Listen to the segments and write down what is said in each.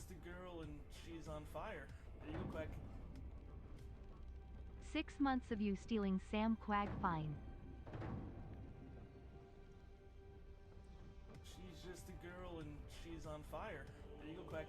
just a girl and she's on fire. There you go, Quag. 6 months of you stealing Sam Quag fine. She's just a girl and she's on fire. There you go, Quag.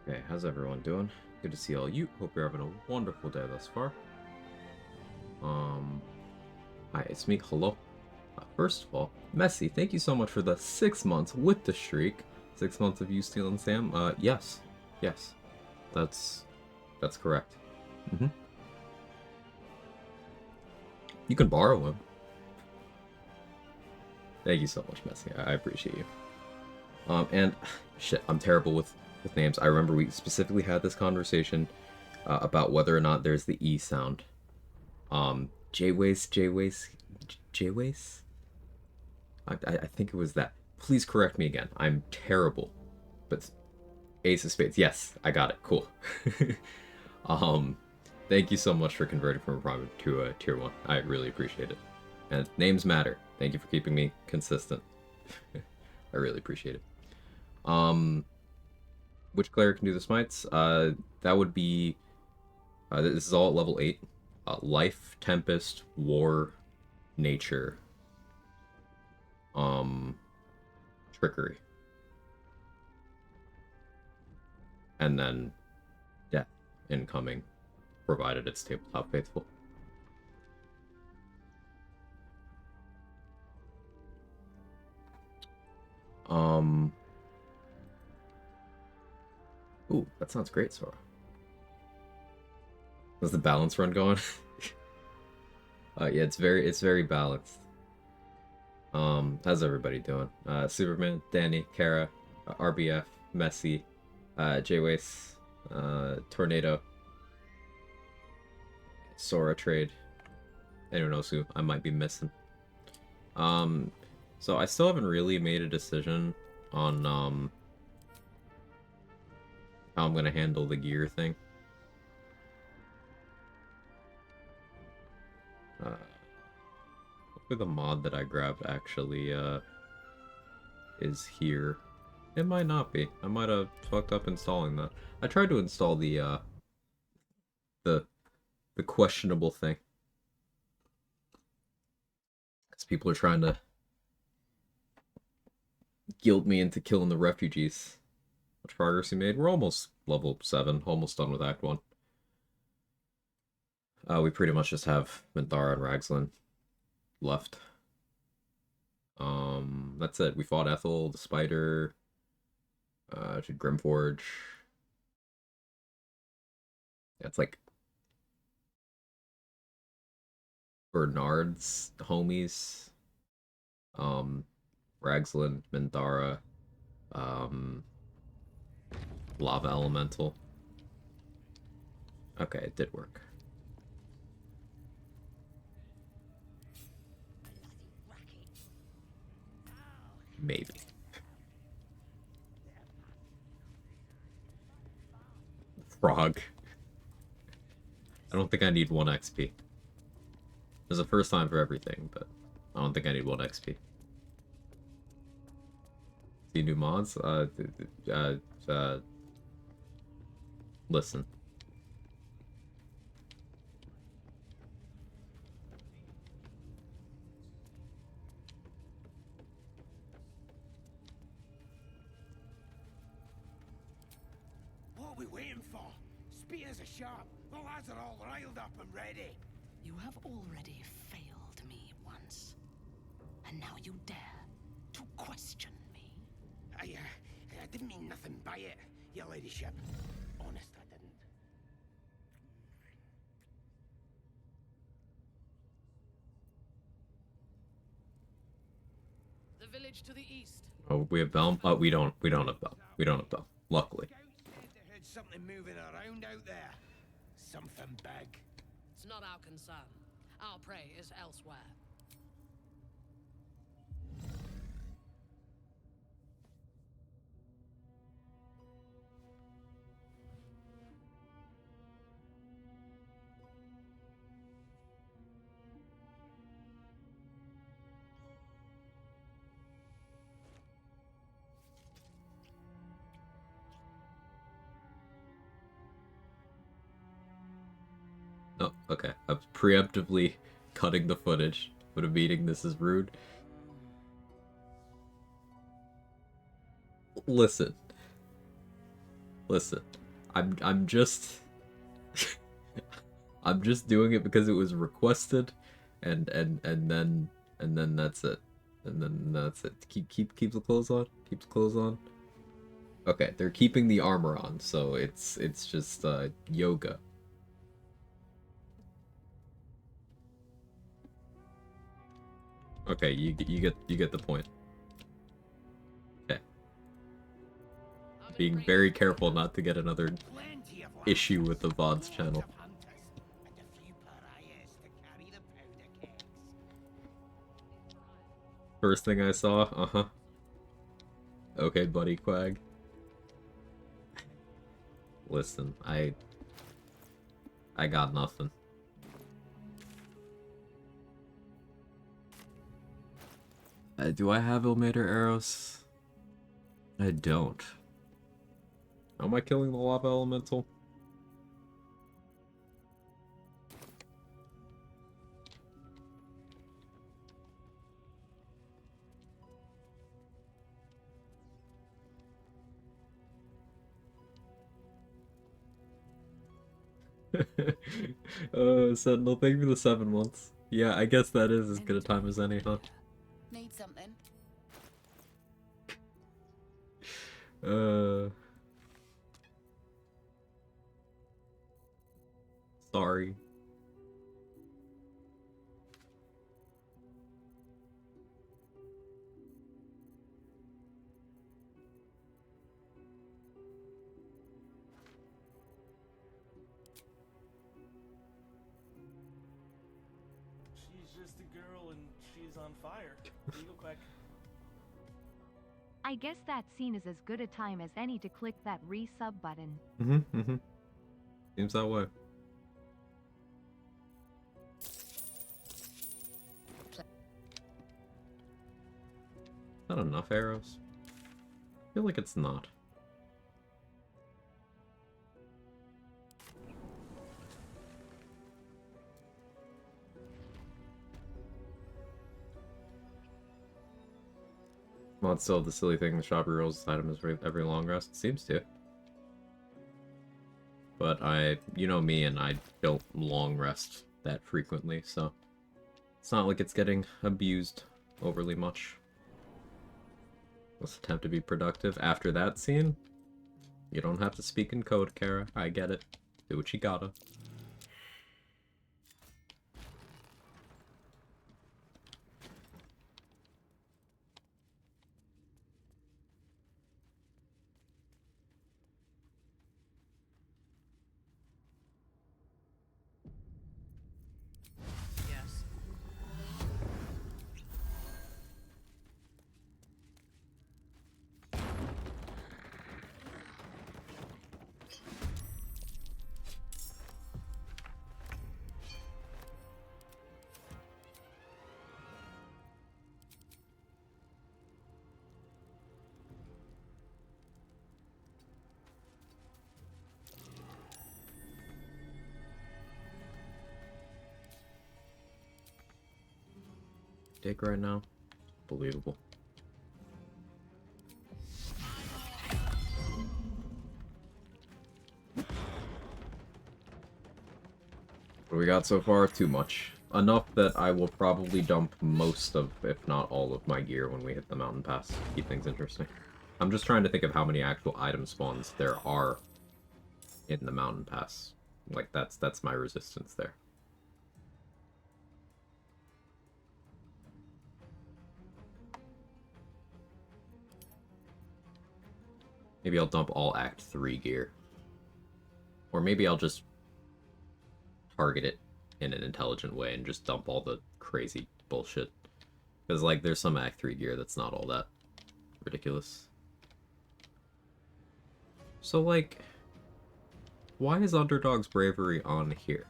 Okay, how's everyone doing? Good to see all you. Hope you're having a wonderful day thus far. Hi, it's me. Hello. First of all, Messi, thank you so much for the 6 months with the streak. 6 months of you stealing Sam. Yes, that's correct. You can borrow him. Thank you so much, Messi. I appreciate you. And shit, I'm terrible with names. I remember we specifically had this conversation about whether or not there's the E sound. J-Wace? I think it was that. Please correct me again. I'm terrible. But Ace of Spades. Yes, I got it. Cool. Thank you so much for converting from a prime to a tier 1. I really appreciate it. And names matter. Thank you for keeping me consistent. I really appreciate it. Which cleric can do the smites? That would be... this is all at level 8. Life, Tempest, War, Nature, Trickery. And then Death incoming, provided it's Tabletop Faithful. Ooh, that sounds great, Sora. How's the balance run going? Yeah, it's very balanced. How's everybody doing? Superman, Danny, Kara, RBF, Messi, J-Wace, Tornado, Sora trade. Anyone else who I might be missing? So I still haven't really made a decision on how I'm gonna handle the gear thing. Hopefully the mod that I grabbed actually is here. It might not be. I might have fucked up installing that. I tried to install the questionable thing. Because people are trying to guilt me into killing the refugees. Much progress we made. We're almost level 7, almost done with Act 1. We pretty much just have Minthara and Ragzlin left. That's it. We fought Ethel, the spider, to Grimforge. Yeah, it's like Bernard's homies. Ragzlin, Minthara, Lava Elemental. Okay, it did work. Maybe. Frog. I don't think I need 1 XP. There's a first time for everything, but I don't think I need 1 XP. See new mods? Listen. What are we waiting for? Spears are sharp. The lads are all riled up and ready. You have already failed me once. And now you dare to question me. I didn't mean nothing by it, your ladyship. Honest, I didn't. The village to the east. Oh, we have Bell? Oh, we don't have Bell. We don't have Bell. Luckily. I heard something moving around out there. Something big. It's not our concern. Our prey is elsewhere. Oh, okay. I'm preemptively cutting the footage of a meeting. This is rude. Listen. Listen. I'm just I'm just doing it because it was requested and then that's it. And then that's it. Keep the clothes on. Keep the clothes on. Okay, they're keeping the armor on, so it's just yoga. Okay, you get the point. Okay. Being very careful not to get another Plenty of issue with the VODs channel. and a few pariahs to carry the powder kegs. First thing I saw, uh-huh. Okay, buddy, Quag. Listen, I got nothing. Do I have Ilmater arrows? I don't. How am I killing the lava elemental? Sentinel, thank you for the 7 months. Yeah, I guess that is as good a time as any, huh? Need something? Sorry. She's just a girl and she's on fire. There you go, Quack. I guess that scene is as good a time as any to click that resub button. Seems that way. Not enough arrows? I feel like it's not. Mod still the silly thing, the shop rerolls this item is every long rest. It seems to. But you know me, and I don't long rest that frequently, so it's not like it's getting abused overly much. Let's attempt to be productive. After that scene, you don't have to speak in code, Kara. I get it. Do what you gotta. Yes. dig right now. Believable. What do we got so far? Too much. Enough that I will probably dump most of, if not all of my gear when we hit the mountain pass. Keep things interesting. I'm just trying to think of how many actual item spawns there are in the mountain pass. Like, that's my resistance there. Maybe I'll dump all Act 3 gear. Or maybe I'll just target it in an intelligent way and just dump all the crazy bullshit. Because, like, there's some Act 3 gear that's not all that ridiculous. So, like, why is Underdog's Bravery on here?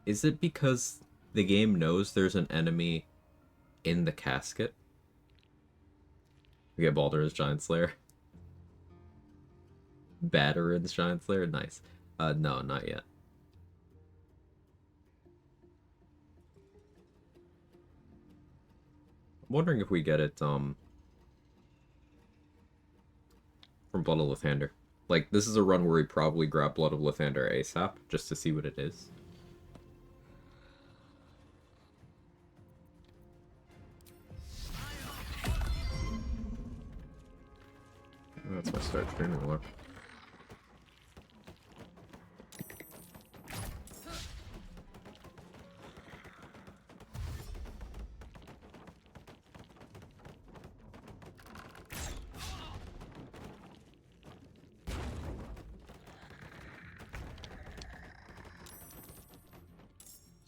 Is it because the game knows there's an enemy in the casket? We get Baldur's Giant Slayer. Batterin's Giant Slayer? Nice. No, not yet. I'm wondering if we get it, from Blood of Lathander. Like, this is a run where we probably grab Blood of Lathander ASAP, just to see what it is. That's my start streaming alert.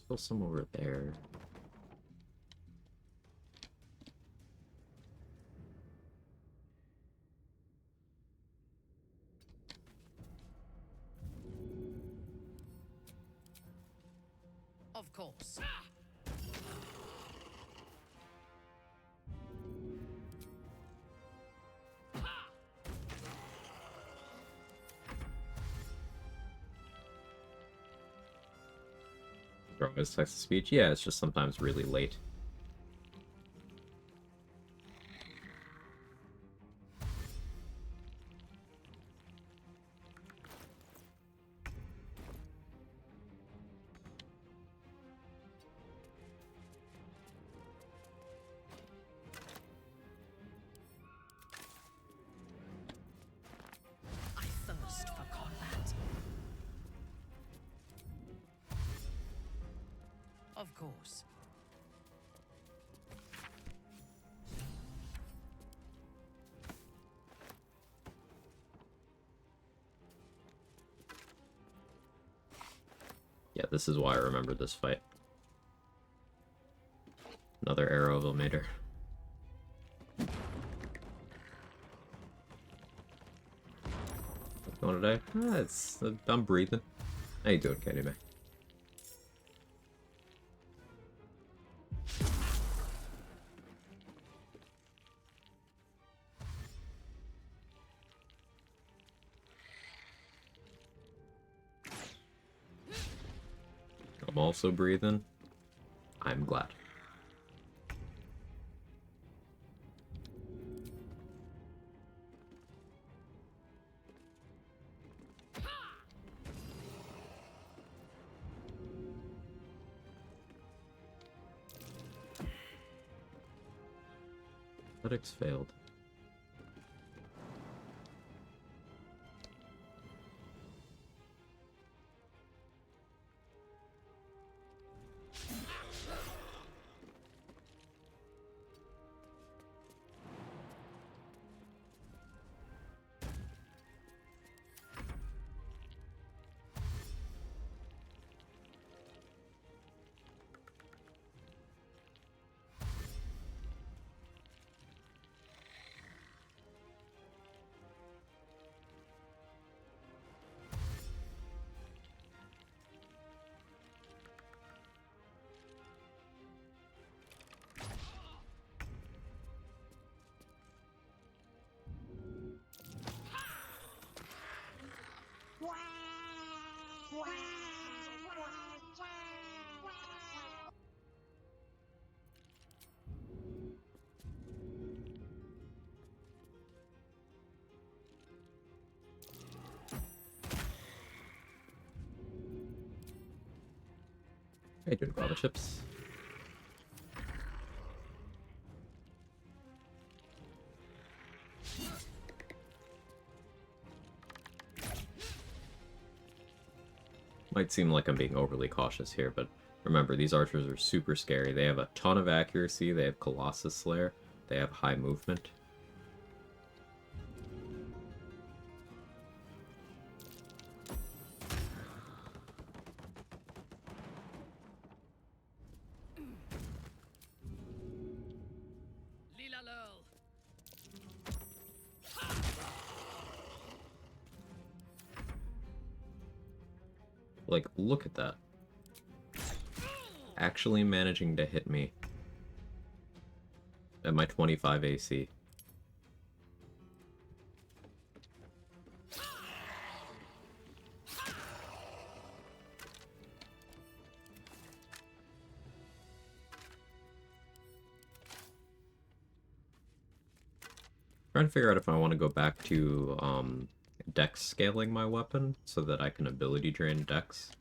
Still some over there. Of course. His text-to-speech? Yeah, it's just sometimes really late. I thirst for combat. Of course. Yeah, this is why I remember this fight. Another arrow of Ilmater. What's going today? I'm breathing. How you doing, Candy Man? I'm also breathing. I'm glad. Athletics failed. How you doing, guava chips? Might seem like I'm being overly cautious here, but remember, these archers are super scary. They have a ton of accuracy, they have Colossus Slayer, they have high movement. Like, look at that. Actually managing to hit me at my 25 AC. Trying to figure out if I want to go back to dex scaling my weapon so that I can ability drain dex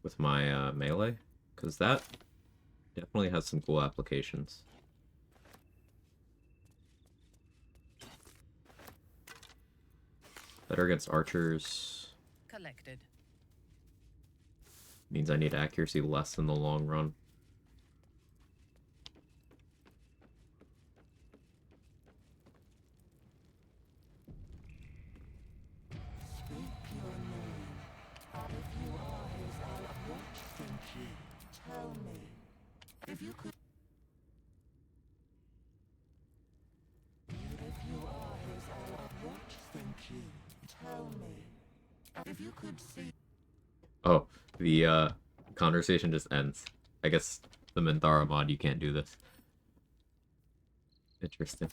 with my melee, because that definitely has some cool applications. Better against archers. Collected. Means I need accuracy less in the long run. Oh, the conversation just ends. I guess the Minthara mod, you can't do this. Interesting.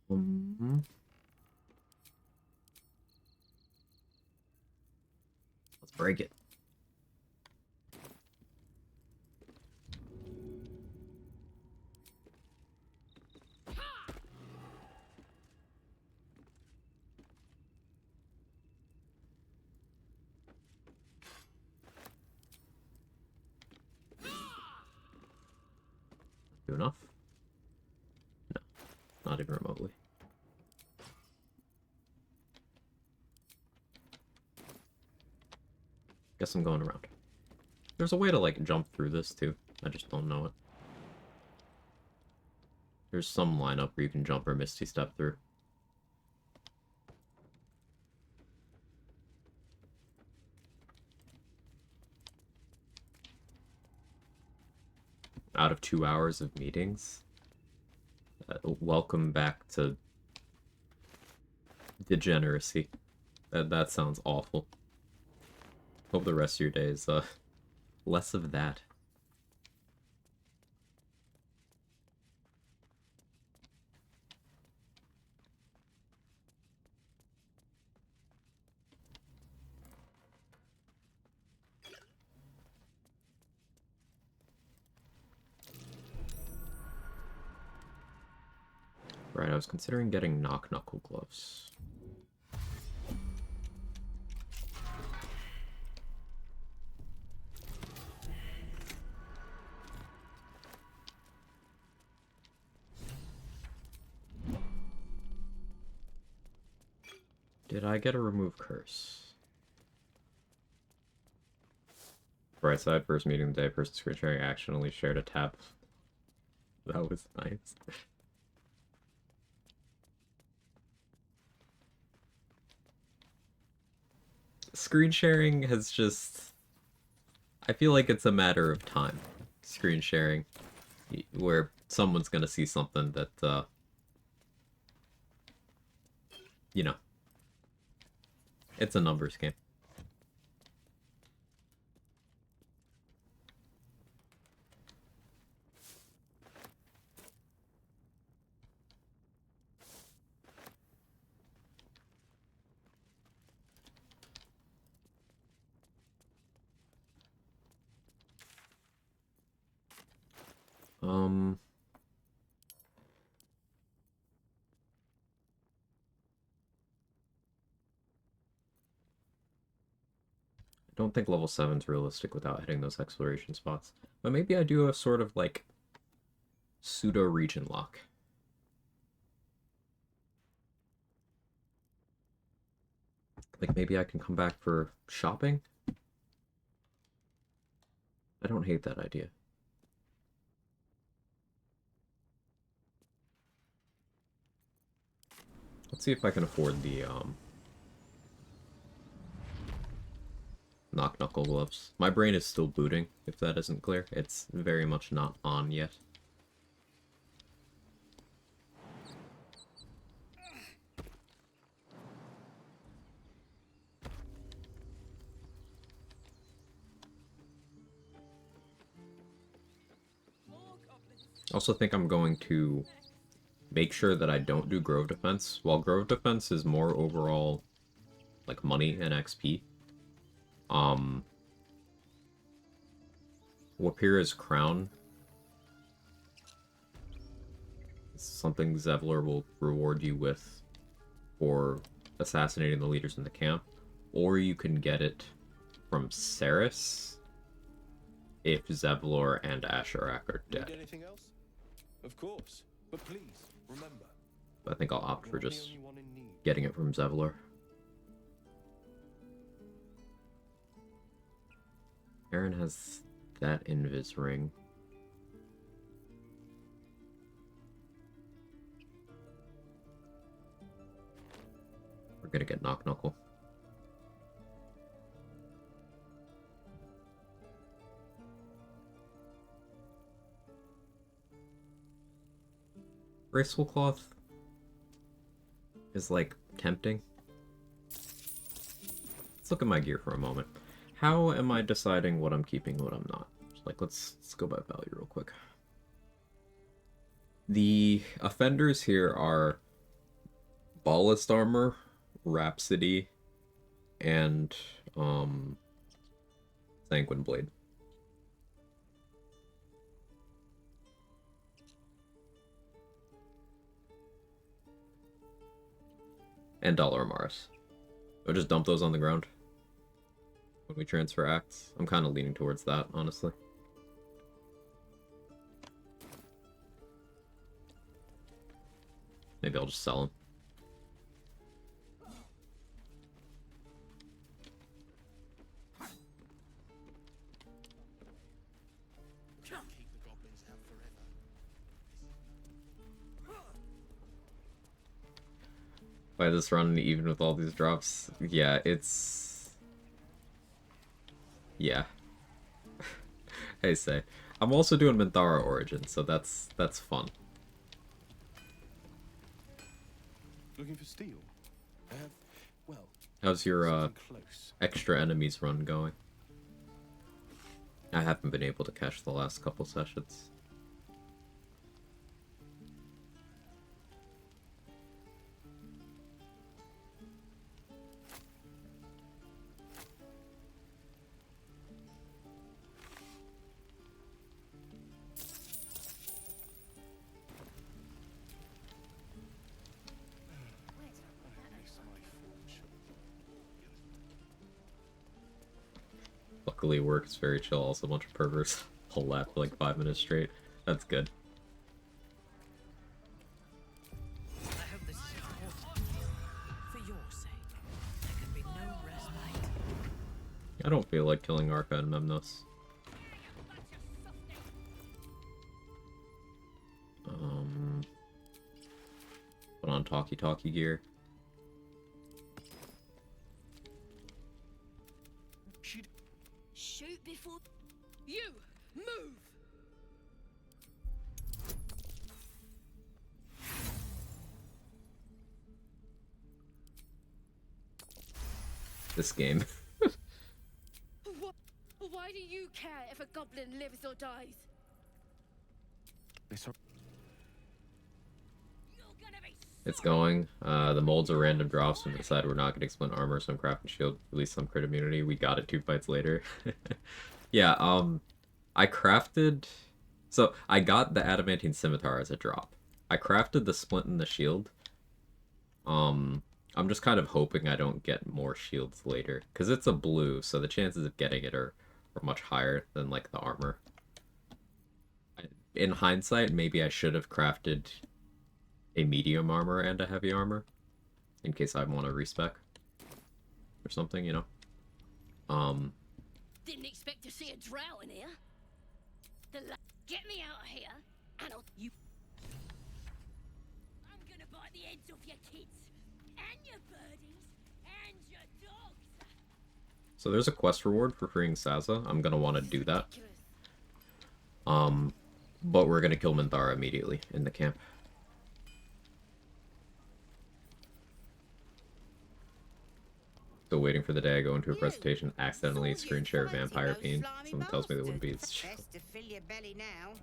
Let's break it. Do enough? No, not even remotely. Guess I'm going around. There's a way to, like, jump through this, too. I just don't know it. There's some lineup where you can jump or Misty Step through. Out of 2 hours of meetings? Welcome back to degeneracy. That sounds awful. Hope the rest of your day is less of that. Right, I was considering getting Knock Knuckle gloves. Did I get a remove curse? Right side, first meeting of the day, person screen sharing accidentally shared a tab. That was nice. Screen sharing has just... I feel like it's a matter of time. Screen sharing. Where someone's gonna see something that, you know. It's a numbers game. don't think level 7's realistic without hitting those exploration spots. But maybe I do a sort of, like, pseudo-region lock. Like, maybe I can come back for shopping? I don't hate that idea. Let's see if I can afford the, Knock Knuckle gloves. My brain is still booting, if that isn't clear. It's very much not on yet. I also think I'm going to make sure that I don't do Grove Defense. While Grove Defense is more overall, like, money and XP, Wapira's Crown is something Zevlor will reward you with for assassinating the leaders in the camp, or you can get it from Ceres if Zevlor and Asherak are dead. Need anything else? Of course, but please remember. But I think I'll opt for you're not the just only one in need. getting it from Zevlor. Aaron has that Invis ring. We're gonna get Knock Knuckle. Graceful Cloth is, like, tempting. Let's look at my gear for a moment. How am I deciding what I'm keeping and what I'm not? Like, let's go by value real quick. The offenders here are Ballast Armor, Rhapsody, and Sanguine Blade. And Dollar Amaris. I'll just dump those on the ground when we transfer acts. I'm kind of leaning towards that, honestly. Maybe I'll just sell them. Can't keep the goblins out forever. By this run, even with all these drops, yeah, it's... yeah. Hey, say. I'm also doing Minthara Origin, so that's fun. Looking for steel? Well, How's your something close. extra enemies run going? I haven't been able to catch the last couple sessions. Luckily, work is very chill. Also, a bunch of perverts pull that for like 5 minutes straight. That's good. I hope this is important. For your sake, there can be no respite. I don't feel like killing Arca and Memnos. Put on talkie gear. Shoot before you move. This game. Why do you care if a goblin lives or dies? It's going. The molds are random drops. We decided we're not getting splint armor, so I'm crafting shield. At least some crit immunity. We got it 2 fights later. Yeah, I crafted... So, I got the adamantine scimitar as a drop. I crafted the splint and the shield. I'm just kind of hoping I don't get more shields later. Because it's a blue, so the chances of getting it are much higher than, like, the armor. In hindsight, maybe I should have crafted a medium armor and a heavy armor. In case I want to respec. Or something, you know? Didn't expect to see a drow in here. Get me out of here, and you. I'm gonna bite the heads off your kids, and your birdies, and your dogs. So there's a quest reward for freeing Saza. I'm gonna want to do that. But we're gonna kill Minthara immediately in the camp. Still waiting for the day I go into a presentation, accidentally screen share Vampire Pain. Someone tells me there wouldn't be. It's true. Best to fill your belly now.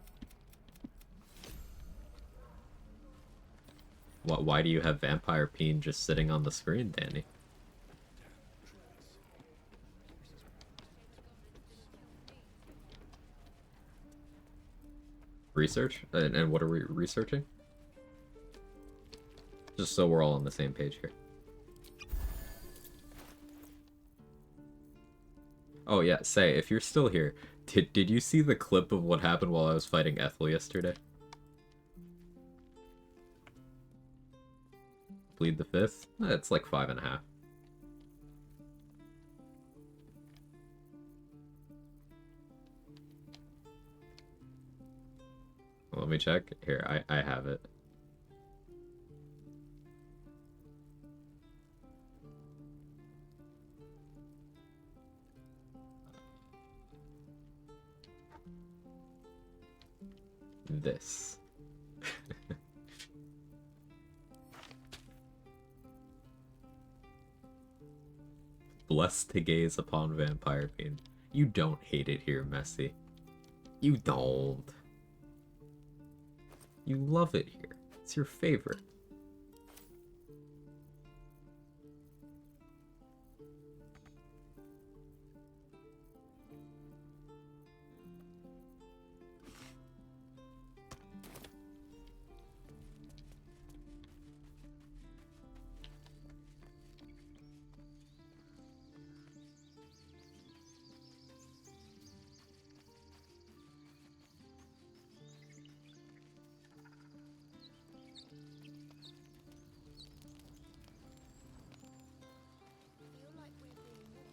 Why do you have Vampire Pain just sitting on the screen, Danny? Research? And what are we researching? Just so we're all on the same page here. Oh yeah, say, if you're still here, did you see the clip of what happened while I was fighting Ethel yesterday? Bleed the fifth? It's like 5.5. Let me check. Here, I have it. This. Blessed to gaze upon Vampire Pain. You don't hate it here, Messi. You don't. You love it here. It's your favorite.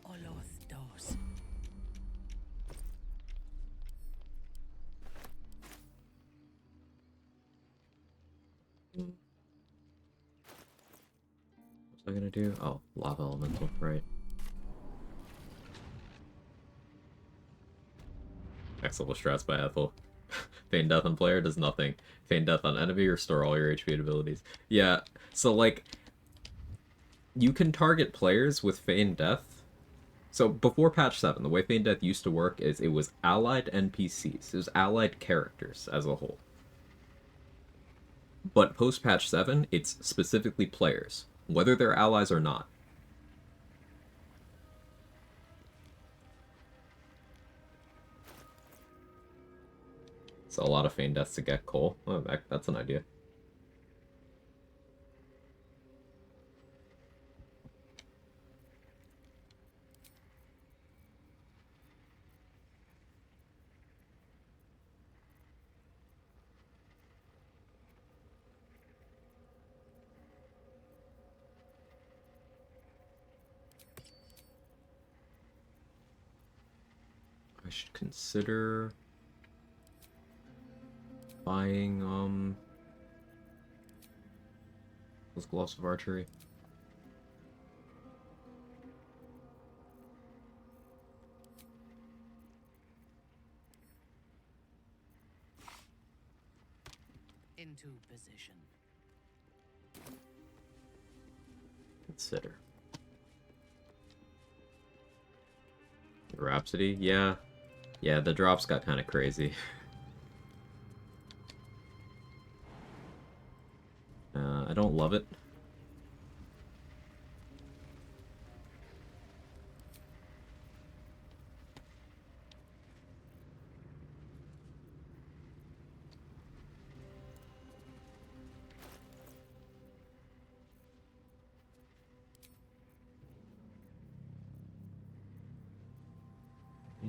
Oloth dos. What's I gonna do? Oh, lava elemental, right. Excellent strats by Ethel. Feign death on player does nothing. Feign death on enemy, restore all your HP and abilities. Yeah, so like, you can target players with Feign death. So before patch 7, the way Feign death used to work is it was allied NPCs. It was allied characters as a whole. But post patch 7, it's specifically players, whether they're allies or not. So a lot of Feign deaths to get coal. Oh, that's an idea. I should consider buying those gloves of archery. Into position. Consider. Rhapsody? Yeah. Yeah, the drops got kind of crazy. I don't love it.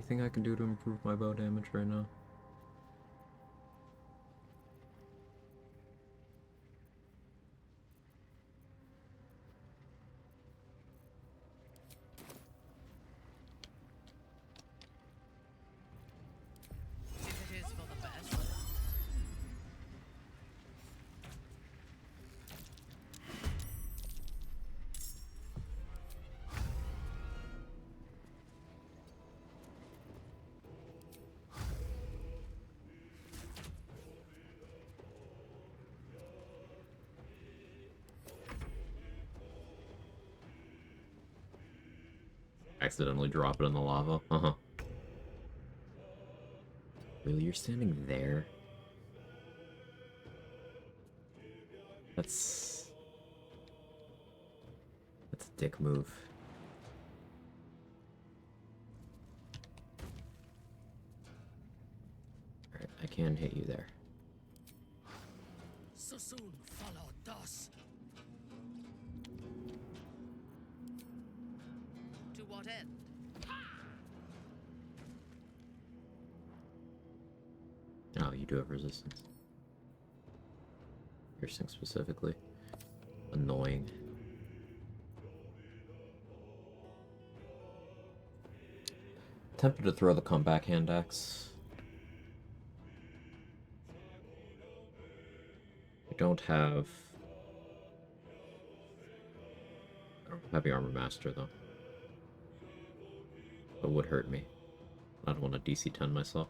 Anything I can do to improve my bow damage right now? If it is for the best. Accidentally drop it in the lava. Uh-huh. Really, you're standing there? That's a dick move. Alright, I can hit you there. So soon follow thus. To what end? Oh, you do have resistance. Piercing specifically. Annoying. Tempted to throw the comeback hand axe. I don't have heavy armor master though. That would hurt me. I don't want to DC 10 myself.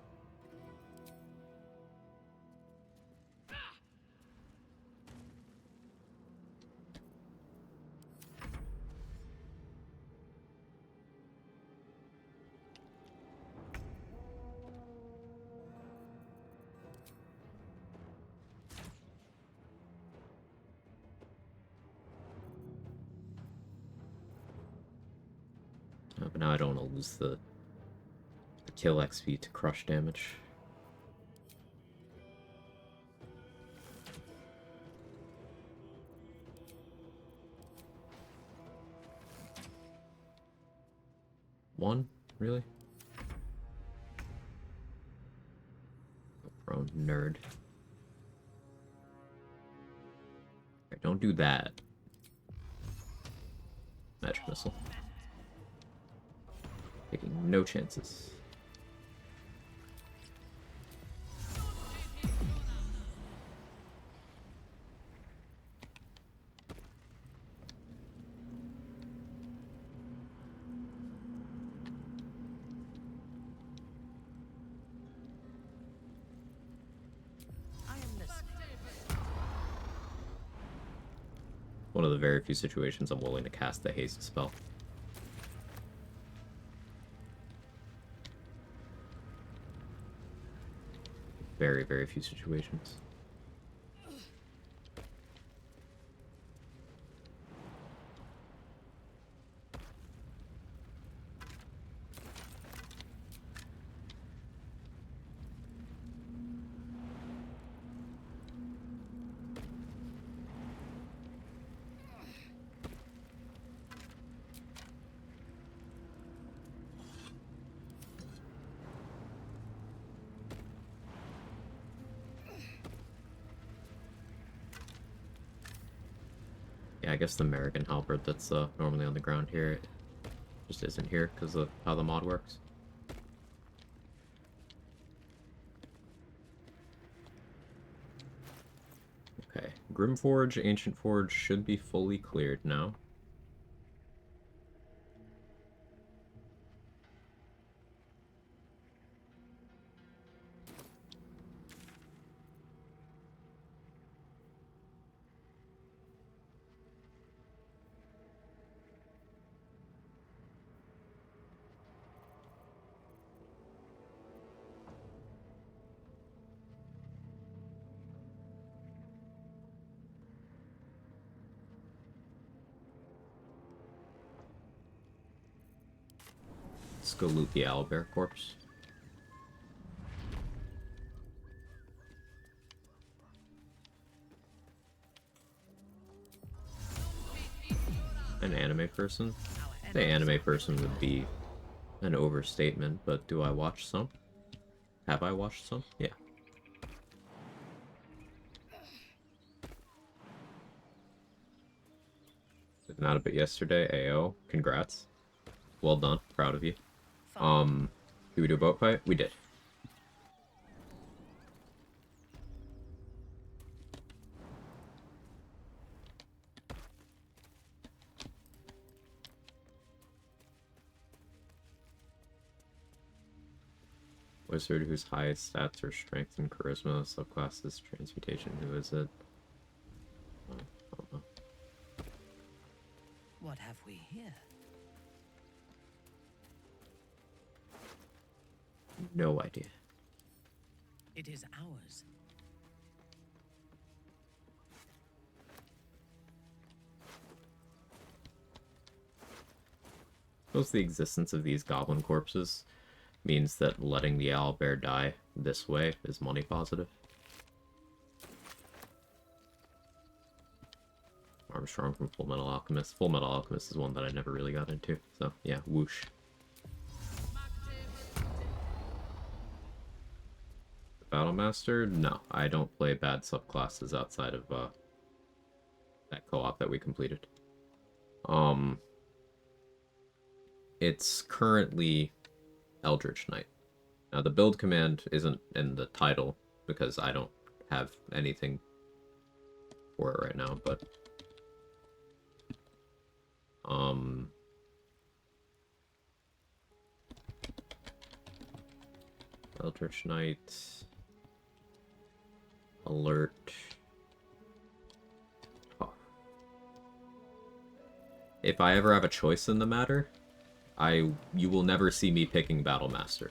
But now I don't want to lose the kill XP to crush damage. One? Really? Go prone, nerd. Alright, don't do that. Magic missile. Taking no chances. I am listening. One of the very few situations I'm willing to cast the haste spell. Very, very few situations. Yeah, I guess the American halberd that's normally on the ground here just isn't here because of how the mod works. Okay, Grimforge, Ancient Forge should be fully cleared now. Let's go loot the owlbear corpse. An anime person? The anime person would be an overstatement, but do I watch some? Have I watched some? Yeah. Been out a bit yesterday. AO, congrats. Well done. Proud of you. Did we do a boat fight? We did. Wizard whose highest stats are strength and charisma. Subclasses transmutation. Who is it? Oh, I don't know. What have we here? No idea. It is ours. Suppose the existence of these goblin corpses means that letting the owlbear die this way is money positive. Armstrong from Full Metal Alchemist. Full Metal Alchemist is one that I never really got into, so yeah, whoosh. Battlemaster? No, I don't play bad subclasses outside of that co-op that we completed. It's currently Eldritch Knight. Now the build command isn't in the title because I don't have anything for it right now, but Eldritch Knight alert. Oh. If I ever have a choice in the matter, you will never see me picking Battlemaster.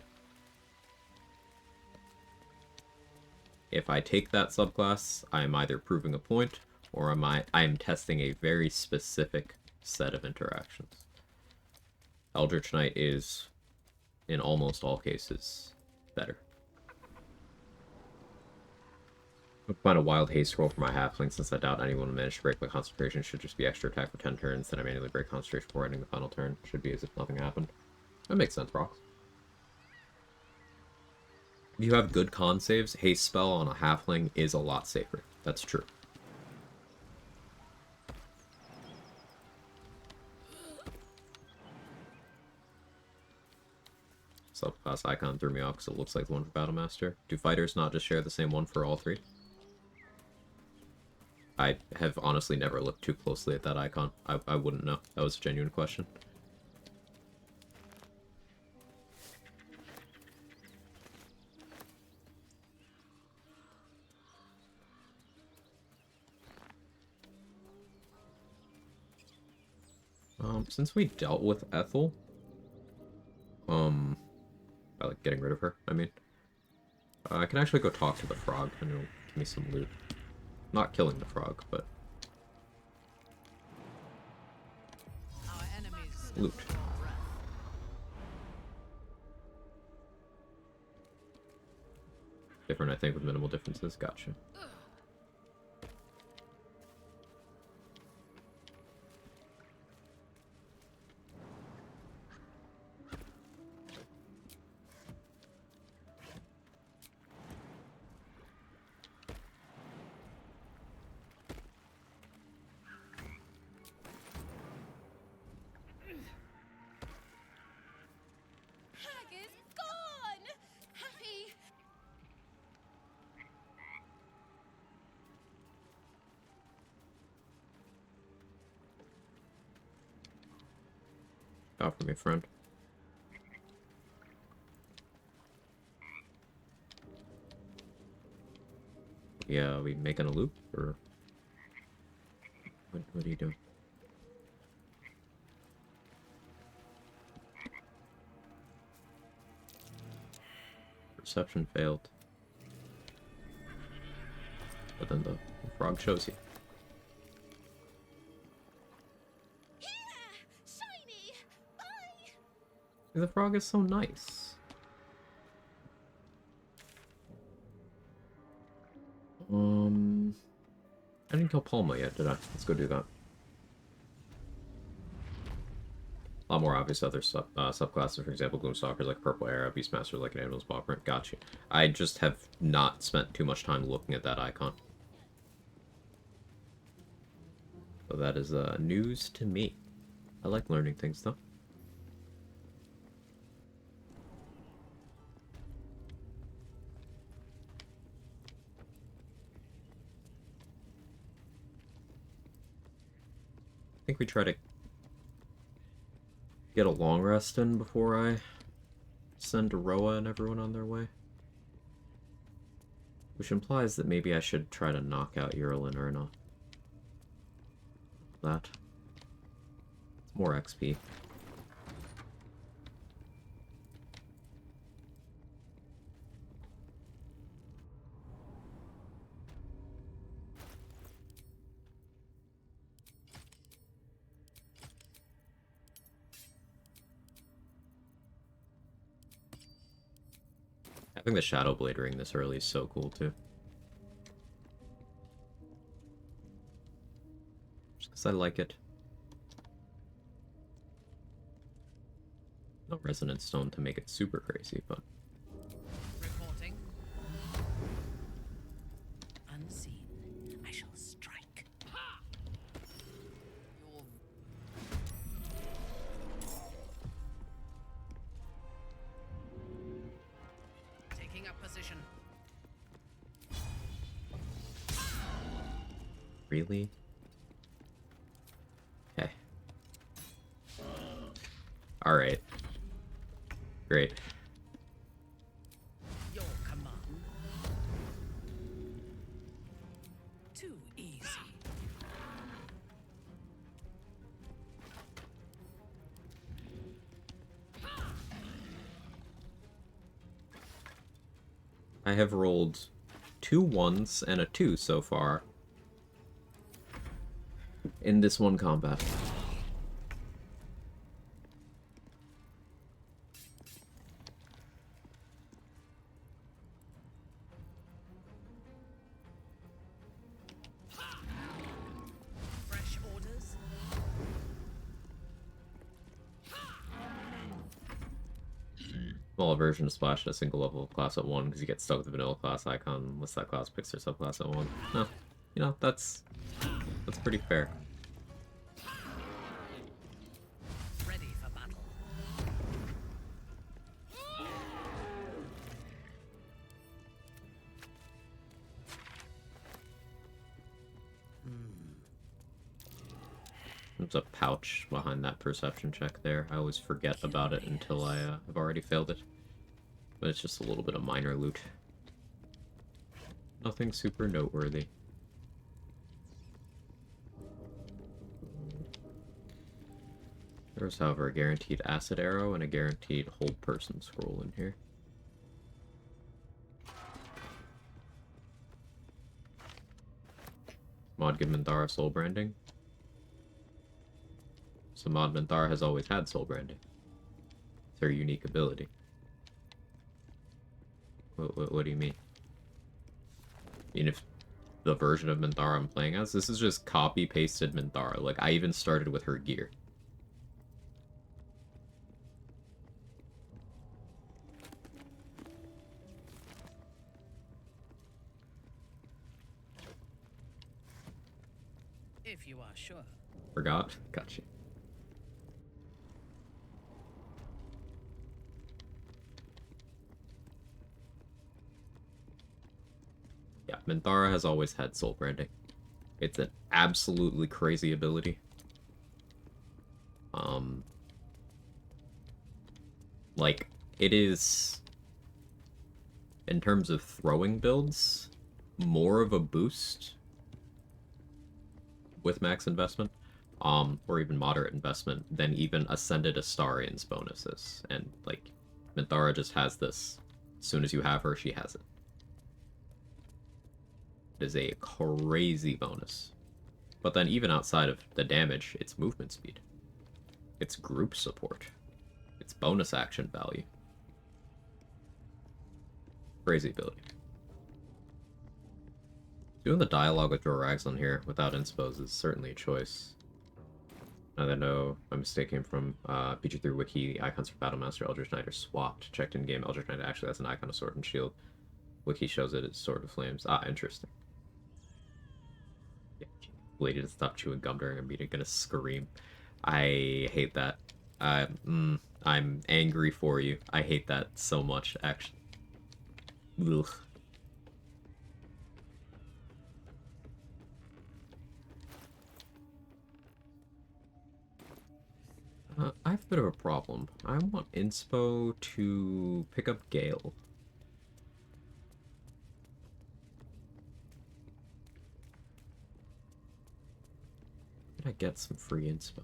If I take that subclass, I'm either proving a point or I'm testing a very specific set of interactions. Eldritch Knight is, in almost all cases, better. I'll find a wild haste roll for my halfling since I doubt anyone will manage to break my concentration. Should just be extra attack for 10 turns, then I manually break concentration before ending the final turn. Should be as if nothing happened. That makes sense, Rox. If you have good con saves, haste spell on a halfling is a lot safer. That's true. Subclass icon threw me off because it looks like the one for Battlemaster. Do fighters not just share the same one for all three? I have honestly never looked too closely at that icon. I wouldn't know. That was a genuine question. Since we dealt with Ethel, by like getting rid of her, I mean, I can actually go talk to the frog and it'll give me some loot. Not killing the frog, but loot. Different, I think, with minimal differences. Gotcha. Offer me, friend. Yeah, are we making a loop, or what are you doing? Perception failed. But then the frog shows you. The frog is so nice. I didn't kill Palma yet, did I? Let's go do that. A lot more obvious other subclasses, for example, Gloomstalkers like Purple Era, Beastmasters like an Animal's Paw Print. Gotcha. I just have not spent too much time looking at that icon. So that is news to me. I like learning things, though. I think we try to get a long rest in before I send Roa and everyone on their way. Which implies that maybe I should try to knock out Ural and Erna. That. It's more XP. Having the Shadow Blade ring this early is so cool, too. Just because I like it. No Resonant Stone to make it super crazy, but... Reporting. Unseen. I shall strike. Your... Taking up position. Really? Okay. Alright. Great. Your command. Too easy. I have rolled 2 1s and a 2 so far in this one combat. Fresh orders. Small version of Splash at a single level class at 1 because you get stuck with the vanilla class icon unless that class picks their subclass at 1. No, you know, that's pretty fair. Ready for battle. There's a pouch behind that perception check there. I always forget about it until I have already failed it. But it's just a little bit of minor loot. Nothing super noteworthy. There's, however, a guaranteed acid arrow and a guaranteed hold person scroll in here. Mod give Minthara soul branding. So Mod Minthara has always had soul branding. It's her unique ability. What do you mean? I mean, if the version of Minthara I'm playing as, this is just copy-pasted Minthara. Like, I even started with her gear. If you are sure. Forgot? Gotcha. Yeah, Minthara has always had soul branding. It's an absolutely crazy ability. Like, it is, in terms of throwing builds, more of a boost with max investment, or even moderate investment, than even Ascended Astarian's bonuses. And, like, Minthara just has this. As soon as you have her, she has it. It is a crazy bonus. But then even outside of the damage, it's movement speed. It's group support. It's bonus action value. Crazy ability. Doing the dialogue with Joraxon here without inspos is certainly a choice. Now that I know my mistake came from PG3 Wiki, the icons for Battlemaster Eldritch Knight are swapped. Checked in game, Eldritch Knight actually has an icon of Sword and Shield. Wiki shows it as Sword of Flames. Ah, interesting. Yeah, lady to stop chewing gum during a meeting, gonna scream. I hate that. I'm angry for you. I hate that so much, actually. Ugh. I have a bit of a problem. I want Inspo to pick up Gale. Did I get some free Inspo?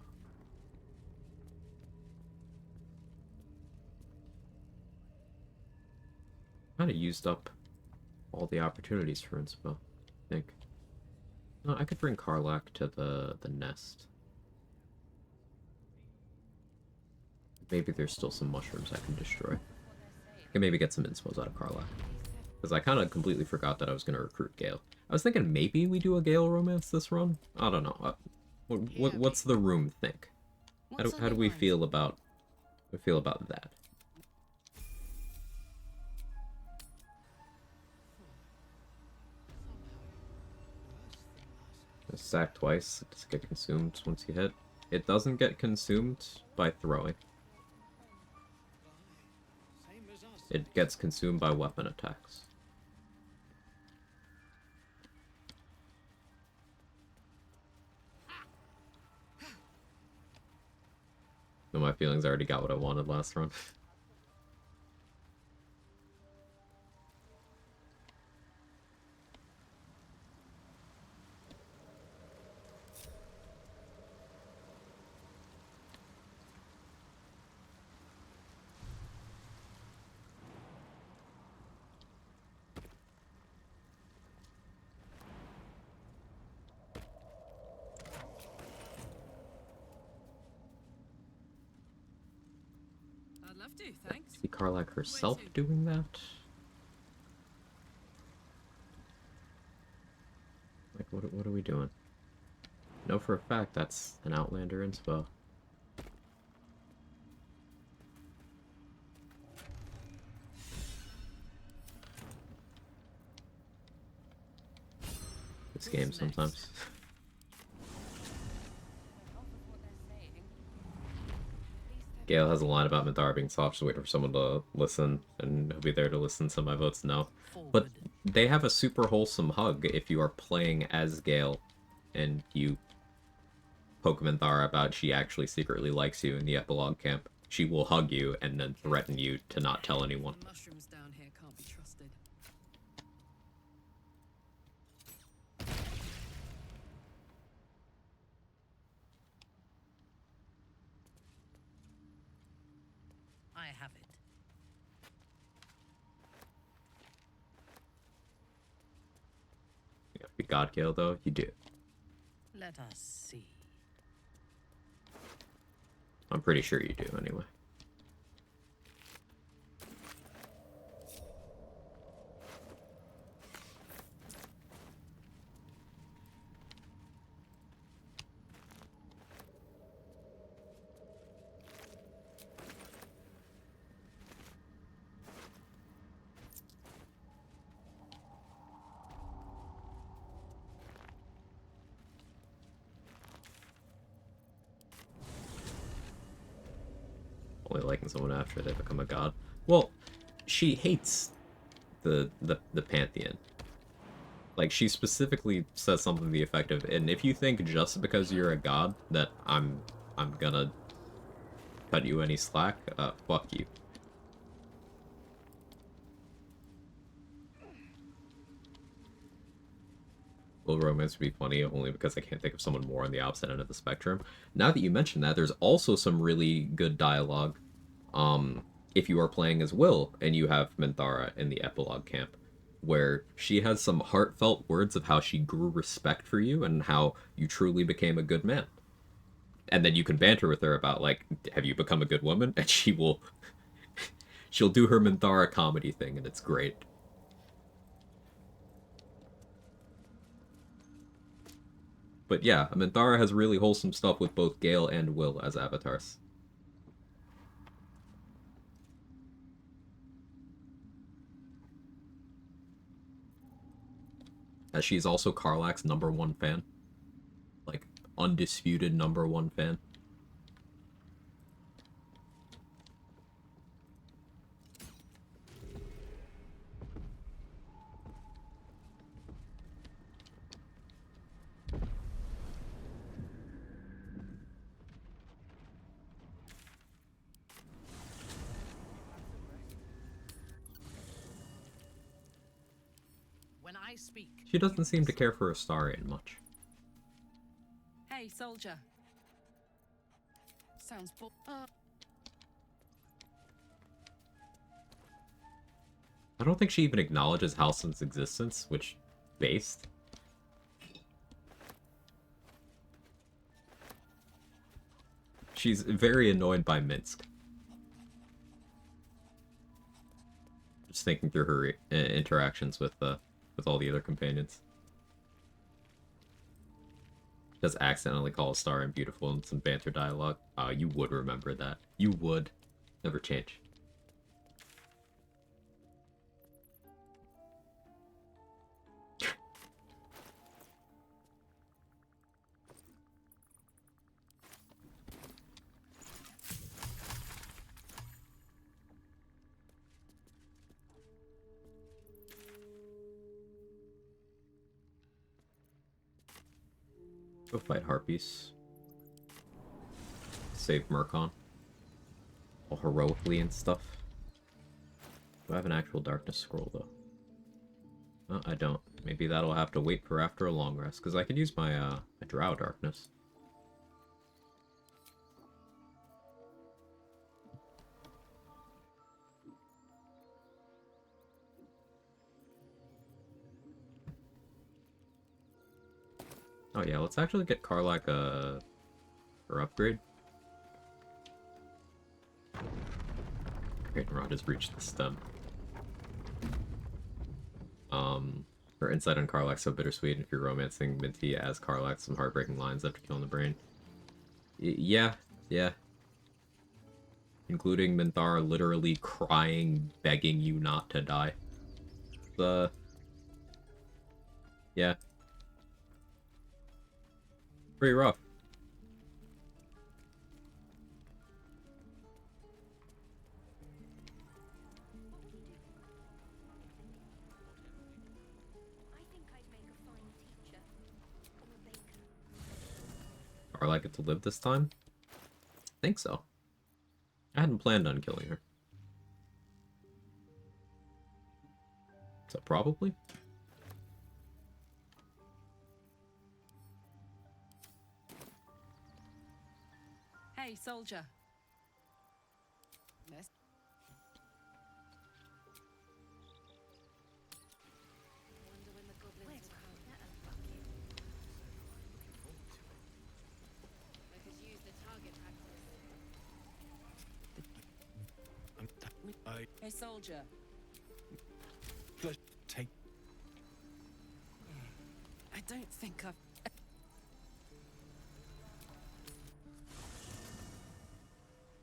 Kind of used up all the opportunities for Inspo, I think. No, I could bring Karlak to the nest. Maybe there's still some mushrooms I can destroy. I can maybe get some inspos out of Karlak. Because I kind of completely forgot that I was going to recruit Gale. I was thinking maybe we do a Gale romance this run? I don't know. What's the room think? How do we feel about that? Sack twice. Does it get consumed once you hit? It doesn't get consumed by throwing. It gets consumed by weapon attacks. No, my feelings already got what I wanted last run. I'd love to, thanks. See Karlak herself doing that? Like, what are we doing? I know for a fact that's an Outlander inspo. This game sometimes. Gale has a line about Minthara being soft, just waiting for someone to listen, and he'll be there to listen, so my vote's no. But they have a super wholesome hug if you are playing as Gale, and you poke Minthara about she actually secretly likes you in the epilogue camp. She will hug you and then threaten you to not tell anyone. The mushrooms down here can't be trusted. I have it. Yeah, if you got Gale, though, you do. Let us see. I'm pretty sure you do, anyway. Only liking someone after they become a god. Well, she hates the pantheon. Like, she specifically says something to the effect of, and if you think just because you're a god that I'm gonna cut you any slack, fuck you. Will romance would be funny only because I can't think of someone more on the opposite end of the spectrum. Now that you mention that, there's also some really good dialogue. If you are playing as Will and you have Minthara in the epilogue camp, where she has some heartfelt words of how she grew respect for you and how you truly became a good man. And then you can banter with her about, like, have you become a good woman? And she'll do her Minthara comedy thing, and it's great. But yeah, Minthara has really wholesome stuff with both Gale and Will as avatars. As she's also Karlach's #1 fan. Like, undisputed #1 fan. When I speak, She doesn't seem to care for Astarion much. hey, soldier. Sounds I don't think she even acknowledges Halsin's existence, which, based. She's very annoyed by Minsk. Just thinking through her interactions with all the other companions. She does accidentally call Astarion beautiful in some banter dialogue. You would remember that. You would. Never change. Go fight Harpies. Save Murkon. All heroically and stuff. Do I have an actual darkness scroll, though? No, I don't. Maybe that'll have to wait for after a long rest, because I could use my, my Drow Darkness. Oh yeah, let's actually get Karlach, her upgrade. Great Rod has reached the stem. Her insight on Karlach's so bittersweet, and if you're romancing Minty as Karlach, some heartbreaking lines after killing the brain. Yeah. Including Minthara literally crying, begging you not to die. Yeah. Pretty rough. Or like it to live this time? I think so. I hadn't planned on killing her. So probably? Hey, soldier. Yes. Wonder when the goblins will come. Let us use the target practice. Hey, soldier. Take. I don't think I've...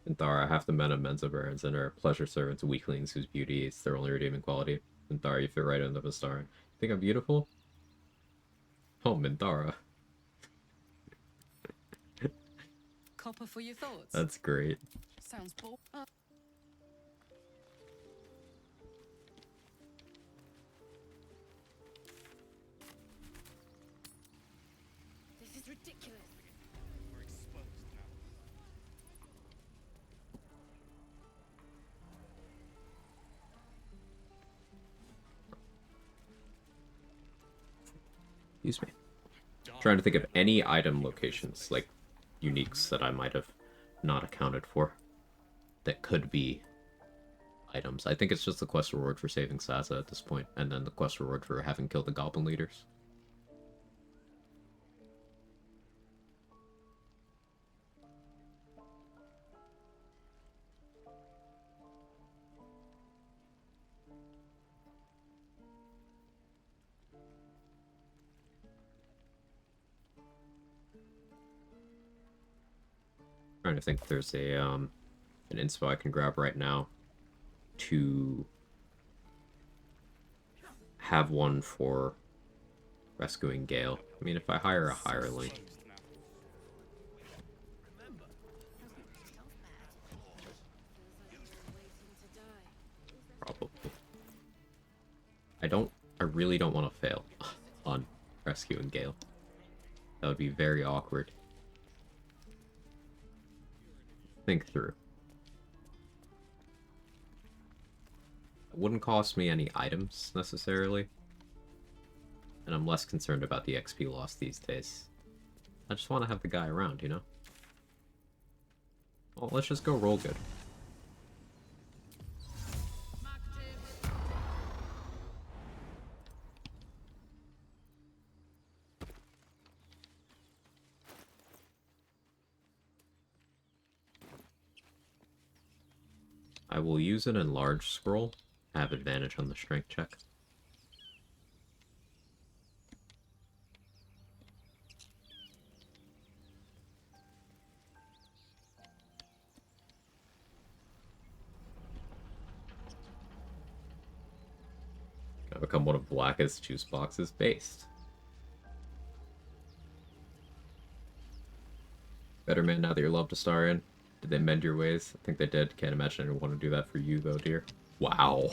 Minthara, half the men of Menzoberran's and are pleasure servants, weaklings whose beauty is their only redeeming quality. Minthara, you fit right in the Vistara. You think I'm beautiful? Oh, Minthara. Copper for your thoughts. That's great. Sounds bull. This is ridiculous. We're exposed now. Excuse me. Trying to think of any item locations, like uniques that I might have not accounted for that could be items. I think it's just the quest reward for saving Sasa at this point, and then the quest reward for having killed the goblin leaders. Trying to think if there's an inspo I can grab right now to have one for rescuing Gale. I mean, if I hire a hireling. Probably. I really don't want to fail on rescuing Gale. That would be very awkward. Think through. It wouldn't cost me any items, necessarily. And I'm less concerned about the XP loss these days. I just want to have the guy around, you know? Well, let's just go roll good. I will use an enlarged scroll. I have advantage on the strength check. I become one of Blackest juice boxes based. Better man, now that you're loved Astarion. Did they mend your ways? I think they did. Can't imagine anyone want to do that for you, though, dear. Wow.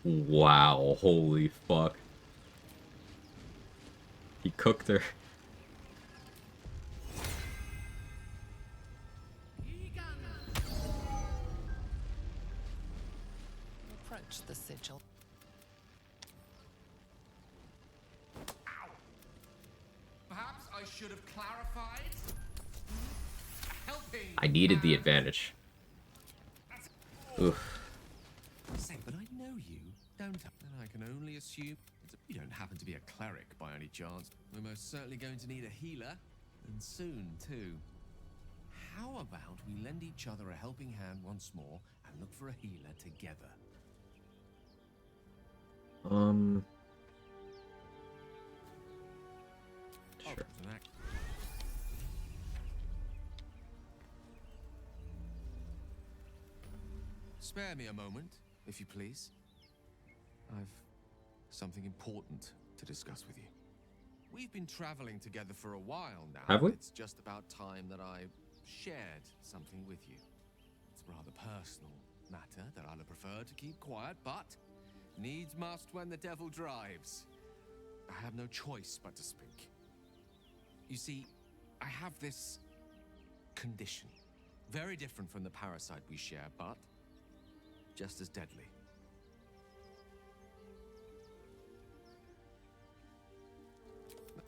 Wow. Holy fuck. He cooked her. Approach the sigil. Perhaps I should have clarified. Helping. I needed the advantage. Oof. Say, but I know you, don't I? And I can only assume you don't happen to be a cleric by any chance. We're most certainly going to need a healer, and soon too. How about we lend each other a helping hand once more and look for a healer together? Sure. Spare me a moment, if you please. I've something important to discuss with you. We've been traveling together for a while now. Have we? It's just about time that I shared something with you. It's a rather personal matter that I'd have preferred to keep quiet, but needs must when the devil drives. I have no choice but to speak. You see, I have this condition. Very different from the parasite we share, but just as deadly.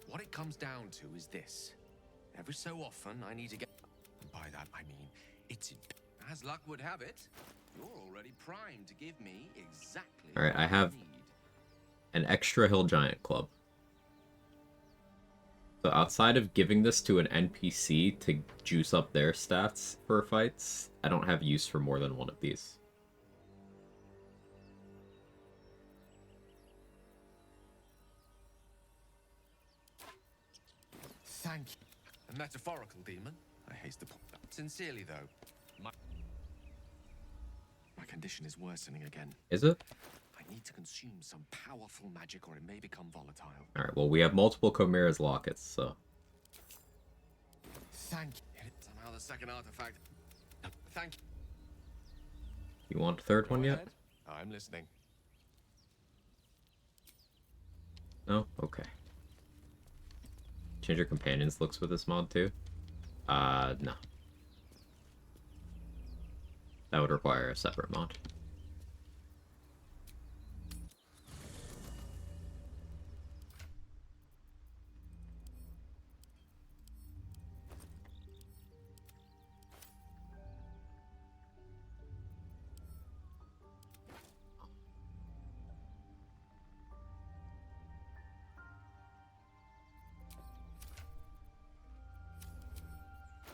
What it comes down to is this. Every so often, I need to get... And by that, I mean, it's... As luck would have it, you're already primed to give me exactly Alright, what I have need. an extra Hill Giant Club. So outside of giving this to an NPC to juice up their stats for fights, I don't have use for more than one of these. Thank you. A metaphorical demon? I haste to point that. Sincerely, though, my condition is worsening again. Is it? I need to consume some powerful magic or it may become volatile. Alright, well we have multiple Chimera's lockets, so... Thank you. Somehow the second artifact... Thank you. You want a third one Go yet? ahead. I'm listening. No? Okay. Change your companion's looks with this mod too? No. That would require a separate mod.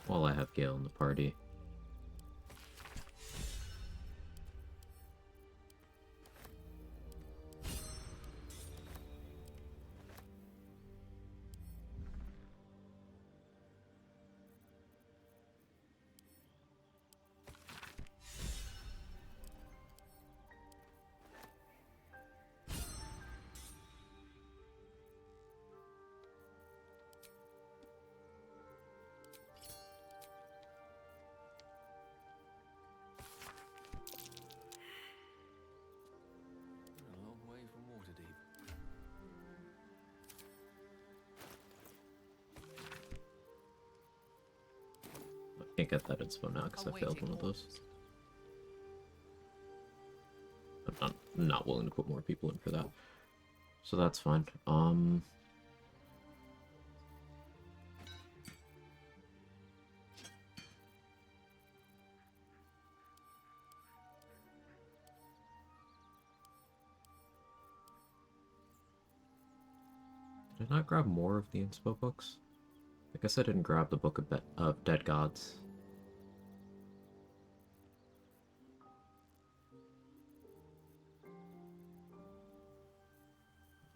While I have Gale in the party. Can't get that inspo now because I failed one of those. I'm not willing to put more people in for that. So that's fine. Did I not grab more of the inspo books? I guess I didn't grab the Book of Dead Gods.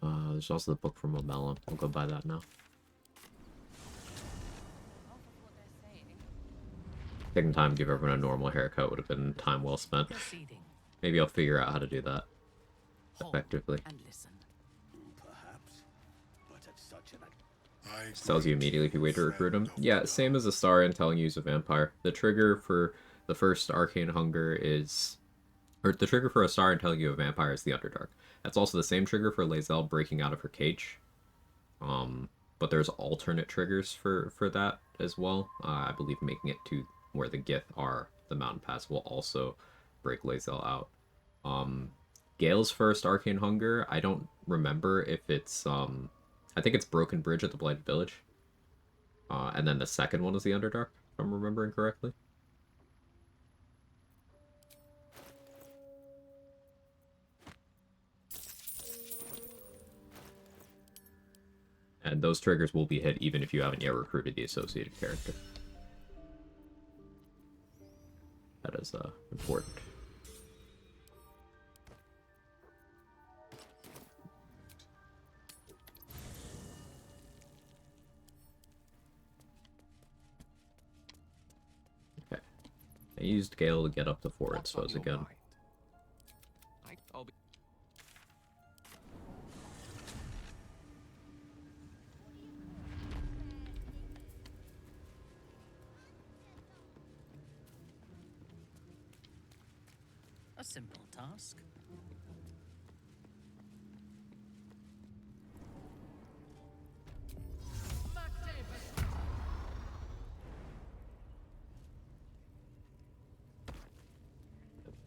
There's also the book from Omelon. I'll go buy that now. Taking time to give everyone a normal haircut would have been time well spent. Maybe I'll figure out how to do that effectively. Perhaps, but at such an... Tells you immediately if you wait to recruit him. Yeah, same as Astarion telling you he's a vampire. The trigger for the first Arcane Hunger is... Or the trigger for Astarion telling you a vampire is the Underdark. That's also the same trigger for Lae'zel breaking out of her cage. But there's alternate triggers for that as well. I believe making it to where the Gith are, the Mountain Pass, will also break Lae'zel out. Gale's first Arcane Hunger, I don't remember if it's... I think it's Broken Bridge at the Blighted Village. And then the second one is the Underdark, if I'm remembering correctly. And those triggers will be hit even if you haven't yet recruited the associated character. That is important. Okay. I used Gale to get up to 4 instos again. A simple task.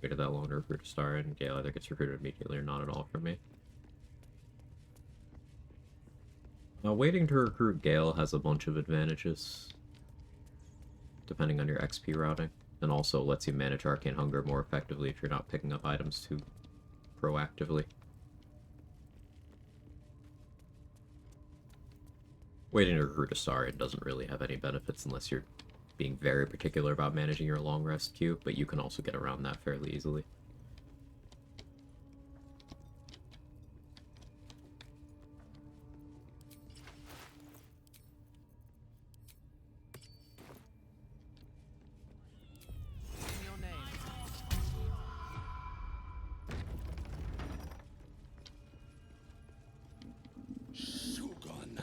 Waited that long to recruit a star, and Gale either gets recruited immediately or not at all from me. Now, waiting to recruit Gale has a bunch of advantages, depending on your XP routing, and also lets you manage Arcane Hunger more effectively if you're not picking up items too proactively. Waiting to recruit a Astarion doesn't really have any benefits unless you're being very particular about managing your long rest queue, but you can also get around that fairly easily.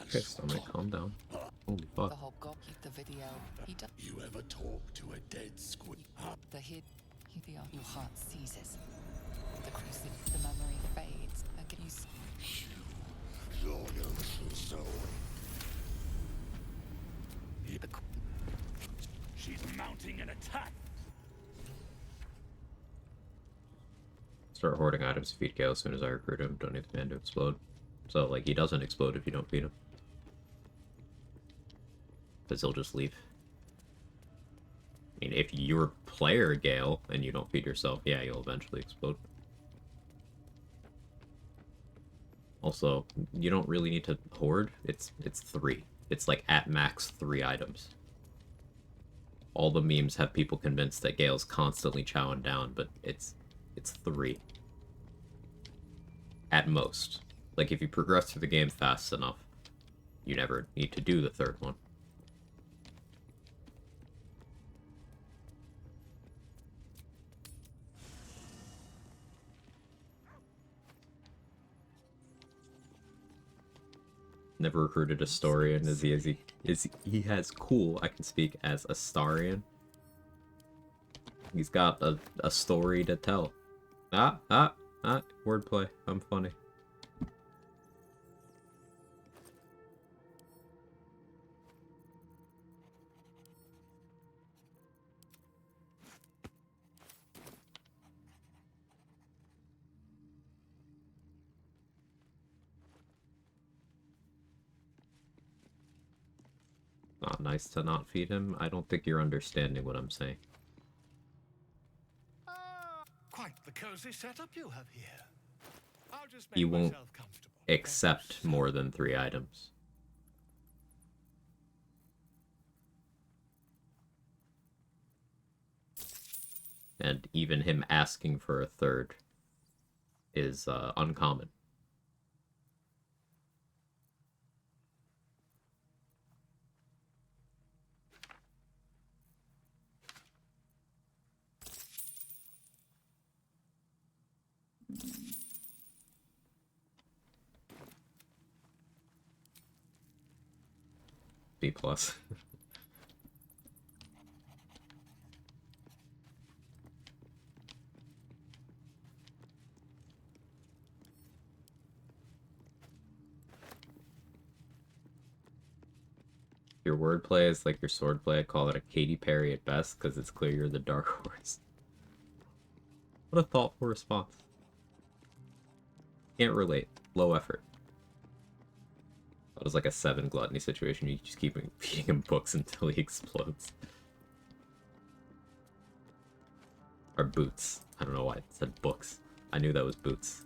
Okay, stomach, calm down. Holy fuck. The Hobgoblin, the video. You ever talk to a dead squid? The hit. Your heart seizes. The crucifix, the memory fades. Loyal soul. She's mounting an attack. Start hoarding items to feed Gale as soon as I recruit him. Don't need the man to explode. So, like, he doesn't explode if you don't feed him. Because he'll just leave. I mean, if you're player Gale and you don't feed yourself, yeah, you'll eventually explode. Also, you don't really need to hoard. It's 3. It's like at max 3 items. All the memes have people convinced that Gale's constantly chowing down, but it's 3. At most. Like, if you progress through the game fast enough, you never need to do the 3rd one. Never recruited Astarion. He has cool, I can speak as Astarion. He's got a story to tell. Wordplay. I'm funny. not nice to not feed him. I don't think you're understanding what I'm saying. Quite the cozy setup you have here. I'll just He make won't myself comfortable. accept more than 3 items. And even him asking for a third is uncommon. B plus. Your wordplay is like your swordplay. I call it a Katy Perry at best, because it's clear you're the dark horse. What a thoughtful response. Can't relate. Low effort. That was like a 7 gluttony situation. You just keep feeding him books until he explodes. Or boots. I don't know why it said books. I knew that was boots.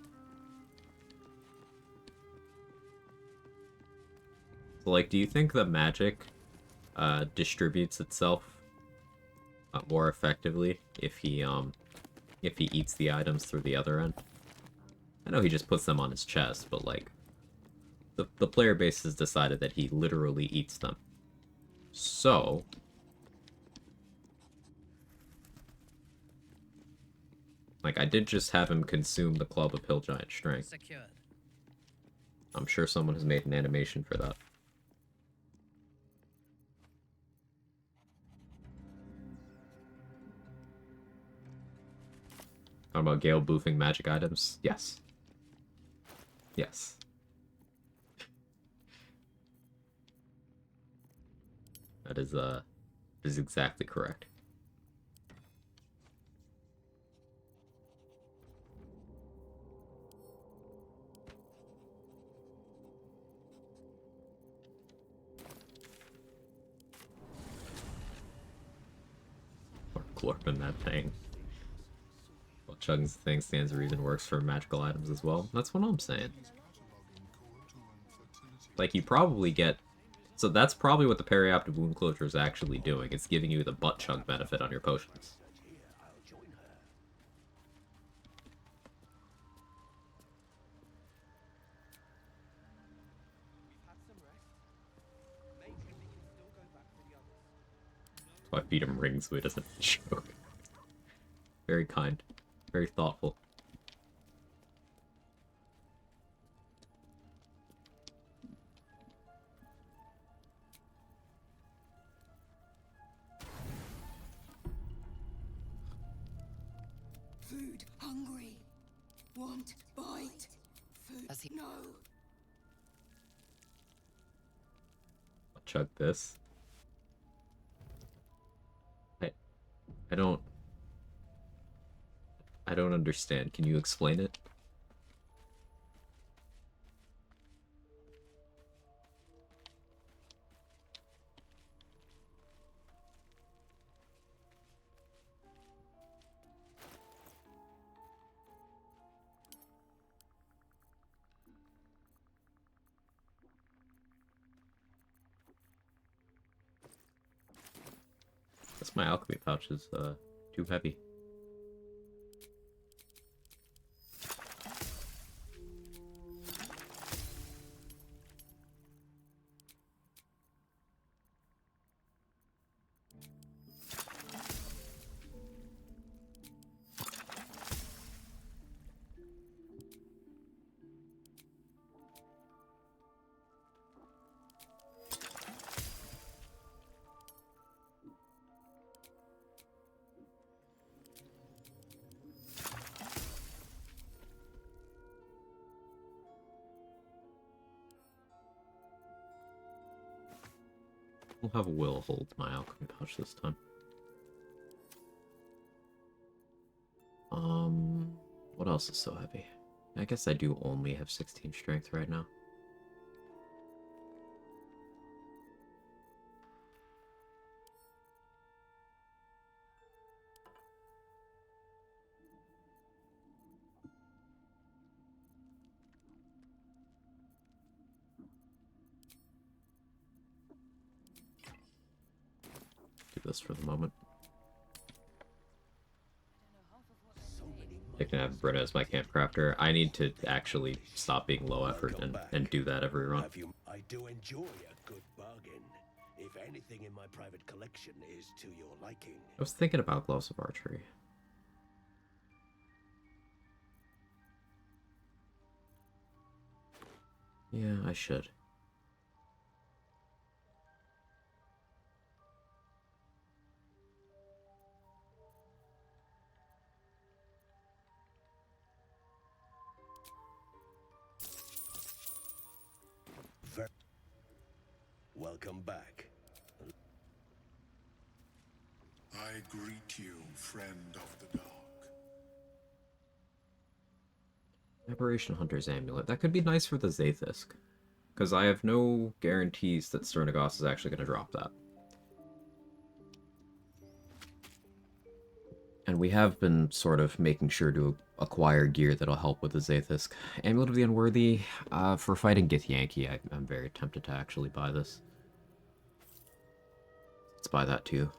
So, like, do you think the magic distributes itself more effectively if he eats the items through the other end? I know he just puts them on his chest, but like the player base has decided that he literally eats them. So like, I did just have him consume the Club of Hill Giant Strength. Secured. I'm sure someone has made an animation for that. Talking about Gale boofing magic items? Yes. Yes. That is exactly correct. Or glorping that thing. Well, chugging the thing stands to reason works for magical items as well. That's what I'm saying. Like, you probably get... So that's probably what the perioptic wound closure is actually doing. It's giving you the butt chug benefit on your potions. So I feed him rings so he doesn't choke. Very kind. Very thoughtful. Food, hungry. Want, bite. Food, Does he- no. I'll chug this. I don't understand. Can you explain it? Guess my alchemy pouch is too heavy. We'll have Will hold my alchemy pouch this time. What else is so heavy? I guess I do only have 16 strength right now. do this for the moment. I can have Britta as my camp crafter. I need to actually stop being low effort and do that every run. I do enjoy a good bargain. If anything in my private collection is to your liking. I was thinking about gloves of archery. Yeah, I should. Welcome back. I greet you, friend of the dark. Aberration Hunter's Amulet. That could be nice for the Zaithisk. Because I have no guarantees that Sternagos is actually going to drop that. And we have been sort of making sure to acquire gear that'll help with the Zaithisk. Amulet of the Unworthy, for fighting Githyanki, I'm very tempted to actually buy this. Let's buy that too.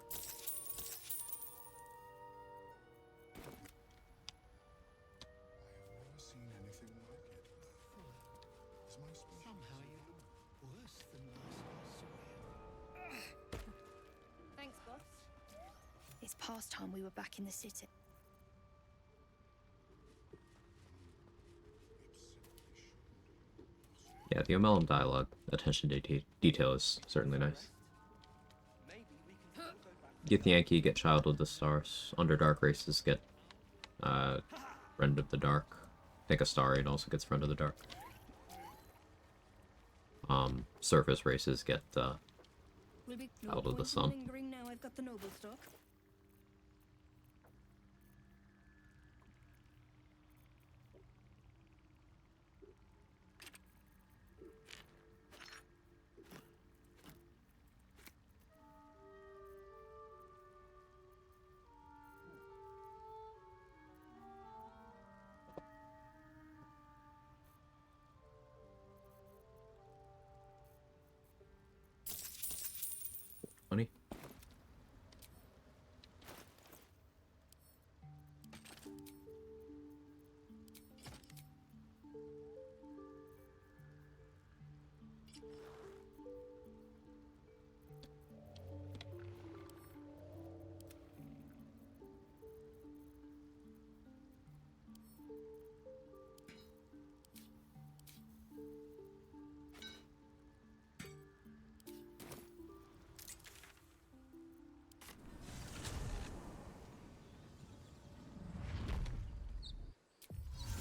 Thanks, boss. It's past time we were back in the city. Yeah, the Omelum dialogue, attention to detail is certainly nice. Githyanki get Child of the Stars. Underdark races get Friend of the Dark. I think Astarion also gets Friend of the Dark. Surface races get Child of the Sun. Now I've got the noble stock. Funny.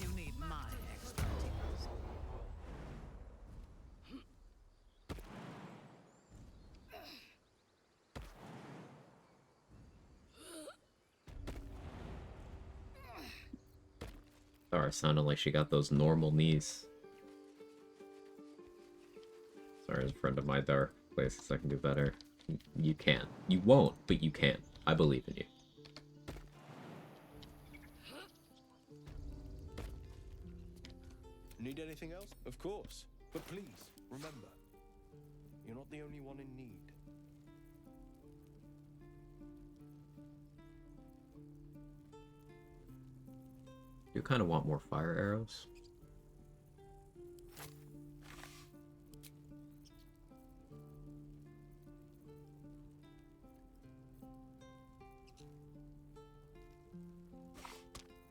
You need my expertise. Sorry, sounded like she got those normal knees. Sorry, as a friend of my dark places, I can do better. You can. You won't, but you can. I believe in you. Need anything else? Of course. But please, remember, you're not the only one in need. You kind of want more fire arrows.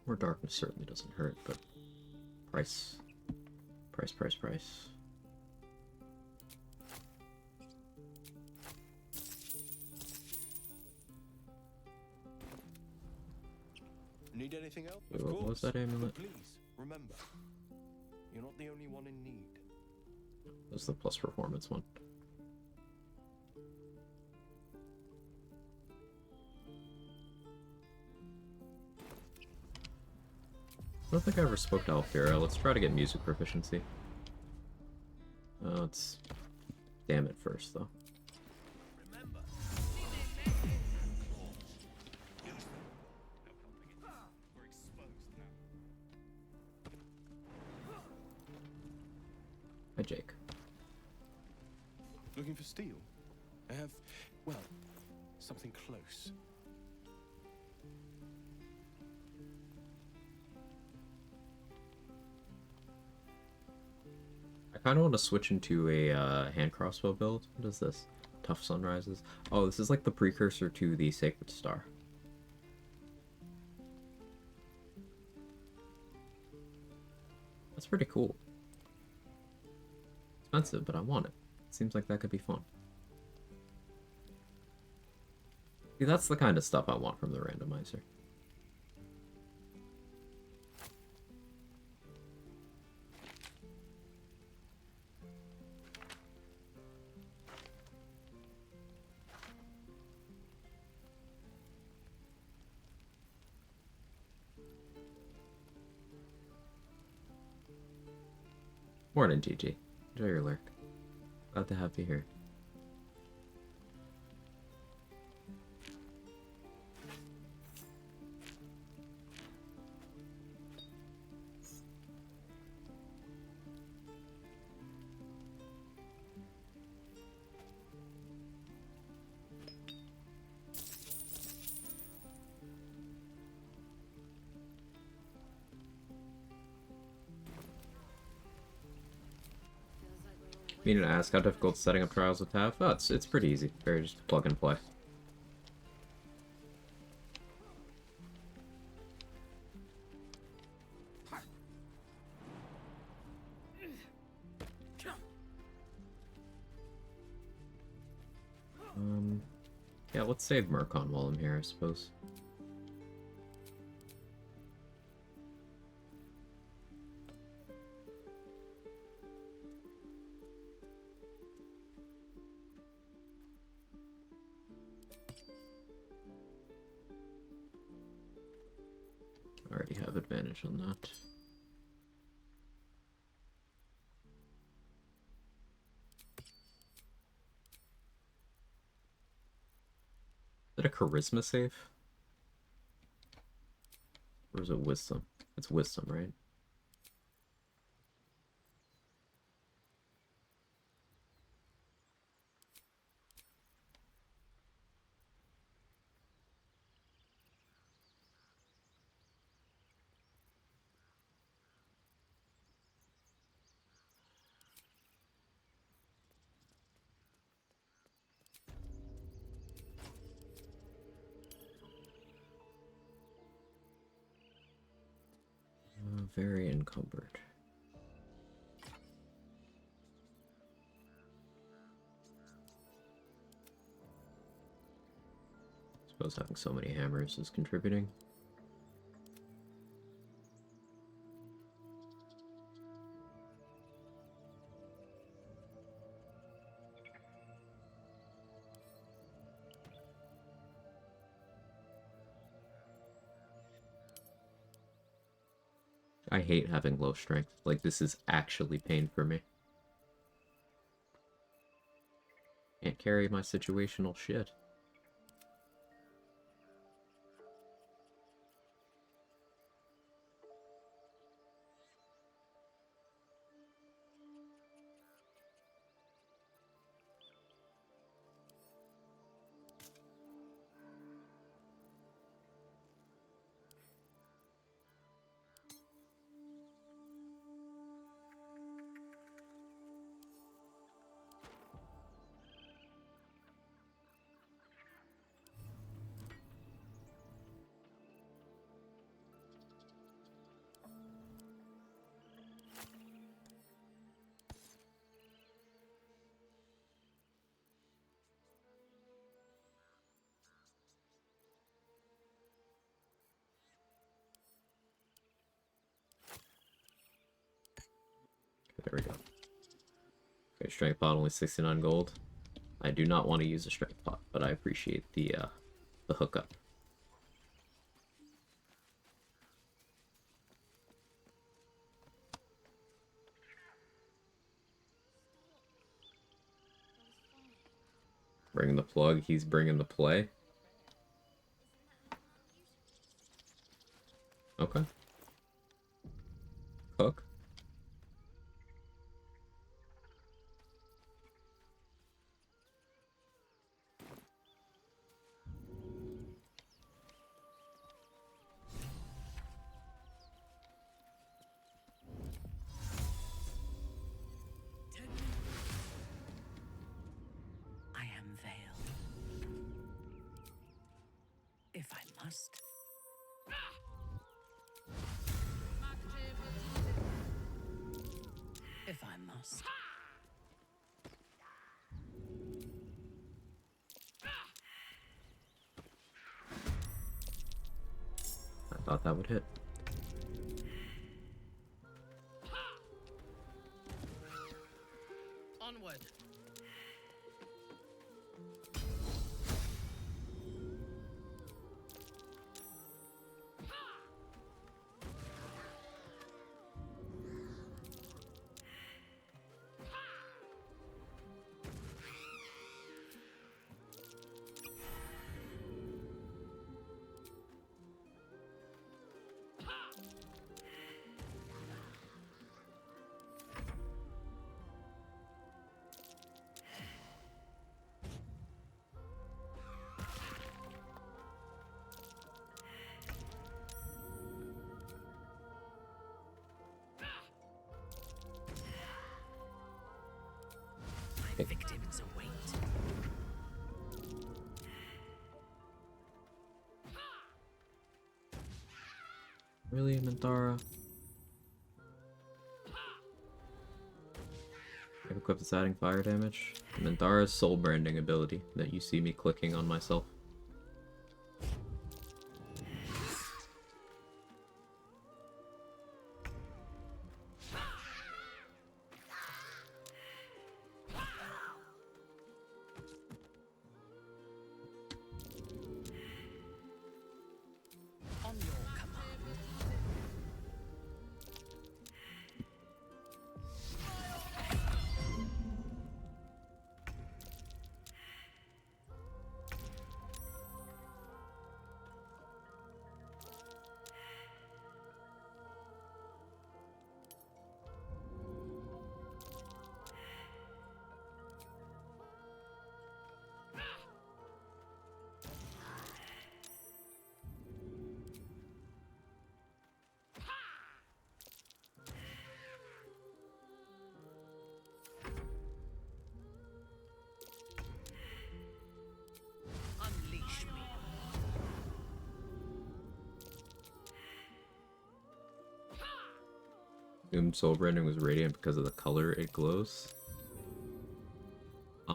More darkness certainly doesn't hurt, but price. Price. Need anything else? Wait, Of what course. was that amulet? But please, remember, you're not the only one in need. That was the plus performance one. I don't think I ever spoke to Alfira. Let's try to get music proficiency. Let's damn it first, though. Hi, Jake. Looking for steel? I have, well, something close. I kind of want to switch into a hand crossbow build. What is this? Tough Sunrises. Oh, this is like the precursor to the Sacred Star. That's pretty cool. Expensive, but I want it. Seems like that could be fun. See, that's the kind of stuff I want from the randomizer. Morning, GG. Enjoy your lurk. Glad to have you here. Meaning to ask how difficult setting up trials with TAF? Oh, it's pretty easy. Very just plug and play. Yeah, let's save Murkon while I'm here, I suppose. I already have advantage on that. Is it a charisma save? Or is it wisdom? It's wisdom, right? Very encumbered. Suppose having so many hammers is contributing. I hate having low strength. Like, this is actually pain for me. Can't carry my situational shit. There we go. Okay, strength pot only 69 gold. I do not want to use a strength pot, but I appreciate the hookup. Bringing the plug, he's bringing the play. Okay. Cook. must. If I must. I thought that would hit. Onward. My victims await. Really, Minthara? I've equipped this adding fire damage. Minthara's soul branding ability that you see me clicking on myself. On your command. Unleash me. Soul branding was radiant because of the color it glows. Huh?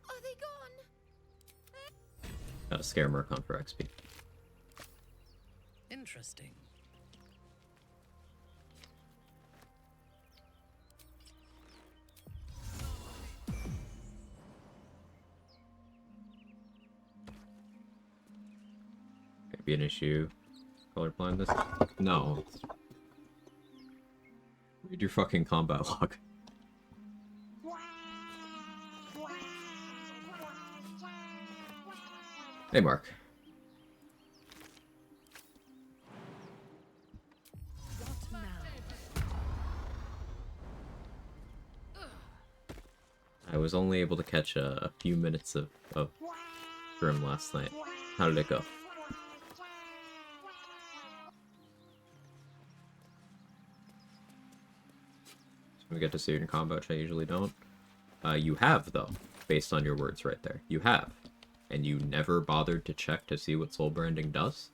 Are they gone? Gotta scare Murkon for XP. Interesting. Could be an issue. Color blindness? No. Read your fucking combat log. Hey, Mark. What now? I was only able to catch a few minutes of Grim last night. How did it go? We get to see it in combat, which I usually don't. You have, though, based on your words right there. You have. And you never bothered to check to see what soul branding does?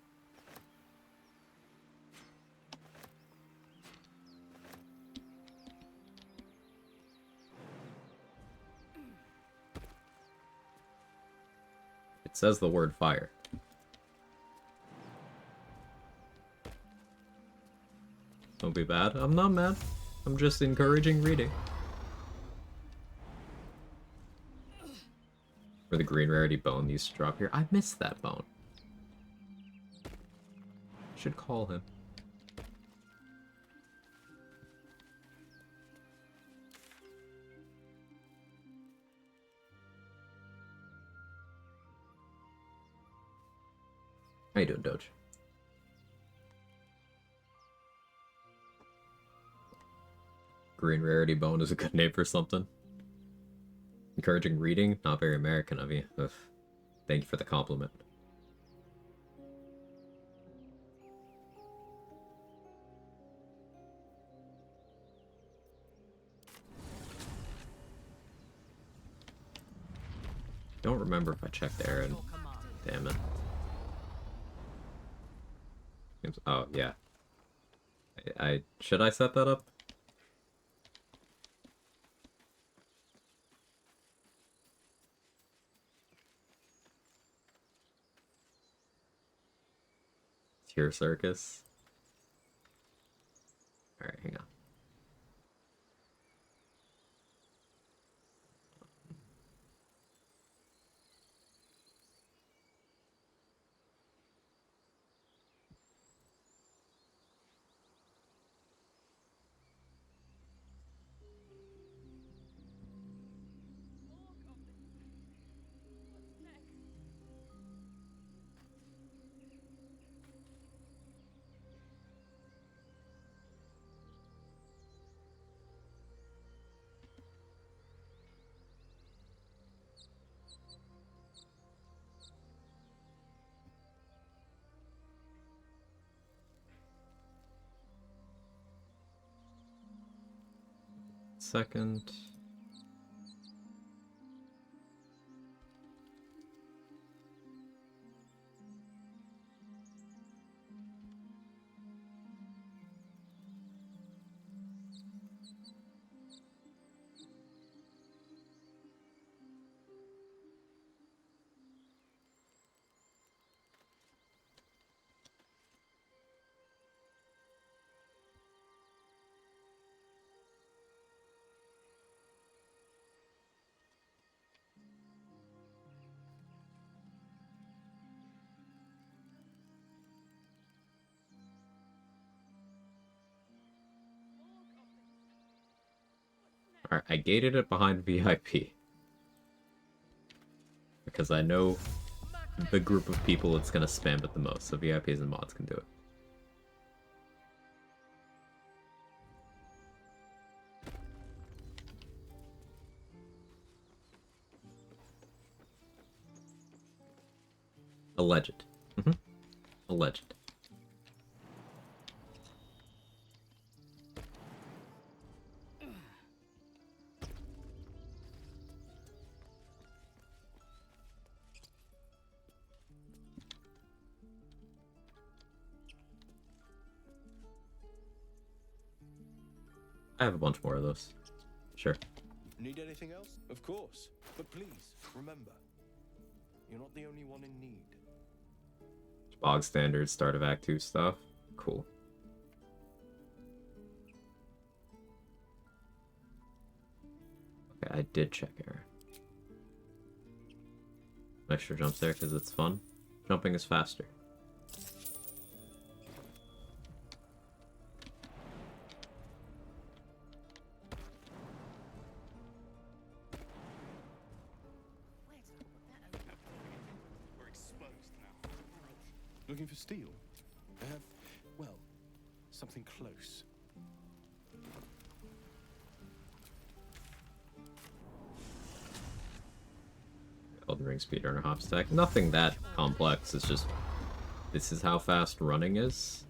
It says the word fire. Don't be bad. I'm not mad. I'm just encouraging reading. For the green rarity bone used to drop here. I missed that bone. Should call him. How you doing, Doge? Green Rarity Bone is a good name for something. Encouraging reading? Not very American of you. Ugh. Thank you for the compliment. Don't remember if I checked Aaron. Damn it. Oh, yeah. Should I set that up? Tier Circus. Alright, hang on. Second. Alright, I gated it behind VIP. Because I know the group of people it's gonna spam it the most, so VIPs and mods can do it. Alleged. Alleged. I have a bunch more of those. Sure. Need anything else? Of course. But please, remember, you're not the only one in need. Bog standard start of Act 2 stuff. Cool. Okay, I did check Aaron. Extra jumps there because it's fun. Jumping is faster. Looking for steel? I have, well, something close. Elden Ring speedrunner hop stack. Nothing that complex. It's just this is how fast running is,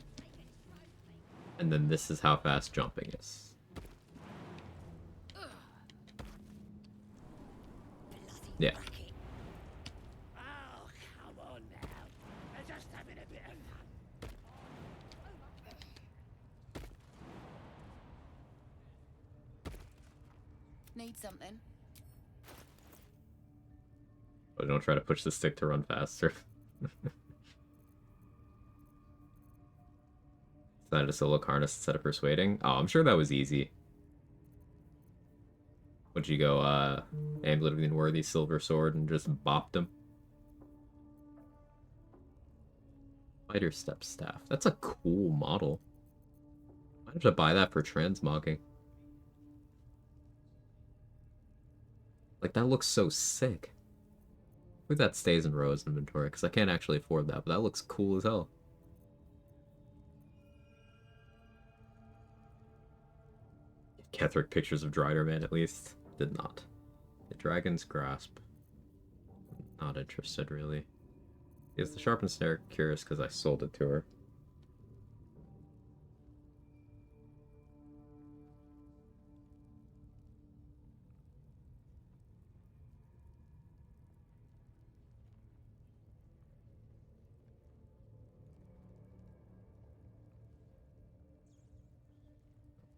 and then this is how fast jumping is. Yeah. Oh, come on now. They're just having a bit of fun. Need something? But don't try to push the stick to run faster. Decided to solo Karnas instead of persuading. Oh, I'm sure that was easy. Would you go, Amulet of the Unworthy, Silver Sword, and just bopped him? Fighter Step Staff. That's a cool model. Why did I buy that for transmogging? Like, that looks so sick. I think that stays in Ro's inventory, because I can't actually afford that, but that looks cool as hell. Ketheric pictures of Driderman at least. Did not. The Dragon's Grasp. Not interested, really. Is the Sharpened Snare curious because I sold it to her?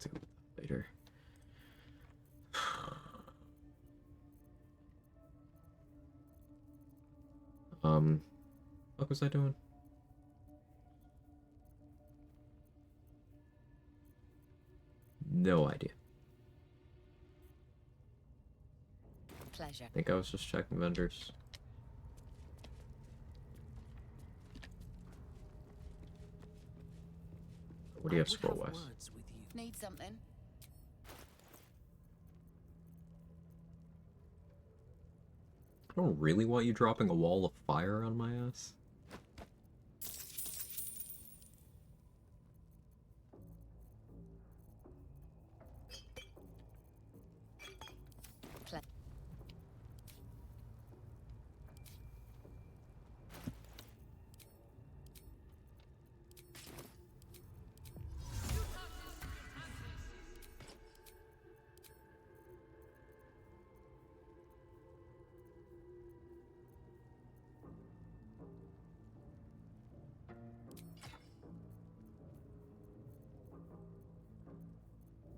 Deal with that later. What was I doing? No idea. Pleasure. I think I was just checking vendors. What do you have scroll-wise? Need something? I don't really want you dropping a wall of fire on my ass.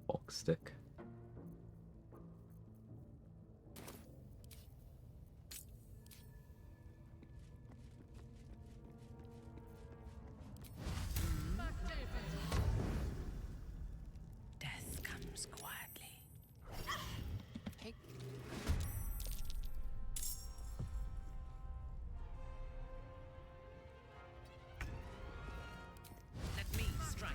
Bulk stick. Death comes quietly. Hey. Let me strike.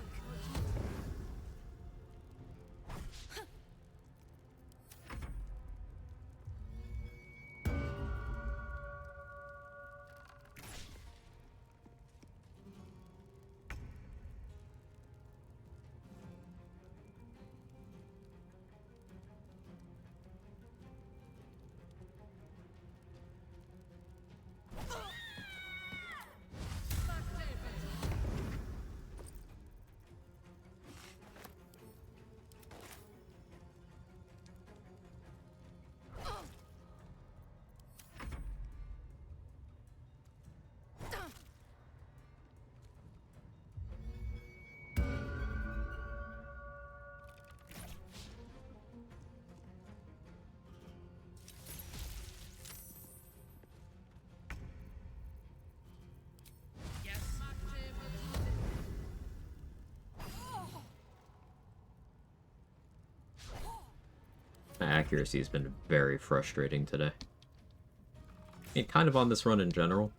My accuracy has been very frustrating today. I mean, kind of on this run in general.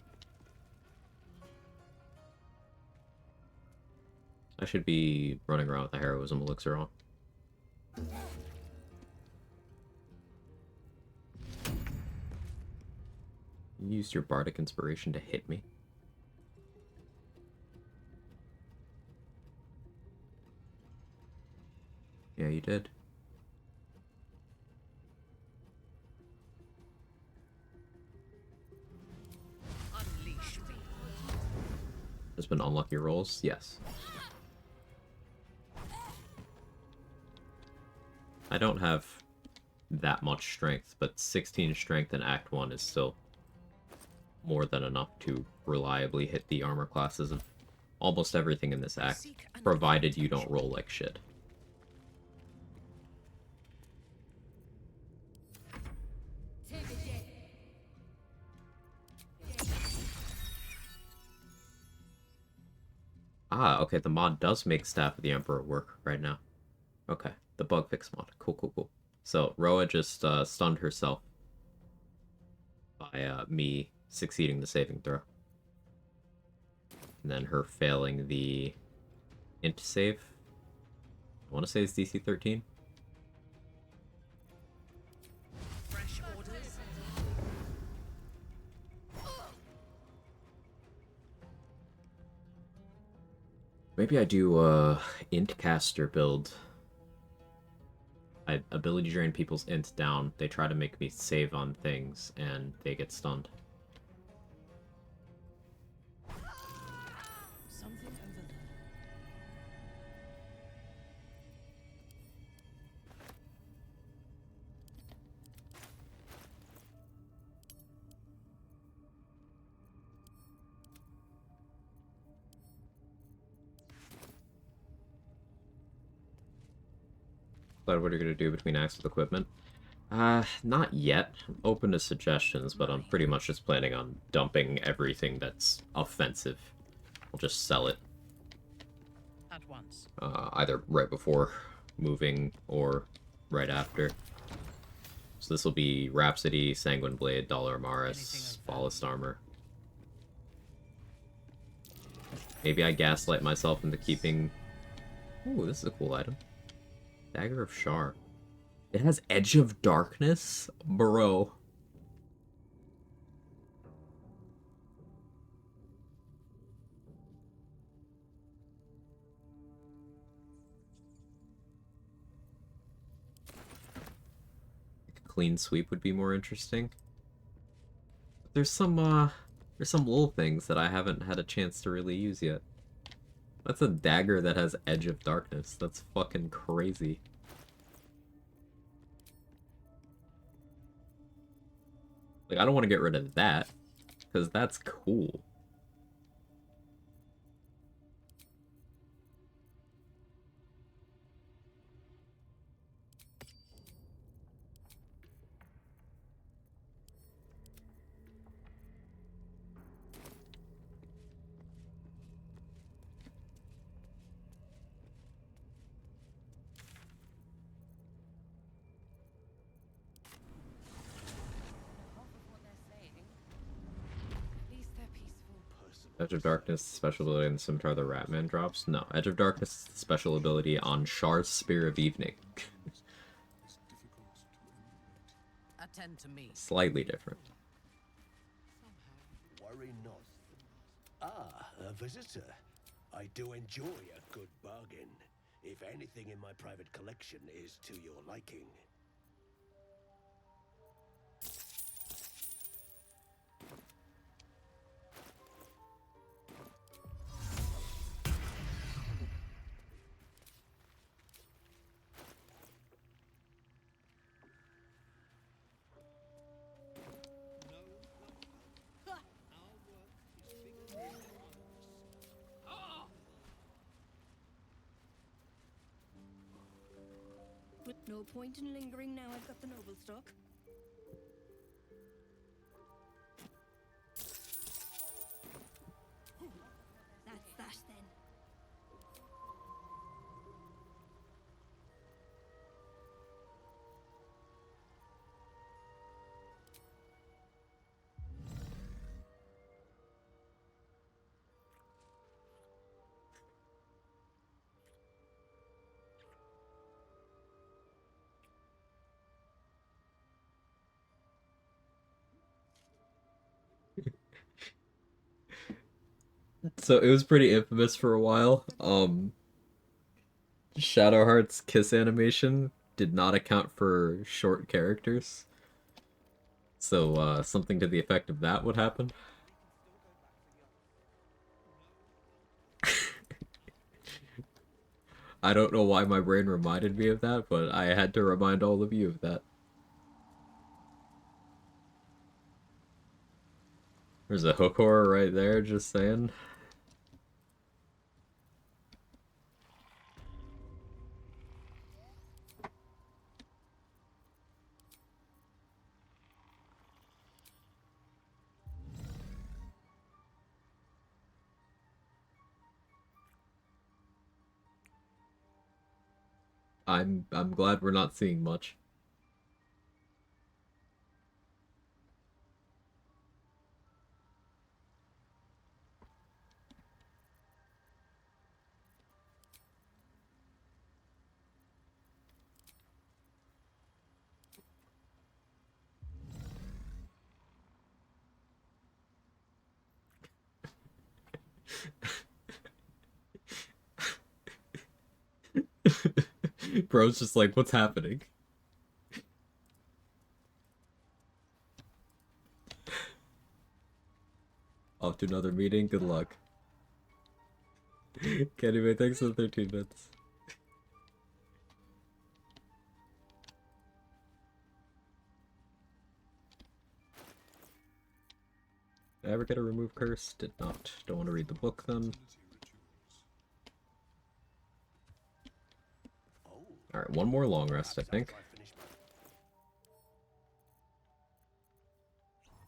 I should be running around with the heroism elixir on. You used your bardic inspiration to hit me. Yeah, you did. Unleash me. There's been unlucky rolls? Yes. I don't have that much strength, but 16 strength in Act 1 is still more than enough to reliably hit the armor classes of almost everything in this act, provided you don't roll like shit. Ah, okay, the mod does make Staff of the Emperor work right now. Okay, the bug fix mod. Cool, cool, cool. So, Roa just stunned herself by me succeeding the saving throw. And then her failing the int save. I want to say it's DC 13. Fresh orders. Maybe I do int caster build I ability drain people's int down. They try to make me save on things, and they get stunned. Something over there. What are you gonna do between acts with equipment? Not yet. I'm open to suggestions, but I'm pretty much just planning on dumping everything that's offensive. I'll just sell it. At once. Either right before moving or right after. So this will be Rhapsody, Sanguine Blade, Dollar Amaris, Flawless Armor. Maybe I gaslight myself into keeping... Ooh, this is a cool item. Dagger of Shar. It has Edge of Darkness? Bro. A clean sweep would be more interesting. But there's some little things that I haven't had a chance to really use yet. That's a dagger that has Edge of Darkness. That's fucking crazy. Like, I don't want to get rid of that, because that's cool. Edge of Darkness, special ability in the Scimitar the Ratman drops? No, Edge of Darkness, special ability on Shar's Spear of Evening. Attend to me. Slightly different. Worry not. Ah, a visitor. I do enjoy a good bargain. If anything in my private collection is to your liking. But no point in lingering now I've got the noble stock. That's that then. So it was pretty infamous for a while. Shadowheart's kiss animation did not account for short characters. So, something to the effect of that would happen. I don't know why my brain reminded me of that, but I had to remind all of you of that. There's a hook horror right there, just saying. I'm glad we're not seeing much. Bro's just like, what's happening? Off to another meeting. Good luck. Anyway, thanks for the 13 bits. Did I ever get a remove curse? Did not. Don't want to read the book then. Alright, one more long rest, I think.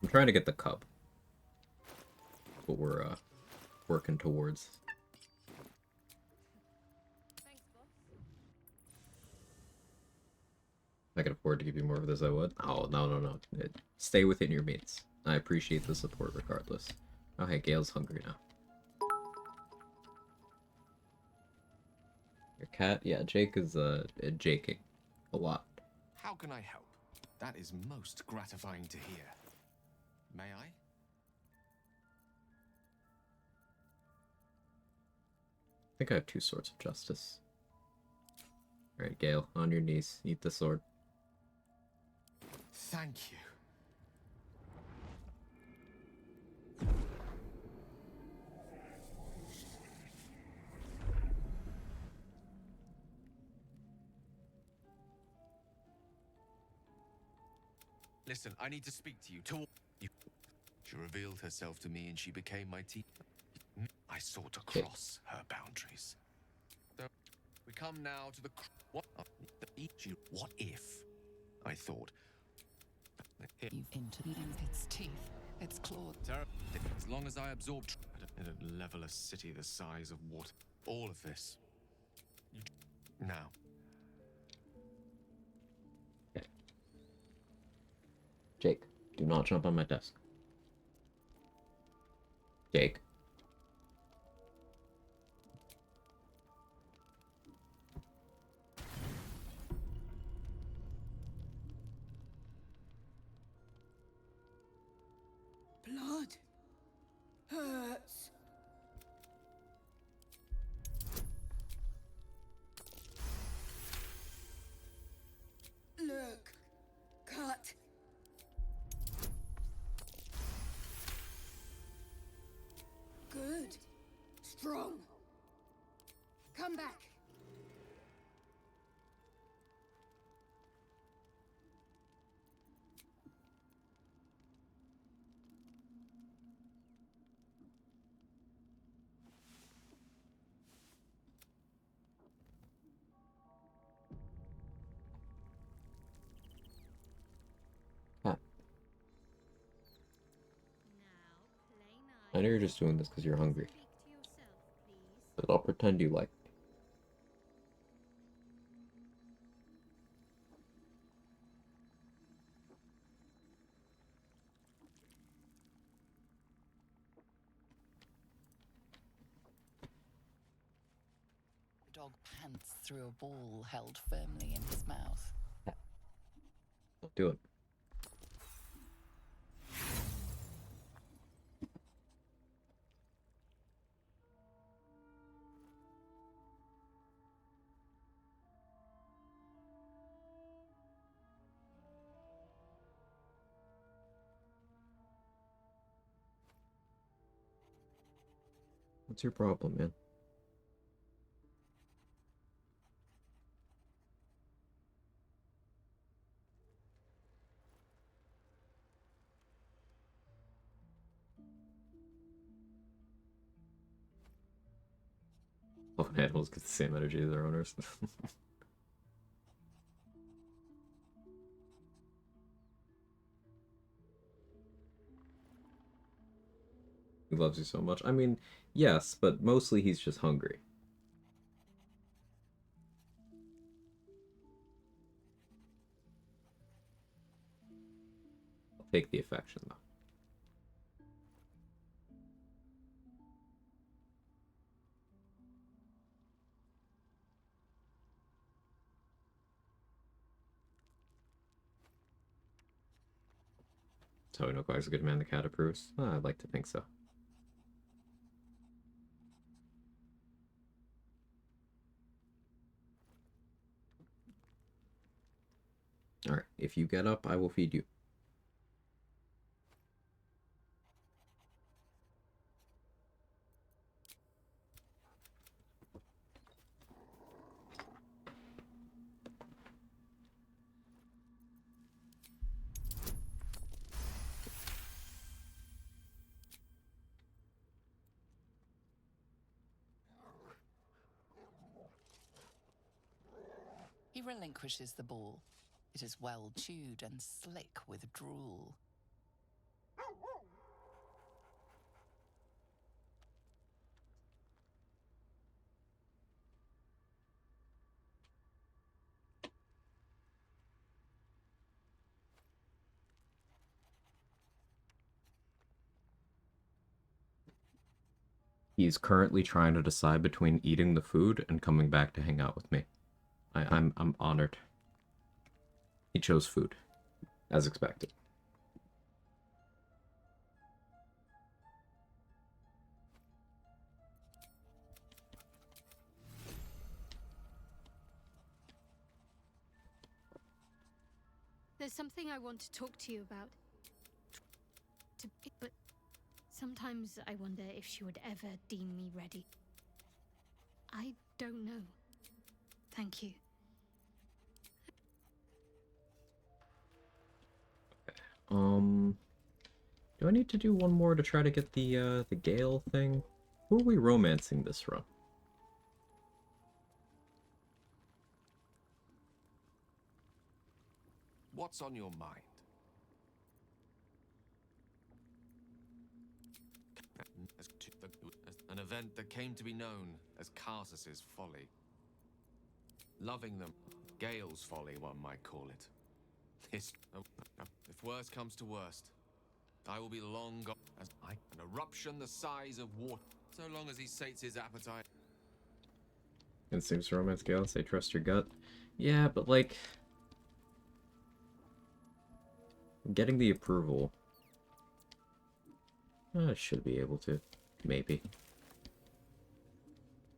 I'm trying to get the cub. That's what we're working towards. If I could afford to give you more of this, I would. Oh, no. Stay within your means. I appreciate the support regardless. Oh, hey, Gale's hungry now. Your cat? Yeah, Jake is, jaking. A lot. How can I help? That is most gratifying to hear. May I? I think I have 2 swords of justice. Alright, Gale, on your knees. Eat the sword. Thank you. Listen, I need to speak to you. She revealed herself to me and she became my teacher. I sought to cross her boundaries. So, we come now to the... What if? I thought. Into its teeth, its claws. As long as I absorbed... It'd level a city the size of water. All of this. Now. Jake, do not jump on my desk. Jake. Blood hurts. Look, cut. Good. Strong. Come back. I know you're just doing this because you're hungry. But I'll pretend you like me. The dog pants through a ball held firmly in his mouth. Don't do it. What's your problem, man? Often animals get the same energy as their owners. He loves you so much. I mean, yes, but mostly he's just hungry. I'll take the affection, though. So we know Quag's a good man, the cat approves. I'd like to think so. Alright, if you get up, I will feed you. He relinquishes the ball. It is well chewed and slick with drool. He's currently trying to decide between eating the food and coming back to hang out with me. I'm honored. He chose food, as expected. There's something I want to talk to you about. But sometimes I wonder if she would ever deem me ready. I don't know. Thank you. Do I need to do one more to try to get the Gale thing? Who are we romancing this from? What's on your mind? An event that came to be known as Carsus's folly. Loving them, Gale's folly, one might call it. If worst comes to worst, I will be long gone as an eruption the size of water, so long as he sates his appetite. Instincts to romance Gale, say trust your gut. Yeah, but like... getting the approval. I should be able to. Maybe.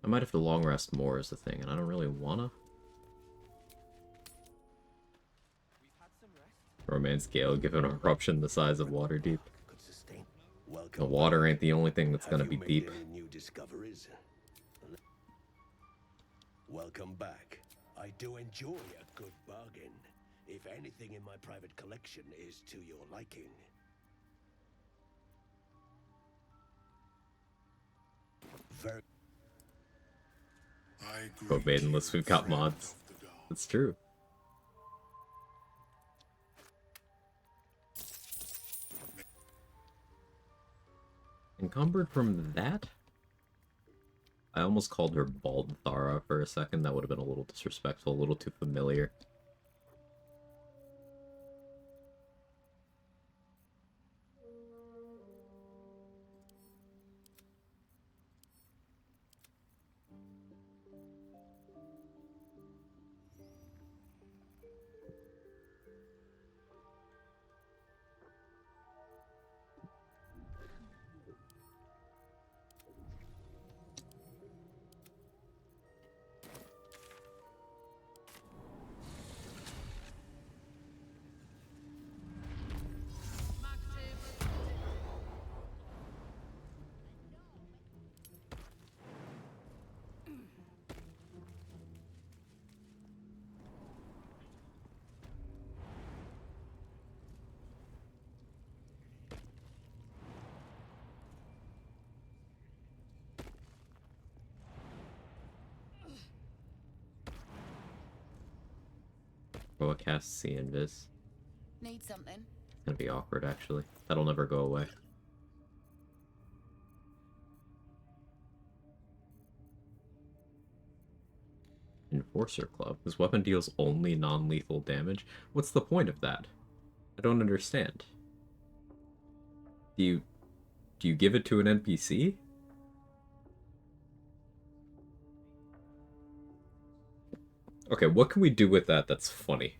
I might have to long rest more is the thing, and I don't really wanna. Romance Gale, given an eruption the size of Waterdeep. The water ain't the only thing that's gonna be deep. New discoveries? Welcome back. I do enjoy a good bargain. If anything in my private collection is to your liking. Very. But maidenless, we've got mods. That's true. Encumbered from that? I almost called her Bald Thara for a second. That would have been a little disrespectful, a little too familiar. Oh, I cast C Invis. Need something? It's gonna be awkward, actually. That'll never go away. Enforcer Club. This weapon deals only non-lethal damage? What's the point of that? I don't understand. Do you give it to an NPC? Okay, what can we do with that that's funny?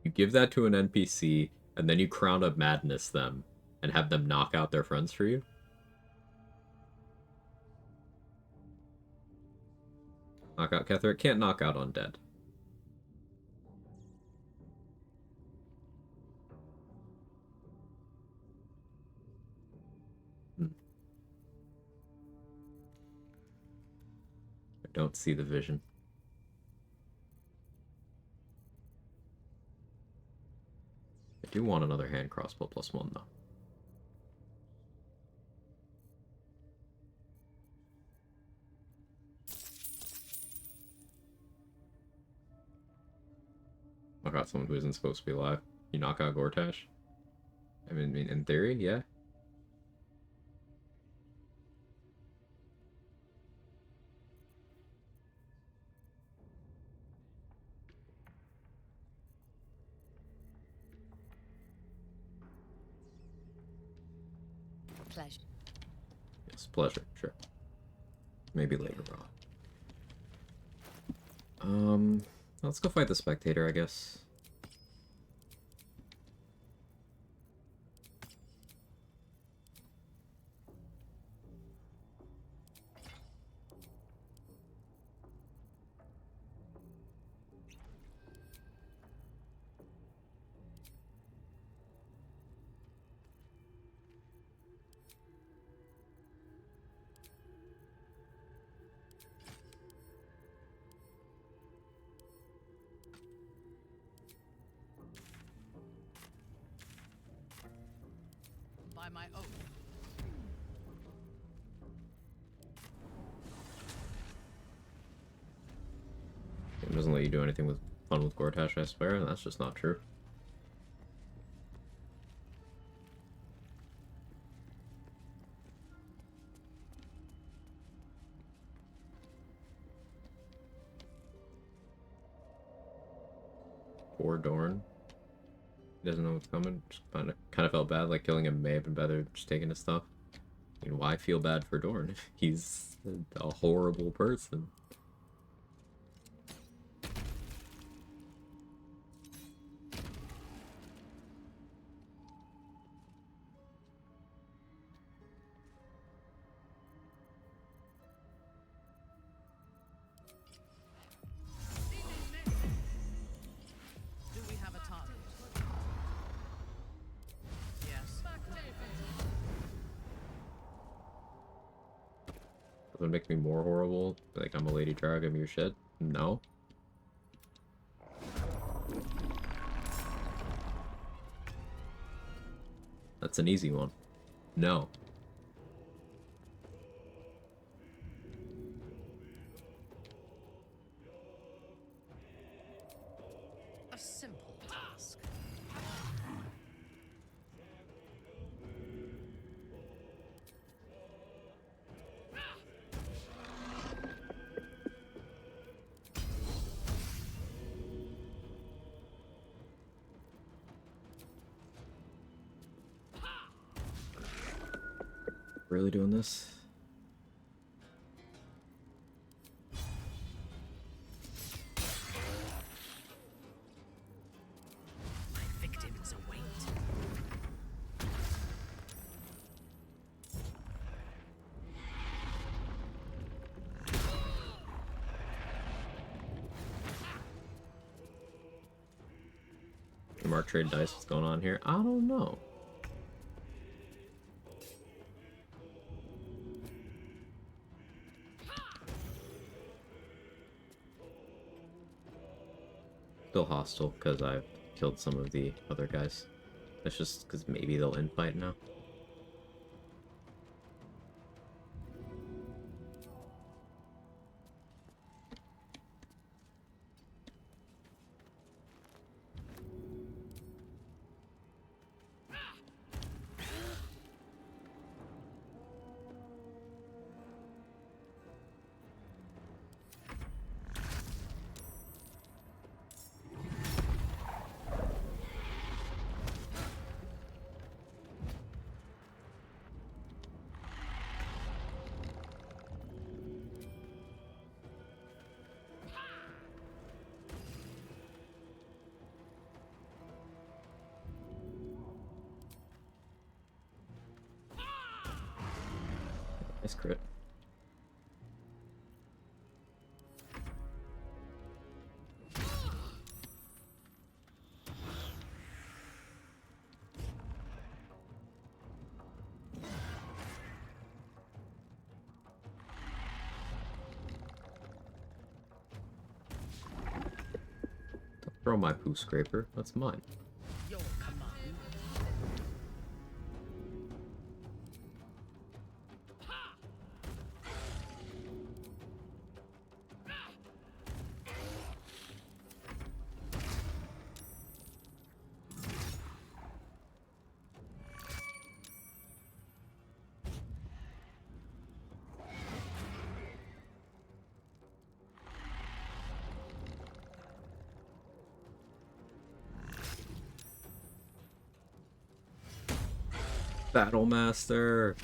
You give that to an NPC, and then you crown a madness them, and have them knock out their friends for you? Knockout Ketheric can't knock out undead. I don't see the vision. I do want another hand crossbow +1 though. knock out someone who isn't supposed to be alive. You knock out Gortash? I mean, in theory, yeah. Pleasure. Yes, pleasure, sure. Maybe later on. Let's go fight the Spectator, I guess. By my oath. It doesn't let you do anything with fun with Gortash, I swear, and that's just not true. Poor Dorn. He doesn't know what's coming. Just kind of felt bad, like killing him may have been better just taking his stuff. I mean, why feel bad for Dorn? He's a horrible person. Do we have a target? Yes. Does it make me more horrible? Like I'm a Lady Dragon, give me your shit? No. That's an easy one. No. A simple task. Really doing this? My victims await. Mark trade dice, what's going on here? I don't know. Still hostile because I've killed some of the other guys. That's just because maybe they'll infight now. Nice crit. Don't throw my poo scraper. That's mine. Your command. Battle Master.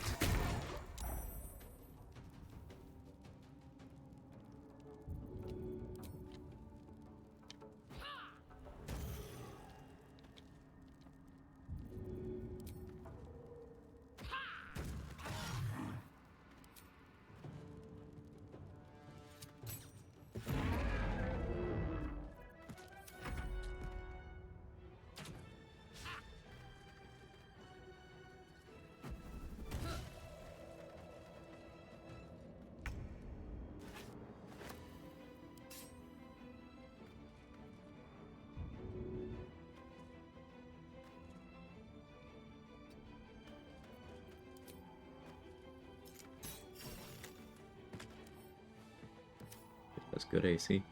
That's good AC.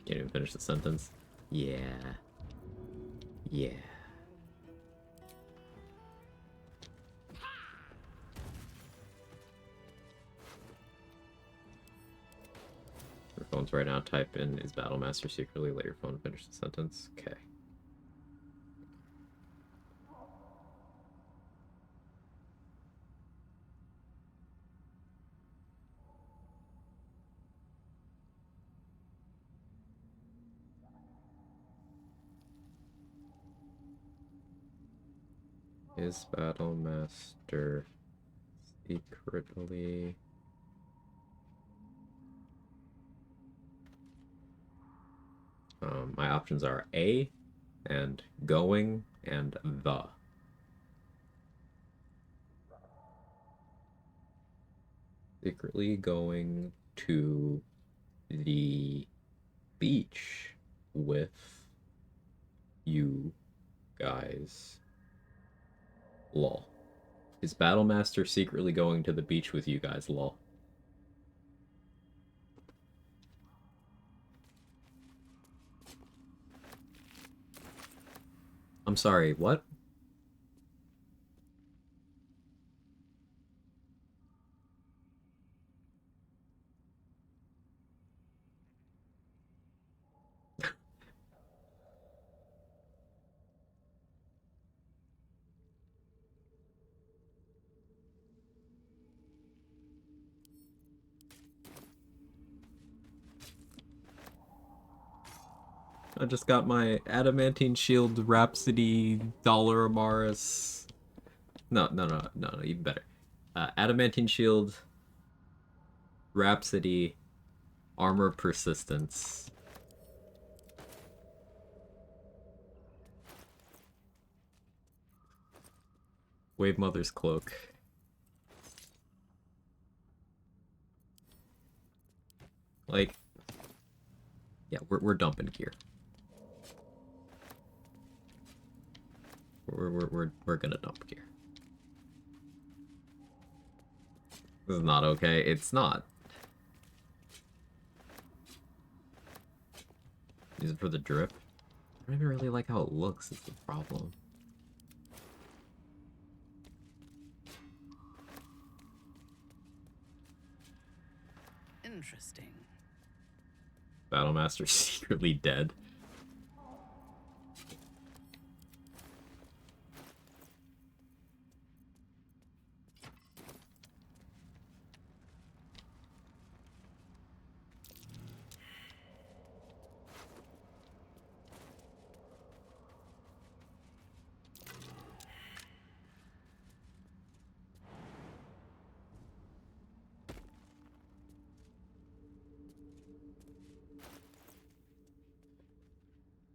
Can't even finish the sentence. Yeah. Yeah. Your phone's right now. Type in "is Battle Master secretly?" Let your phone finish the sentence. Okay. Is Battle Master secretly? My options are A and going and the. Secretly going to the beach with you guys. Lol. Is Battle Master secretly going to the beach with you guys? Lol. I'm sorry, what? I just got my Adamantine Shield Rhapsody Dollar Amaris. No, even better. Adamantine Shield Rhapsody Armor Persistence. Wave Mother's Cloak. Like, yeah, we're dumping gear. We're gonna dump gear. This is not okay. It's not. Use it for the drip. I don't even really like how it looks, is the problem. Interesting. Battlemaster secretly dead.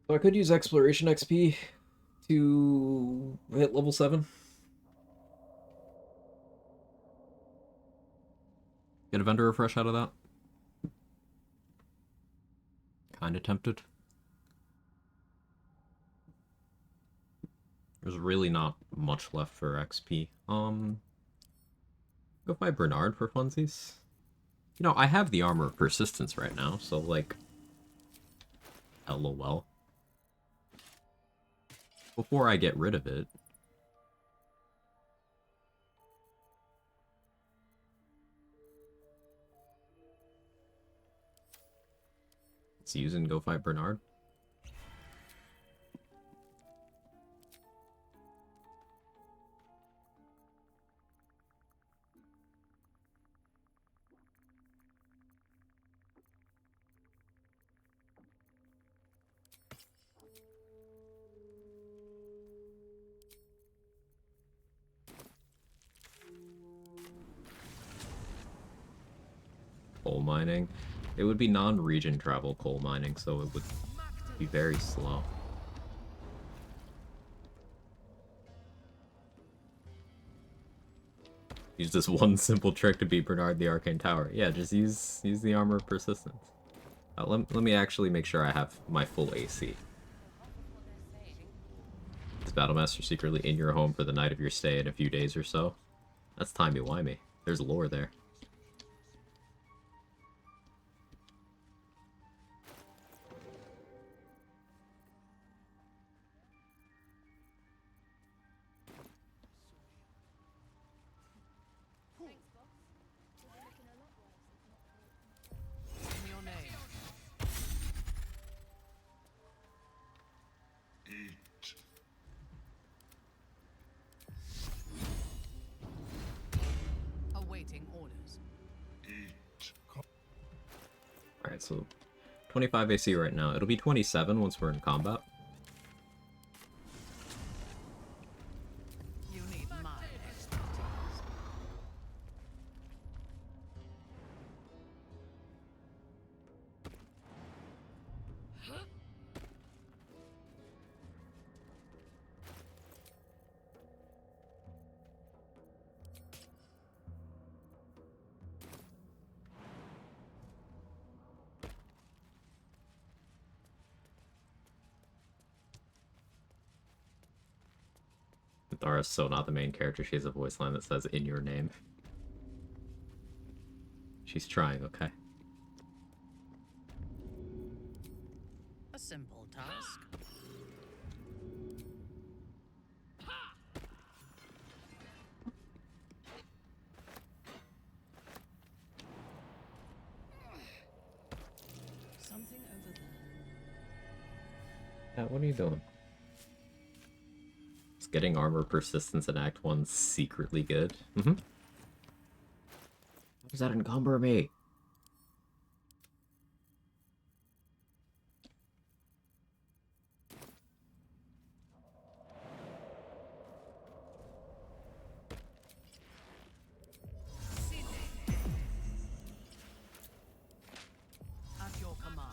So I could use Exploration XP to hit level 7. Get a vendor refresh out of that. Kinda tempted. There's really not much left for XP. Go buy Bernard for funsies. You know, I have the Armor of Persistence right now, so like... LOL. Before I get rid of it. Let's use and go fight Bernard. coal mining. It would be non-region travel coal mining, so it would be very slow. Use this one simple trick to beat Bernard the Arcane Tower. Yeah, just use the Armor of Persistence. Let me actually make sure I have my full AC. Is Battlemaster secretly in your home for the night of your stay in a few days or so? That's timey-wimey. There's lore there. In your name. Awaiting orders. Alright, so 25 AC right now. It'll be 27 once we're in combat. You need my expertise. Thara's so not the main character. She has a voice line that says, "In your name." She's trying, okay? A simple task. Something over there. Yeah, what are you doing? Is getting armor persistence in Act 1 secretly good? Mm-hmm. How does that encumber me? At your command.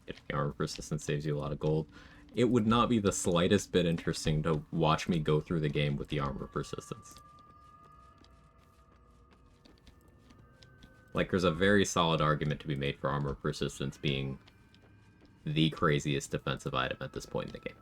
Getting armor persistence saves you a lot of gold. It would not be the slightest bit interesting to watch me go through the game with the armor persistence. Like, there's a very solid argument to be made for armor persistence being the craziest defensive item at this point in the game.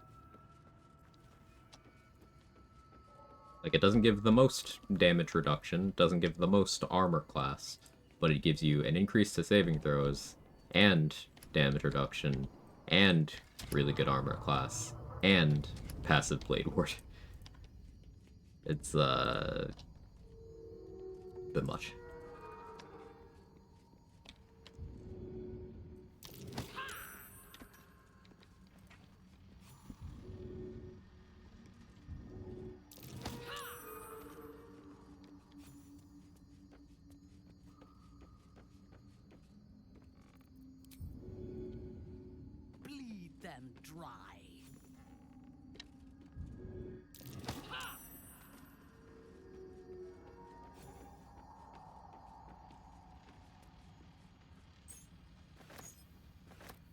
Like, it doesn't give the most damage reduction, doesn't give the most armor class, but it gives you an increase to saving throws, and damage reduction, and really good armor class, and passive blade ward. It's, a bit much. Bleed them dry.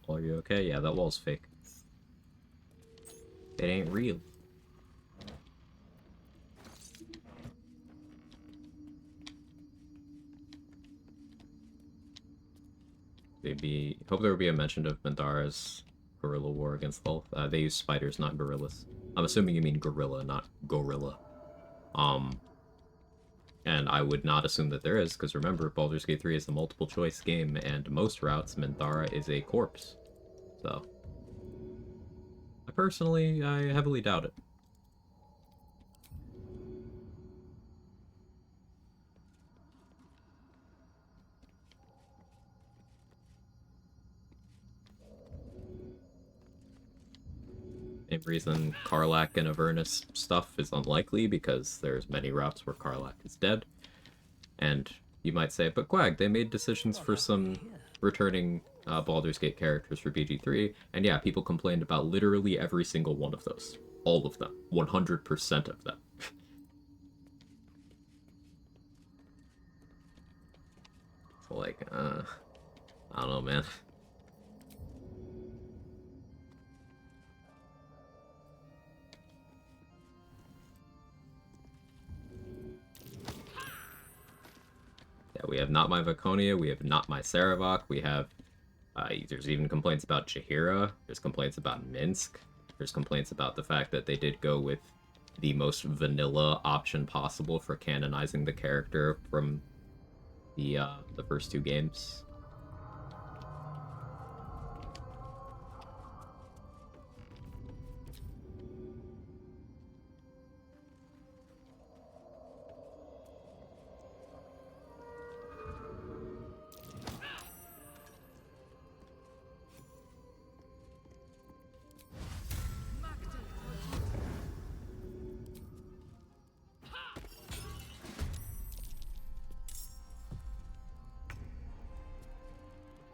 Are you okay? Yeah, that wall's fake. It ain't real. Hope there will be a mention of Mandara's guerrilla war against Lulth. They use spiders, not gorillas. I'm assuming you mean gorilla, not gorilla. And I would not assume that there is, because remember, Baldur's Gate 3 is a multiple choice game, and most routes, Minthara is a corpse. So, I heavily doubt it. Same reason Karlach and Avernus stuff is unlikely, because there's many routes where Karlach is dead. And you might say, but Quag, they made decisions for some returning Baldur's Gate characters for BG3, and yeah, people complained about literally every single one of those. All of them. 100% of them. So, like, I don't know, man. Yeah, we have not my Viconia, we have not my Saravok, we have, there's even complaints about Jaheira, there's complaints about Minsk, there's complaints about the fact that they did go with the most vanilla option possible for canonizing the character from the first two games.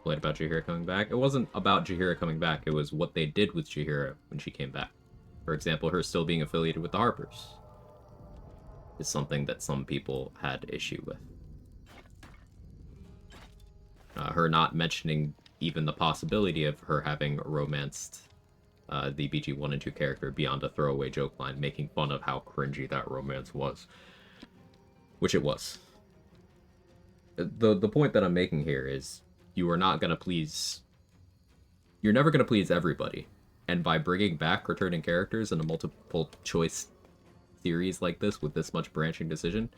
About Jaheira coming back. It wasn't about Jaheira coming back, it was what they did with Jaheira when she came back. For example, her still being affiliated with the Harpers is something that some people had issue with. Her not mentioning even the possibility of her having romanced the BG1 and 2 character beyond a throwaway joke line, making fun of how cringy that romance was. Which it was. The point that I'm making here is you are not going to please... You're never going to please everybody. And by bringing back returning characters in a multiple choice series like this with this much branching decision,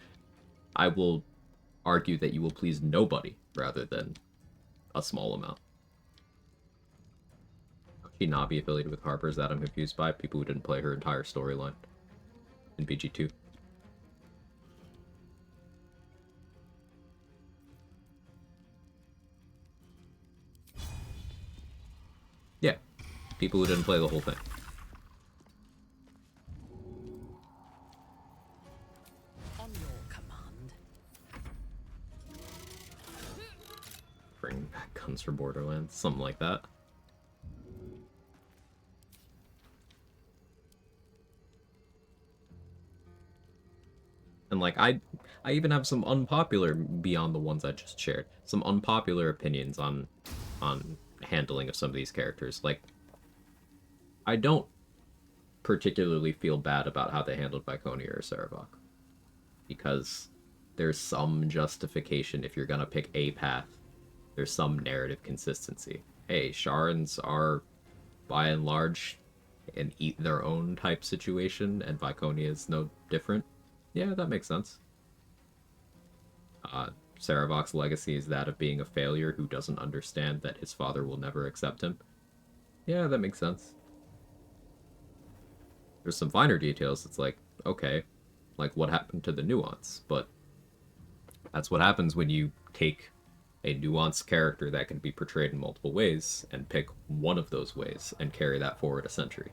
I will argue that you will please nobody rather than a small amount. How could she not be affiliated with Harper's that I'm confused by? People who didn't play her entire storyline in BG2. Yeah, people who didn't play the whole thing. On your command. Bring back guns for Borderlands, something like that. And like, I even have some unpopular, beyond the ones I just shared, some unpopular opinions on handling of some of these characters. Like, I don't particularly feel bad about how they handled Viconia or Saravok, because there's some justification if you're gonna pick a path. There's some narrative consistency. Hey, Sharans are, by and large, an eat their own type situation, and Viconia is no different. Yeah, that makes sense. Saravok's legacy is that of being a failure who doesn't understand that his father will never accept him. Yeah, that makes sense. There's some finer details. It's like, okay, like what happened to the nuance? But that's what happens when you take a nuanced character that can be portrayed in multiple ways and pick one of those ways and carry that forward a century.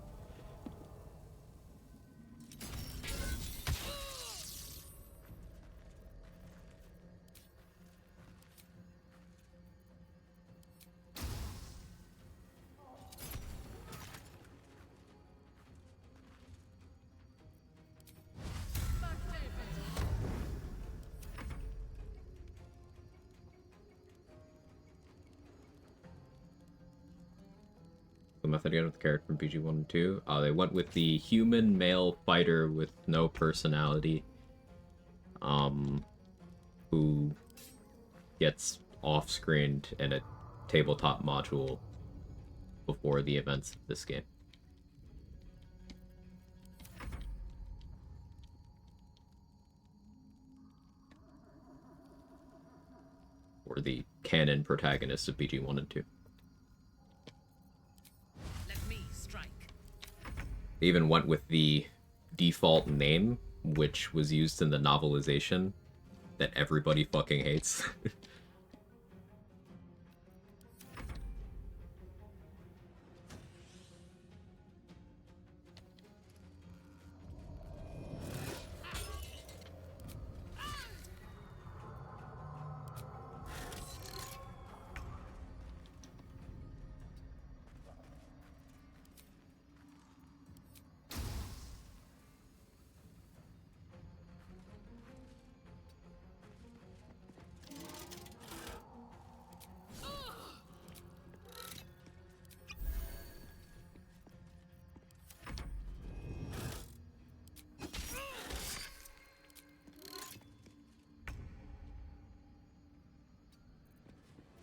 The method again with the character from BG1 and 2. They went with the human male fighter with no personality, who gets off-screened in a tabletop module before the events of this game. Or the canon protagonists of BG1 and 2. They even went with the default name, which was used in the novelization that everybody fucking hates.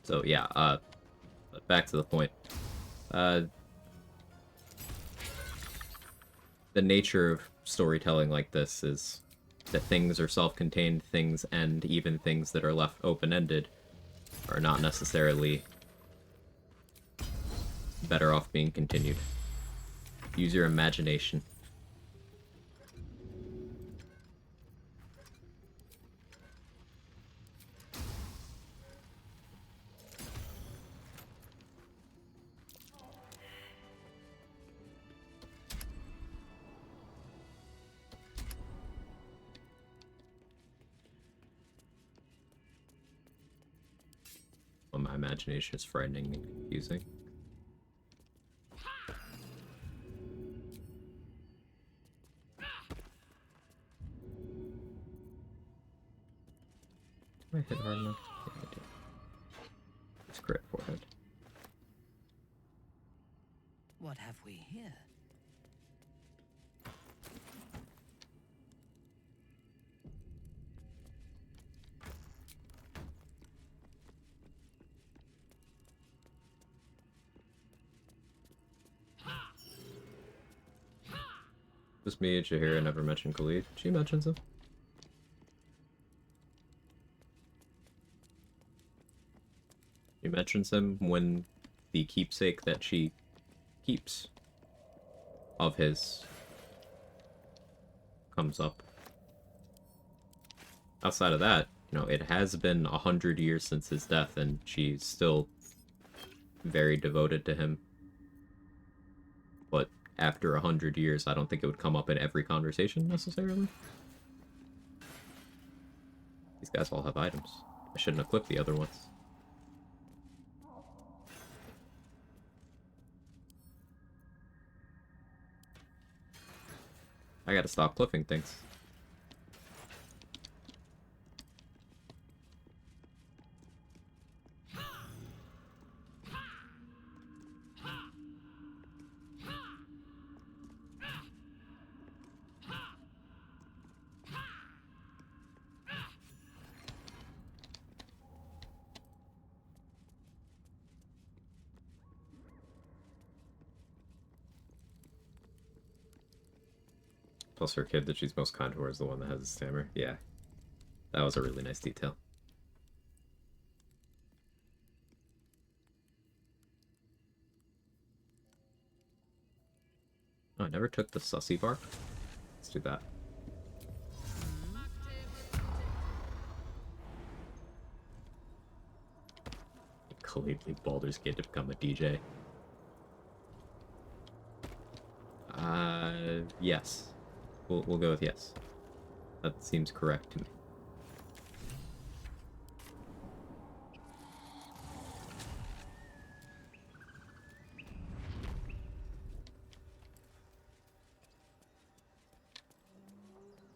So yeah, but back to the point. The nature of storytelling like this is that things are self-contained, things end, even things that are left open-ended are not necessarily better off being continued. Use your imagination. Well, my imagination is frightening and confusing. Did I hit hard enough? Yeah, I did. It's crit forehead. What have we here? Just me, Jahira never mentioned Khalid. She mentions him. She mentions him when the keepsake that she keeps of his comes up. Outside of that, you know, it has been 100 years since his death, and she's still very devoted to him. But after 100 years, I don't think it would come up in every conversation, necessarily. These guys all have items. I shouldn't equip the other ones. I gotta stop clipping things. Plus her kid that she's most kind to her is the one that has a stammer. Yeah. That was a really nice detail. Oh, I never took the sussy bark. Let's do that. Clearly Baldur's Gate to become a DJ. Yes. We'll go with yes. That seems correct to me.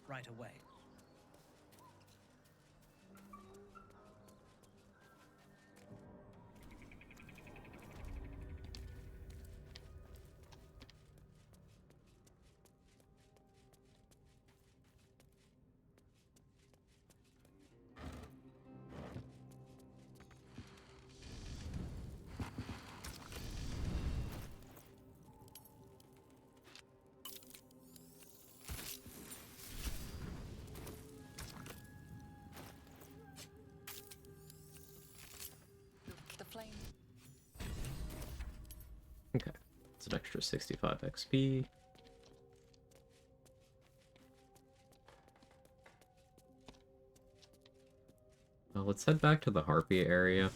Right away. Okay, it's an extra 65 XP. Let's head back to the Harpy area.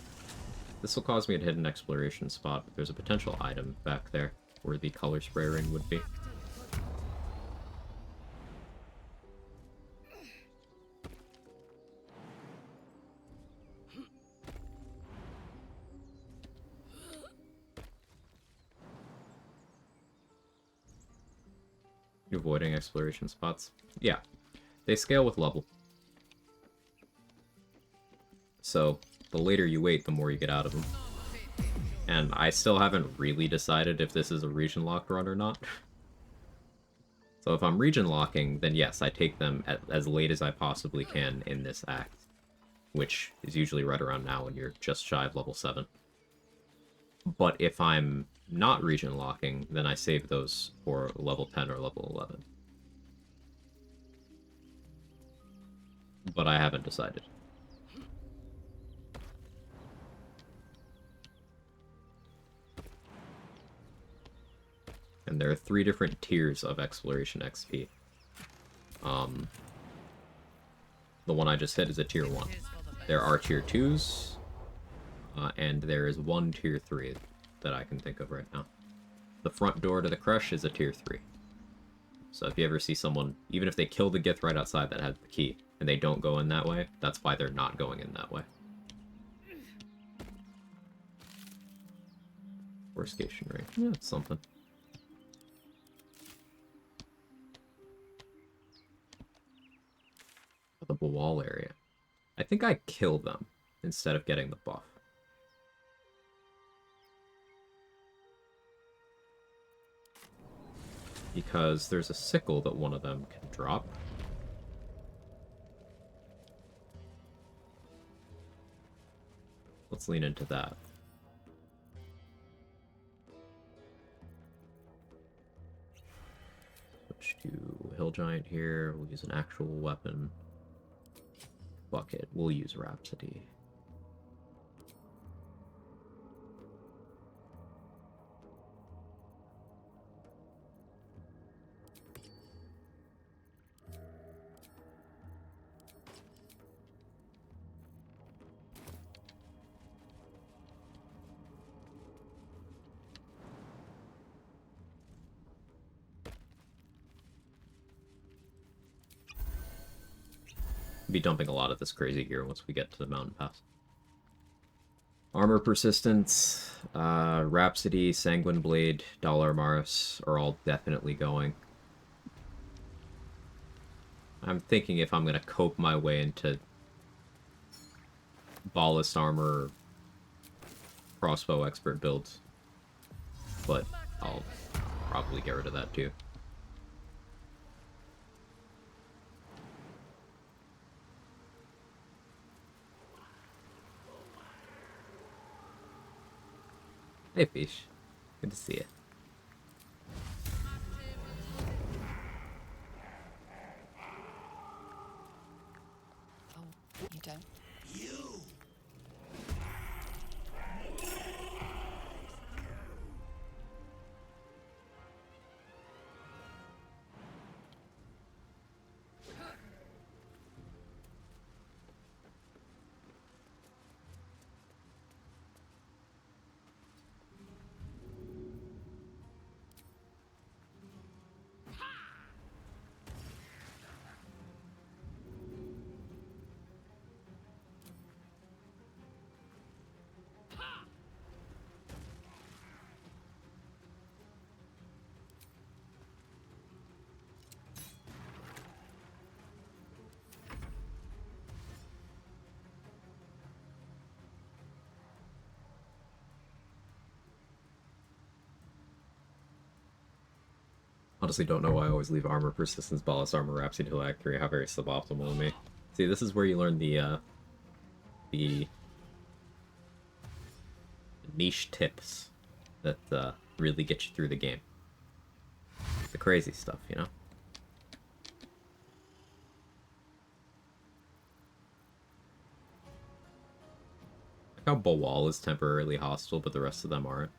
This will cause me to hit an exploration spot, but there's a potential item back there where the color spray ring would be. Avoiding exploration spots. Yeah, they scale with level. So, the later you wait, the more you get out of them. And I still haven't really decided if this is a region locked run or not. So if I'm region locking, then yes, I take them as late as I possibly can in this act. which is usually right around now when you're just shy of level 7. But if I'm not region locking, then I save those for level 10 or level 11. But I haven't decided. And there are 3 different tiers of exploration XP. The one I just hit is a tier 1. There are tier 2s, and there is one tier 3 that I can think of right now. The front door to the crush is a tier 3. So if you ever see someone, even if they kill the Gith right outside that has the key, and they don't go in that way, that's why they're not going in that way. Fortification rate. Yeah, it's something. The wall area. I think I kill them instead of getting the buff. Because there's a sickle that one of them can drop. Let's lean into that. Switch to Hill Giant here. We'll use an actual weapon. Bucket. We'll use Rhapsody. Be dumping a lot of this crazy gear once we get to the mountain pass. Armor persistence, Rhapsody, Sanguine Blade, Dollar Maris are all definitely going. I'm thinking if I'm gonna cope my way into Ballast Armor, Crossbow Expert builds, but I'll probably get rid of that too. Hey, Fish. Good to see you. Oh, you don't? You! Honestly, don't know why I always leave Armor Persistence, Ballast Armor, Rhapsody until Act 3. How very suboptimal of me. See, this is where you learn the niche tips that really get you through the game. The crazy stuff, you know? Like how Bawal is temporarily hostile, but the rest of them aren't.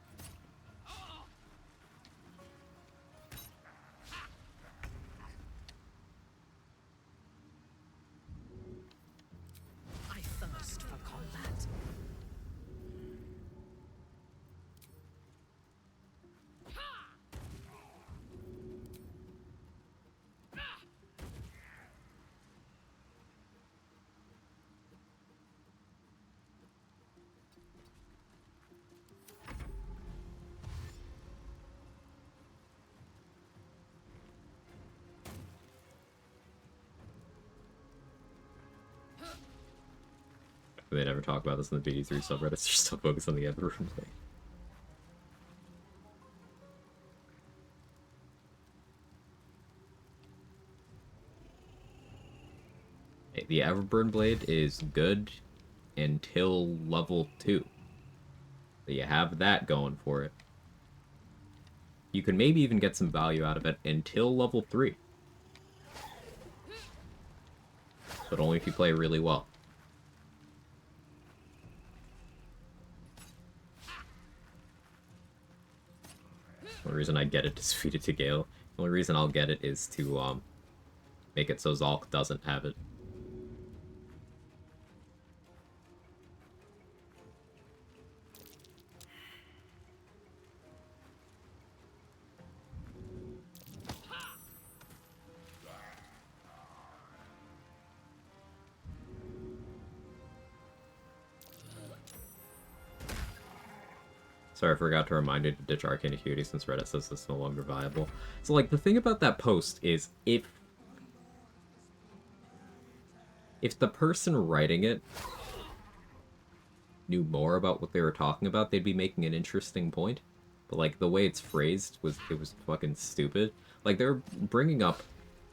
I thirst for combat. They never talk about this in the BD3 subreddits. They're still focused on the other room play. the Everburn Blade is good until level 2. So you have that going for it. You can maybe even get some value out of it until level 3. But only if you play really well. The only reason I get it is feed it to Gale. The only reason I'll get it is to make it so Zalk doesn't have it. Sorry, I forgot to remind you to ditch Arcane Acuity since Reddit says it's no longer viable. So, like, the thing about that post is if the person writing it knew more about what they were talking about, they'd be making an interesting point. But, like, the way it's phrased was fucking stupid. Like, they're bringing up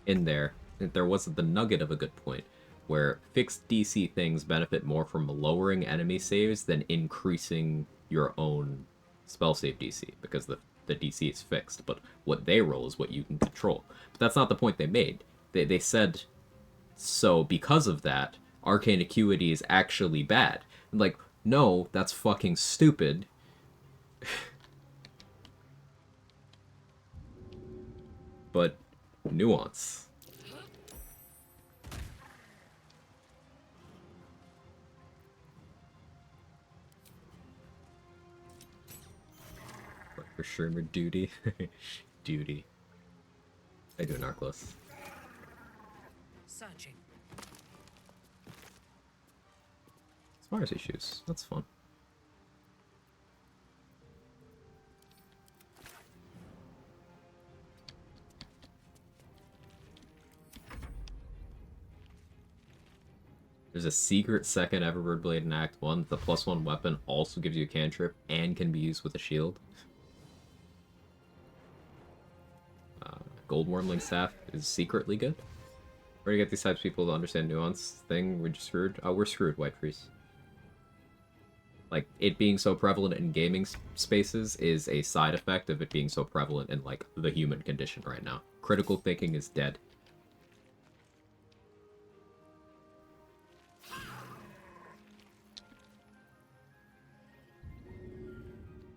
in there that there wasn't the nugget of a good point, where fixed DC things benefit more from lowering enemy saves than increasing your own spell save DC, because the DC is fixed, but what they roll is what you can control. But that's not the point they made. They said, so because of that, Arcane Acuity is actually bad. I'm like, no, that's fucking stupid. But nuance. For streamer duty. Duty. I do Narclus. Searching. Mars issues. That's fun. There's a secret second Everbird Blade in Act 1. The +1 weapon also gives you a cantrip and can be used with a shield. Gold Wormling Staff is secretly good. Where do you get these types of people to understand nuance thing? We're just screwed? Oh, we're screwed, White Priest. Like, it being so prevalent in gaming spaces is a side effect of it being so prevalent in, like, the human condition right now. Critical thinking is dead.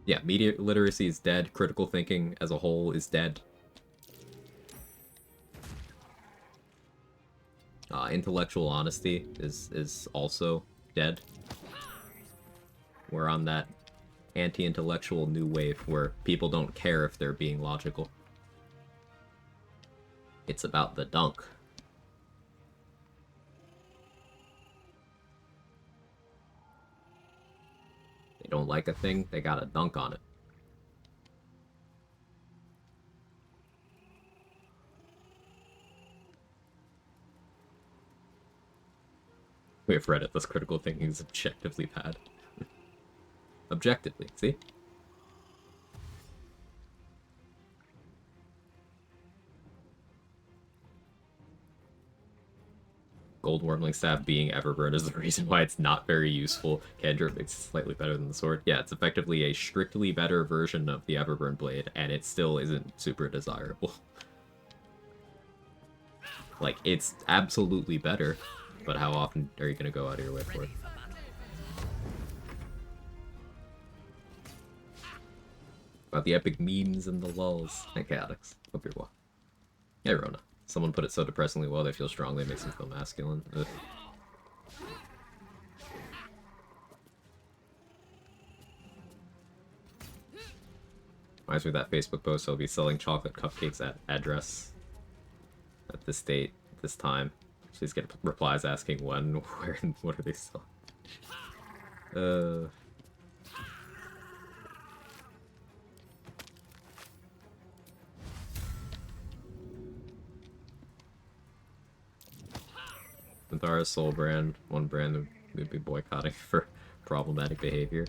Yeah, media literacy is dead. Critical thinking as a whole is dead. Intellectual honesty is also dead. We're on that anti-intellectual new wave where people don't care if they're being logical. It's about the dunk. They don't like a thing, they gotta dunk on it. We have Reddit, this critical thinking is objectively bad. Objectively, see? Gold Wormling Staff being Everburn is the reason why it's not very useful. Cantrip makes it slightly better than the sword. Yeah, it's effectively a strictly better version of the Everburn Blade, and it still isn't super desirable. Like, it's absolutely better, but how often are you gonna go out of your way for it? About the epic memes and the lulls. Hey, Chaotix. Hope you're well. Hey, Rona. Someone put it so depressingly well they feel strongly, it makes them feel masculine. Ugh. Reminds me of that Facebook post, I'll be selling chocolate cupcakes at address at this date, this time. Please get replies asking when, where, and what are they selling. Minthara's Soul brand, one brand that we'd be boycotting for problematic behavior.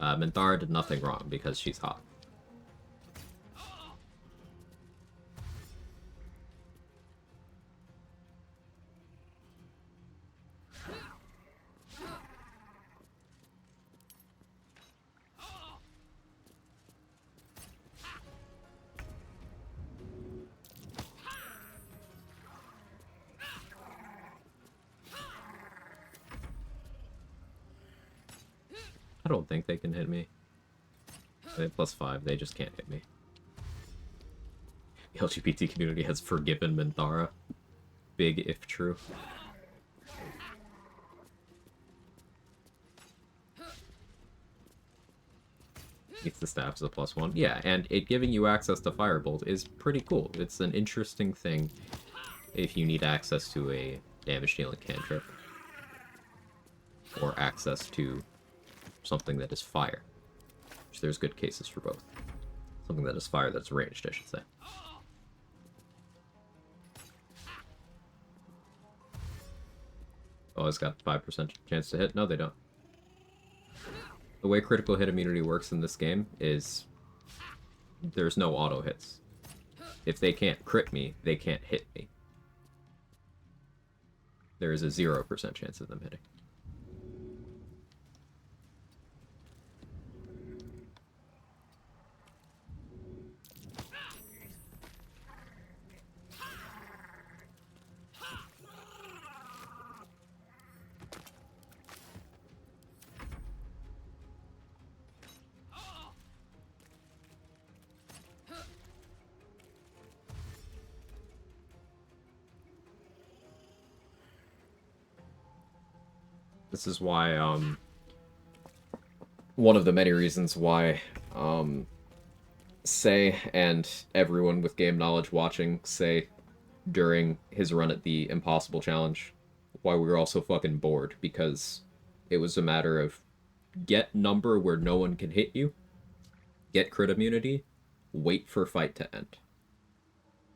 Minthara did nothing wrong because she's hot. I don't think they can hit me. They have +5, they just can't hit me. The LGBT community has forgiven Minthara. Big if true. It's the staff as a +1. Yeah, and it giving you access to Firebolt is pretty cool. It's an interesting thing if you need access to a damage dealing cantrip. Or access to something that is fire. Which there's good cases for both. Something that is fire that's ranged, I should say. Oh, it's got 5% chance to hit? No, they don't. The way critical hit immunity works in this game is there's no auto hits. If they can't crit me, they can't hit me. There is a 0% chance of them hitting. This is why, one of the many reasons why, Say and everyone with game knowledge watching Say during his run at the Impossible Challenge, why we were all so fucking bored, because it was a matter of get number where no one can hit you, get crit immunity, wait for fight to end.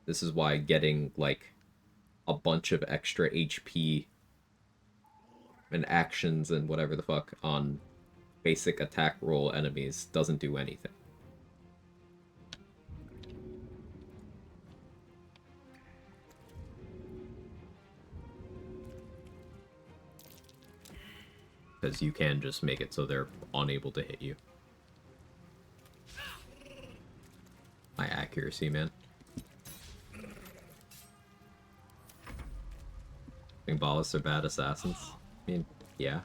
This is why getting, like, a bunch of extra HP and actions and whatever the fuck on basic attack roll enemies doesn't do anything. Because you can just make it so they're unable to hit you. My accuracy, man. Think Ballists are bad assassins? I mean, yeah.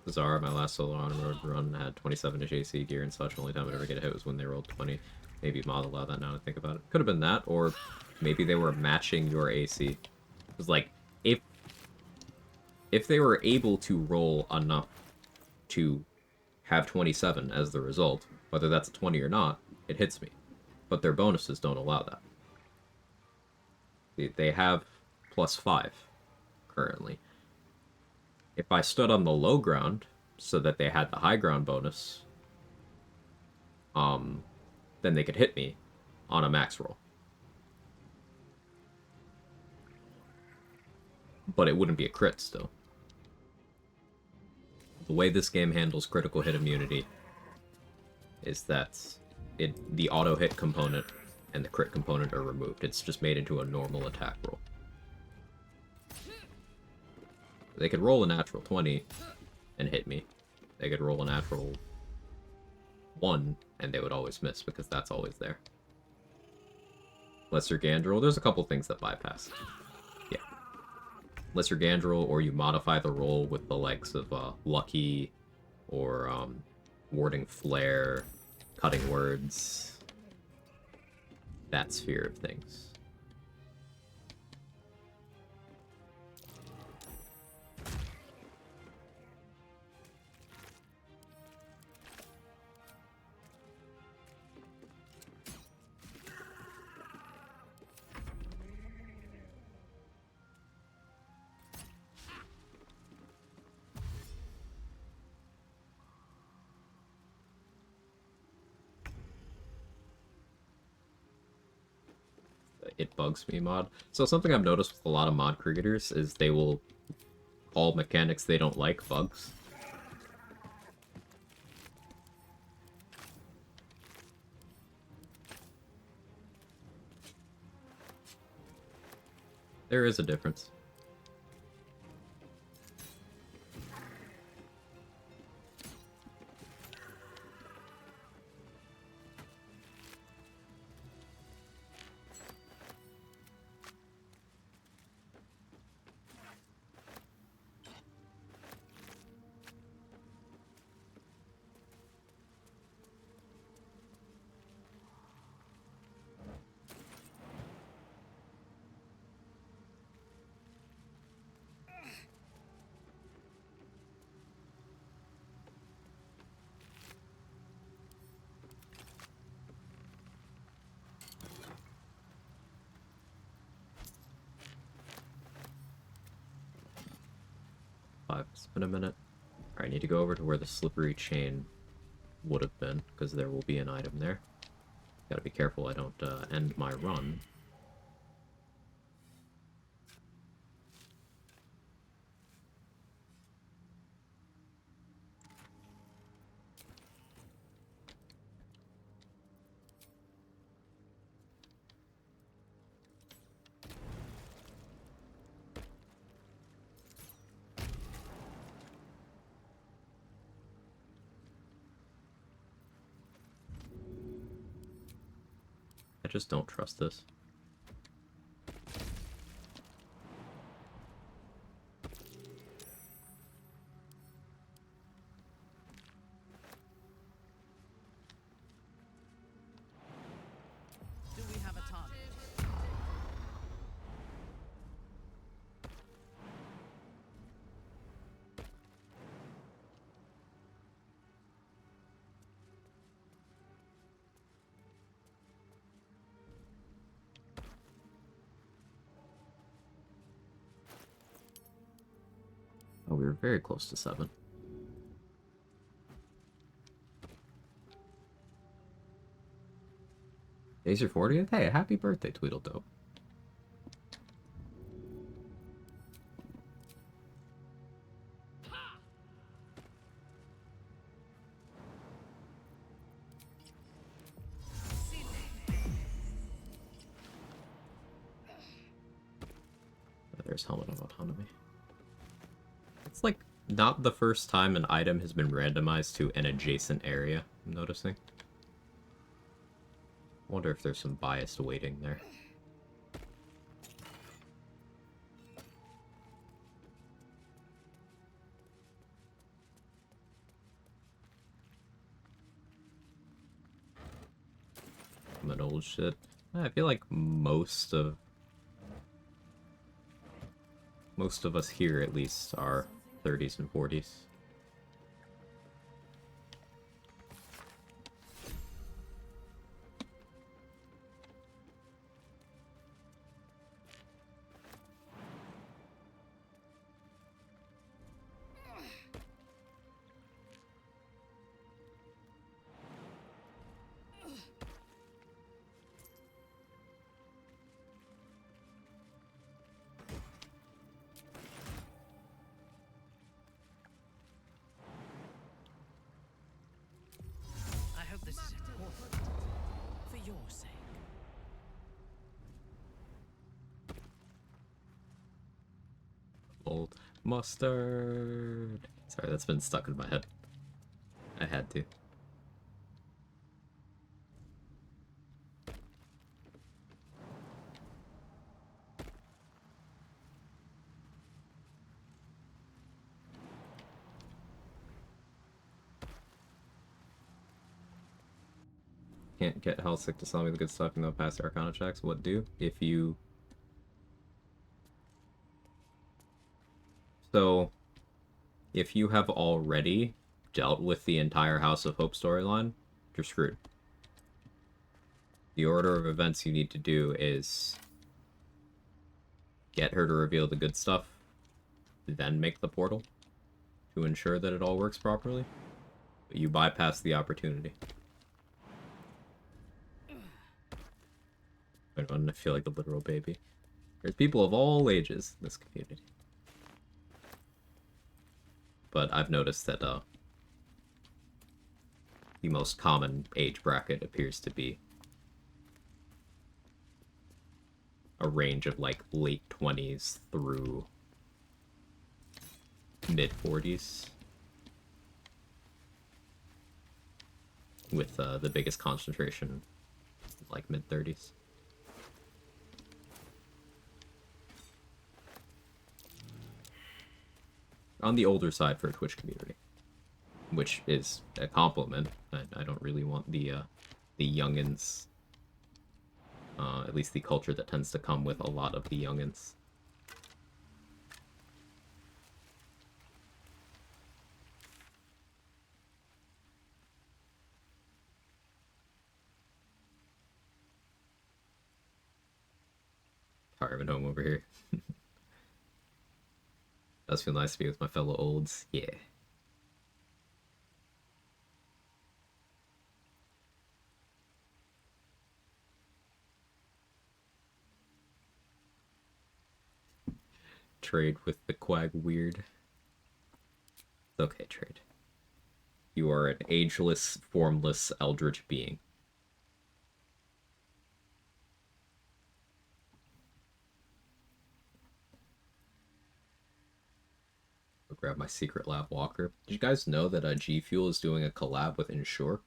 Bizarre, my last solo on-road run had 27-ish AC gear and such. Only time I'd ever get a hit was when they rolled 20. Maybe mod allowed that now to think about it. Could have been that, or maybe they were matching your AC. It was like, if they were able to roll enough to have 27 as the result, whether that's a 20 or not, it hits me. But their bonuses don't allow that. They have +5 currently. If I stood on the low ground so that they had the high ground bonus, then they could hit me on a max roll. But it wouldn't be a crit still. The way this game handles critical hit immunity is that the auto hit component and the crit component are removed. It's just made into a normal attack roll. They could roll a natural 20 and hit me. They could roll a natural 1 and they would always miss because that's always there. Lesser Gandrel, there's a couple things that bypass. Yeah. Lesser Gandrel, or you modify the roll with the likes of Lucky or Warding Flare, Cutting Words. That sphere of things. It bugs me mod. So something I've noticed with a lot of mod creators is they will call mechanics they don't like bugs. There is a difference. 5. It's been a minute. Alright, I need to go over to where the slippery chain would have been, because there will be an item there. Gotta be careful I don't end my run. I just don't trust this. Do we have a target? Oh, we were very close to 7. Days your 40th? Hey, happy birthday, Tweedledope. There's Helmet of Autonomy. It's like not the first time an item has been randomized to an adjacent area, I'm noticing. I wonder if there's some biased weighting there. I'm an old shit. I feel like most of us here, at least, are 30s and 40s. I hope this is important. For your sake. Old mustard. Sorry, that's been stuck in my head. I had to. Can't get Hellsick to sell me the good stuff and they'll pass the Arcana checks. What do? If you... So, if you have already dealt with the entire House of Hope storyline, you're screwed. The order of events you need to do is get her to reveal the good stuff, then make the portal to ensure that it all works properly. But you bypass the opportunity. I feel like the literal baby. There's people of all ages in this community. But I've noticed that the most common age bracket appears to be a range of like late 20s through mid 40s. With the biggest concentration like mid 30s. On the older side for a Twitch community, which is a compliment. I don't really want the youngins, at least the culture that tends to come with a lot of the youngins. Retirement home over here. Does feel nice to be with my fellow olds. Yeah. Trade with the Quag weird. It's okay, trade. You are an ageless, formless, eldritch being. I'll grab my secret lab walker. Did you guys know that G Fuel is doing a collab with Ensure?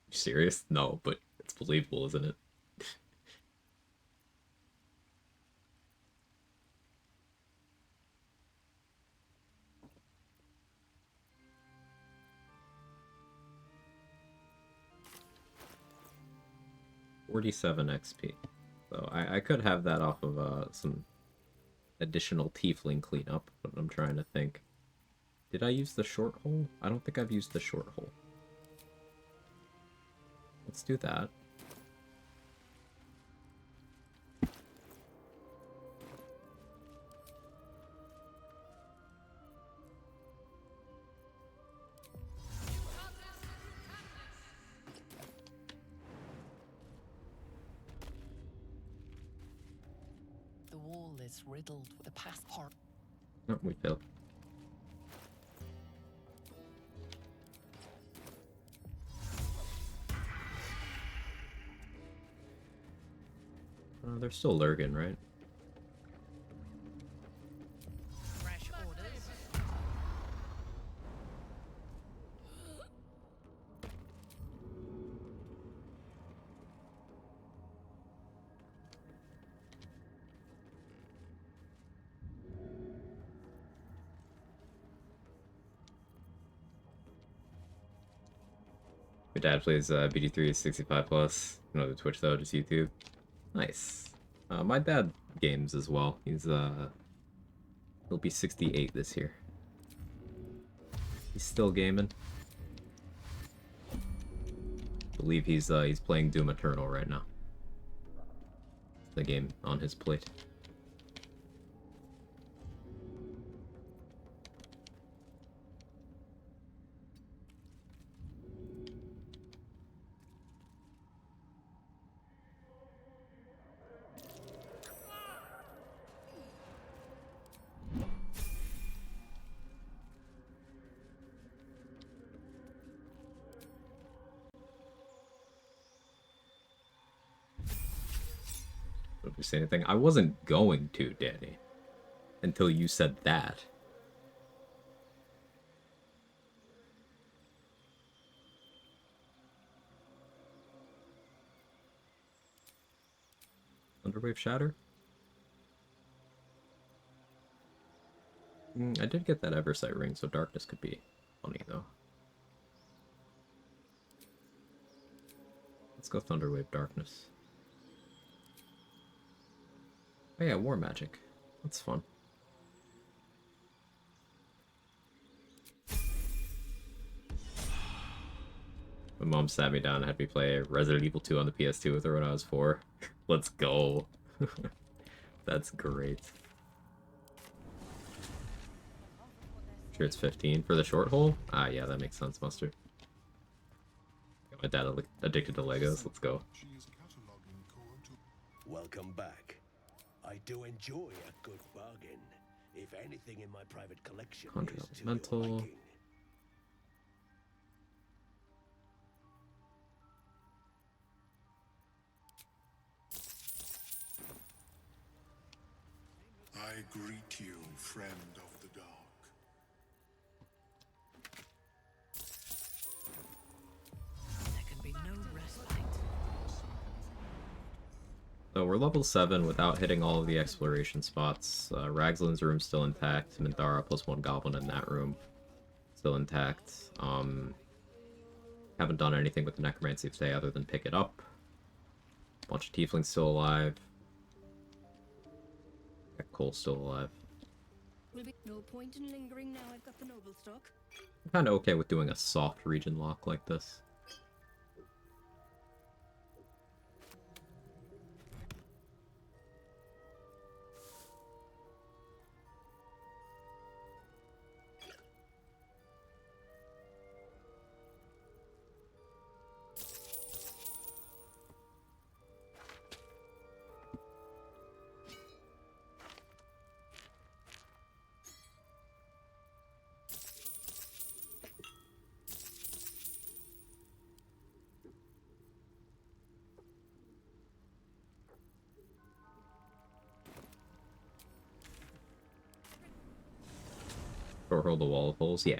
You serious? No, but it's believable, isn't it? 47 XP. So I could have that off of some additional tiefling cleanup, but I'm trying to think. Did I use the short hole? I don't think I've used the short hole. Let's do that. The wall is riddled with the past horror. No, we failed. They're still lurking, right? Fresh orders. Your dad plays BD3 65 plus. No, the Twitch though, just YouTube. Nice. My dad games as well. He'll be 68 this year. He's still gaming. I believe he's playing Doom Eternal right now. The game on his plate. Don't you say anything? I wasn't going to, Danny, until you said that. Underwave Shatter? I did get that Eversight ring, so darkness could be funny, though. Let's go Thunderwave Darkness. Oh yeah, War Magic. That's fun. My mom sat me down and had me play Resident Evil 2 on the PS2 with her when I was 4. Let's go. That's great. Sure it's 15 for the short hole? Ah, yeah, that makes sense, Mustard. Got my dad addicted to Legos. Let's go. Welcome back. I do enjoy a good bargain. If anything in my private collection is to your Mental. liking. I greet you, friend of the dark. There can be no respite. So we're level 7 without hitting all of the exploration spots. Ragzlin's room still intact. Minthara plus 1 goblin in that room still intact. Haven't done anything with the necromancy today other than pick it up. Bunch of tieflings still alive. Cole's still alive. Will be no point in lingering now I've got the noble stock. I'm kind of okay with doing a soft region lock like this. Or hold the wall of holes? Yeah.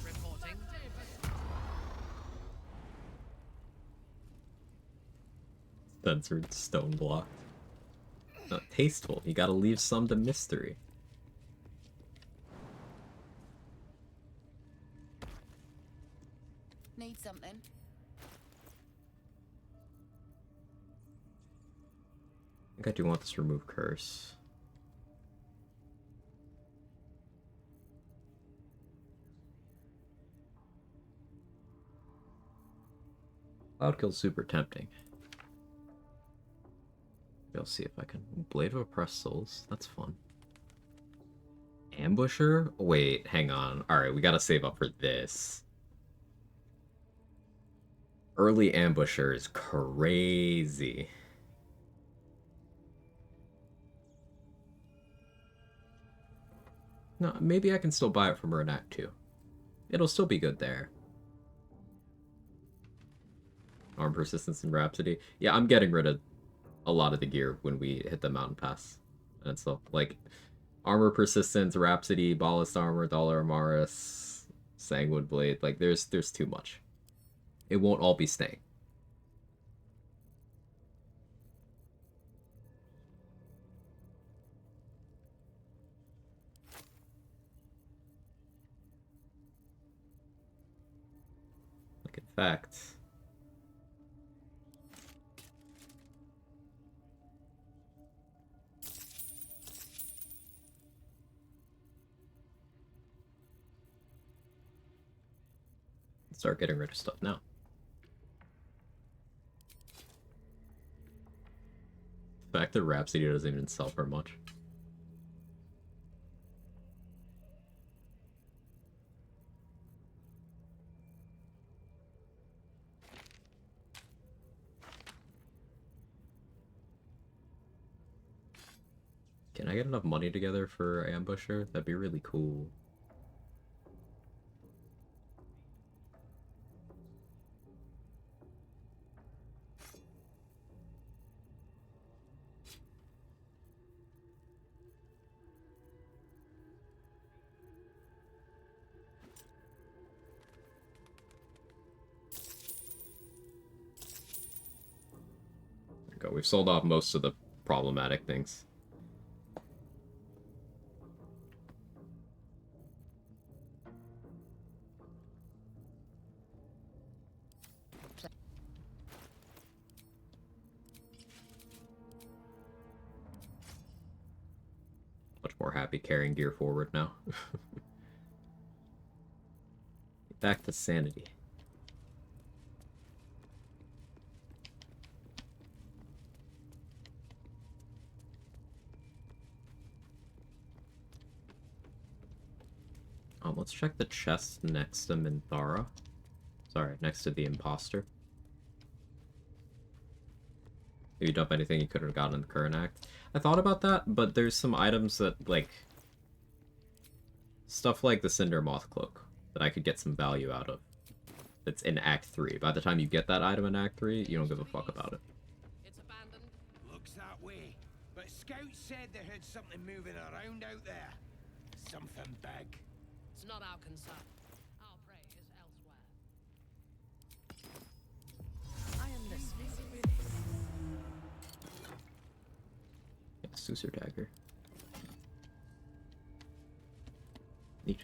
Reporting. Censored stone block. Not tasteful. You gotta leave some to mystery. Need something? I think I do want this remove curse. Cloud kill's super tempting. Maybe I'll see if I can. Blade of Oppressed Souls. That's fun. Ambusher? Wait, hang on. Alright, we gotta save up for this. Early Ambusher is crazy. No, maybe I can still buy it from her in Act 2. It'll still be good there. Arm Persistence and Rhapsody. Yeah, I'm getting rid of a lot of the gear when we hit the Mountain Pass. And stuff like Armor Persistence, Rhapsody, Ballast Armor, Dollar Amaris, Sanguine Blade. Like, there's too much. It won't all be staying. Like, in fact... start getting rid of stuff now. The fact that Rhapsody doesn't even sell for much. Can I get enough money together for Ambusher? That'd be really cool. We've sold off most of the problematic things. Much more happy carrying gear forward now. Back to sanity. Let's check the chest next to Minthara. Sorry, next to the imposter. Did you dump anything you could have gotten in the current act? I thought about that, but there's some items that, like... stuff like the Cinder Moth Cloak that I could get some value out of. That's in Act 3. By the time you get that item in Act 3, you don't give a fuck about it. It's abandoned. Looks that way. But scouts said they heard something moving around out there. Something big. It's not our concern. Our prey is elsewhere. I am listening. Yeah, Susur Dagger. Neat.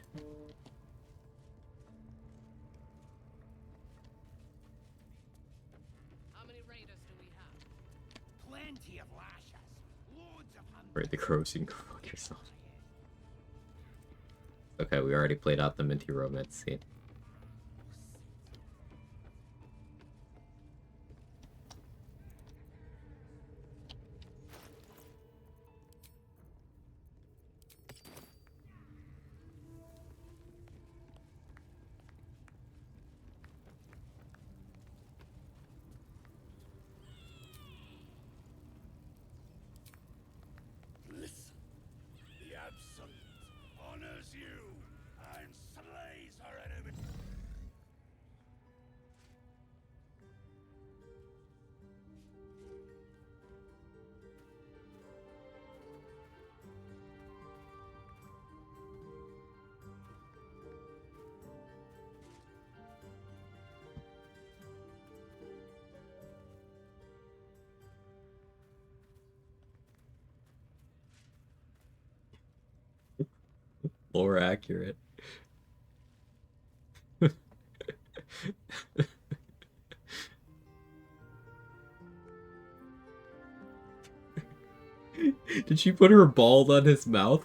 How many raiders do we have? Plenty of lashes. Loads of hunters. Right, the crows, you can go fuck yourself. Okay, we already played out the Minty romance scene. absolute honors you and slays her enemy. Lore accurate. Did she put her ball on his mouth?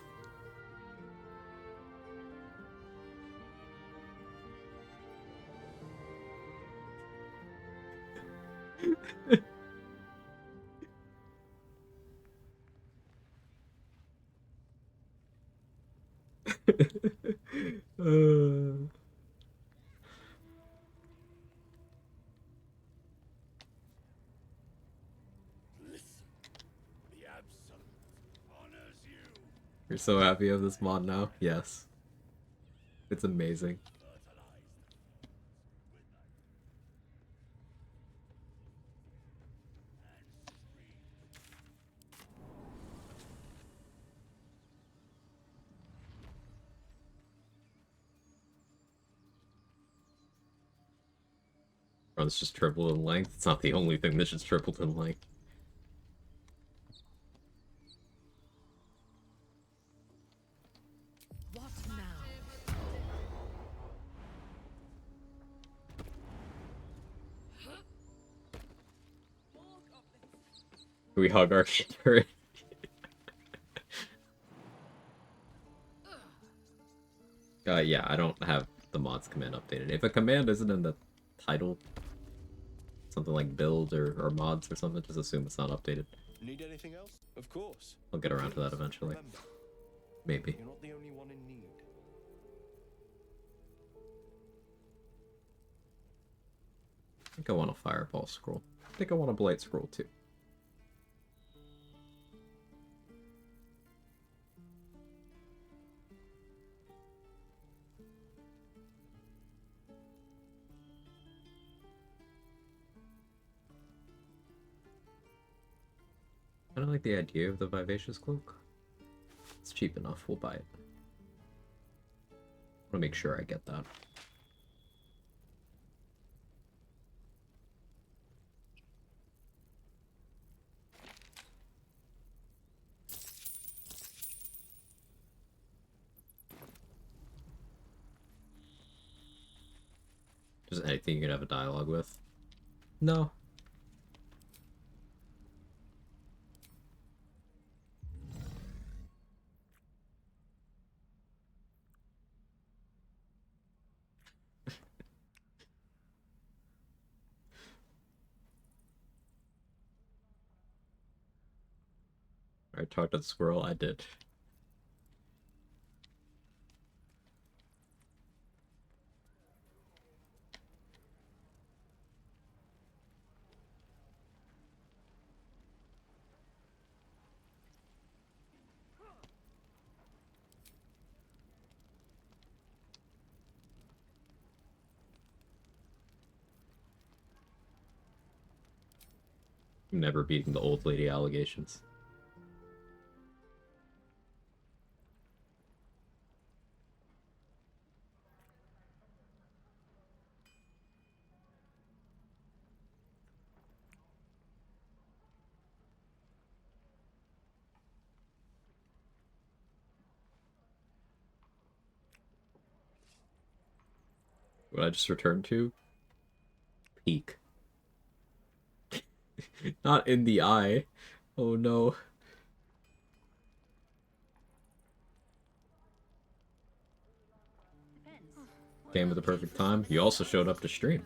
You're so happy of this mod now? Yes. It's amazing. Runs just tripled in length. It's not the only thing that's just tripled in length. What now? We hug our shirt. Yeah, I don't have the mods command updated. If a command isn't in the title, something like build or mods or something, just assume it's not updated. Need anything else? Of course. I'll get around to that eventually. Remember, Maybe. you're not the only one in need. I think I want a fireball scroll. I think I want a blight scroll too. I don't like the idea of the Vivacious Cloak. It's cheap enough, we'll buy it. I want to make sure I get that. Just anything you could have a dialogue with? No. I talked to the squirrel, I did. Never beating the old lady allegations. What I just returned to? Peak. Not in the eye. Oh no. Came at the perfect time. You also showed up to stream.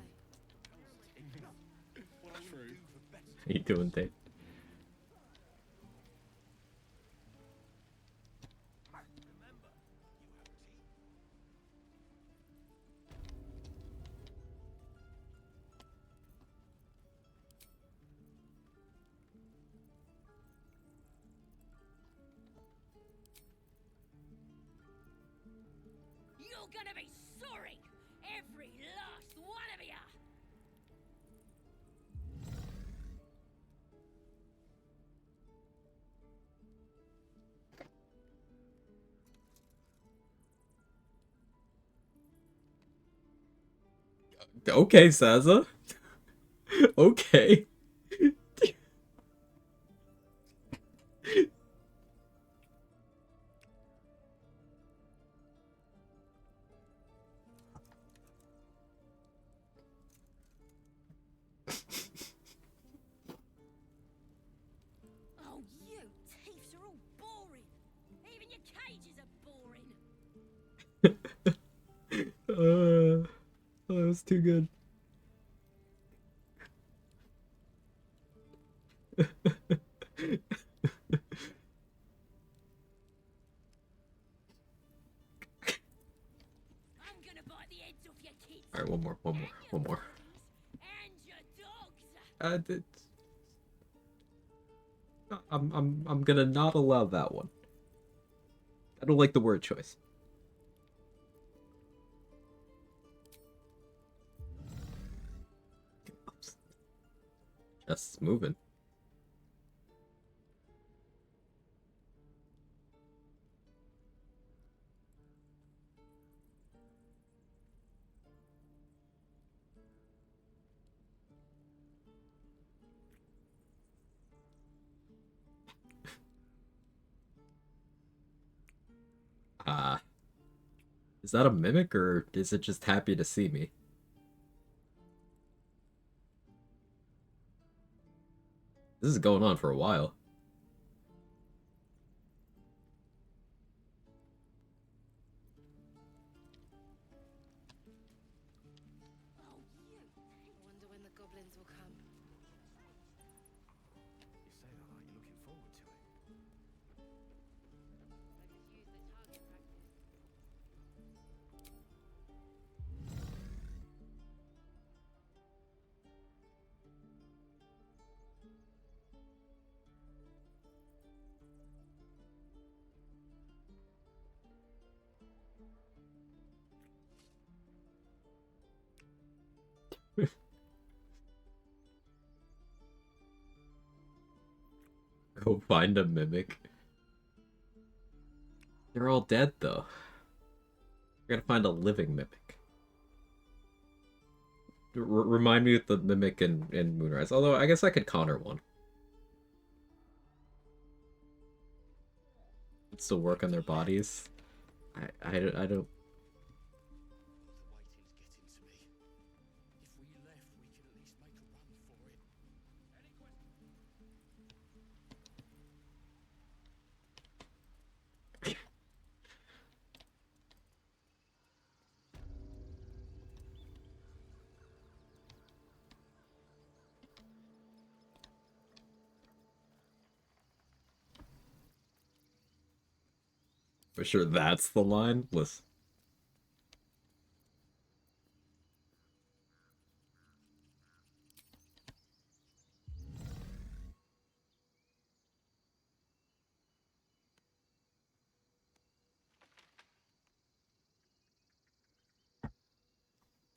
How you doing, Dave? You're gonna be sorry, every last one of you. Okay, Saza. Okay. Oh, you thieves are all boring. Even your cages are boring. Oh, that was too good. I'm gonna bite the heads off your kids. All right, one more. And your dogs. I'm gonna not allow that one. I don't like the word choice. Just moving. Is that a mimic or is it just happy to see me? This is going on for a while. Oh, you. I wonder when the goblins will come. You say that like you're looking forward to it. Go find a mimic. They're all dead though. We're gonna find a living mimic. Remind me of the mimic in Moonrise. Although I guess I could counter one. It'd still work on their bodies. I don't. For sure that's the line. Listen.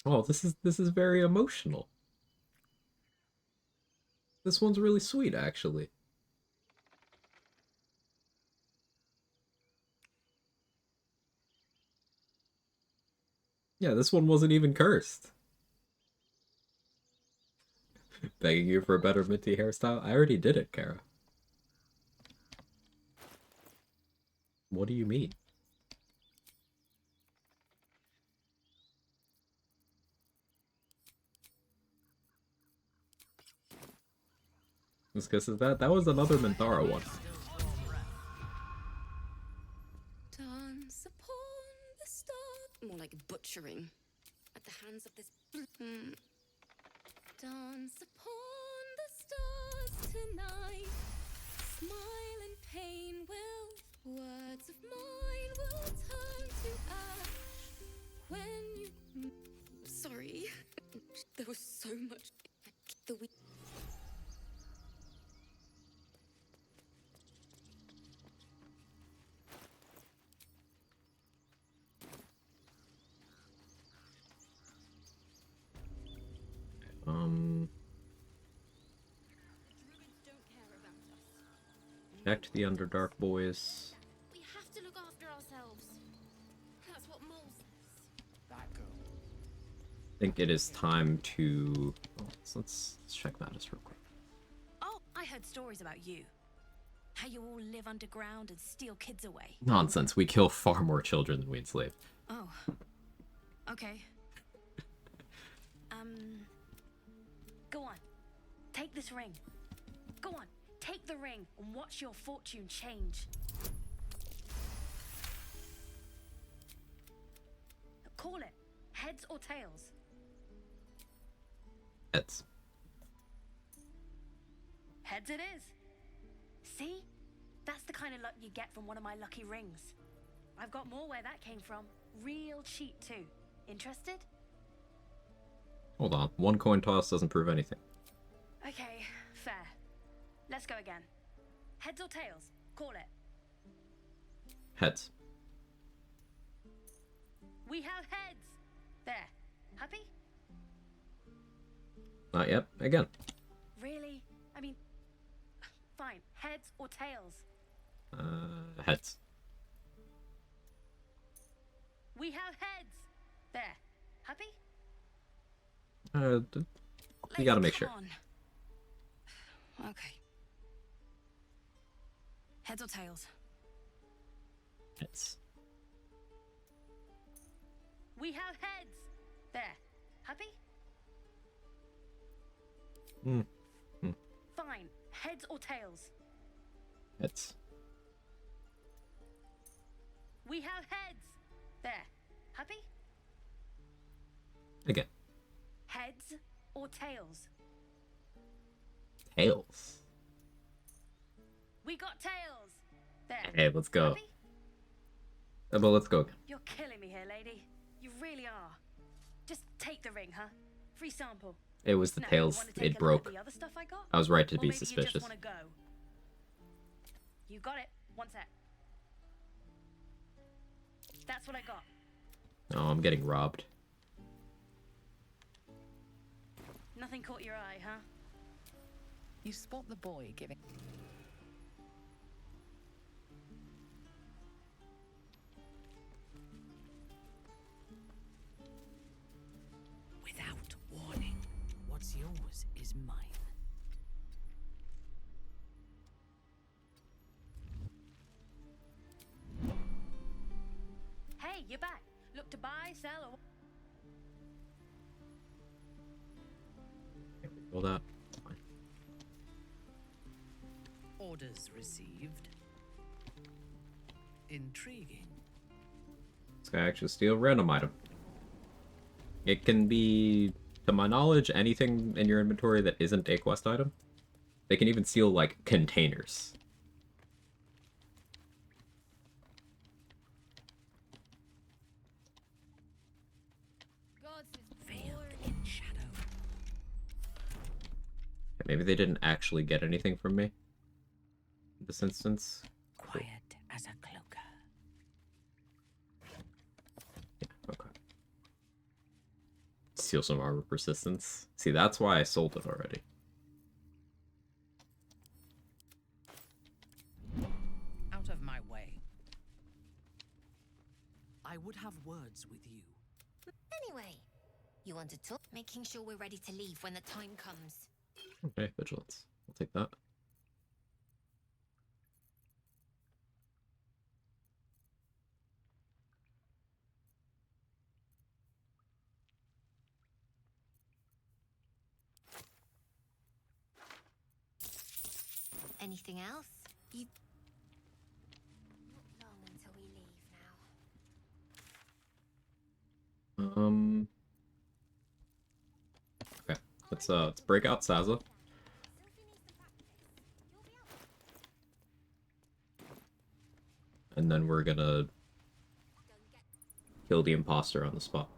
Oh, this is very emotional. This one's really sweet, actually. Yeah, this one wasn't even cursed. Begging you for a better minty hairstyle? I already did it, Kara. What do you mean? This kisses that? That was another Minthara one. Dance upon the star. More like butchering at the hands of this. Dance upon the stars tonight. Smile and pain will. Words of mine will turn to ash when you. Sorry, there was so much. The week. Protect the Underdark boys. We have to look after ourselves. That's what Mole says. That girl. I think it is time to... Oh, let's check Mattis real quick. Oh, I heard stories about you. How you all live underground and steal kids away. Nonsense. We kill far more children than we enslave. Oh. Okay. Go on. Take this ring. Go on. Take the ring and watch your fortune change. Call it. Heads or tails? Heads. Heads it is. See? That's the kind of luck you get from one of my lucky rings. I've got more where that came from. Real cheap too. Interested? Hold on. One coin toss doesn't prove anything. Okay, fair. Let's go again. Heads or tails? Call it. Heads. We have heads. There. Happy? Not yet. Again. Really? I mean, fine. Heads or tails? Heads. We have heads. There. Happy? You gotta make sure. On. Okay. Heads or tails? Heads. We have heads. There. Happy? Fine. Heads or tails? Heads. We have heads. There. Happy? Again. Heads or tails? Tails. We got tails. There. Hey, let's go. Happy? Well, let's go again. You're killing me here, lady. You really are. Just take the ring, huh? Free sample. It was the Now, you tails. wanna take a It look at broke. the other stuff I got? I was right to Or be maybe You suspicious. just wanna go. You got it. One sec. That's what I got. Oh, I'm getting robbed. Nothing caught your eye, huh? You spot the boy giving. Without warning, what's yours is mine. Hey, you're back. Look to buy, sell, or... Roll that. Fine. Orders received. Intriguing. This guy actually steal a random item. It can be, to my knowledge, anything in your inventory that isn't a quest item. They can even steal, like, containers. Veiled in shadow. Maybe they didn't actually get anything from me in this instance. Quiet as a cloaker. Yeah, okay. Steal some armor persistence. See, that's why I sold it already. Out of my way. I would have words with you. Anyway, you want to talk? Making sure we're ready to leave when the time comes. Okay, vigilance. I'll take that. Anything else? You... Not long until we leave now. Okay. Let's break out Saza. And then we're gonna kill the imposter on the spot.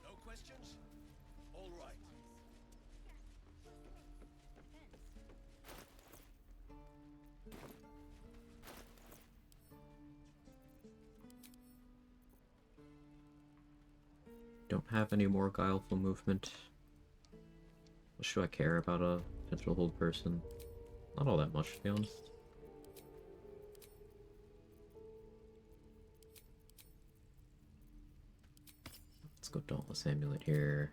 No questions? All right. Don't have any more guileful movement. What should I care about a potential hold person? Not all that much, to be honest. Let's go Dauntless Amulet here.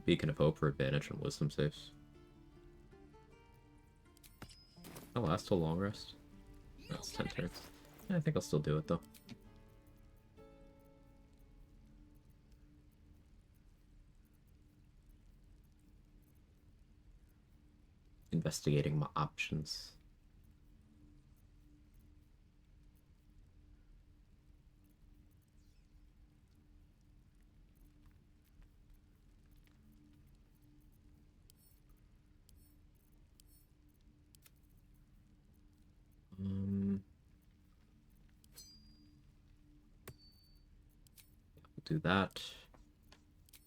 Beacon of Hope for advantage on wisdom saves. I'll last till long rest. That's 10 turns. Yeah, I think I'll still do it though. Investigating my options. Do that.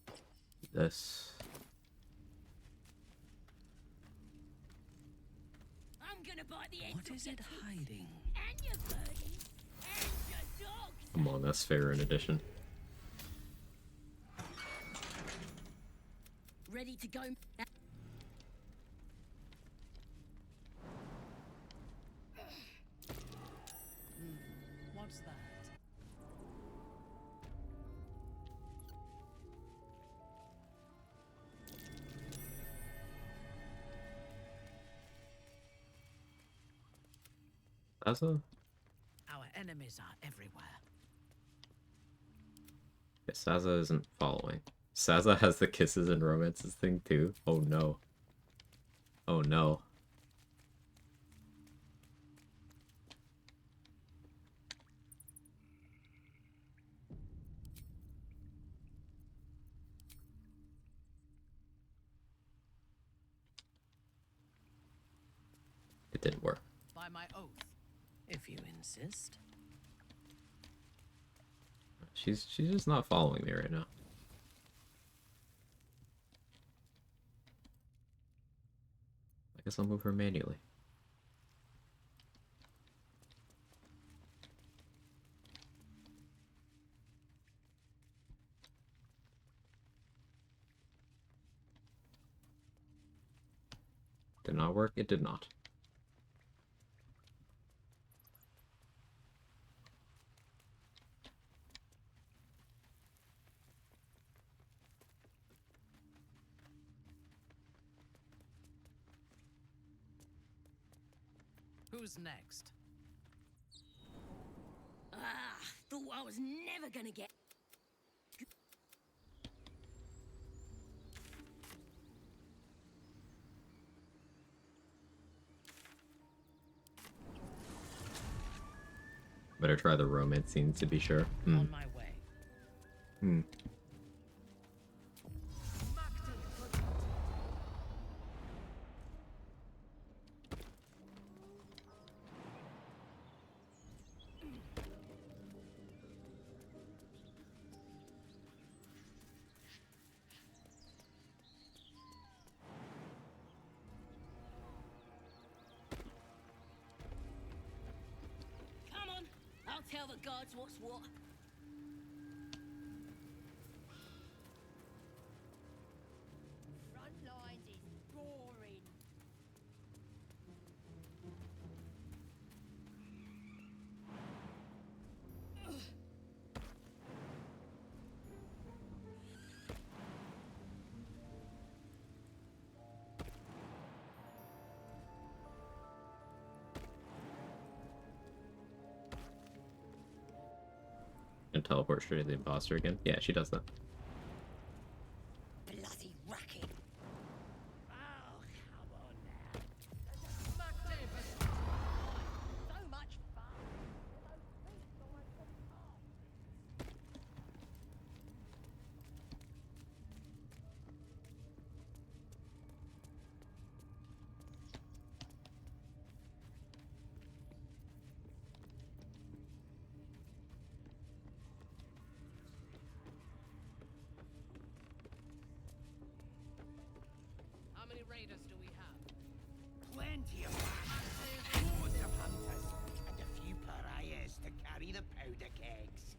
Do this. I'm gonna bite the What is it hiding? and your birdies and your dogs. Among Us Favorite Edition. Ready to go. What's that? Saza? Our enemies are everywhere. Yeah, Saza isn't following. Saza has the kisses and romances thing too. Oh no. Oh no. It didn't work. By my oath, if you insist. She's just not following me right now. I guess I'll move her manually. Did not work? It did not. Who's next? Thought I was never gonna get. Better try the romance scene to be sure. On my way. Come on, I'll tell the gods what's what. Front lines is boring. And teleport straight to the imposter again. Yeah, she does that. Bloody racket. Oh, come on now. So much fun. raiders do we have? Plenty of loads of hunters, and a few pariahs to carry the powder kegs.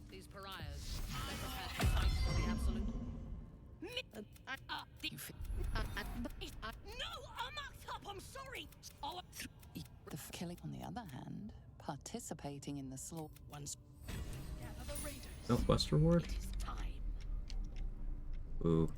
These pariahs, they're prepared to fight for the absolute. No, I'm act up. I'm sorry. The killing, on the other hand, participating in the slaughter. Once. No quest reward? Ooh.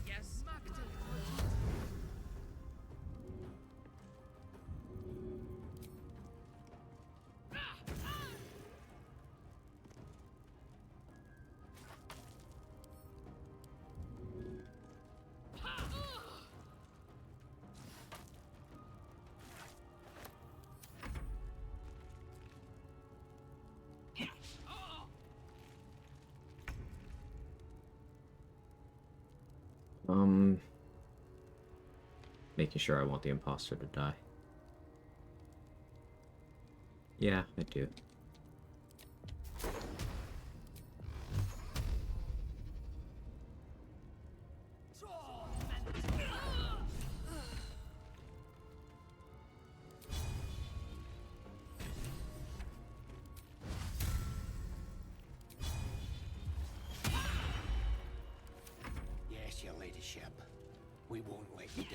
Yes, Making sure I want the imposter to die. Yeah, I do. Yes, your ladyship. We won't let you down.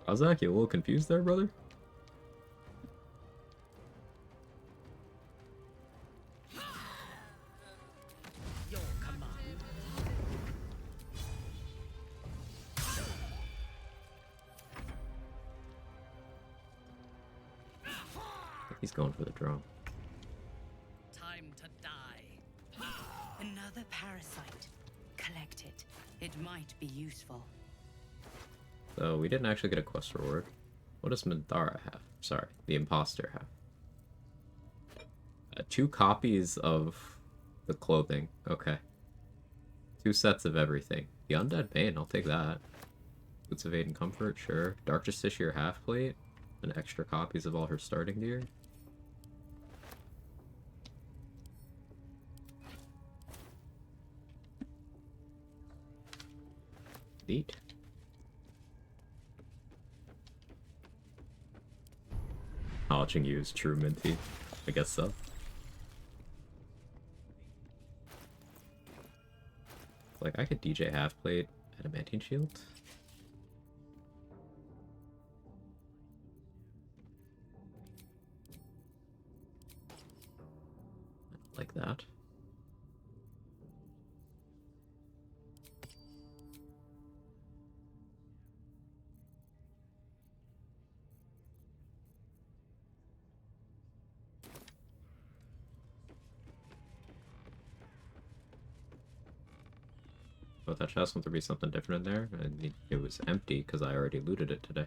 Razak, you a little confused there, brother? Your command. He's going for the drone. Time to die. Another parasite. Collect it. It might be useful. So we didn't actually get a quest reward. What does Mandara have? Sorry, the imposter have. 2 copies of the clothing. Okay. 2 sets of everything. The Undead Bane, I'll take that. Boots of Aid and Comfort, sure. Dark Justiciar half plate. And extra copies of all her starting gear. Neat. Watching you is true minty. I guess so. Like, I could DJ half plate adamantine shield. Like that. But that chest wants to be something different in there, and it was empty because I already looted it today.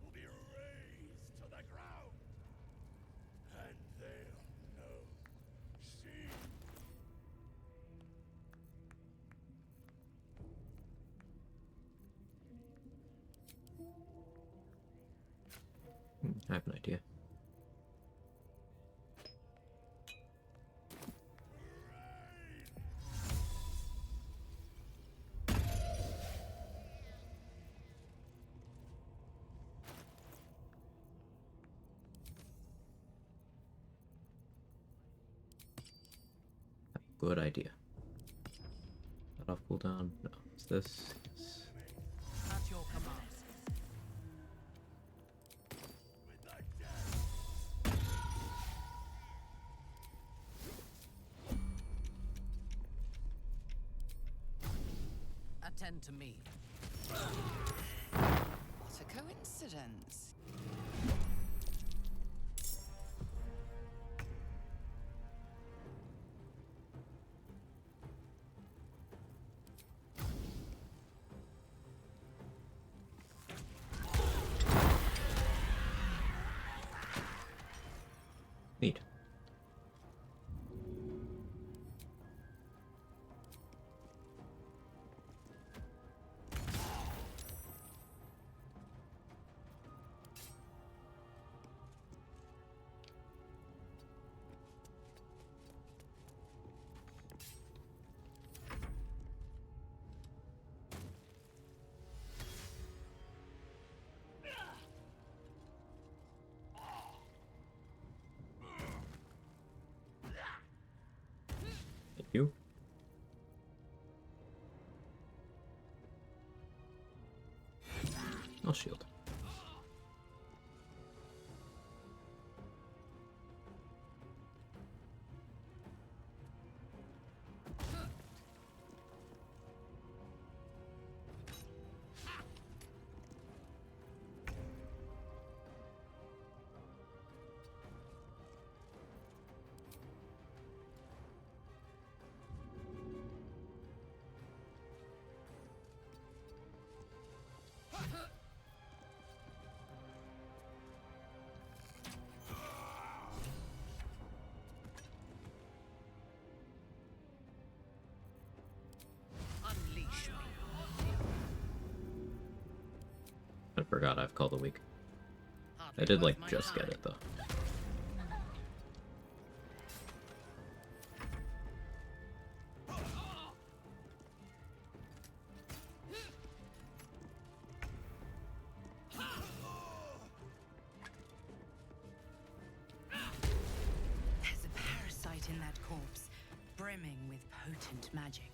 Will be razed to the ground, and they'll know. See. I have an idea. Good idea. That off cooldown? No. It's this. Yes. At your command. Attend to me. What a coincidence. Neat. Thank you. I'll shield. Unleash me. I forgot I've called a week. I did like just get it though. There's a parasite in that corpse, brimming with potent magic.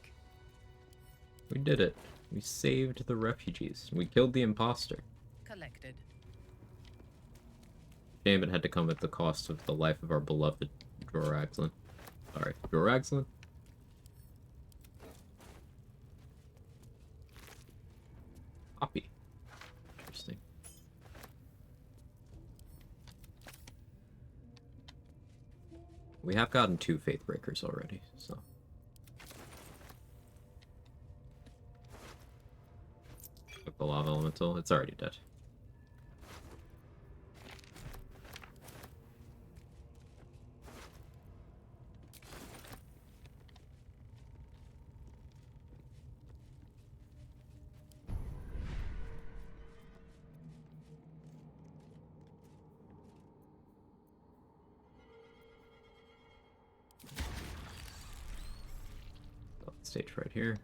We did it. We saved the refugees. We killed the imposter. Collected. Damn, it had to come at the cost of the life of our beloved Droraxlin. Sorry, Droraxlin? Poppy. Interesting. We have gotten 2 Faith Breakers already, so... The lava elemental, it's already dead. Stage right here.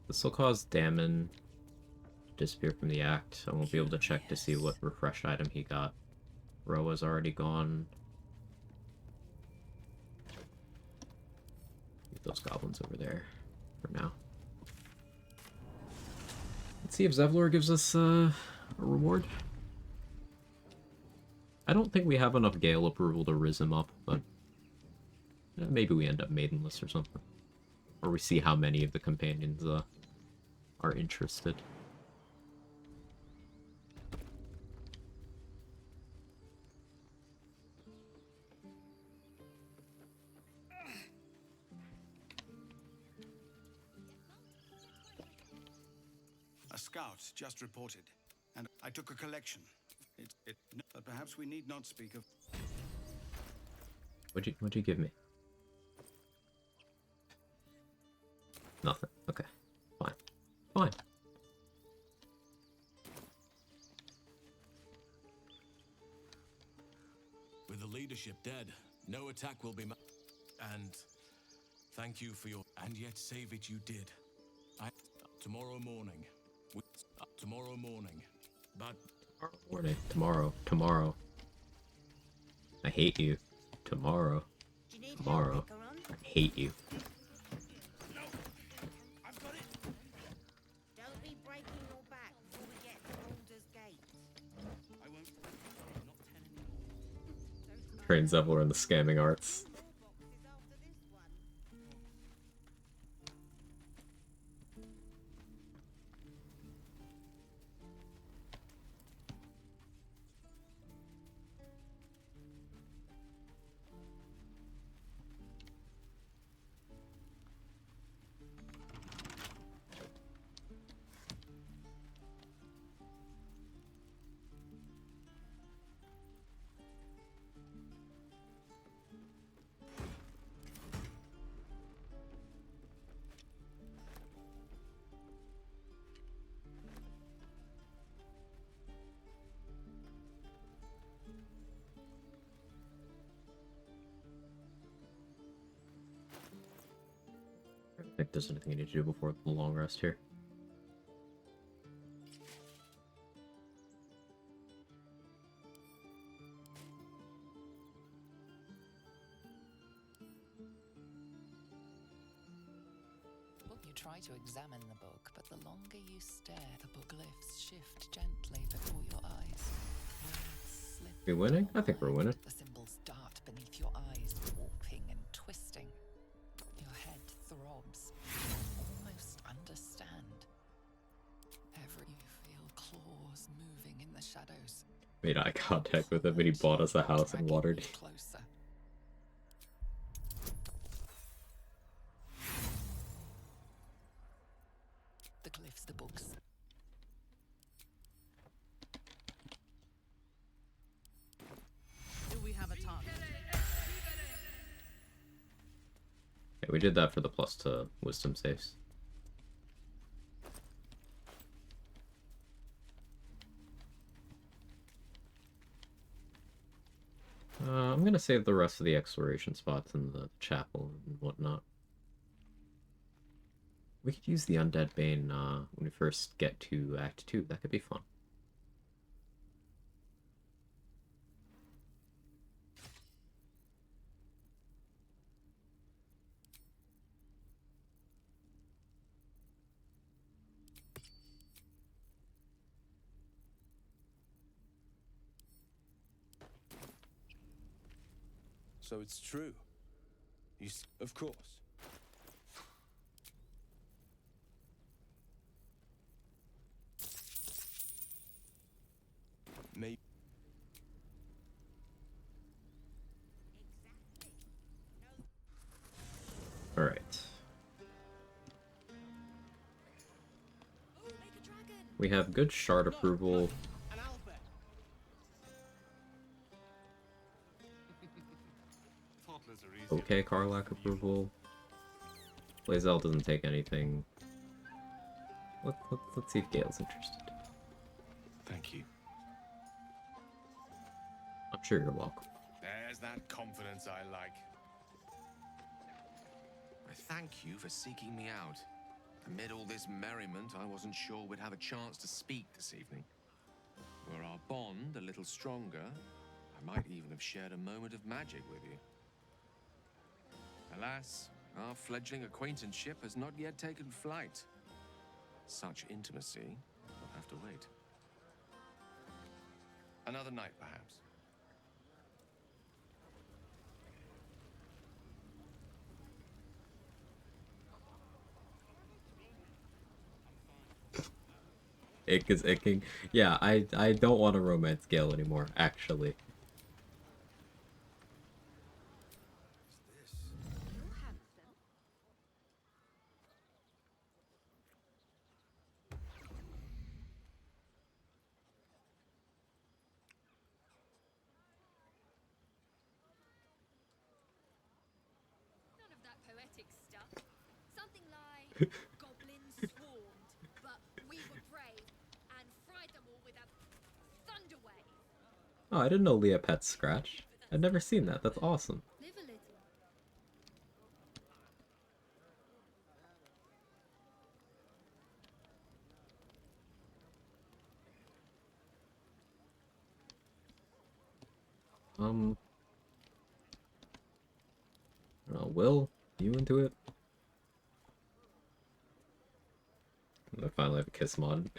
This will cause Damon to disappear from the act. I won't be able to check to see what refreshed item he got. Roa's already gone. Leave those goblins over there for now. Let's see if Zevlor gives us a reward. I don't think we have enough Gale approval to riz him up, but maybe we end up maidenless or something. Or we see how many of the companions are interested. A scout just reported, and I took a collection. But perhaps we need not speak of... What'd you give me? Nothing. Okay. Fine. Fine. With the leadership dead, no attack will be and thank you for your... And yet save it you did. Tomorrow morning. Tomorrow morning. But... Tomorrow. I hate you. Tomorrow. I hate you. No! I've got it! Don't be breaking your back before we get to Baldur's Gate. Rain Zevlor and the scamming arts. I don't think there's anything you need to do before the long rest here. You try to examine the book, but the longer you stare, the booklifts shift gently before your eyes. Words slip. We winning? I think we're winning. The symbols dart beneath your eyes, warping and twisting. Your head throbs. You almost understand. You feel claws moving in the shadows. Made eye contact with him and he bought us a house in Waterdeep. Closer. The glyphs, the books. Do we have a target? Yeah, we did that for the plus to wisdom saves. I'm gonna save the rest of the exploration spots in the chapel and whatnot. We could use the Undead Bane when we first get to Act 2. That could be fun. So it's true. Of course. Maybe. All right. We have good shard approval. Okay, Karlak approval. Blazel doesn't take anything. Let's see if Gale's interested. Thank you. I'm sure you're welcome. There's that confidence I like. I thank you for seeking me out. Amid all this merriment, I wasn't sure we'd have a chance to speak this evening. Were our bond a little stronger, I might even have shared a moment of magic with you. Alas, our fledgling acquaintanceship has not yet taken flight. Such intimacy will have to wait. Another night, perhaps. Ick is icking. Yeah, I don't want to romance Gale anymore, actually. None of that poetic stuff. Something like goblins swarmed, but we were brave and fried them all with a thunder wave. Oh, I didn't know Leah pets Scratch. I'd never seen that. That's awesome. Live a little. I don't know, Will, you into it? I finally have a kiss mod.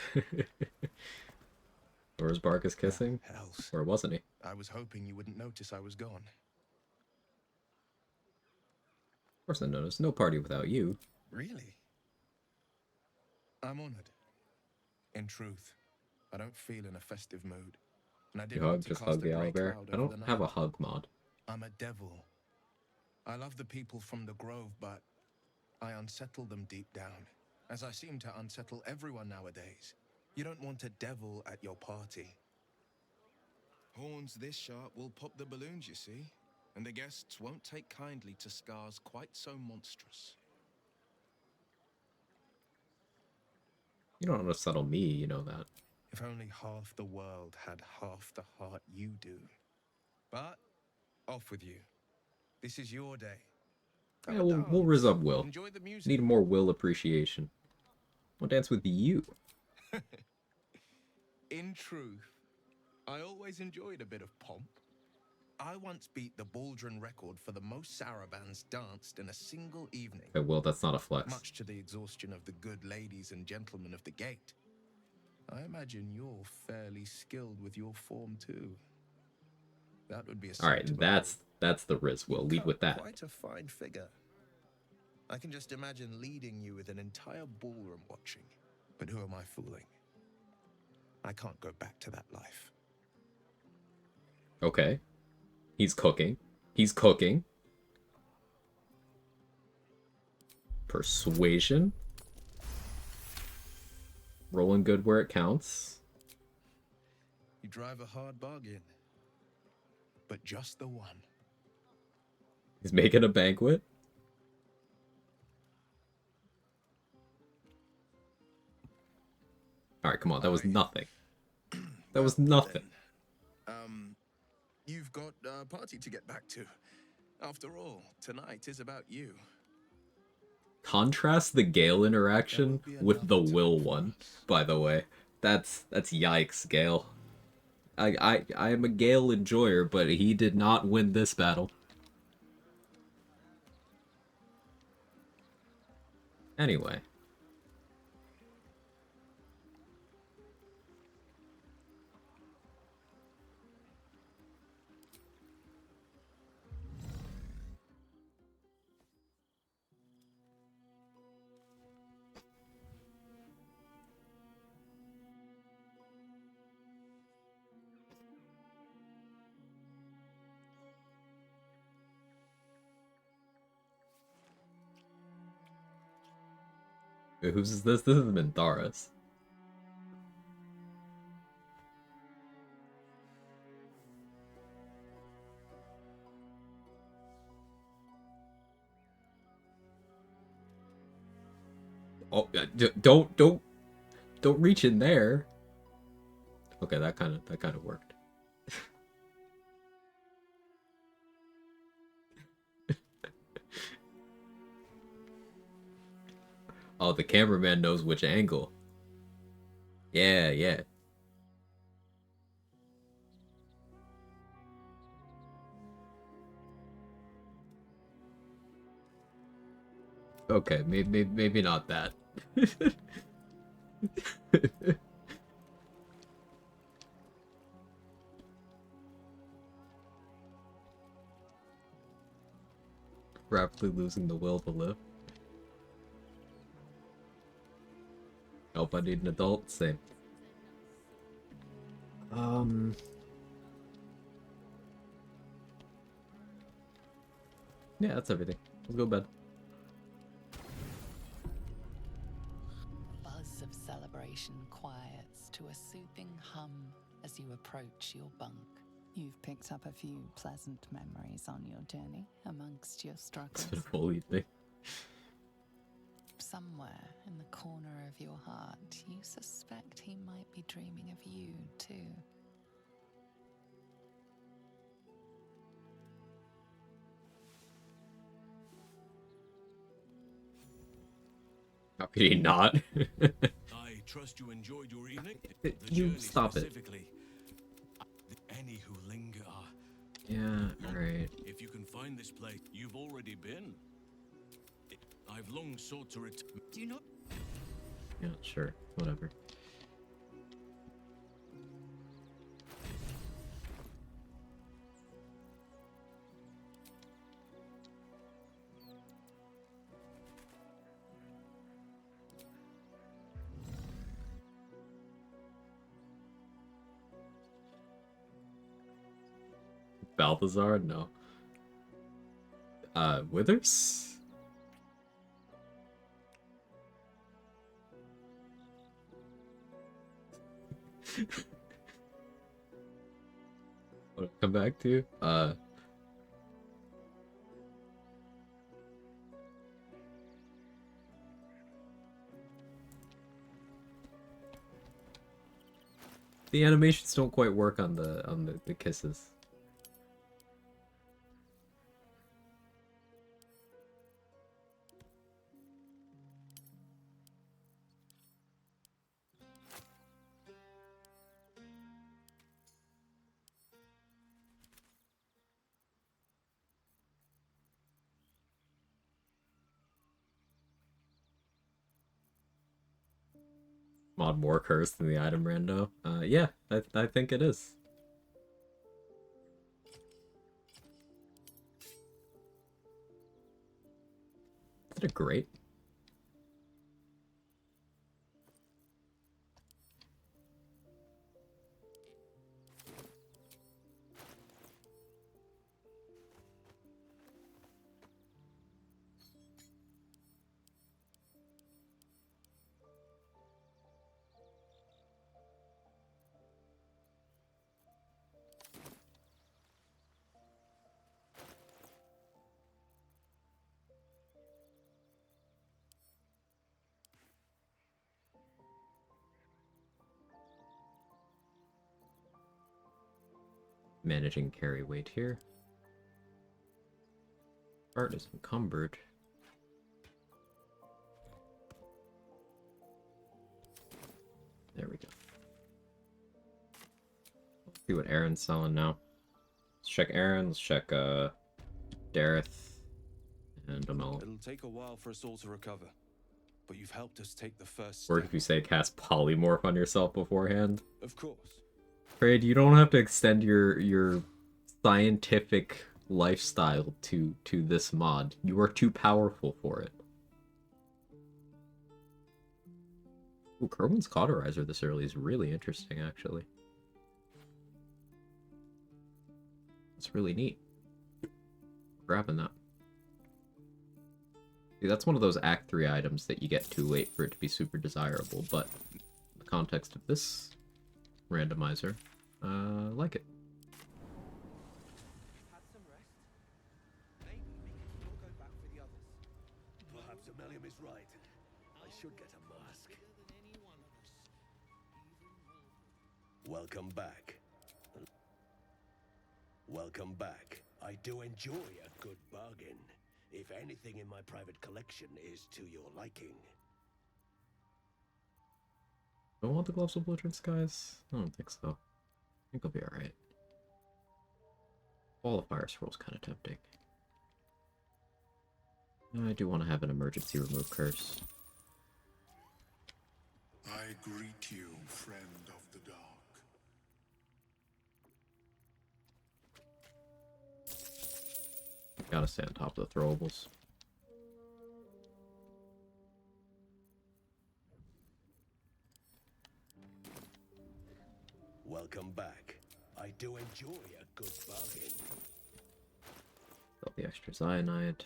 Where's Barkus kissing? Hells. Where wasn't he? I was hoping you wouldn't notice I was gone. Of course I noticed. No party without you. Really? I'm honored. In truth, I don't feel in a festive mood. And I You didn't want hug, to just cast hug the a grey owlbear. cloud I over don't the have a night. hug mod. I'm a devil. I love the people from the Grove, but I unsettle them deep down, as I seem to unsettle everyone nowadays. You don't want a devil at your party. Horns this sharp will pop the balloons, you see, and the guests won't take kindly to scars quite so monstrous. You don't unsettle me, you know that. If only half the world had half the heart you do. But off with you. This is your day. Yeah, we'll resume Will. Enjoy the music. Need more Will appreciation. We'll dance with you. In truth, I always enjoyed a bit of pomp. I once beat the Baldron record for the most sarabands danced in a single evening. Okay, Will, that's not a flex. Much to the exhaustion of the good ladies and gentlemen of the gate. I imagine you're fairly skilled with your form too. That would be a All right, sight to that's the Riz Will. Lead with that. Quite a fine figure. I can just imagine leading you with an entire ballroom watching. But who am I fooling? I can't go back to that life. Okay. He's cooking. He's cooking. Persuasion. Rolling good where it counts. You drive a hard bargain. But just the one. He's making a banquet. Alright, come on. That was nothing. That was nothing. You've got a party to get back to. After all, tonight is about you. Contrast the Gale interaction with the Will one, by the way. That's yikes, Gale. I am a Gale enjoyer, but he did not win this battle. Anyway. Who's this? This has been Doris. Oh, don't reach in there. Okay, that kind of worked. Oh, the cameraman knows which angle. Yeah, yeah. Okay, maybe not that. Rapidly losing the will to live. Help, I need an adult. Same. Yeah, that's everything. Let's go to bed. Buzz of celebration quiets to a soothing hum as you approach your bunk. You've picked up a few pleasant memories on your journey amongst your struggles. It's been a full evening. Somewhere in the corner of your heart, you suspect he might be dreaming of you too. How could he not? I trust you enjoyed your evening. You stop it. Any who linger. Yeah, alright. If you can find this place, you've already been. I've long sought to return. Do you not? Yeah, sure. Whatever. Balthazar? No. Withers? What come back to? The animations don't quite work on the kisses. Mod more cursed than the item rando. Yeah, I think it is. Isn't it great? Managing carry weight here. Cart is encumbered. There we go. Let's see what Aaron's selling now. Let's check Aaron, let's check Dareth, and Amel. It'll take a while for us all to recover, but you've helped us take the first step. Or if you say cast polymorph on yourself beforehand. Of course. Trade, you don't have to extend your scientific lifestyle to this mod. You are too powerful for it. Ooh, Kerwin's Cauterizer this early is really interesting, actually. It's really neat. Grabbing that. See, that's one of those Act 3 items that you get too late for it to be super desirable, but in the context of this randomizer, I like it. Perhaps Ammonium is right. I should get a mask. Welcome back. Welcome back. I do enjoy a good bargain. If anything in my private collection is to your liking. Do I want the Gloves of Bludgeon Skies? I don't think so. I think I'll be alright. Qualifier Scroll's kind of tempting. I do want to have an emergency remove curse. I greet you, friend of the dark. Gotta stay on top of the throwables. Welcome back. I do enjoy a good bargain. Got the extra cyanide.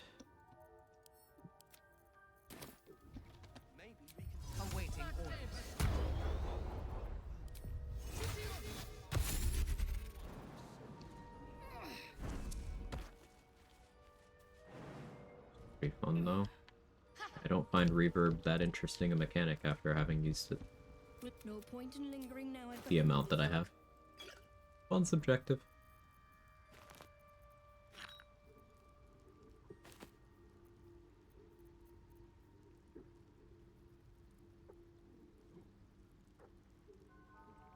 Awaiting orders. Pretty fun though. I don't find reverb that interesting a mechanic after having used it. No point in lingering now. The amount that I have. Fun subjective.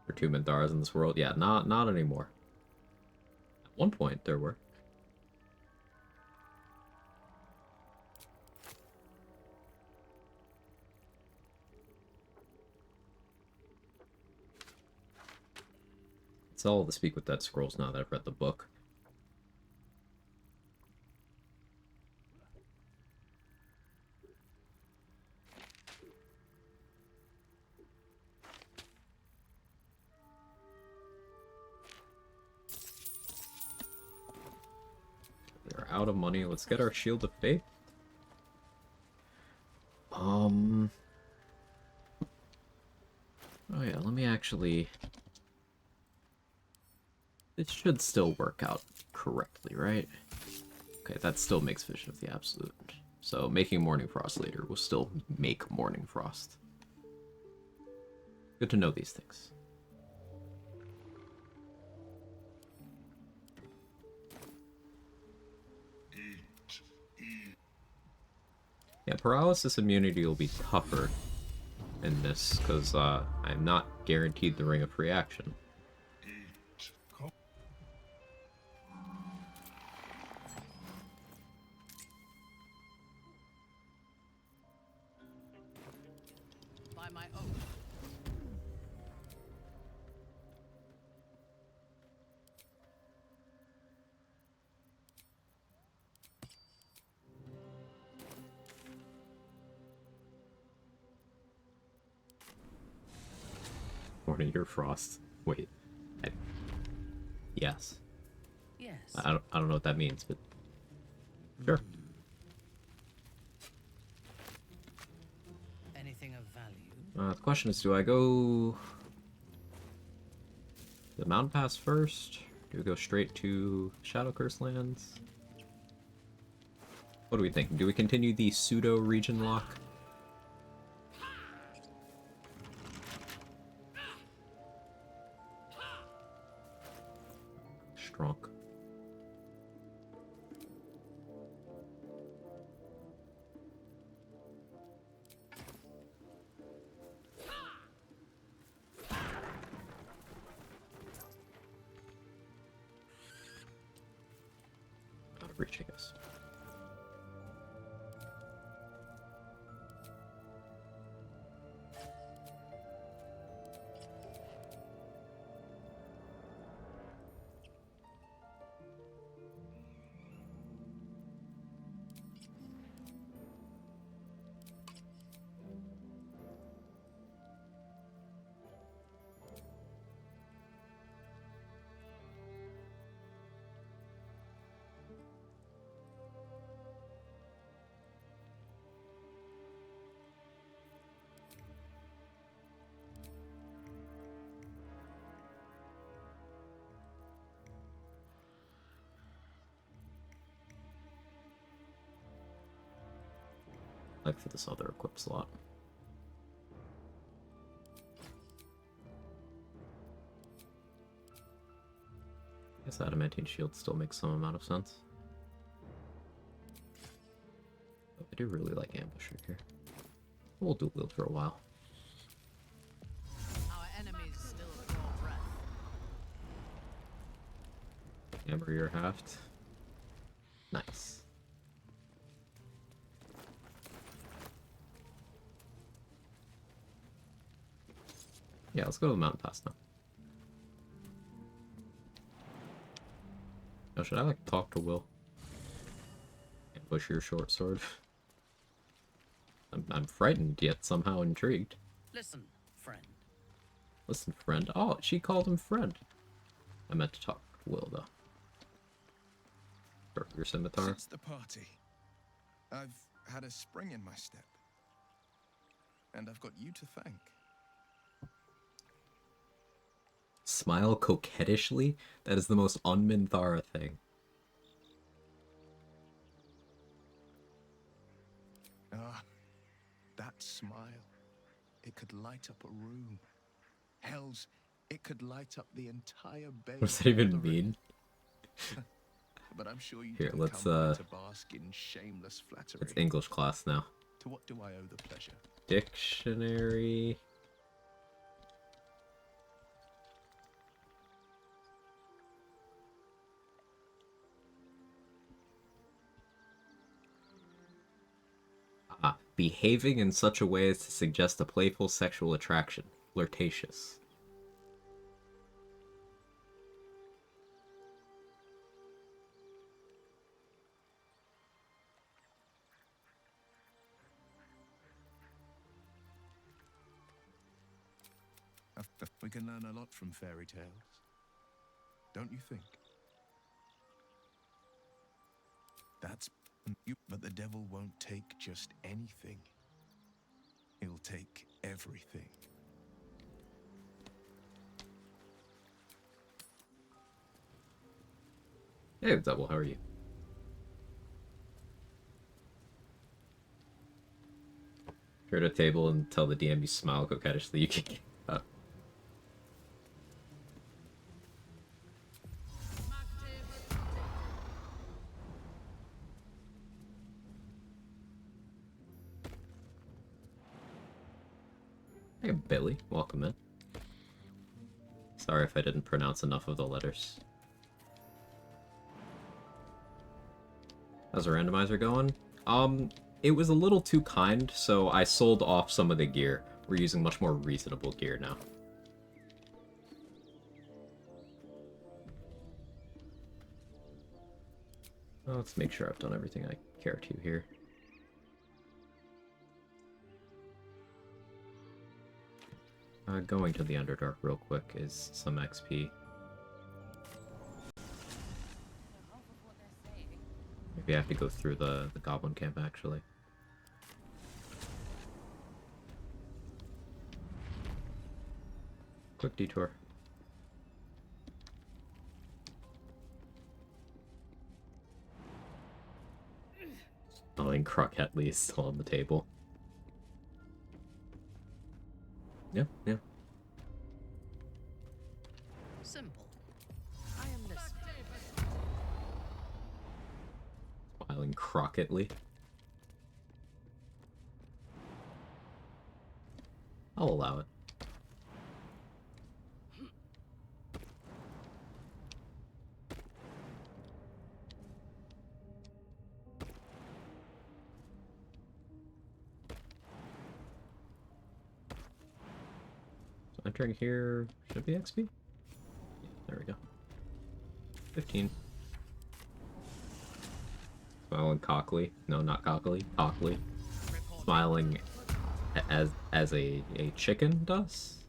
For two Mintharas in this world? Yeah, not anymore. At one point there were. It's all the Speak with Dead Scrolls now that I've read the book. out of money. Let's get our Shield of Faith. Oh yeah, let me actually... It should still work out correctly, right? Okay, that still makes Vision of the Absolute. So making Morning Frost later will still make Morning Frost. Good to know these things. Yeah, paralysis immunity will be tougher in this, because I'm not guaranteed the Ring of Free Action. By my oath. Morning, your Frost. Wait. Yes. Yes. I don't know what that means, but sure. Anything of value? The question is, do I go the Mountain Pass first? Do we go straight to Shadow Curse Lands? What do we think? Do we continue the pseudo region lock? Strong. Out of reach, I guess. Like for this other equipped slot. I guess Adamantine Shield still makes some amount of sense. But I do really like Ambusher here. We'll dual wield for a while. Our enemies still draw breath. Hammer your haft. Nice. Yeah, let's go to the Mountain Pass now. Oh, should I like talk to Will? Ambush your short sword. I'm frightened yet somehow intrigued. Listen, friend. Listen, friend. Oh, she called him friend. I meant to talk to Will though. Your scimitar. Since the party, I've had a spring in my step, and I've got you to thank. Smile coquettishly? That is the most un-Minthara thing. Ah, that smile. It could light up a room. Hells, it could light up the entire bay. What does that even mean? But I'm sure you Here, didn't let's come to bask in shameless flattery. It's English class now. To what do I owe the pleasure? Dictionary. Behaving in such a way as to suggest a playful sexual attraction. Flirtatious. We can learn a lot from fairy tales. Don't you think? That's you, but the devil won't take just anything. He'll take everything. Hey, Double, how are you? Turn at a table and tell the DM you smile coquettishly. You can get up. Hey, Billy. Welcome in. Sorry if I didn't pronounce enough of the letters. How's the randomizer going? It was a little too kind, so I sold off some of the gear. We're using much more reasonable gear now. Well, let's make sure I've done everything I care to here. Going to the Underdark real quick is some XP. Maybe I have to go through the Goblin Camp, actually. Quick detour. Smelling croquette is still on the table. Yeah, yeah. Simple. I am listening. Smiling croquetly. I'll allow it. Entering here should be XP. Yeah, there we go. 15. Smiling cockily. No, not cockily. Cockily. Smiling as a chicken does.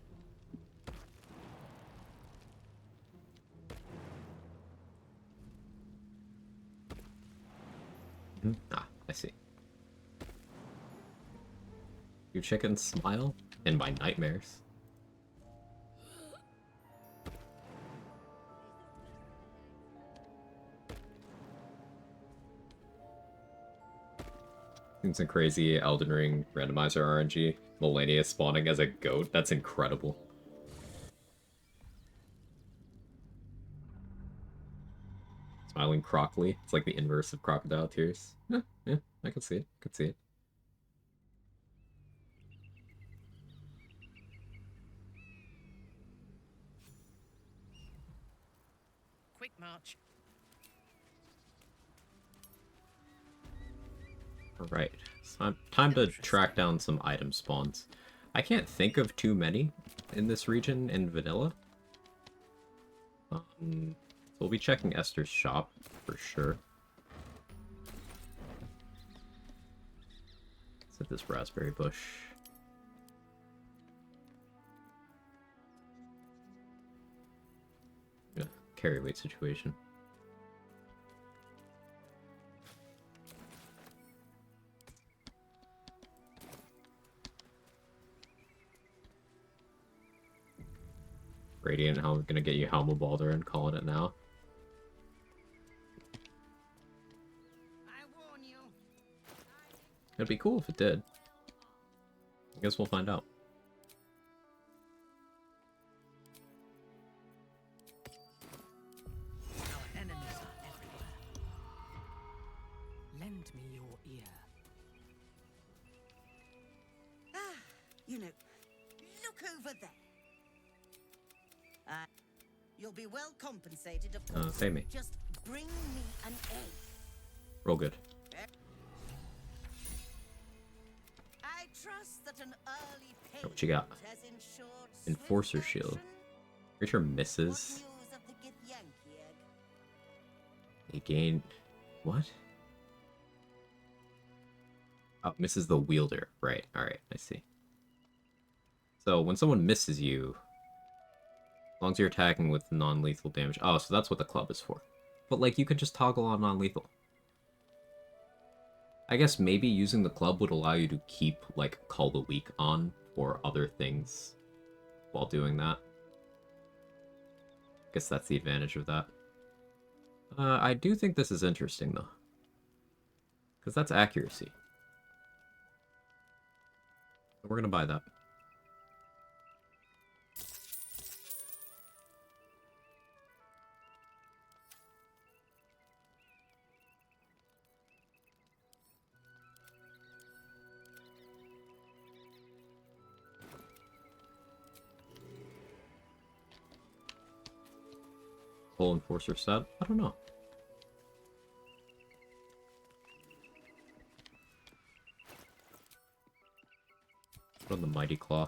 Ah, I see. You chickens smile in my nightmares. Some crazy Elden Ring randomizer RNG. Melania spawning as a goat. That's incredible. Smiling crocally. It's like the inverse of crocodile tears. Yeah, yeah, I can see it. I can see it. Quick march. Alright, so time to track down some item spawns. I can't think of too many in this region in vanilla. So we'll be checking Esther's shop for sure. Let's hit this raspberry bush. Yeah, carry weight situation. Radiant Helm, gonna get you Helm of Baldur and calling it now. I warn you. It'd be cool if it did. I guess we'll find out. Our enemies are everywhere. Lend me your ear. Ah, you know, look over there. You'll be well compensated, of course. Pay me. Just bring me an egg. Roll good. I trust that an early payment What you got? has ensured Enforcer shield. Pretty sure misses. news of the Githyanki egg. He gained... What? Oh, misses the wielder. Right, alright, I see. So, when someone misses you... As long as you're attacking with non-lethal damage. Oh, so that's what the club is for. But, like, you could just toggle on non-lethal. I guess maybe using the club would allow you to keep, like, Call the Week on for other things while doing that. I guess that's the advantage of that. I do think this is interesting, though. Because that's accuracy. We're gonna buy that. Full Enforcer set? I don't know. Put on the Mighty Claw.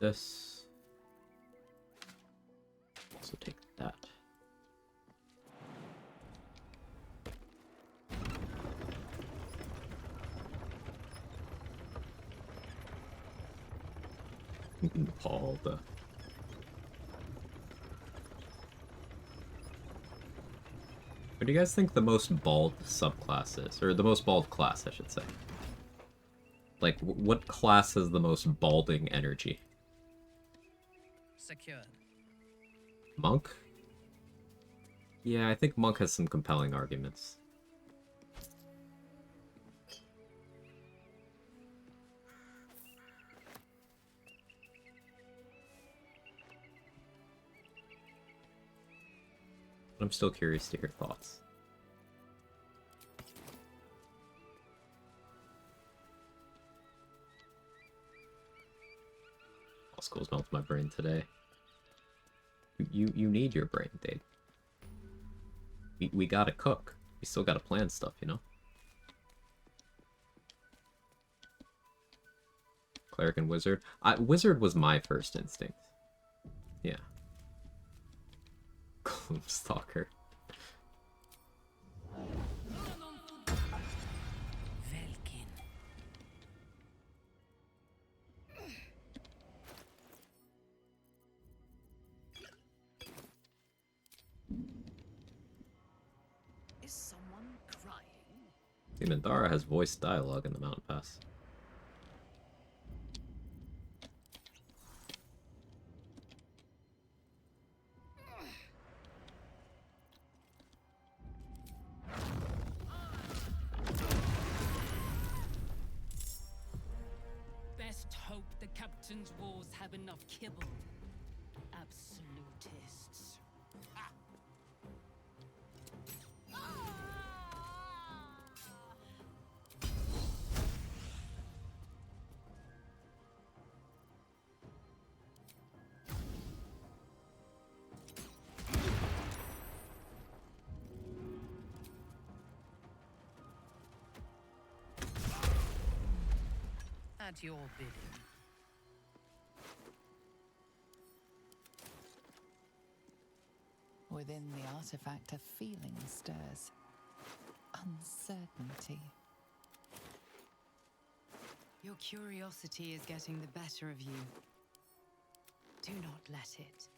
This. So take that. Paul, the. What do you guys think the most bald subclass is? Or the most bald class, I should say. Like, what class has the most balding energy? Secured. Monk? Yeah, I think Monk has some compelling arguments. I'm still curious to hear thoughts. All schools melt my brain today. You need your brain, Dave. We gotta cook. We still gotta plan stuff, you know? Cleric and Wizard. Wizard was my first instinct. Yeah. Gloomstalker. Is someone crying? Mandara has voice dialogue in the Mountain Pass. Best hope the captain's wars have enough kibble. Absolutists. At your bidding. Within the artifact, a feeling stirs. Uncertainty. Your curiosity is getting the better of you. Do not let it.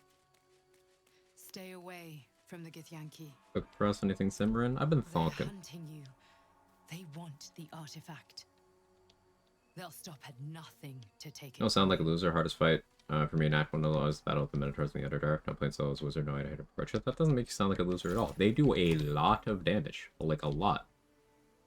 Stay away from the Githyanki. Quick press, anything Simran? I've been They're thonking. hunting you. They want the artifact. They'll stop at nothing to take it. Don't sound like a loser. Hardest fight for me in Act 1 is the battle with the Minotaurs in the Underdark. Not playing solo as Wizard, no idea how to approach it. That doesn't make you sound like a loser at all. They do a lot of damage. Like, a lot.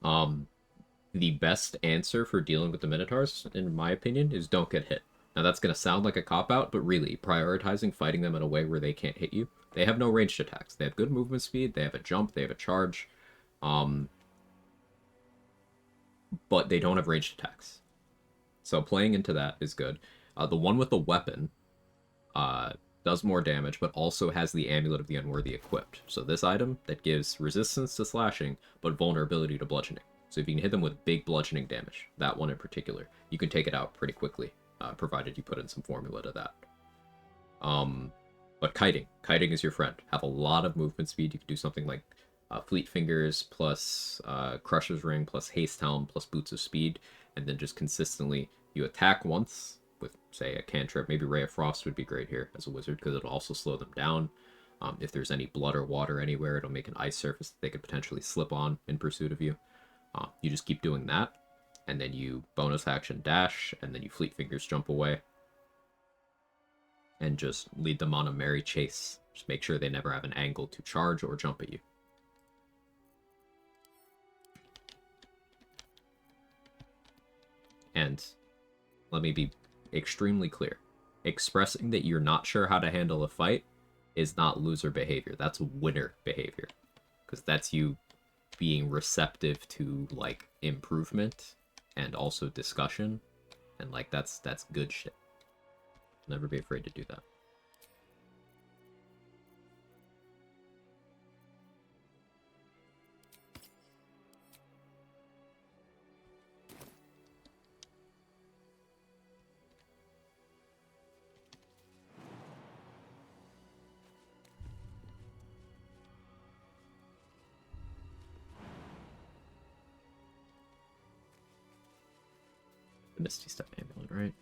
The best answer for dealing with the Minotaurs, in my opinion, is don't get hit. Now, that's going to sound like a cop-out, but really, prioritizing fighting them in a way where they can't hit you. They have no ranged attacks. They have good movement speed, they have a jump, they have a charge. but they don't have ranged attacks. So playing into that is good. The one with the weapon does more damage, but also has the Amulet of the Unworthy equipped. So this item that gives resistance to slashing, but vulnerability to bludgeoning. So if you can hit them with big bludgeoning damage, that one in particular, you can take it out pretty quickly, provided you put in some formula to that. But kiting is your friend. Have a lot of movement speed. You can do something like Fleet Fingers plus Crusher's Ring plus Haste Helm plus Boots of Speed, and then just consistently you attack once with, say, a cantrip. Maybe Ray of Frost would be great here as a wizard because it'll also slow them down. If there's any blood or water anywhere, it'll make an ice surface that they could potentially slip on in pursuit of you. You just keep doing that, and then you bonus action dash, and then you Fleet Fingers jump away. And just lead them on a merry chase. Just make sure they never have an angle to charge or jump at you. And let me be extremely clear. Expressing that you're not sure how to handle a fight is not loser behavior. That's winner behavior. Because that's you being receptive to, like, improvement and also discussion. And, like, that's good shit. Never be afraid to do that. The Misty Step Amulet, right?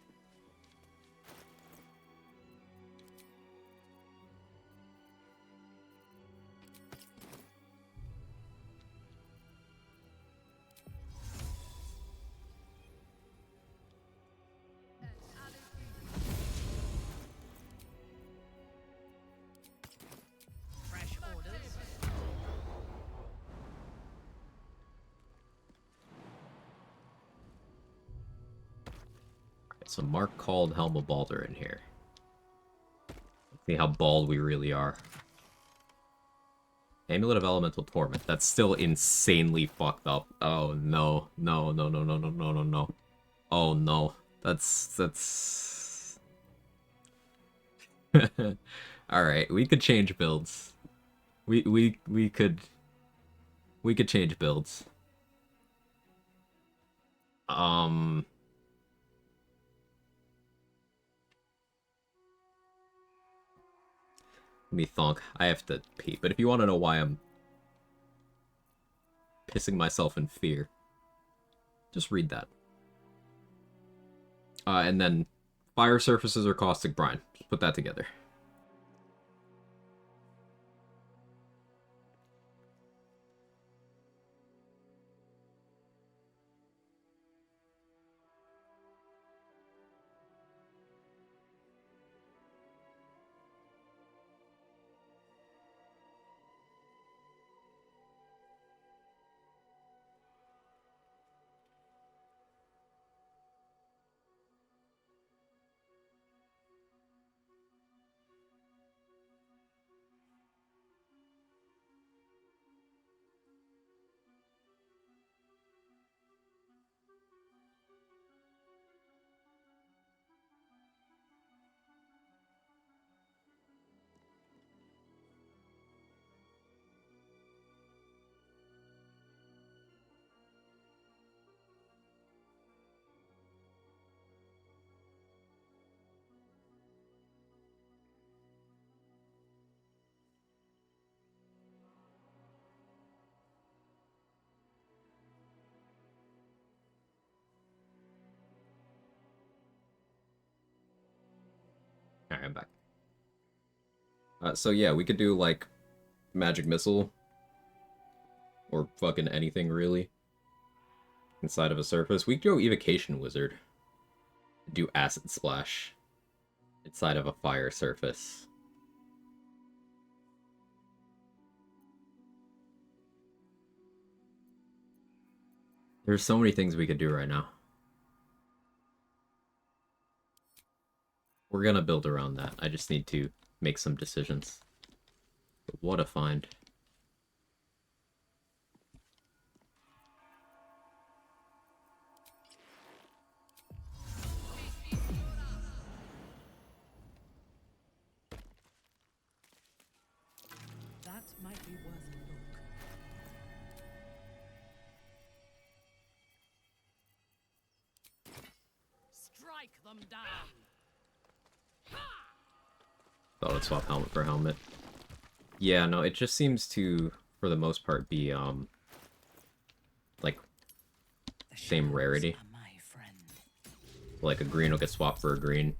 Fresh orders. So Mark called Helm of Balder in here. Let's see how bald we really are. Amulet of Elemental Torment. That's still insanely fucked up. Oh no. No, no, no, no, no, no, no, no. Oh no. That's... Alright, we could change builds. We could change builds. Let me thonk. I have to pee. But if you want to know why I'm pissing myself in fear, just read that. And then fire surfaces or caustic brine. Just put that together. Alright, I'm back. So yeah, we could do, like, Magic Missile. Or fucking anything, really. Inside of a surface. We could go Evocation Wizard. Do Acid Splash. Inside of a fire surface. There's so many things we could do right now. We're gonna build around that. I just need to make some decisions. But what a find. strike them down. Thought I'd swap helmet for helmet. Yeah, no, it just seems to, for the most part, be, like, same rarity. Like, a green will get swapped for a green,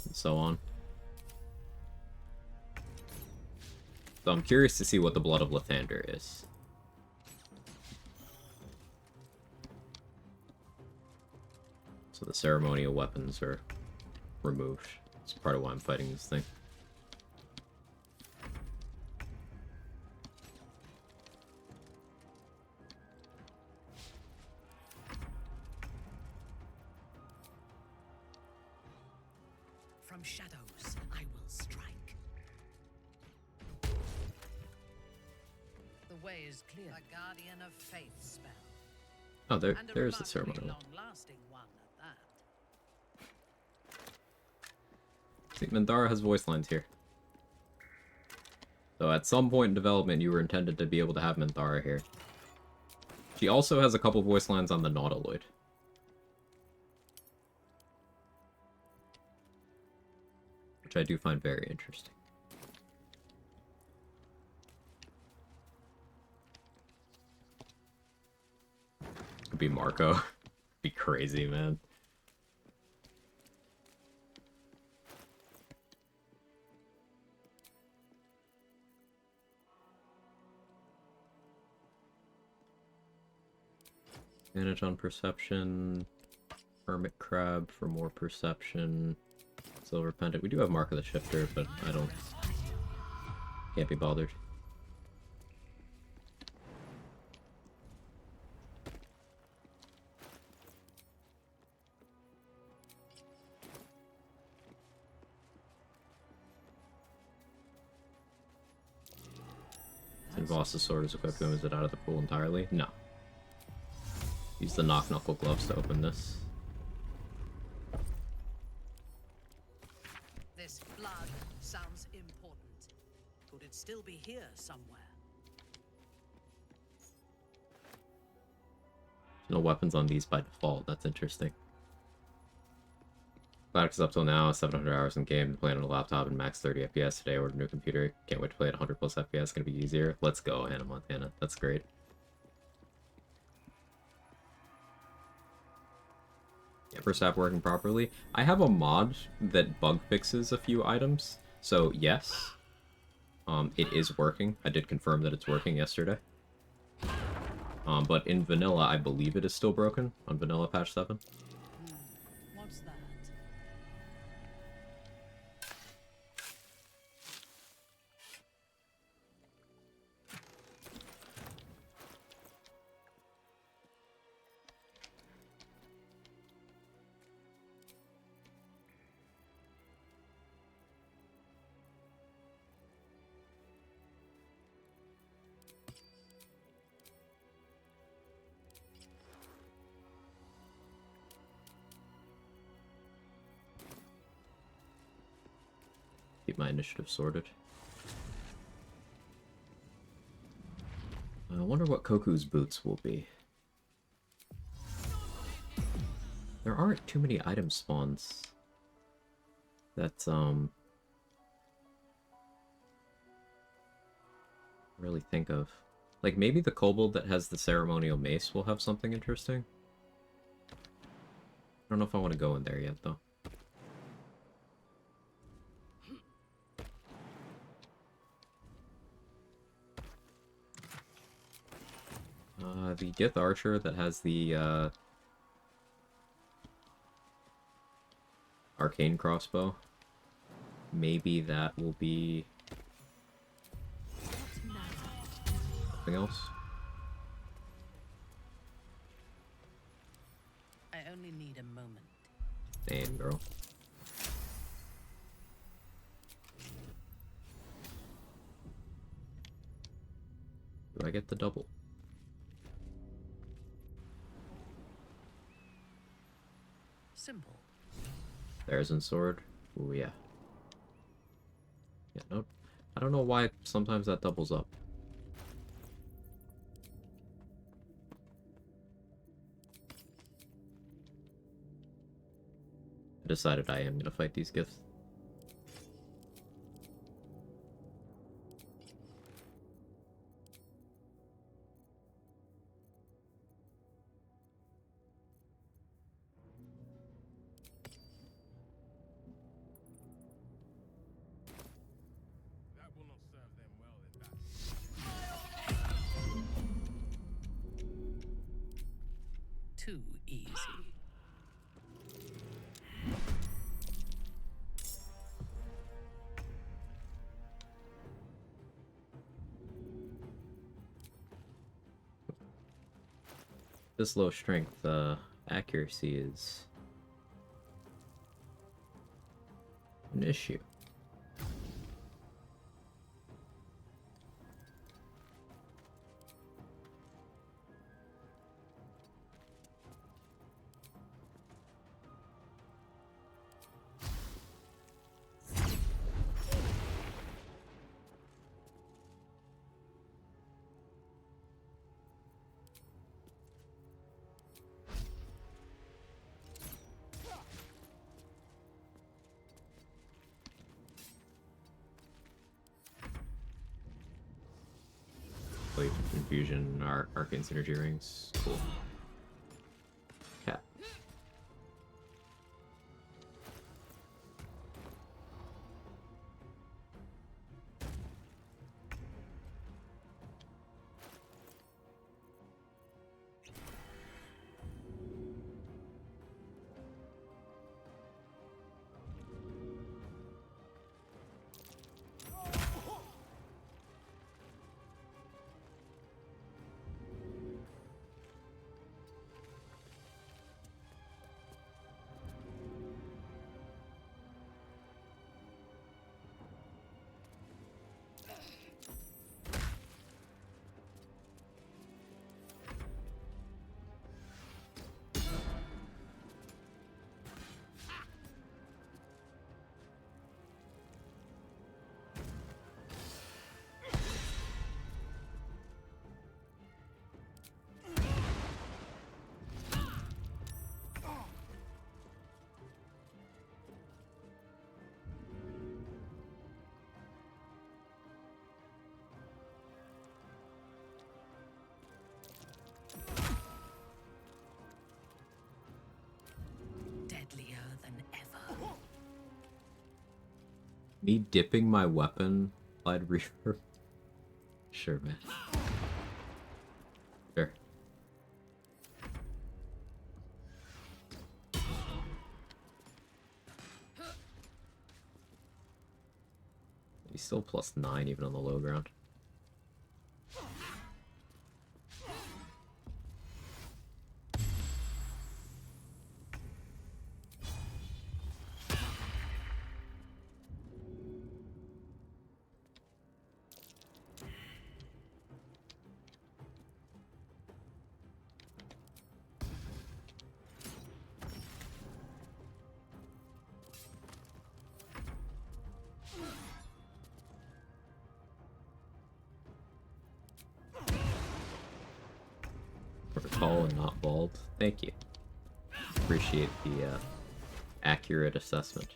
and so on. So I'm curious to see what the Blood of Lathander is. So the ceremonial weapons are removed. It's part of why I'm fighting this thing. From shadows, I will strike. The way is clear. A guardian of faith spell. Oh, there's the ceremonial. Long-lasting one at that. See, Minthara has voice lines here. So at some point in development, you were intended to be able to have Minthara here. She also has a couple voice lines on the Nautiloid. Which I do find very interesting. Could be Marco. Be crazy, man. Advantage on perception. Hermit Crab for more perception. Silver Pendant. We do have Mark of the Shifter, but I don't... Can't be bothered. Since Voss's sword is equipped to him, is it out of the pool entirely? No. Use the Knock Knuckle gloves to open this. This blood sounds important. Could it still be here somewhere? No weapons on these by default. That's interesting. Cloudix up till now, 700 hours in game, playing on a laptop and max 30 FPS today. Ordered a new computer. Can't wait to play at 100 plus FPS. Gonna be easier. Let's go, Hannah Montana. That's great. Ever stop working properly? I have a mod that bug fixes a few items. So yes, it is working. I did confirm that it's working yesterday. But in vanilla, I believe it is still broken on vanilla patch 7. What's that? Keep my initiative sorted. I wonder what Koku's boots will be. There aren't too many item spawns. That's, really think of. Like, maybe the kobold that has the ceremonial mace will have something interesting. I don't know if I want to go in there yet, though. The Gith Archer that has the, Arcane Crossbow. Maybe that will be... something else. I only need a moment. Damn, girl. Do I get the double? Simple. There's in sword. Ooh, yeah. Yeah, no. I don't know why sometimes that doubles up. I decided I am gonna fight these gifts. Too easy. This low strength, accuracy is an issue. Blade Infusion, Arcane Synergy Rings. Cool. Cat. Deadlier than ever. Me dipping my weapon applied reverb. Sure, man. Sure. He's still +9 even on the low ground. Tall and not bald. Thank you. Appreciate the accurate assessment.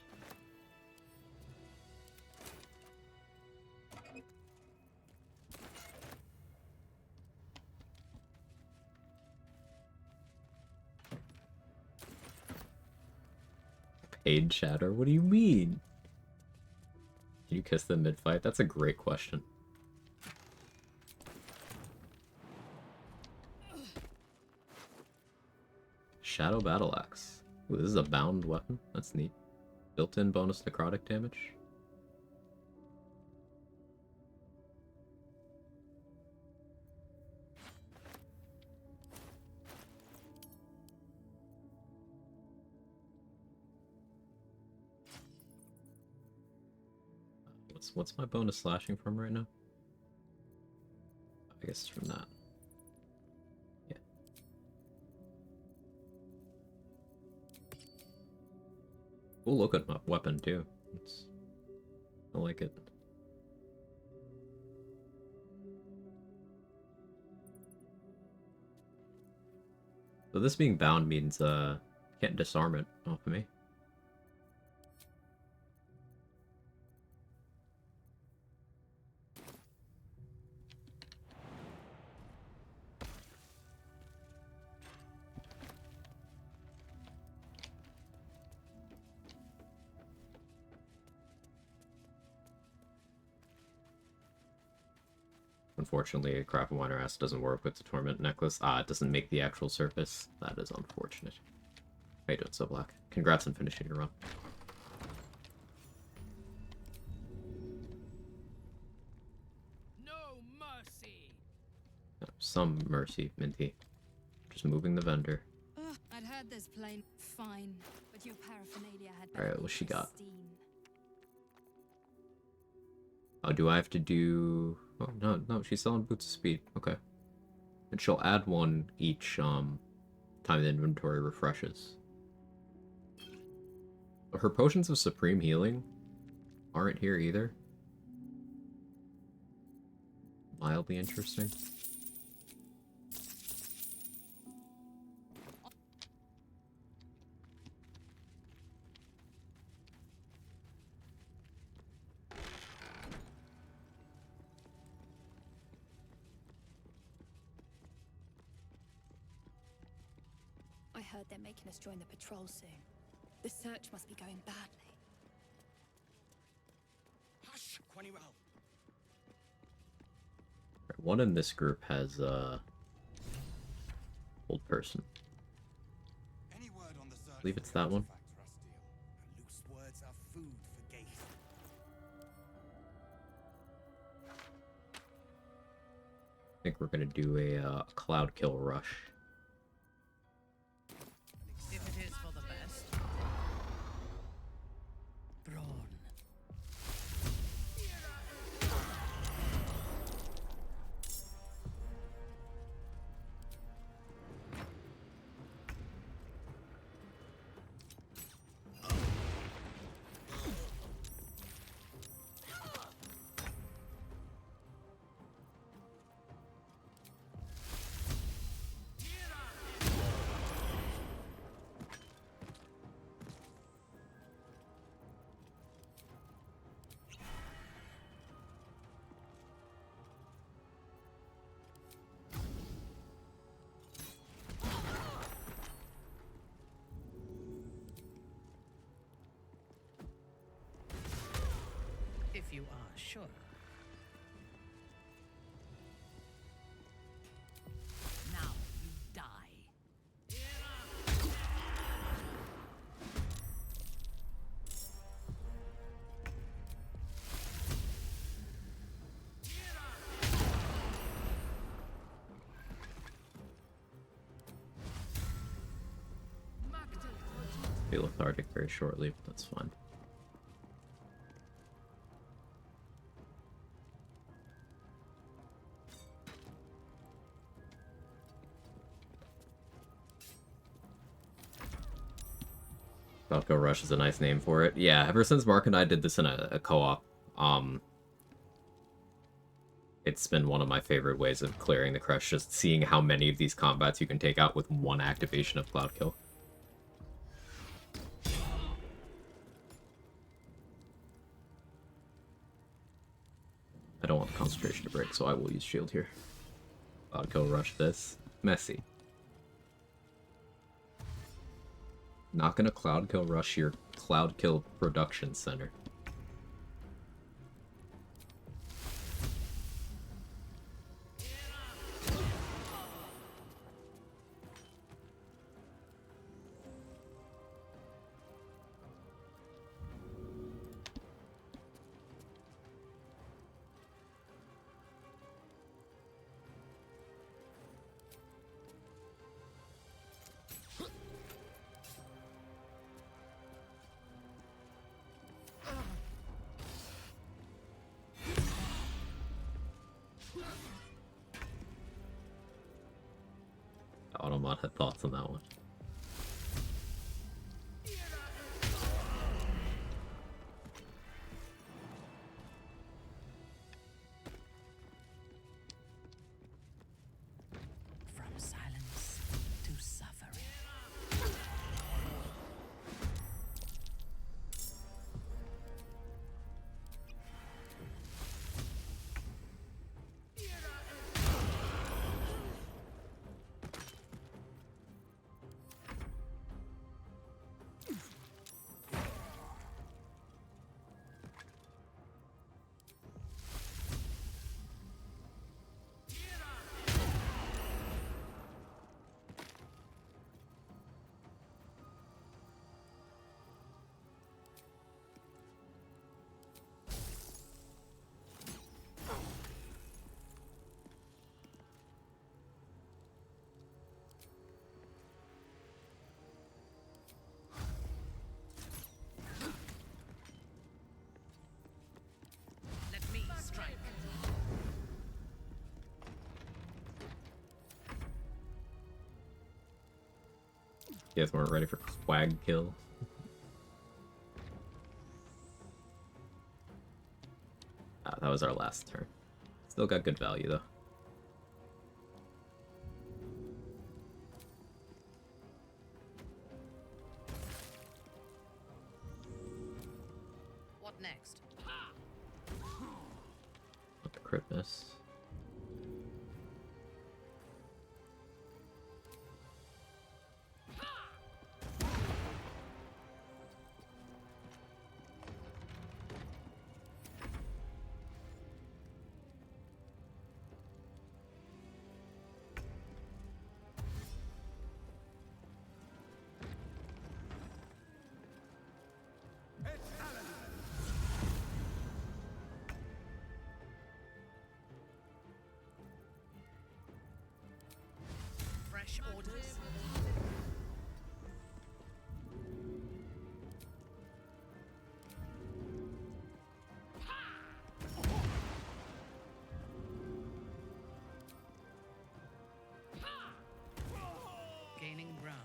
Paid chatter? What do you mean? Can you kiss them mid-fight? That's a great question. Shadow Battle Axe. Ooh, this is a bound weapon. That's neat. Built-in bonus necrotic damage. What's my bonus slashing from right now? I guess it's from that. Yeah. Cool look at my weapon too. I like it. So this being bound means can't disarm it off of me. Unfortunately, a Craft Winer Ass doesn't work with the Torment Necklace. It doesn't make the actual surface. That is unfortunate. How you doing, So Black? Congrats on finishing your run. No mercy. Some mercy, Minty. Just moving the vendor. Ugh, I'd heard this plane fine, but your paraphernalia had better Alright, be what she got? pristine. Oh, do I have to do... Oh, no, she's selling Boots of Speed. Okay. And she'll add one each, time the inventory refreshes. Her Potions of Supreme Healing aren't here either. Mildly interesting. I heard they're making us join the patrol soon. The search must be going badly. Hush, Quannuel. One in this group has, old person. Any word on the search? I believe it's that one. Loose words are food for Gaith. I think we're gonna do a Cloud Kill rush. If it is for the best. Brawn. If you are sure. Now you die. Be lethargic very shortly, but that's fine. Falco Rush is a nice name for it. Yeah, ever since Mark and I did this in a co-op, it's been one of my favorite ways of clearing the crush, just seeing how many of these combats you can take out with one activation of Cloud Kill. I don't want the concentration to break, so I will use shield here. Cloud Kill Rush this. Messy. Not gonna Cloud Kill Rush your Cloud Kill production center. Automod had thoughts on that one. From silence to suffering. You guys weren't ready for Quag kill. That was our last turn. Still got good value though. What next? Not the crit miss. Fresh orders. Gaining ground.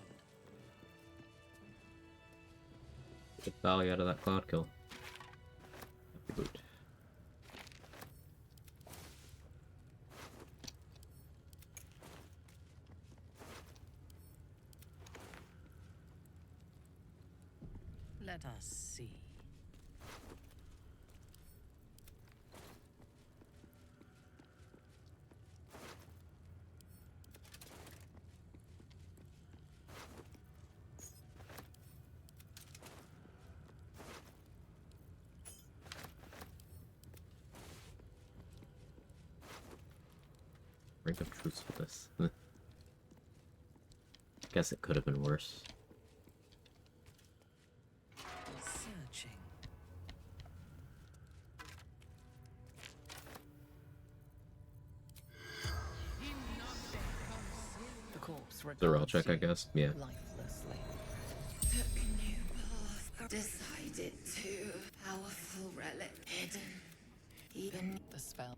Good value out of that cloud kill. Happy boot. Let us see. Ring of truthfulness. Guess it could have been worse. Searching. The corpse The raw check, I guess. Yeah. Lifelessly. Took a new path. Decided to. Powerful relic hidden. Even the spell.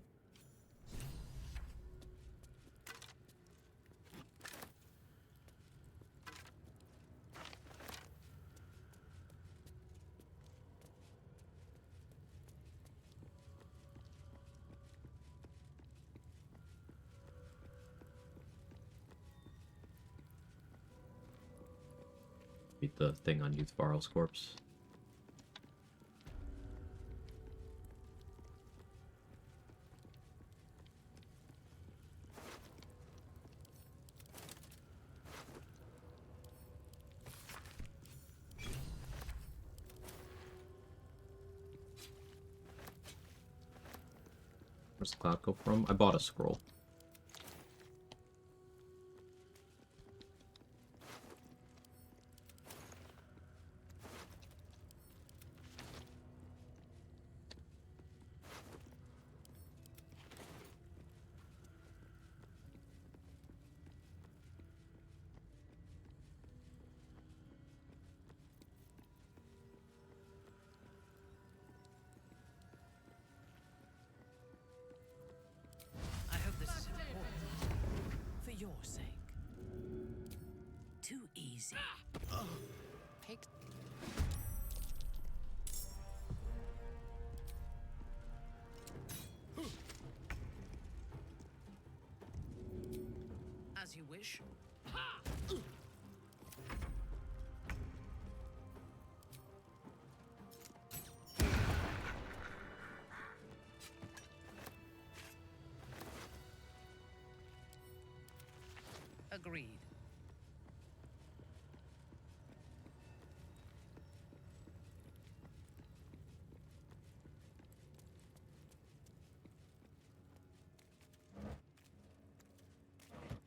Beat the thing on Youth Varl's corpse. Where's the cloud go from? I bought a scroll. I hope this is important. For your sake. Too easy. Pig. As you wish. Agreed.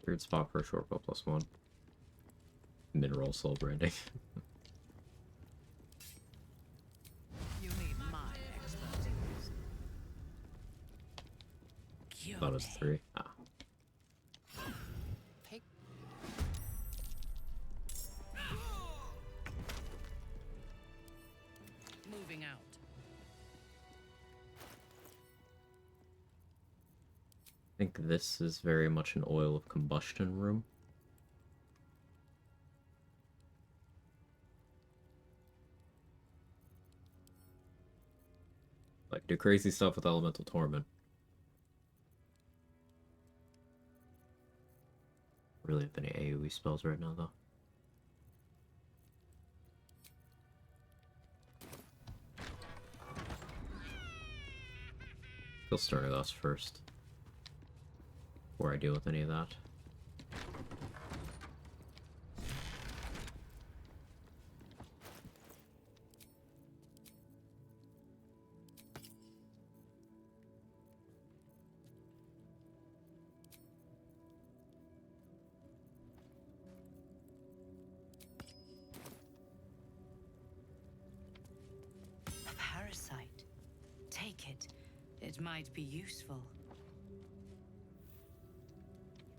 Weird spot for a short bow +1. Mineral soul branding. You need my expertise. Thought it was 3. Ah. Pig. Moving out. I think this is very much an oil of combustion room. Like, do crazy stuff with Elemental Torment. Really have any AoE spells right now, though. Kill Sternados first, before I deal with any of that. A parasite. Take it. It might be useful.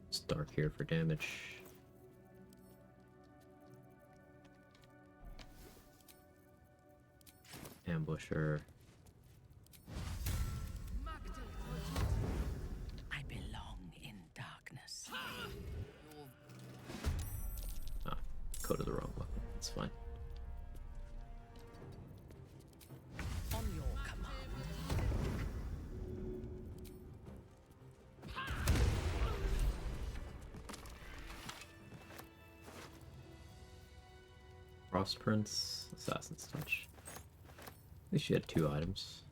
It's dark here for damage. Ambusher. I belong in darkness. Ah, coded the wrong weapon. It's fine. On your command. Frost Prince, Assassin's Touch. At least she had 2 items.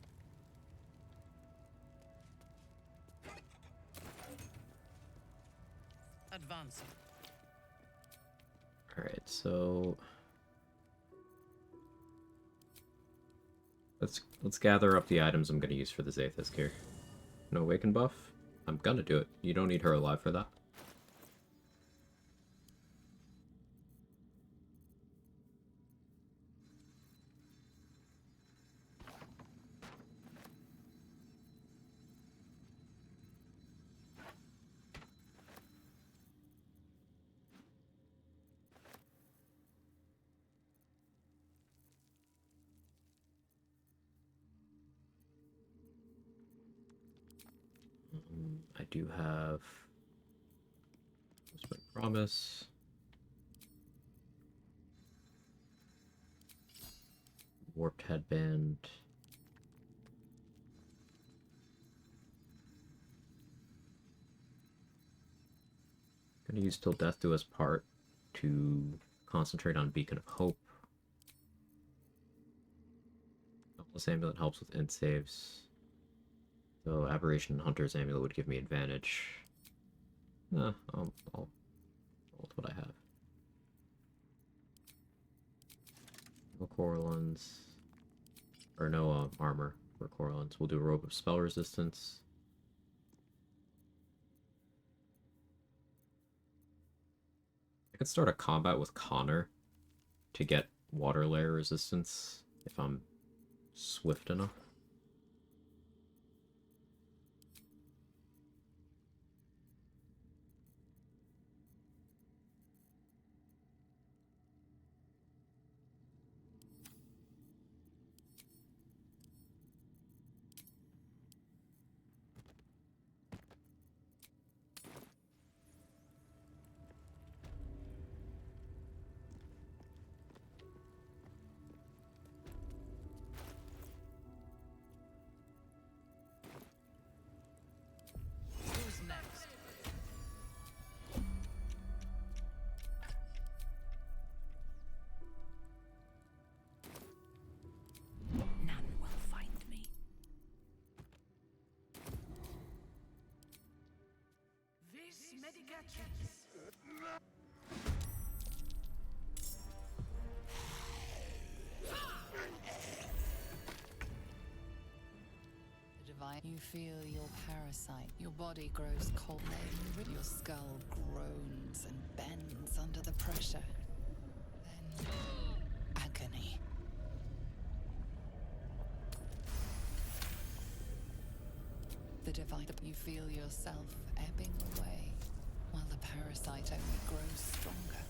Advancing. Alright, so let's gather up the items I'm gonna use for the Zathis here. No Awaken buff? I'm gonna do it. You don't need her alive for that. I do have What's my promise? Warped Headband. Gonna use Till Death Do Us Part to concentrate on Beacon of Hope. This amulet helps with int saves. So Aberration Hunter's amulet would give me advantage. Nah, I'll roll with what I have. No Coralons. Or no armor for Coralons. We'll do a Robe of Spell Resistance. I could start a combat with Connor to get Water Layer resistance if I'm swift enough. Who's next? None will find me. Vis medicatrix. The divine. You feel your parasite. Your body grows cold. Your skull groans and bends under the pressure. Then agony. The divine. You feel yourself ebbing away, while the parasite only grows stronger.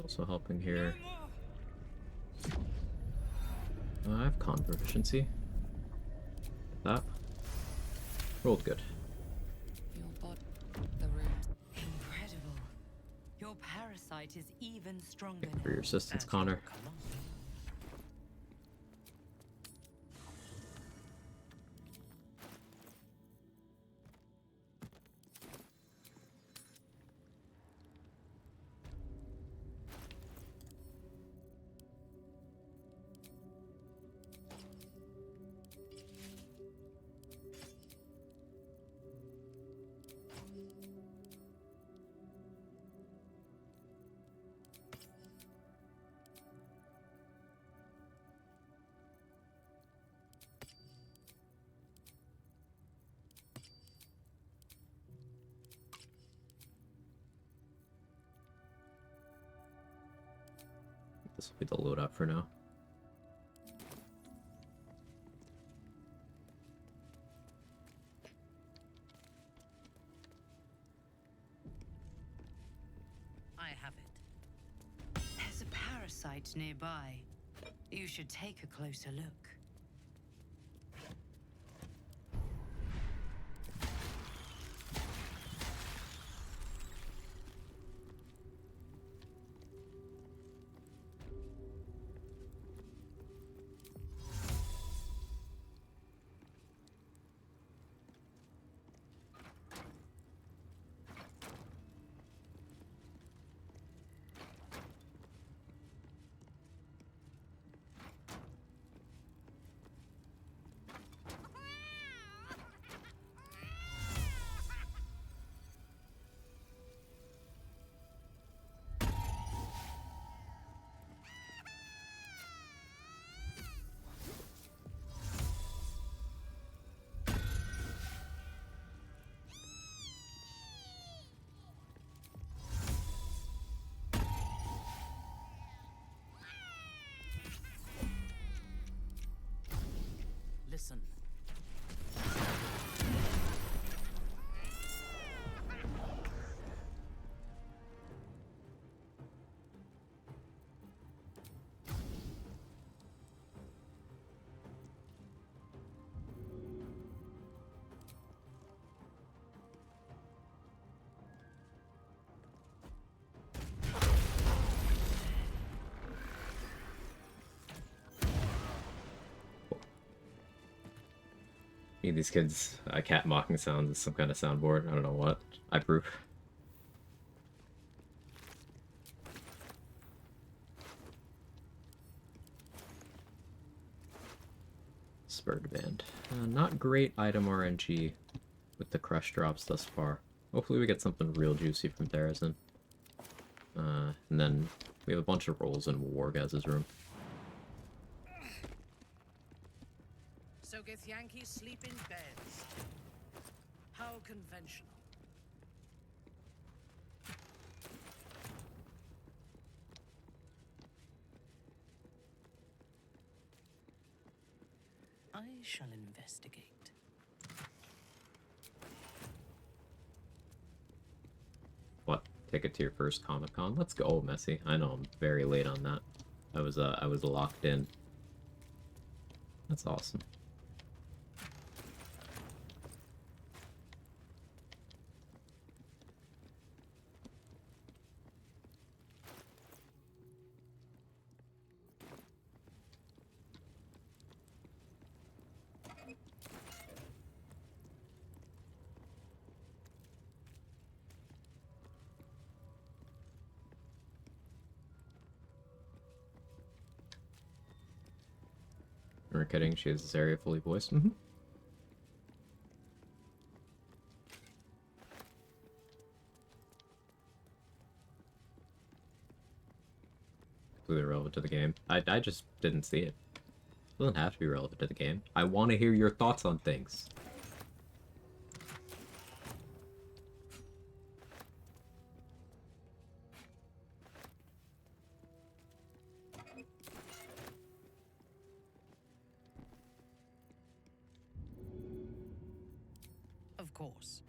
Also helping here. I have con proficiency. That. Rolled good. Your body. The room. Incredible. Your parasite is even stronger Thank you for your assistance, Connor. This will be the loadout for now. I have it. There's a parasite nearby. You should take a closer look. Listen. These kids, cat mocking sounds is some kind of soundboard. I don't know what. I approve. Spurred Band. Not great item RNG with the crush drops thus far. Hopefully we get something real juicy from Therazin. And then we have a bunch of rolls in Wargaz's room. So Githyanki sleep in beds. How conventional. I shall investigate. What? Ticket to your first Comic-Con? Let's go, Messi. I know I'm very late on that. I was locked in. That's awesome. We're kidding, she has this area fully voiced. Mm-hmm. Completely relevant to the game. I just didn't see it. It doesn't have to be relevant to the game. I want to hear your thoughts on things. Of course.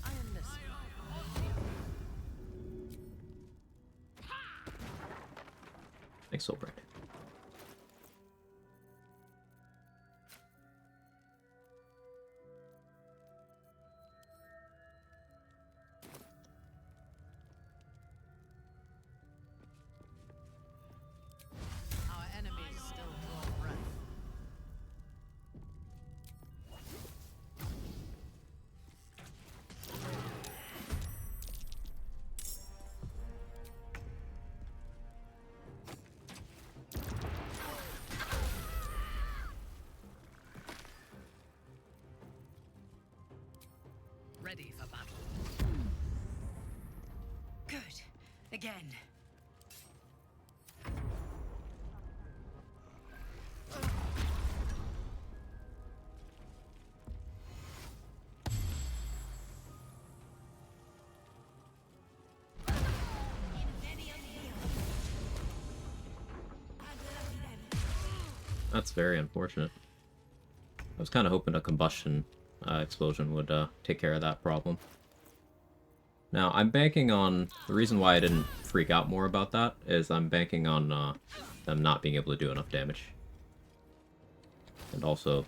I am listening. Thanks, Soulbright. Our enemies still draw breath. Ready for battle. Good. Again. That's very unfortunate. I was kind of hoping a combustion explosion would take care of that problem. Now, I'm banking on... The reason why I didn't freak out more about that is I'm banking on them not being able to do enough damage. And also,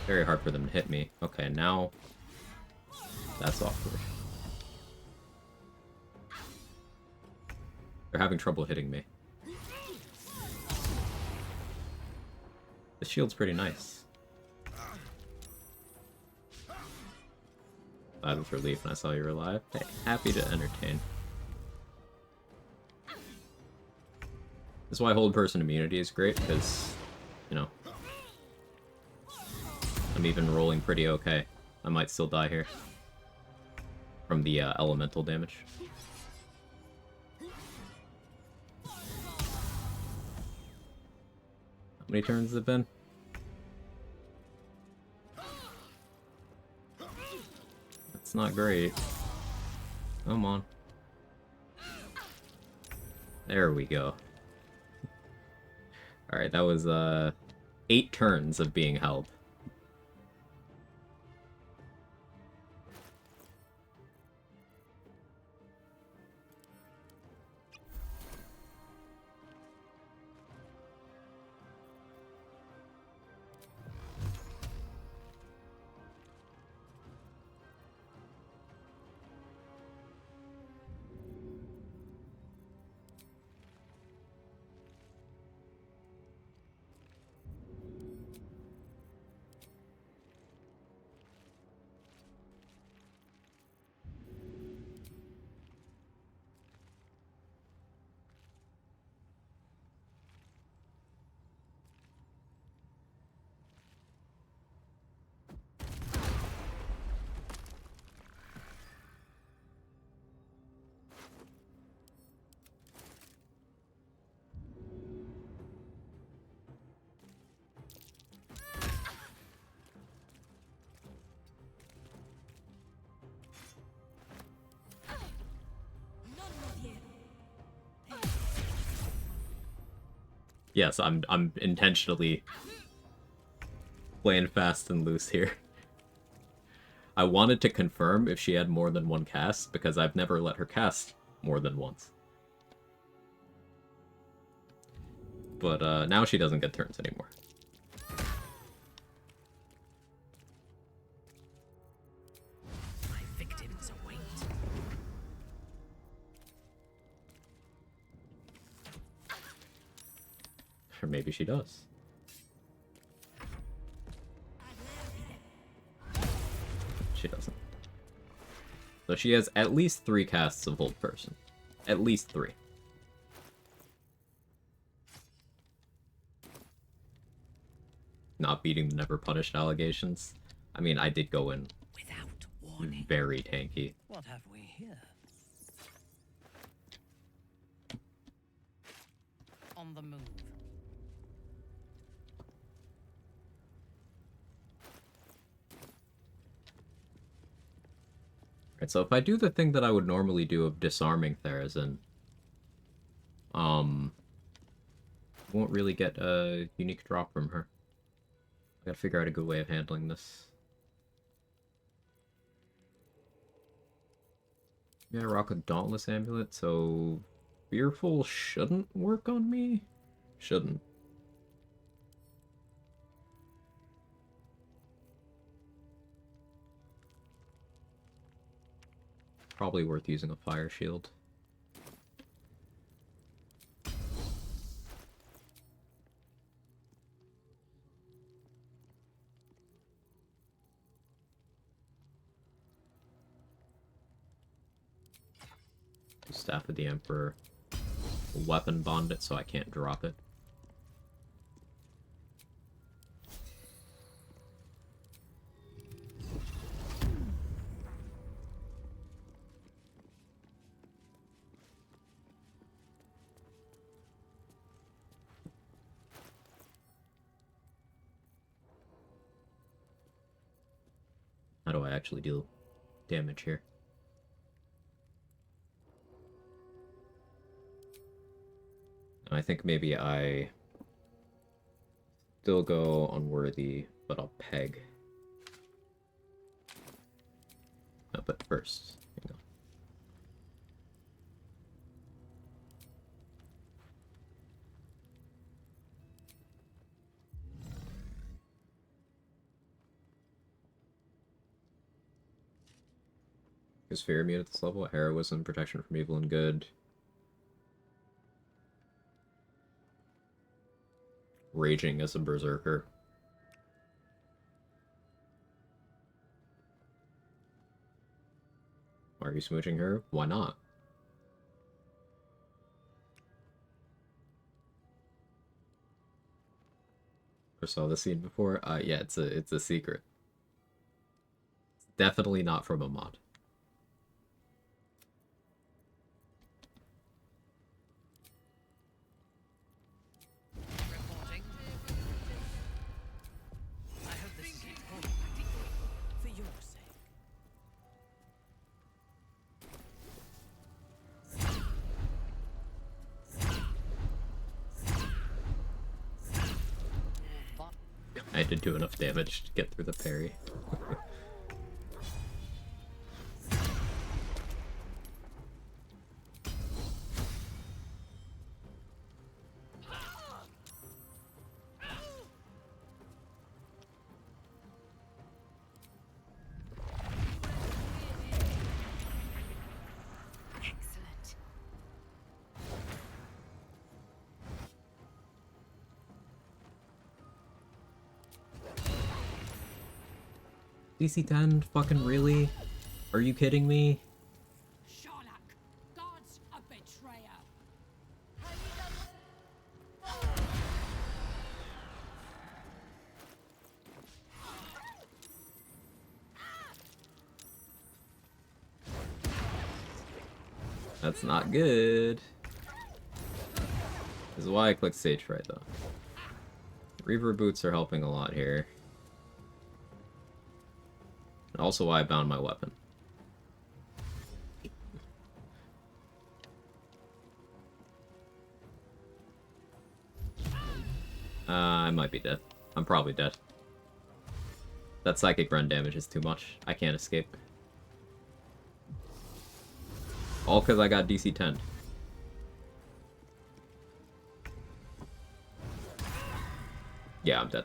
very hard for them to hit me. Okay, now... That's awkward. They're having trouble hitting me. The shield's pretty nice. Glad with relief when I saw you were alive. Hey, happy to entertain. That's why hold person immunity is great, because, you know, I'm even rolling pretty okay. I might still die here from the elemental damage. How many turns has it been? That's not great. Come on. There we go. Alright, that was 8 turns of being held. Yes, I'm intentionally playing fast and loose here. I wanted to confirm if she had more than one cast, because I've never let her cast more than once. But now she doesn't get turns anymore. My victims await. Or maybe she does. She doesn't. So she has at least 3 casts of hold person. At least 3. Not beating the never punished allegations. I mean, I did go in Without warning. very tanky. What have we here? On the move. Right, so if I do the thing that I would normally do of disarming Therazin, I won't really get a unique drop from her. I gotta figure out a good way of handling this. Yeah, rock a Dauntless Amulet, so Fearful shouldn't work on me? Shouldn't. Probably worth using a Fire Shield. Staff of the Emperor. Weapon bond it so I can't drop it. How do I actually deal damage here? I think maybe I still go unworthy, but I'll peg. No, but first, hang on. Is fear immune at this level? Heroism, protection from evil and good. Raging as a berserker. Why are you smooching her? Why not? I saw this scene before. Yeah, it's a secret. It's definitely not from a mod. Reporting. I hope this is important. For your sake. I did do enough damage to get through the parry. Excellent. DC 10? Fucking really? Are you kidding me? Sherlock, God's a betrayer. That's not good. This is why I clicked stage fright though. Reaver boots are helping a lot here. And also why I bound my weapon. I might be dead. I'm probably dead. That psychic run damage is too much. I can't escape. All because I got DC 10. Yeah, I'm dead.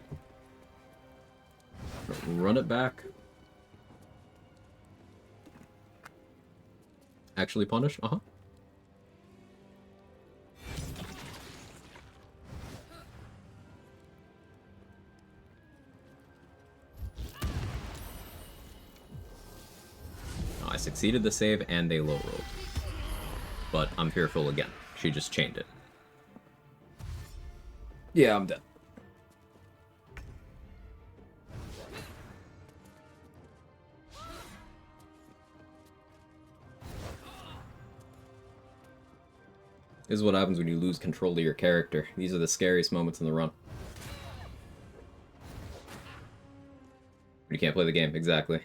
Run it back. Actually punish? Uh-huh. Oh, I succeeded the save and they low rolled. But I'm fearful again. She just chained it. Yeah, I'm dead. This is what happens when you lose control of your character. These are the scariest moments in the run. You can't play the game, exactly.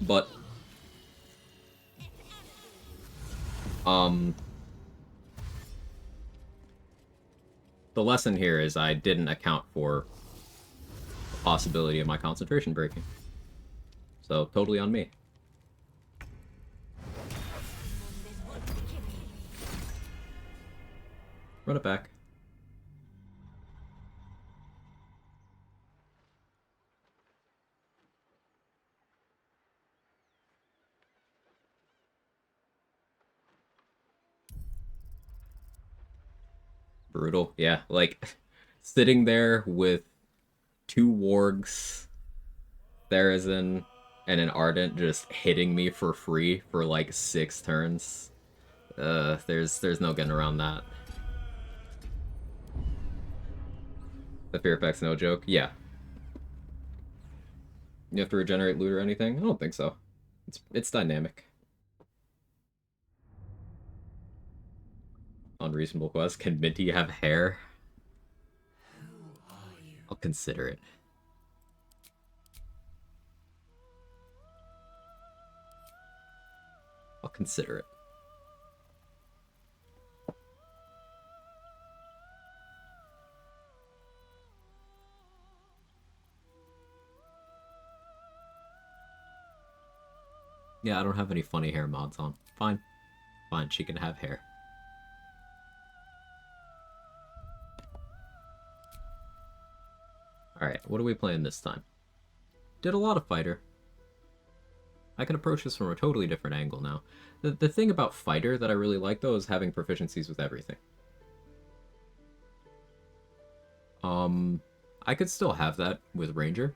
But the lesson here is I didn't account for the possibility of my concentration breaking. So, totally on me. Run it back. Brutal. Yeah, like, sitting there with 2 wargs, Therazin, and an Ardent just hitting me for free for like 6 turns. There's no getting around that. The fear effect's no joke? Yeah. You have to regenerate loot or anything? I don't think so. It's dynamic. Unreasonable quest. Can Minty have hair? I'll consider it. I'll consider it. Yeah, I don't have any funny hair mods on. Fine. Fine, she can have hair. Alright, what are we playing this time? Did a lot of fighter. I can approach this from a totally different angle now. The thing about fighter that I really like, though, is having proficiencies with everything. I could still have that with ranger.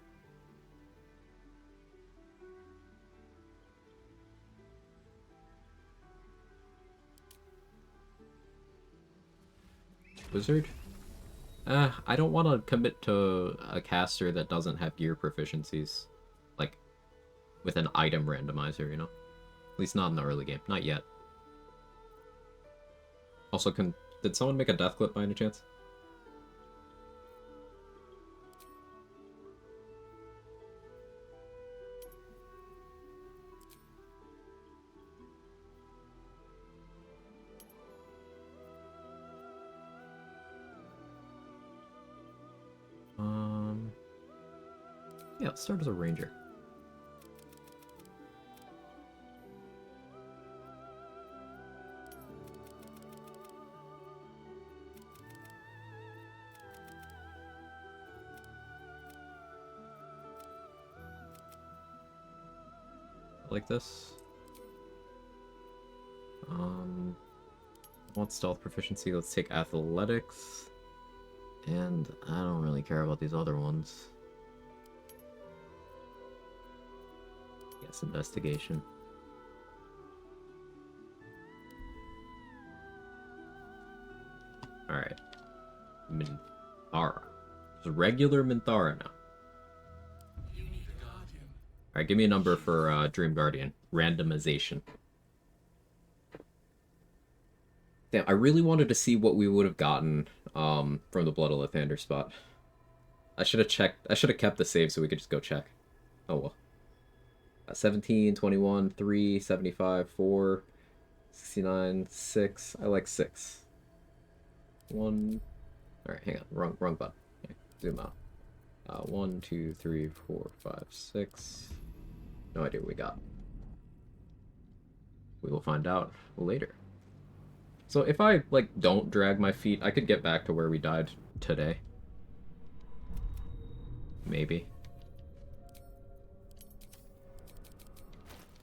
Wizard? I don't want to commit to a caster that doesn't have gear proficiencies. Like, with an item randomizer, you know? At least not in the early game. Not yet. Also, did someone make a death clip by any chance? Yeah, let's start as a ranger. Like this. I want stealth proficiency. Let's take athletics. And I don't really care about these other ones. Yes, investigation. Alright. Minthara. It's regular Minthara now. Alright, give me a number for Dream Guardian. Randomization. Damn, I really wanted to see what we would have gotten from the Blood of Lathander spot. I should have checked. I should have kept the save so we could just go check. Oh well. 17, 21, 3, 75, 4, 69, 6. I like 6. 1. Alright, hang on. Wrong button. Okay, zoom out. 1, 2, 3, 4, 5, 6. No idea what we got. We will find out later. So if I, like, don't drag my feet, I could get back to where we died today. Maybe.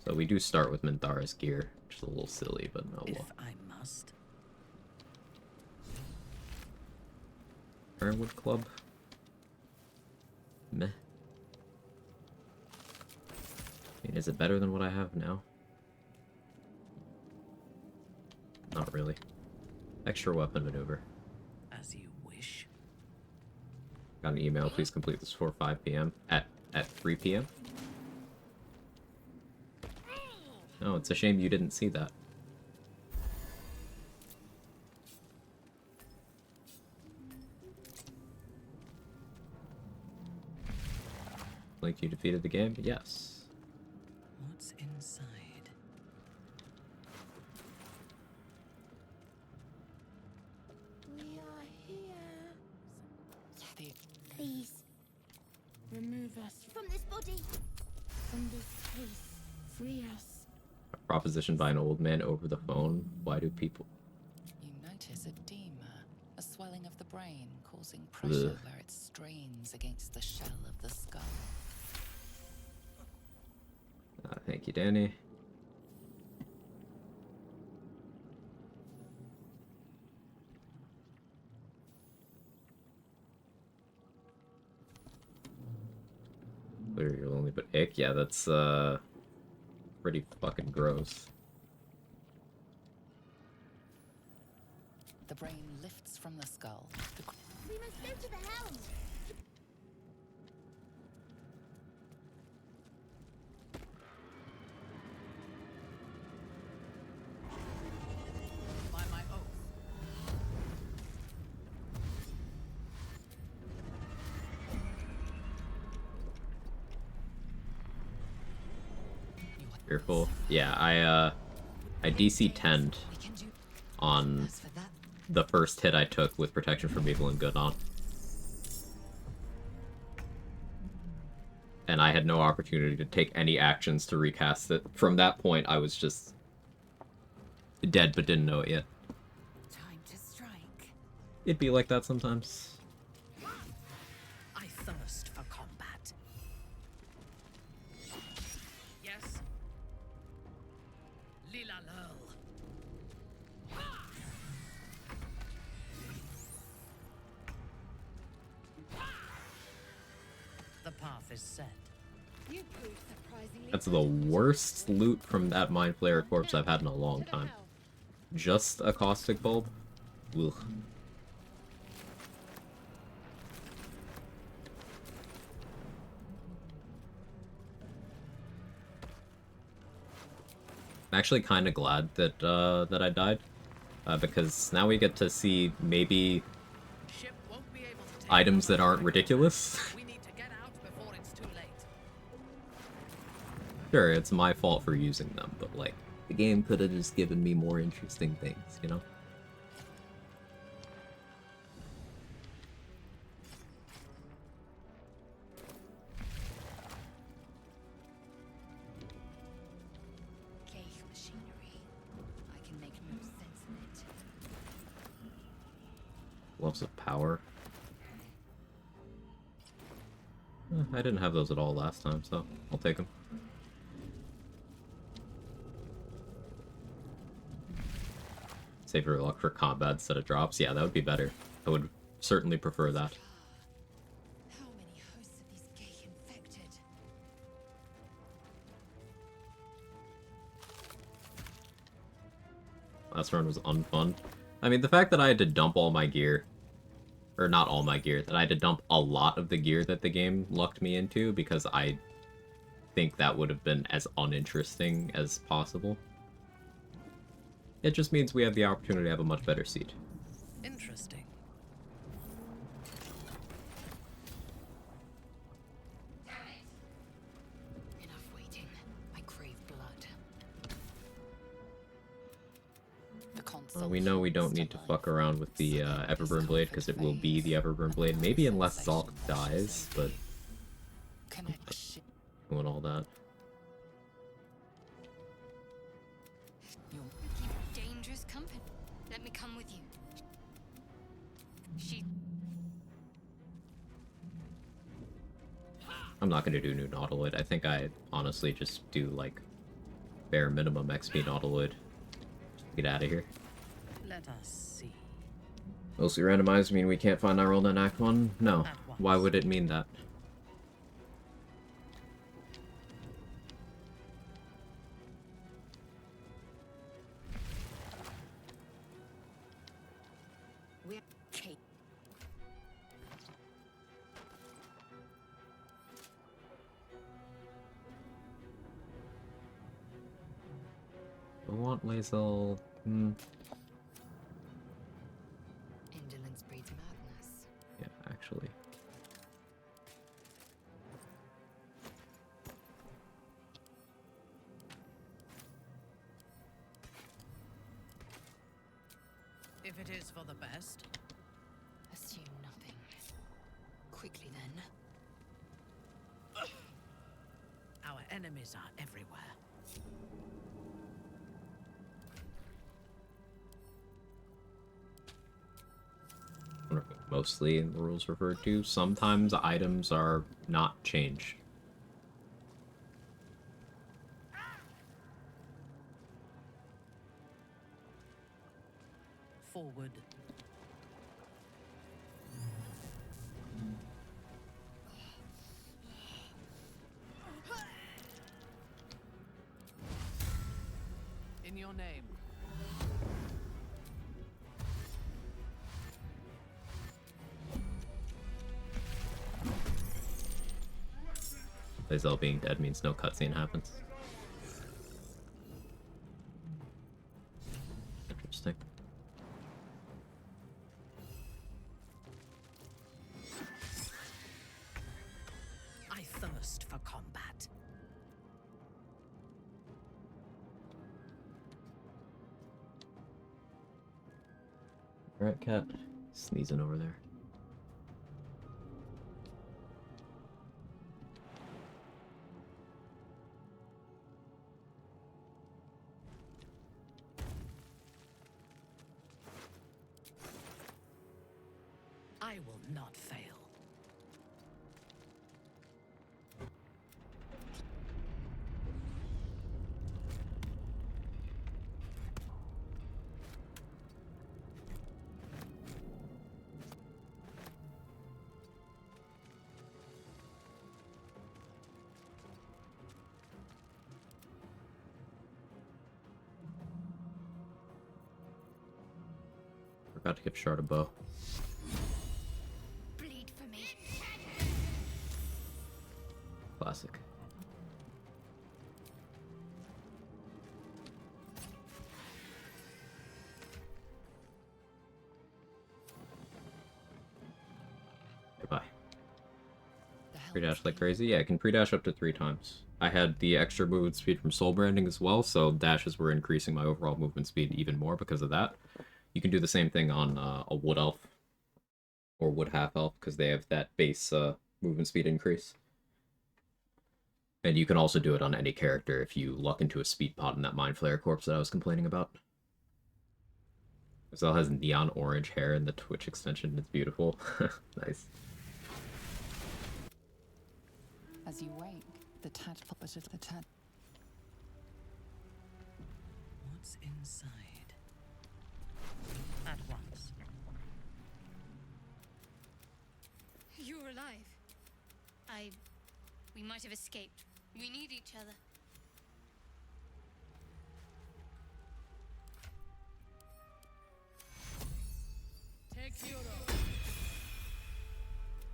So we do start with Minthara's gear, which is a little silly, but no. If I must. Ironwood Club. Meh. I mean, is it better than what I have now? Not really. Extra weapon maneuver. As you wish. Got an email. Please complete this before 5 p.m. At 3 p.m. Oh, it's a shame you didn't see that. Like you defeated the game? Yes. What's inside? We are here. Please. Remove us from this body. From this place. Free us. A proposition by an old man over the phone. Why do people... You notice edema, a swelling of the brain causing pressure where it strains against the shell of the skull. Thank you, Danny. Clear your lonely but ick. Yeah, that's pretty fucking gross. The brain lifts from the skull. We must go to the helm. By my oath. Fearful. Yeah, I DC 10'd on the first hit I took with Protection from Evil and Good on. and I had no opportunity to take any actions to recast it. From that point, I was just dead but didn't know it yet. Time to strike. It'd be like that sometimes. I thirst for combat. Yes? Lila Lurl. The path is set. You proved surprisingly That's the worst loot from that Mind Flayer corpse I've had in a long time. Just a caustic bulb? Ugh. I'm actually kind of glad that that I died, because now we get to see maybe items that aren't ridiculous. Sure, it's my fault for using them, but like, the game could have just given me more interesting things, you know? Gay machinery. I can make no sense of it. Loves of power. I didn't have those at all last time, so I'll take them. Save your luck for combat instead of drops. Yeah, that would be better. I would certainly prefer that. How many hosts of these gay infected? Last run was unfun. I mean, the fact that I had to dump all my gear, or not all my gear, that I had to dump a lot of the gear that the game lucked me into, because I think that would have been as uninteresting as possible. It just means we have the opportunity to have a much better seat. Interesting. Enough waiting. I crave blood. The console. We know we don't need to fuck around with the Everburn Blade, because it will be the Everburn Blade. Maybe unless Zalk dies, but doing all that. You keep dangerous company. Let me come with you. She. I'm not going to do new Nautiloid. I think I honestly just do, like, bare minimum XP Nautiloid. Get out of here. Let us see. Mostly randomized mean we can't find our old in Act 1? No. Why would it mean that? We're Kate. I want Lae'zel. Indolence breeds madness. Yeah, actually. If it is for the best. Assume nothing. Quickly then. Our enemies are everywhere. Mostly in the rules referred to. Sometimes items are not changed. Forward. In your name. Lae'zel being dead means no cutscene happens. Interesting. I thirst for combat. Alright, cat. Sneezing over there. I will not fail. Forgot to give Shard a bow. Bleed for me. Classic. Goodbye. Pre-dash like crazy? Yeah, I can pre-dash up to 3 times. I had the extra movement speed from soul branding as well, so dashes were increasing my overall movement speed even more because of that. You can do the same thing on a wood elf or wood half elf because they have that base movement speed increase. And you can also do it on any character if you luck into a speed pot in that Mind Flayer corpse that I was complaining about. Zell has neon orange hair in the Twitch extension. It's beautiful. Nice. As you wake, the tadpole at the tad. What's inside? At once. You're alive. We might have escaped. We need each other. Take Hero.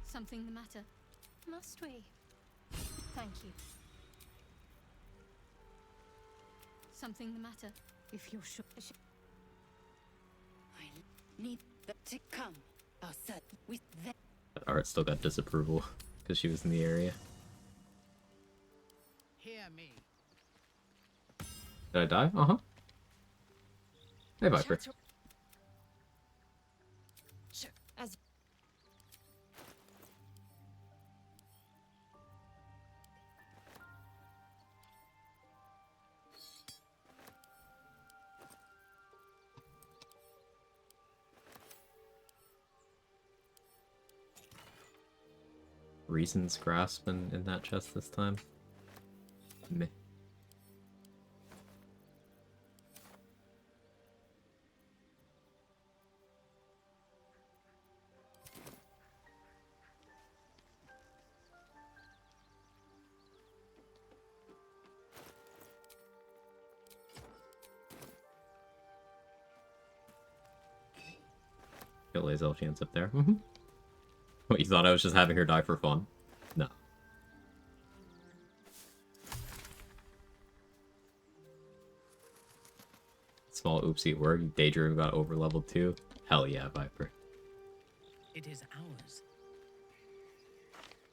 Something the matter? Must we? Thank you. Something the matter? If you're sure. I need them to come. I'll set with them. Art still got disapproval because she was in the area. Hear me. Did I die? Uh-huh. Hey, Viper. Sure. As Reason's grasp in that chest this time. Meh. Got Lae'zel chance up there. Mm-hmm. What, you thought I was just having her die for fun? No. Small oopsie at work. Daydream got over leveled too. Hell yeah, Viper. It is ours.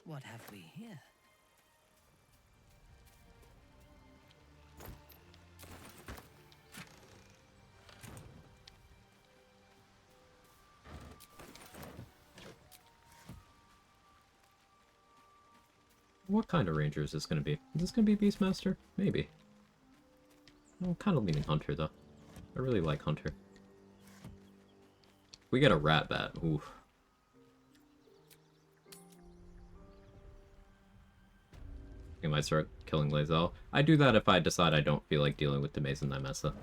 What have we here? What kind of ranger is this going to be? Is this going to be Beastmaster? Maybe. I'm kind of leaning Hunter, though. I really like Hunter. We get a rat bat. Oof. I might start killing Lae'zel. I do that if I decide I don't feel like dealing with Demaze and Nymessa.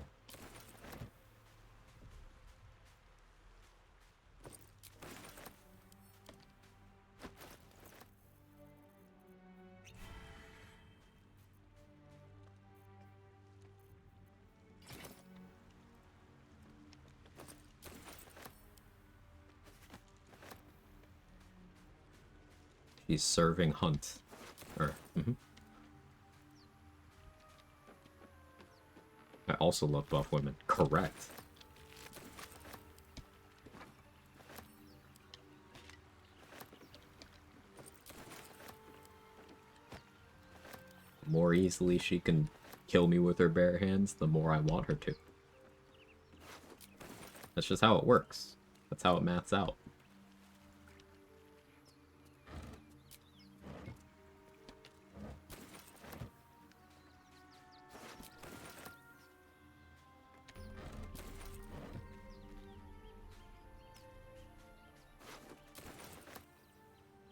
He's serving Hunt. Or, I also love buff women. Correct. The more easily she can kill me with her bare hands, the more I want her to. That's just how it works. That's how it maths out.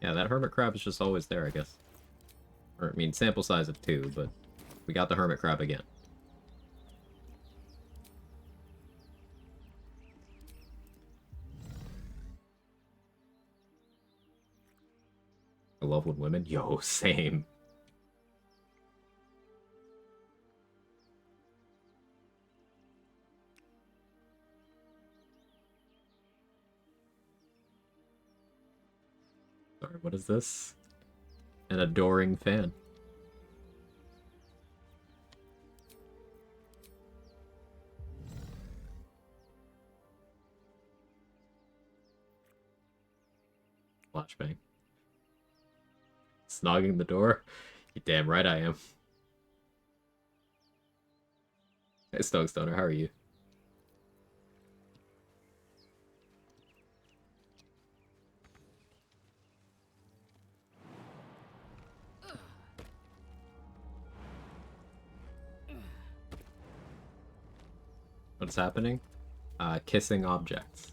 Yeah, that hermit crab is just always there, I guess. Or, I mean, sample size of 2, but we got the hermit crab again. I love when women... Yo, same. Sorry, what is this? An adoring fan. Flashbang. Snogging the door? You damn right I am. Hey, Stonestoner, how are you? What's happening? Kissing objects.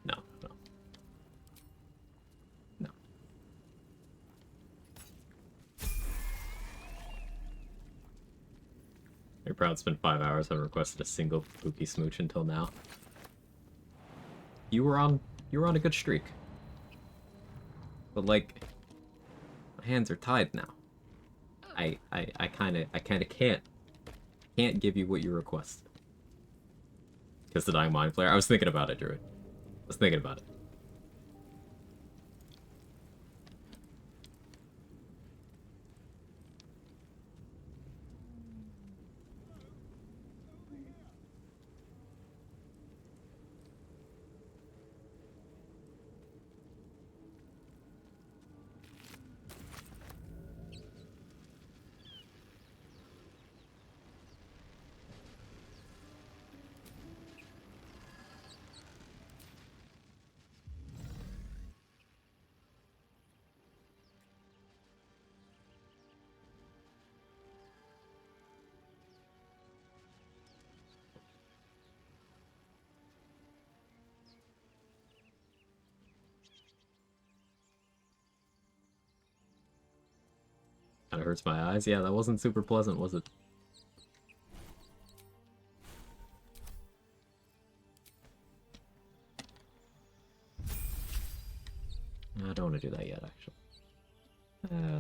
No, no. No. You're proud it's been 5 hours. I haven't requested a single spooky smooch until now. You were on a good streak. But like, my hands are tied now. I kinda can't give you what you request. Because the Dying Mind Flare. I was thinking about it, Druid. I was thinking about it. Kinda hurts my eyes. Yeah, that wasn't super pleasant, was it? I don't want to do that yet, actually.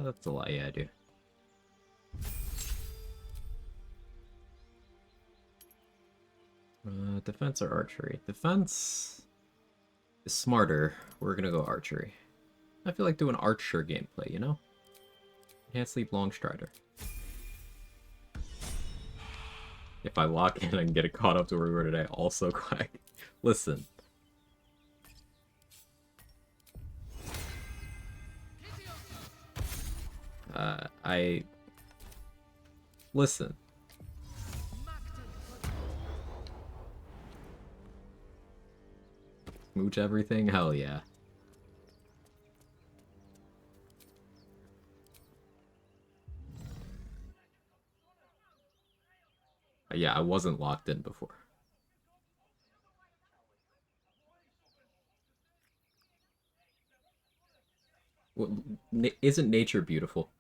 That's a lot. Yeah, I do. Defense or archery? Defense is smarter. We're gonna go archery. I feel like doing archer gameplay, you know? Can't sleep long strider. If I lock in and get it caught up to where we were today, also Quag. Listen. Listen. Smooch everything? Hell yeah. Yeah, I wasn't locked in before. Well, isn't nature beautiful?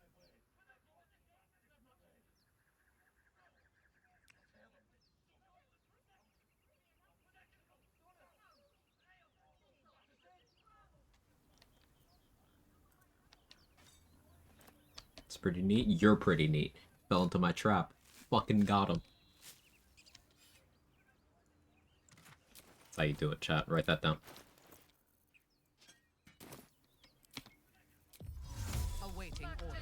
It's pretty neat. You're pretty neat. Fell into my trap. Fucking got him. That's how you do it, chat. Write that down. Awaiting orders.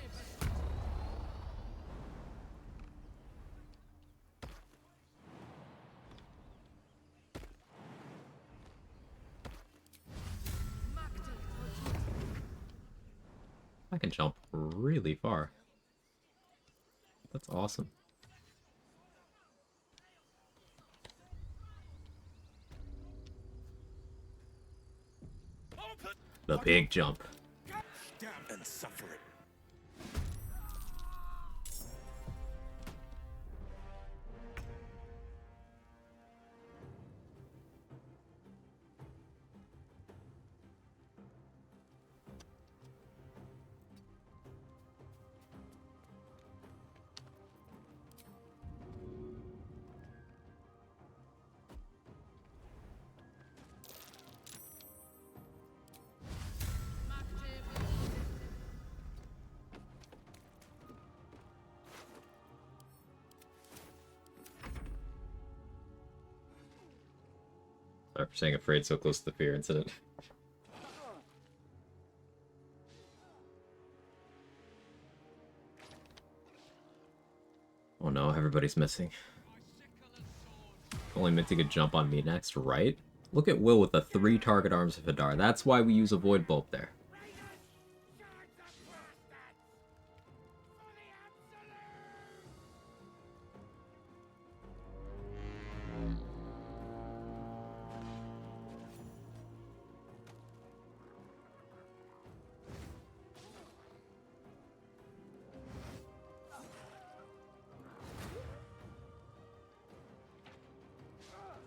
I can jump really far. That's awesome. The big jump. And suffer it. Sorry for saying afraid so close to the fear incident. Oh no, everybody's missing. Only Minty could jump on me next, right? Look at Will with the 3 target arms of Hadar. That's why we use a Void Bulb there.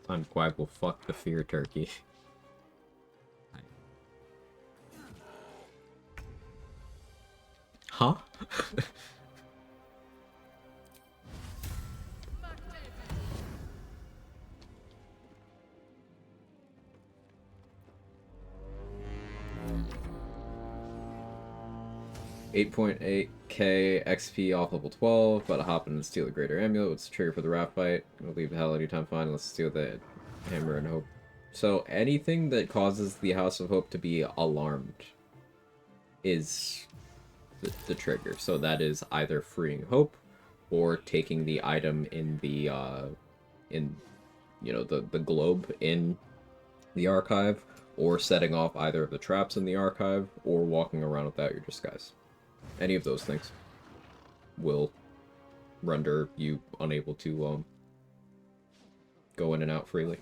Time Quag will fuck the fear turkey. Huh? 8.8k XP off level 12, but a hop and steal a greater amulet. What's the trigger for the raft fight? Gonna leave the hell anytime fine, let's steal the hammer and hope. So anything that causes the House of Hope to be alarmed is the trigger. So that is either freeing hope or taking the item in the the globe in the archive, or setting off either of the traps in the archive, or walking around without your disguise. Any of those things will render you unable to go in and out freely.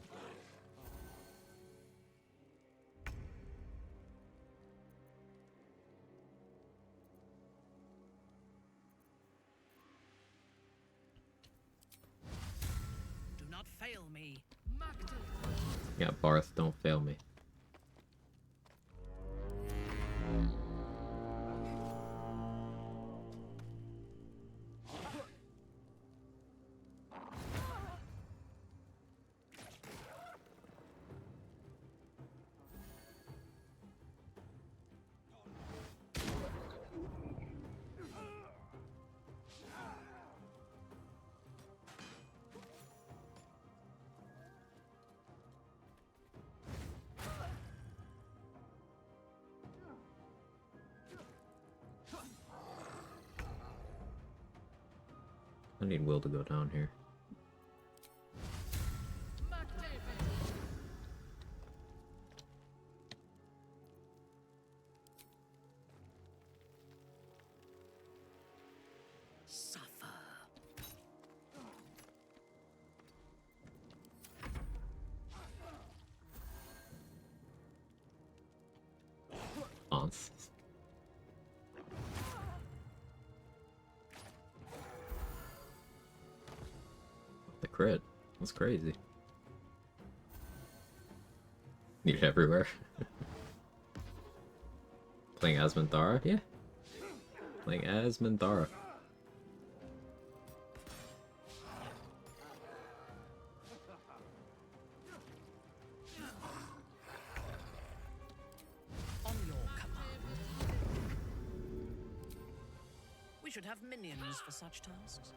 Do not fail me. Yeah, Barth, don't fail me. I need Will to go down here. Suffer. Aunts. The crit. That's crazy. Need it everywhere. Playing as Minthara? Yeah. Playing as Minthara. On your command. We should have minions for such tasks.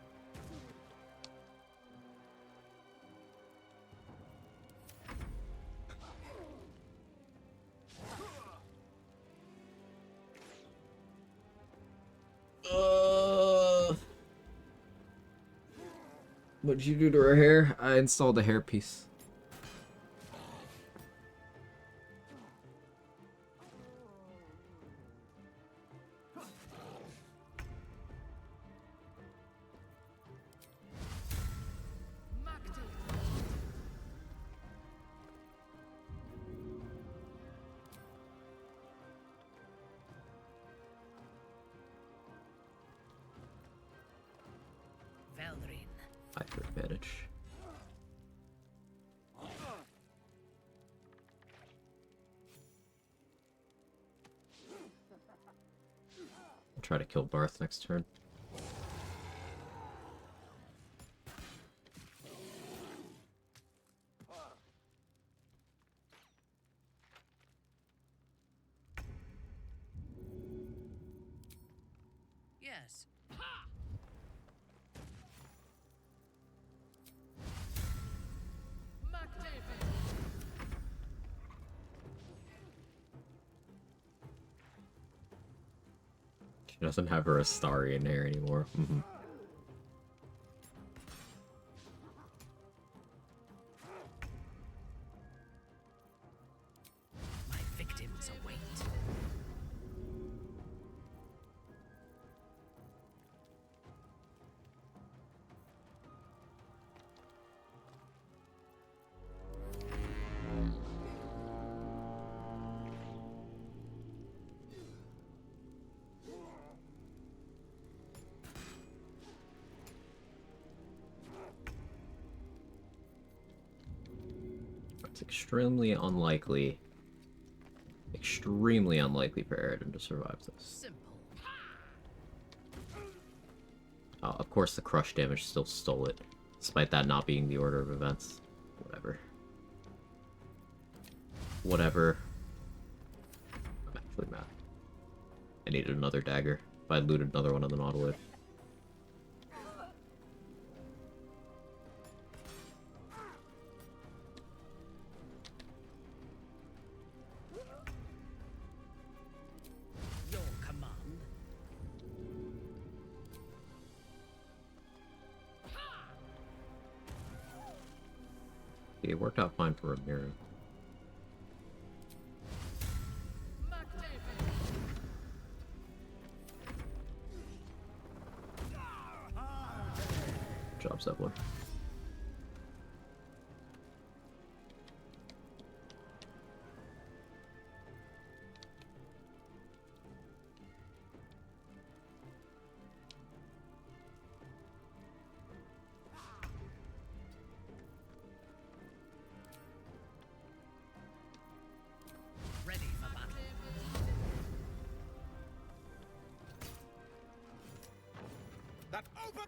What did you do to her hair? I installed a hairpiece. try to kill Barth next turn. Yes. She doesn't have her Astari in there anymore. My victims await. It's extremely unlikely for Aridin to survive this. Of course the crush damage still stole it, despite that not being the order of events. Whatever. I'm actually mad. I needed another dagger. If I'd looted another one of the Nautilus. Your command. It worked out fine for Ramiro. Good job, Zeppelin. Ready for battle. That open.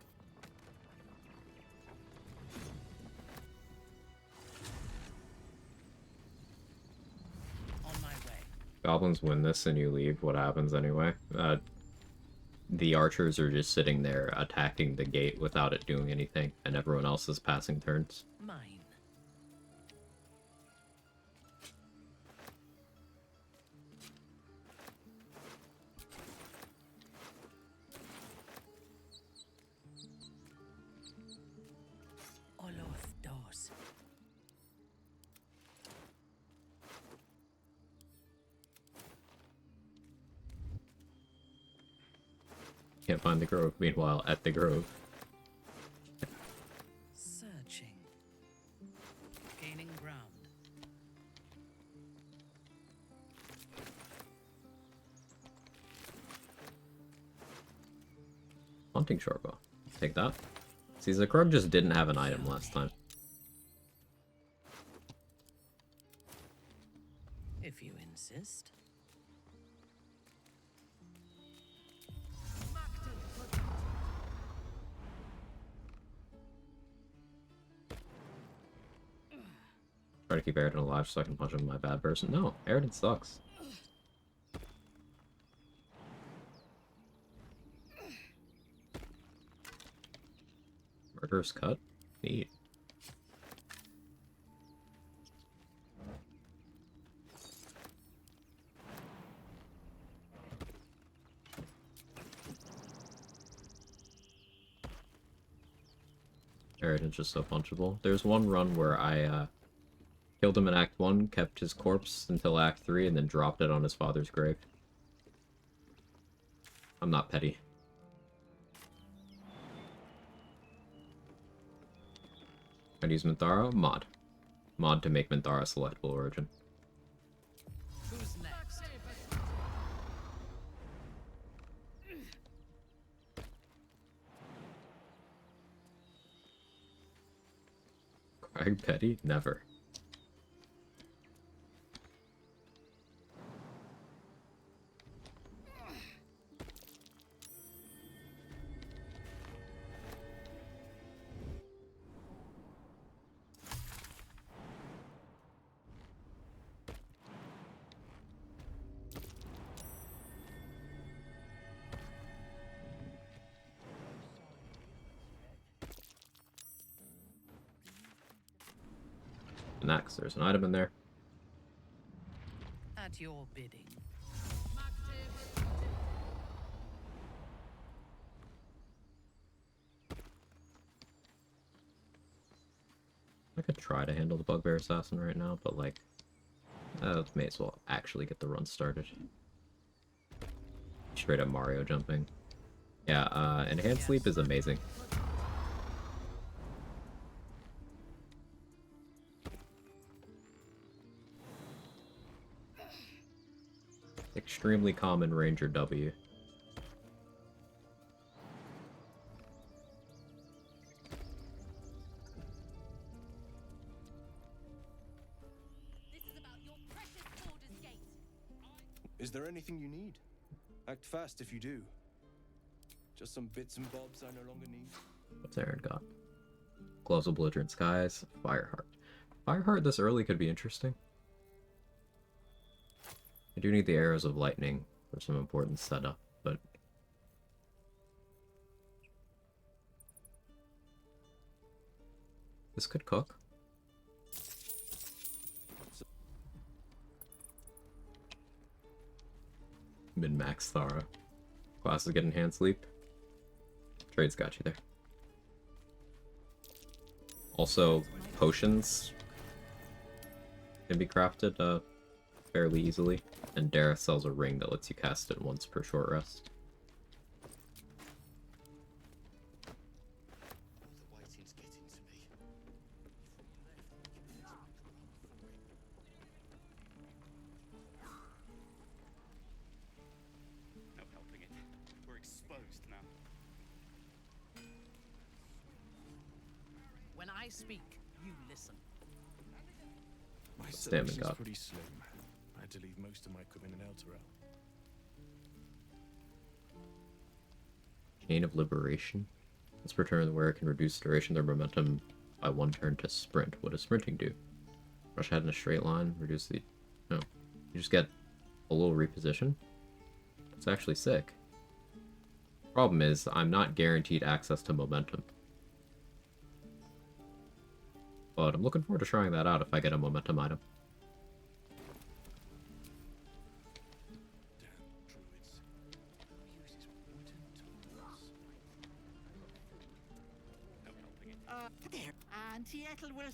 On my way. Goblins win this and you leave, what happens anyway? The archers are just sitting there attacking the gate without it doing anything, and everyone else is passing turns. Mine. Oloth dos. Can't find the grove. Meanwhile, at the grove. Searching. Gaining ground. Hunting shortbow. Take that. See, the Krug just didn't have an item last time. If you insist. Try to keep Aridin alive so I can punch him my bad person. No, Aridin sucks. Murderous cut? Neat. Aridin's just so punchable. There's one run where I killed him in Act 1, kept his corpse until Act 3, and then dropped it on his father's grave. I'm not petty. I'd use Minthara? Mod. Mod to make Minthara selectable origin. Who's next? Quag petty? Never. Next, there's an item in there. At your bidding. I could try to handle the Bugbear Assassin right now, but like, may as well actually get the run started. Straight up Mario jumping. Yeah, Enhanced Sleep is amazing. Extremely common Ranger W. Is there anything you need? Act fast if you do. Just some bits and bobs I no longer need. What's Aaron got? Gloves of Belligerent Skies, Fireheart. Fireheart this early could be interesting. I do need the Arrows of Lightning for some important setup, but... this could cook. Min-max Thara. Classes get Enhanced Sleep. Trade's got you there. Also, potions can be crafted fairly easily, and Dara sells a ring that lets you cast it once per short rest. No helping it. We're exposed now. When I speak, you listen. My Stamina selection's God. pretty slim. I had to leave most of my equipment in Elturel. Chain of Liberation. This per turn the wearer can reduce duration of their momentum by 1 turn to sprint. What does sprinting do? Rush ahead in a straight line, reduce the... no. You just get a little reposition? It's actually sick. Problem is, I'm not guaranteed access to momentum. But I'm looking forward to trying that out if I get a momentum item. There, Auntie Ethel will.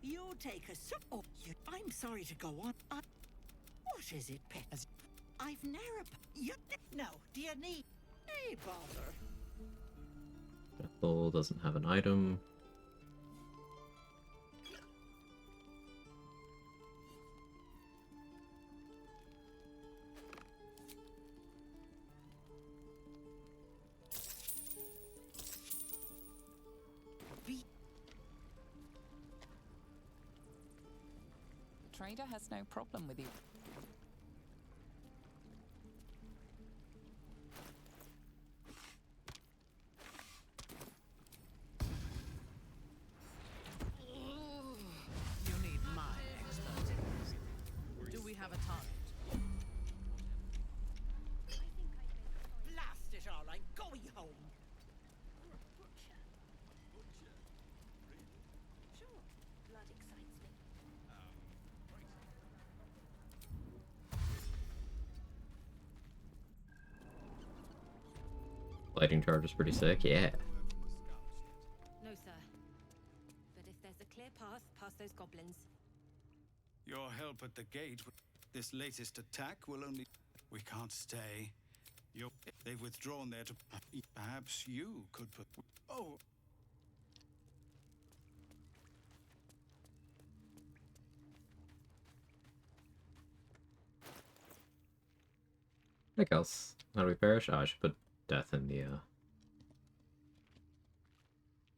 You take a sip. Oh, I'm sorry to go on. What is it, pet? I've never. You no. Do you need? Hey, bother. Bethel doesn't have an item. Trader has no problem with you. You need my expertise. Do we have a target? Blast it all! I'm going home. Sure, blood excites me. Lighting charge is pretty sick, yeah. No, sir. But if there's a clear path past those goblins, Your help at the gate. This latest attack will only. We can't stay. They've withdrawn there to. Perhaps you could put. Oh. What else? How do we perish? Oh, I should put death in the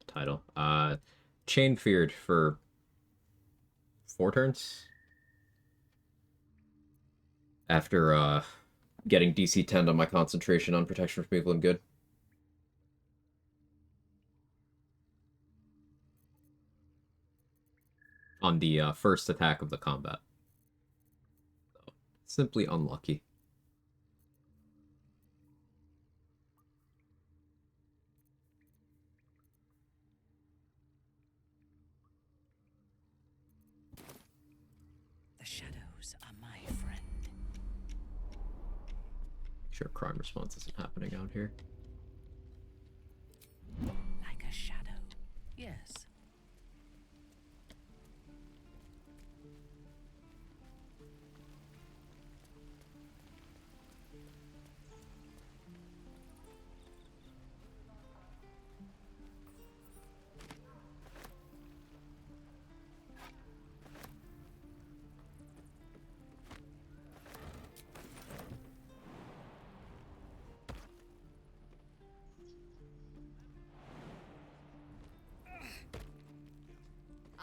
title. Chain feared for 4 turns. After getting DC 10 on my concentration on protection from evil and good. On the first attack of the combat. So, simply unlucky. sure crime response isn't happening out here. Like a shadow. Yes.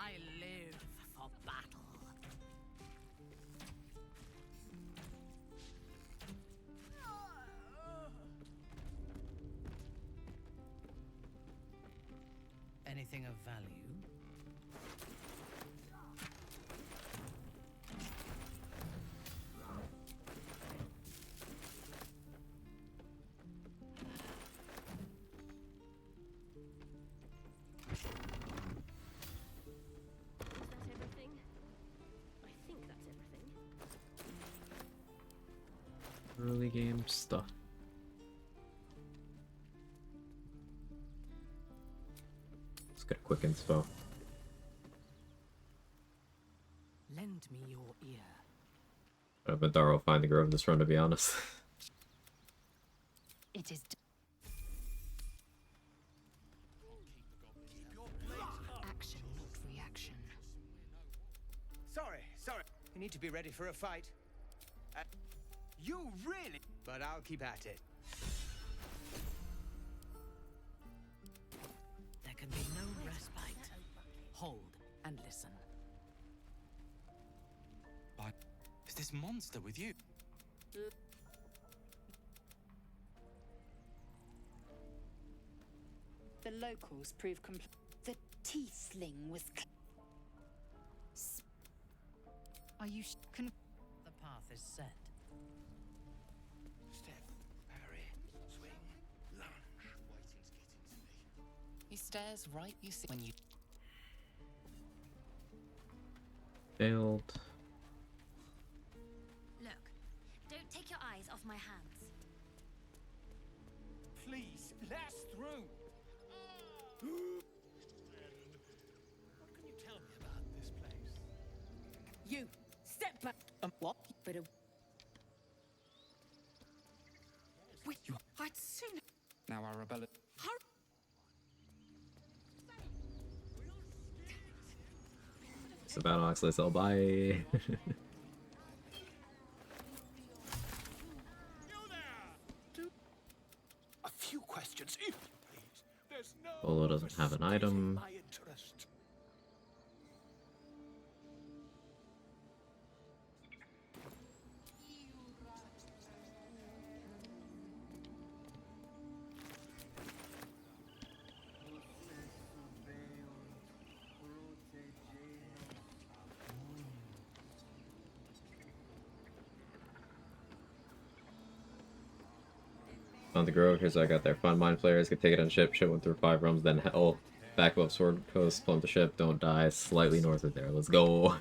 I live for battle. Anything of value? Everything? I think that's everything. Early game stuff. Let's get a quick inspo. Lend me your ear. I bet Dara will find the grove this run, to be honest. It is. Action, not reaction. Sorry. You need to be ready for a fight. You really... But I'll keep at it. There can be no respite. Hold and listen. Is this monster with you? The locals prove the tiefling was. Are you The path is set. Step, parry, swing, lunge. Waiting to get into me. He stares right, you see, when you. Failed. Look, don't take your eyes off my hands. Please, last through. What can you tell me about this place? You step back. What? But wait, I'd soon. Now Arabella. It's a battle axe, let's all bye. A few questions, if you please. There's no Bolo doesn't have an item. my interest. On the grove, here's what I got there. Fun mind players can take it on ship. Ship went through 5 realms, then hell. Back above Sword Coast, plumb the ship, don't die. Slightly north of there. Let's go.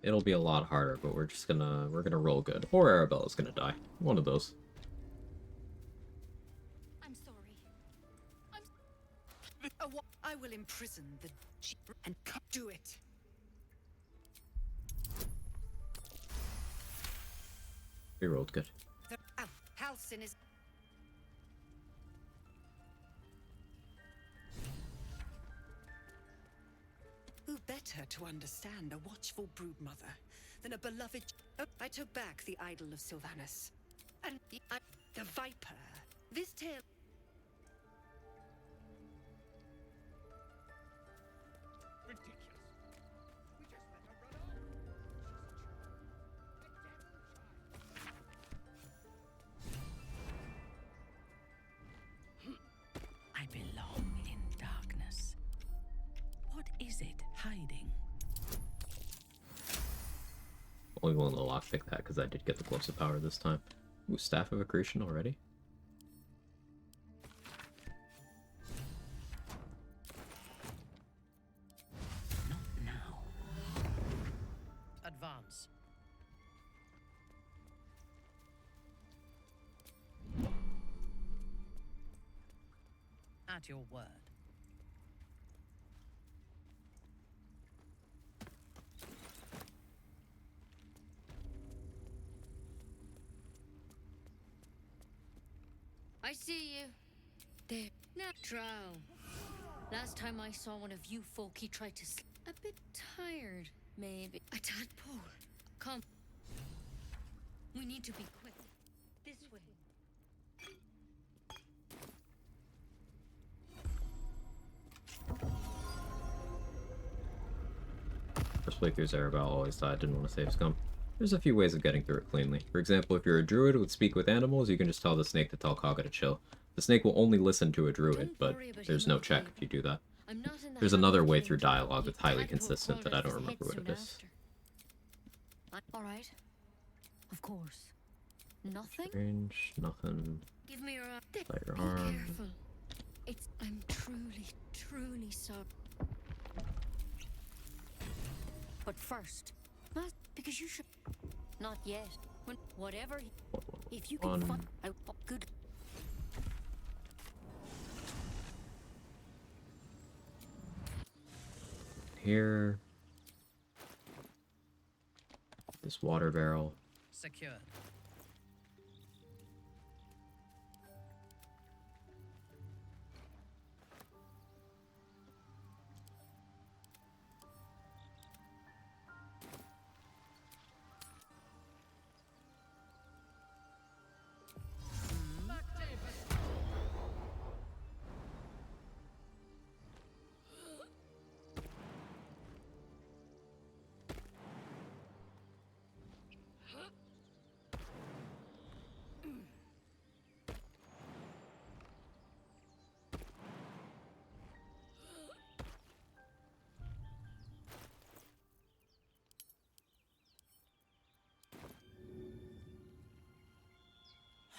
It'll be a lot harder, but we're gonna roll good. Or Arabella's gonna die. One of those. I'm sorry. I will imprison the and do it. We rolled good. Halcyon is. Who better to understand a watchful broodmother than a beloved? I took back the idol of Sylvanus, and the Viper. This tale. I belong in darkness. What is it hiding? Only willing to lockpick that because I did get the Gloves of Power this time. Ooh, Staff of Accretion already? chance. At your word. I see you. There. Now, drow. Last time I saw one of you folk, he tried to a bit tired, maybe. A tadpole. Come. We need to be quick. This way. First playthroughs Erebel always thought I didn't want to save scum. There's a few ways of getting through it cleanly. For example, if you're a druid who would speak with animals, you can just tell the snake to tell Quagga to chill. The snake will only listen to a druid, but there's no check if you do that. There's another way through dialogue that's highly consistent that I don't remember what it is. Alright. Of course. Nothing? Range, nothing. Give me your Light your Be arm. careful. I'm truly sorry. But first, not because you should. Not yet. Whatever. If you can find out, good. Here. This water barrel. Secured.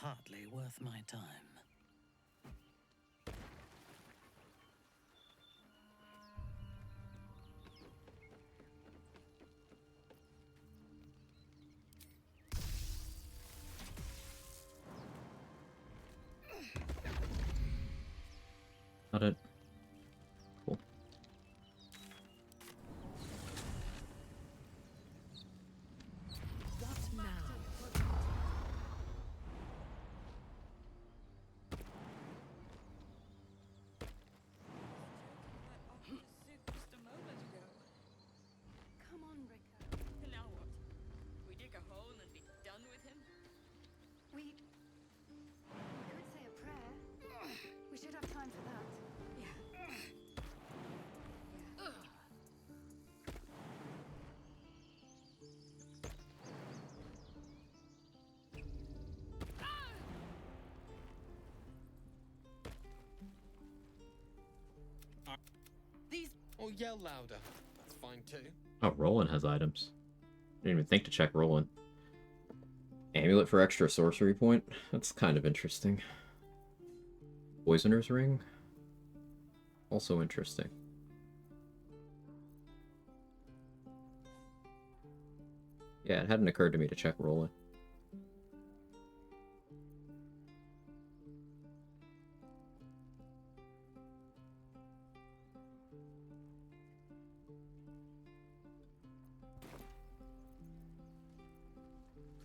Hardly worth my time. Got it. Cool. What now? Just a moment ago. Come on, Rico. Now what? We dig a hole and be done with him? We could say a prayer. We should have time for that. These. Oh, yell louder. That's fine too. Oh, Roland has items. Didn't even think to check Roland. Amulet for extra sorcery point? That's kind of interesting. Poisoner's ring? Also interesting. Yeah, it hadn't occurred to me to check Roland.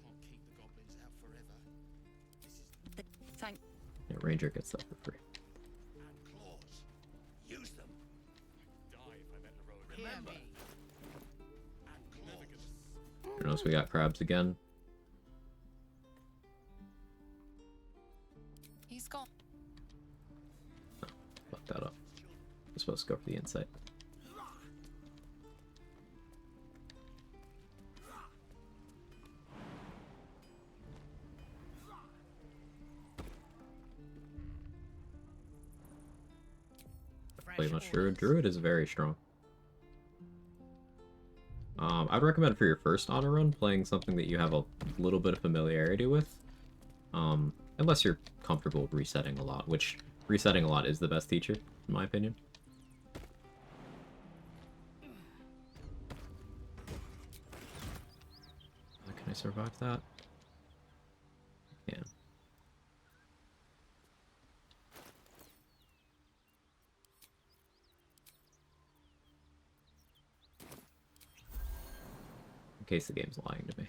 Can't keep the goblins out forever. This is. Thank. Yeah, Ranger gets that for free. And claws. Use them. Die if I met the road. Hear Remember. me. And claws. Who knows, we got crabs again. He's gone. Fuck that up. I'm supposed to go for the insight. Play much Druid. Druid is very strong. I'd recommend for your first auto run playing something that you have a little bit of familiarity with. Unless you're comfortable with resetting a lot, which resetting a lot is the best teacher, in my opinion. I survive that? Yeah. In case the game's lying to me.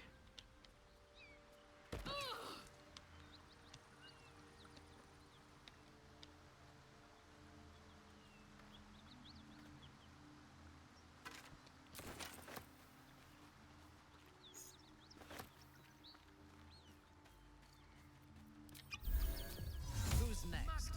Who's next?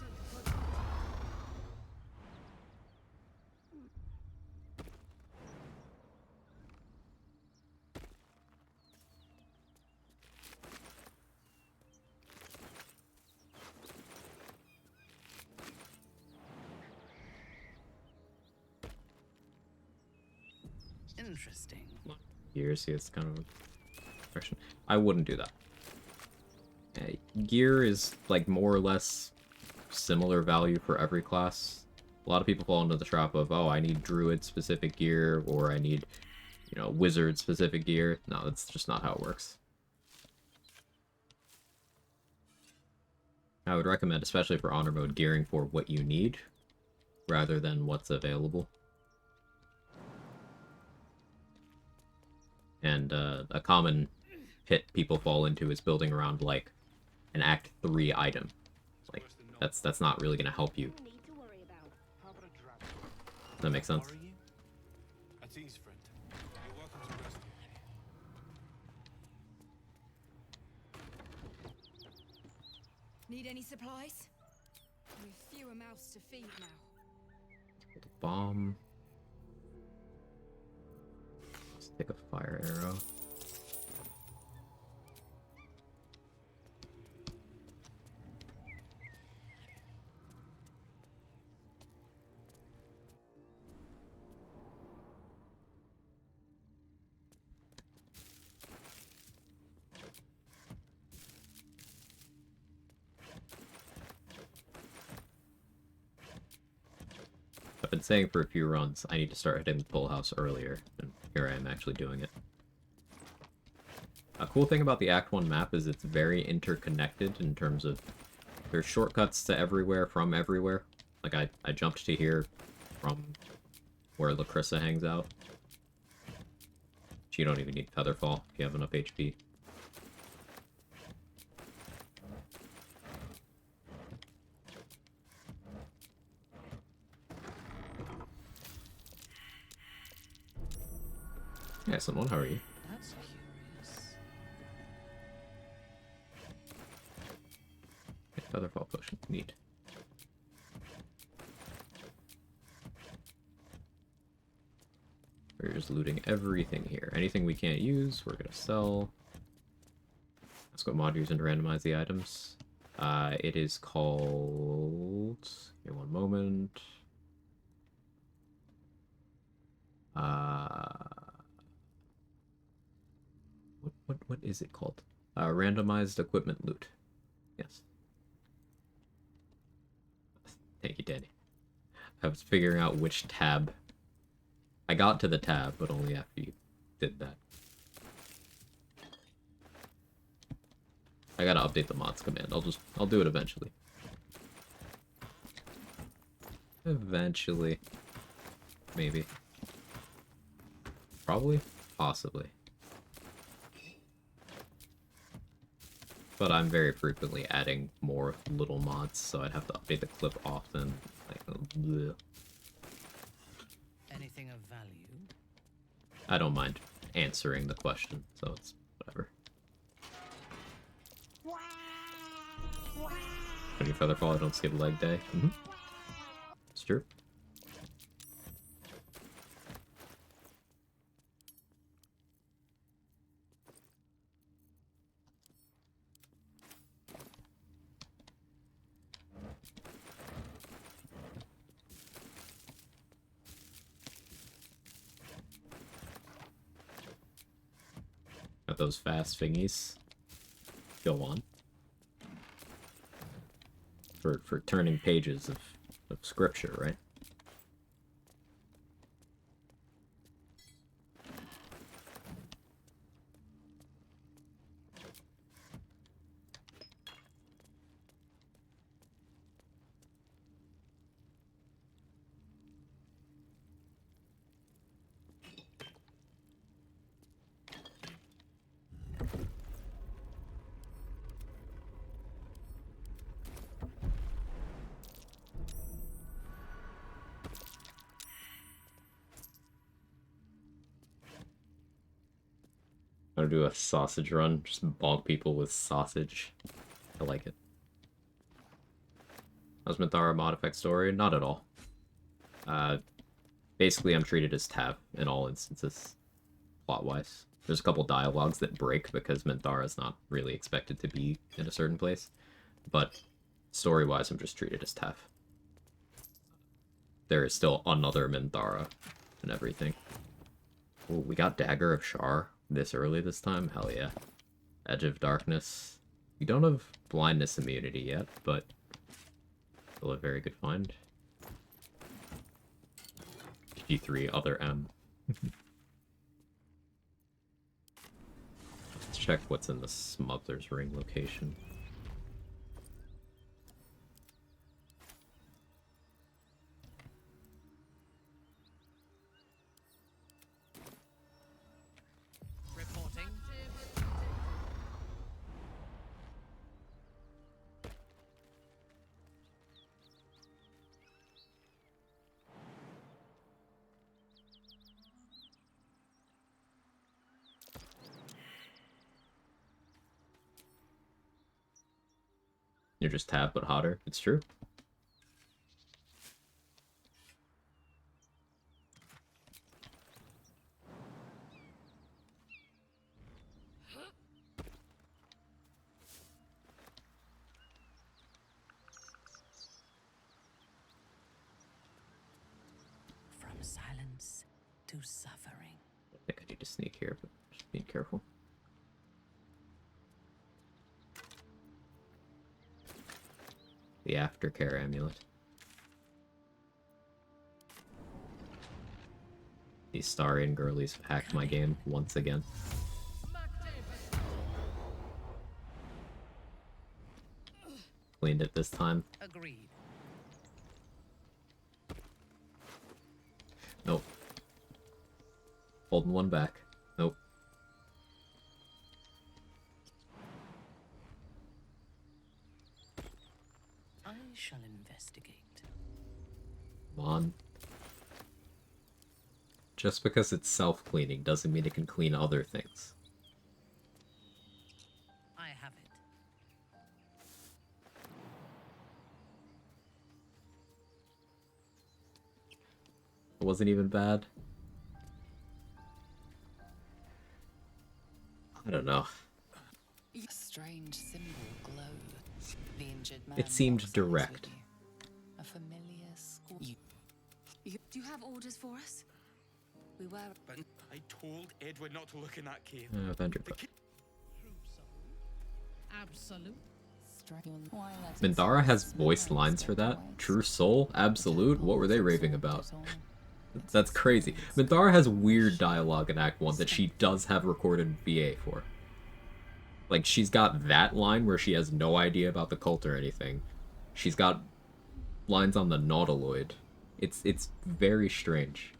Interesting. Gear, see, it's kind of a question. I wouldn't do that. Gear is like more or less similar value for every class. A lot of people fall into the trap of, oh, I need druid specific gear, or I need, you know, wizard specific gear. No, that's just not how it works. I would recommend, especially for honor mode, gearing for what you need rather than what's available. And a common pit people fall into is building around like an Act 3 item. Like that's not really gonna help you. Does that make sense? At ease, friend. You're welcome to rest. Need any supplies? We've fewer mouths to feed now. Bomb. Let's take a fire arrow. I've been saying for a few runs, I need to start hitting the full house earlier, and here I am actually doing it. A cool thing about the Act 1 map is it's very interconnected in terms of there's shortcuts to everywhere from everywhere. Like I jumped to here from where Lacrissa hangs out. You don't even need Featherfall if you have enough HP. Yeah, someone, how are you? That's curious. Featherfall potion, neat. We're just looting everything here. Anything we can't use, we're gonna sell. Let's go mod using to randomize the items. It is called... Give me one moment. What is it called? Randomized equipment loot. Yes. Thank you, Danny. I was figuring out which tab. I got to the tab, but only after you did that. I gotta update the mods command. I'll do it eventually. Eventually. Maybe. Probably. Possibly. But I'm very frequently adding more little mods, so I'd have to update the clip often. Like, bleh. Anything of value? I don't mind answering the question, so it's whatever. When you Featherfall, I don't skip leg day. It's true. Got those fast thingies. Go on. For turning pages of scripture, right? gonna do a sausage run. Just bonk people with sausage. I like it. How's Minthara mod effect story? Not at all. Basically, I'm treated as Tav in all instances, plot-wise. There's a couple dialogues that break because Minthara is not really expected to be in a certain place. But story-wise, I'm just treated as Tav. There is still another Minthara and everything. Ooh, we got Dagger of Shar this early this time? Hell yeah. Edge of Darkness. We don't have blindness immunity yet, but still a very good find. G3, other M. Let's check what's in the Smuggler's Ring location. Reporting. You're just Tav, but hotter. It's true. From silence to suffering. I think I need to sneak here, but just be careful. The Aftercare Amulet. These Starian girlies have hacked my game once again. Cleaned it this time. Agreed. Nope. Holding one back. Nope. I shall investigate. Come on. Just because it's self-cleaning doesn't mean it can clean other things. I have it. It wasn't even bad. I don't know. A strange symbol glowed. The injured man It seemed walks eyes with direct. you. A familiar school. Do you have orders for us? We were. But I told Edward not to look in that cave. Avenger. Absolute. Minthara has voiced lines for that. True Soul? Absolute? What were they raving about? That's crazy. Minthara has weird dialogue in Act 1 that she does have recorded VA for. Like, she's got that line where she has no idea about the cult or anything. She's got lines on the Nautiloid. It's very strange.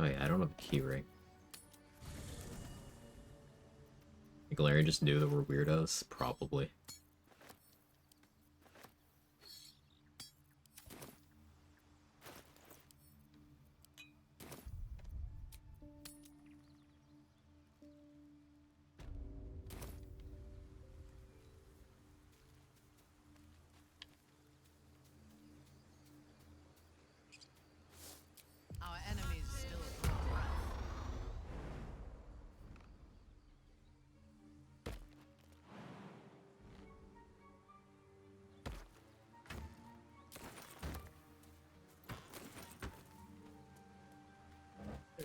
Oh yeah, I don't have a key ring. Galarian just knew that we're weirdos? Probably. Our enemies still hold breath.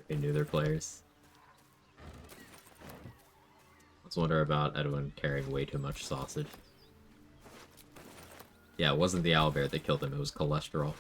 They knew their players. Let's wonder about Edwin carrying way too much sausage. Yeah, it wasn't the owlbear that killed him, it was cholesterol.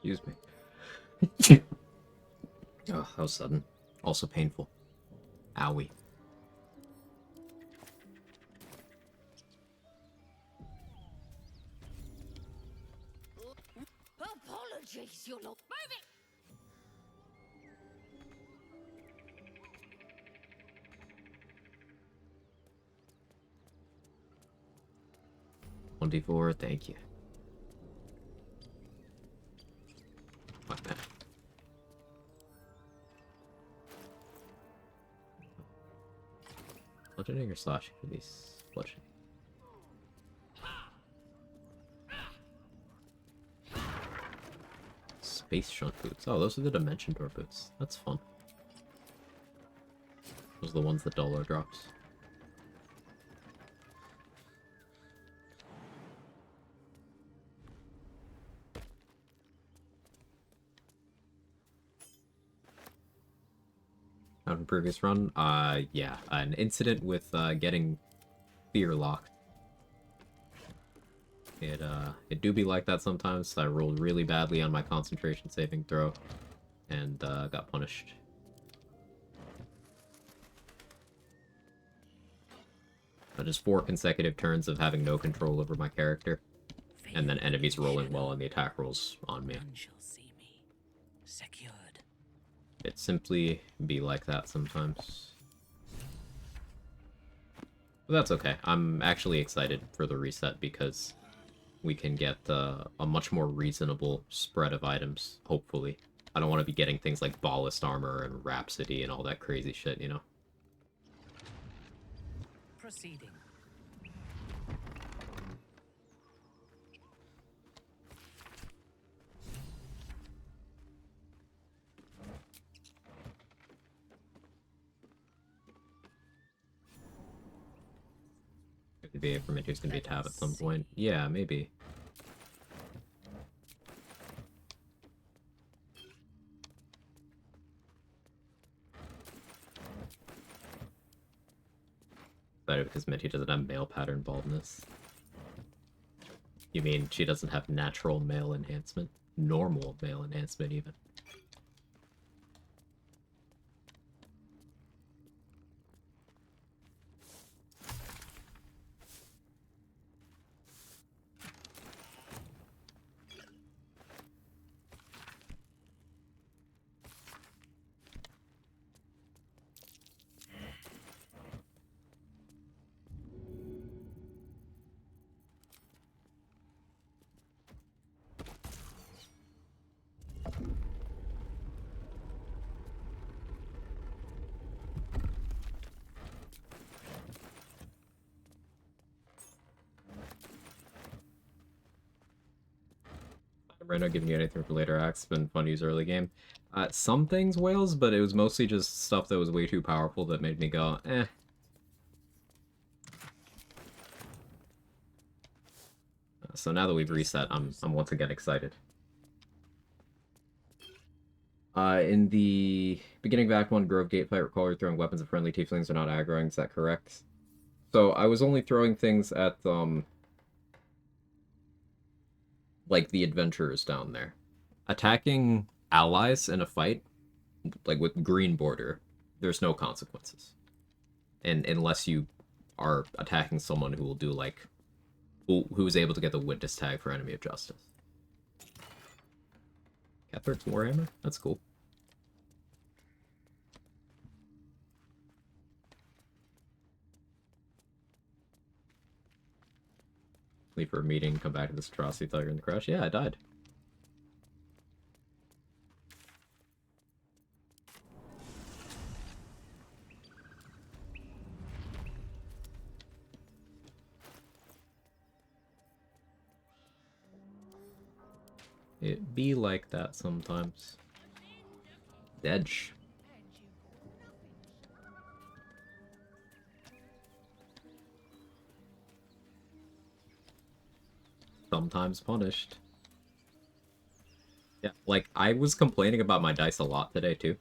Excuse me. Oh, that was sudden. Also painful. Owie. Apologies, you're not moving. 24, thank you. Fuck that. Bludgeoning or slashing for these? Bludgeoning. Space shunt boots. Oh, those are the dimension door boots. That's fun. Those are the ones that Dollar drops. On a previous run, yeah, an incident with getting fear locked. It do be like that sometimes. I rolled really badly on my concentration saving throw, and got punished. Just 4 consecutive turns of having no control over my character, and then enemies rolling well and the attack rolls on me. Secured. It simply be like that sometimes. But that's okay. I'm actually excited for the reset because we can get a much more reasonable spread of items, hopefully. I don't want to be getting things like Ballast Armor and Rhapsody and all that crazy shit, you know? Proceeding. Could be from it who's gonna be a tab at some point. Yeah, maybe. Better because Minty doesn't have male pattern baldness. You mean she doesn't have natural male enhancement? Normal male enhancement, even. Rando giving you anything for later acts, been fun to use early game. Some things, Whales, but it was mostly just stuff that was way too powerful that made me go, eh. So now that we've reset, I'm once again excited. In the beginning of Act 1 Grove Gate fight, recall you're throwing weapons at friendly tieflings are not aggroing, is that correct? So I was only throwing things at, like the adventurers down there. Attacking allies in a fight, like with green border, there's no consequences. And unless you are attacking someone who will do like, who is able to get the witness tag for Enemy of Justice. Catherick's Warhammer? That's cool. Leave for a meeting, come back to this atrocity, thought you were in the crash. Yeah, I died. It be like that sometimes. Edge. Sometimes punished. Yeah, like, I was complaining about my dice a lot today, too.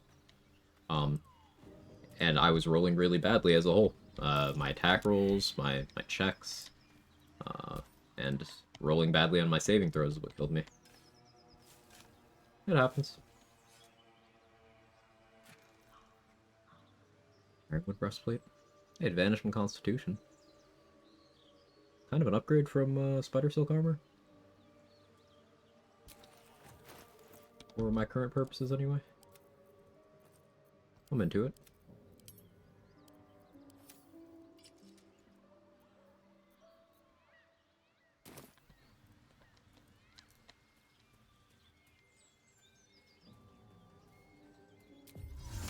And I was rolling really badly as a whole. My attack rolls, my checks, and rolling badly on my saving throws is what killed me. It happens. Alright, wood breastplate. Hey, advantage from Constitution. Kind of an upgrade from Spider Silk armor. For my current purposes, anyway. I'm into it.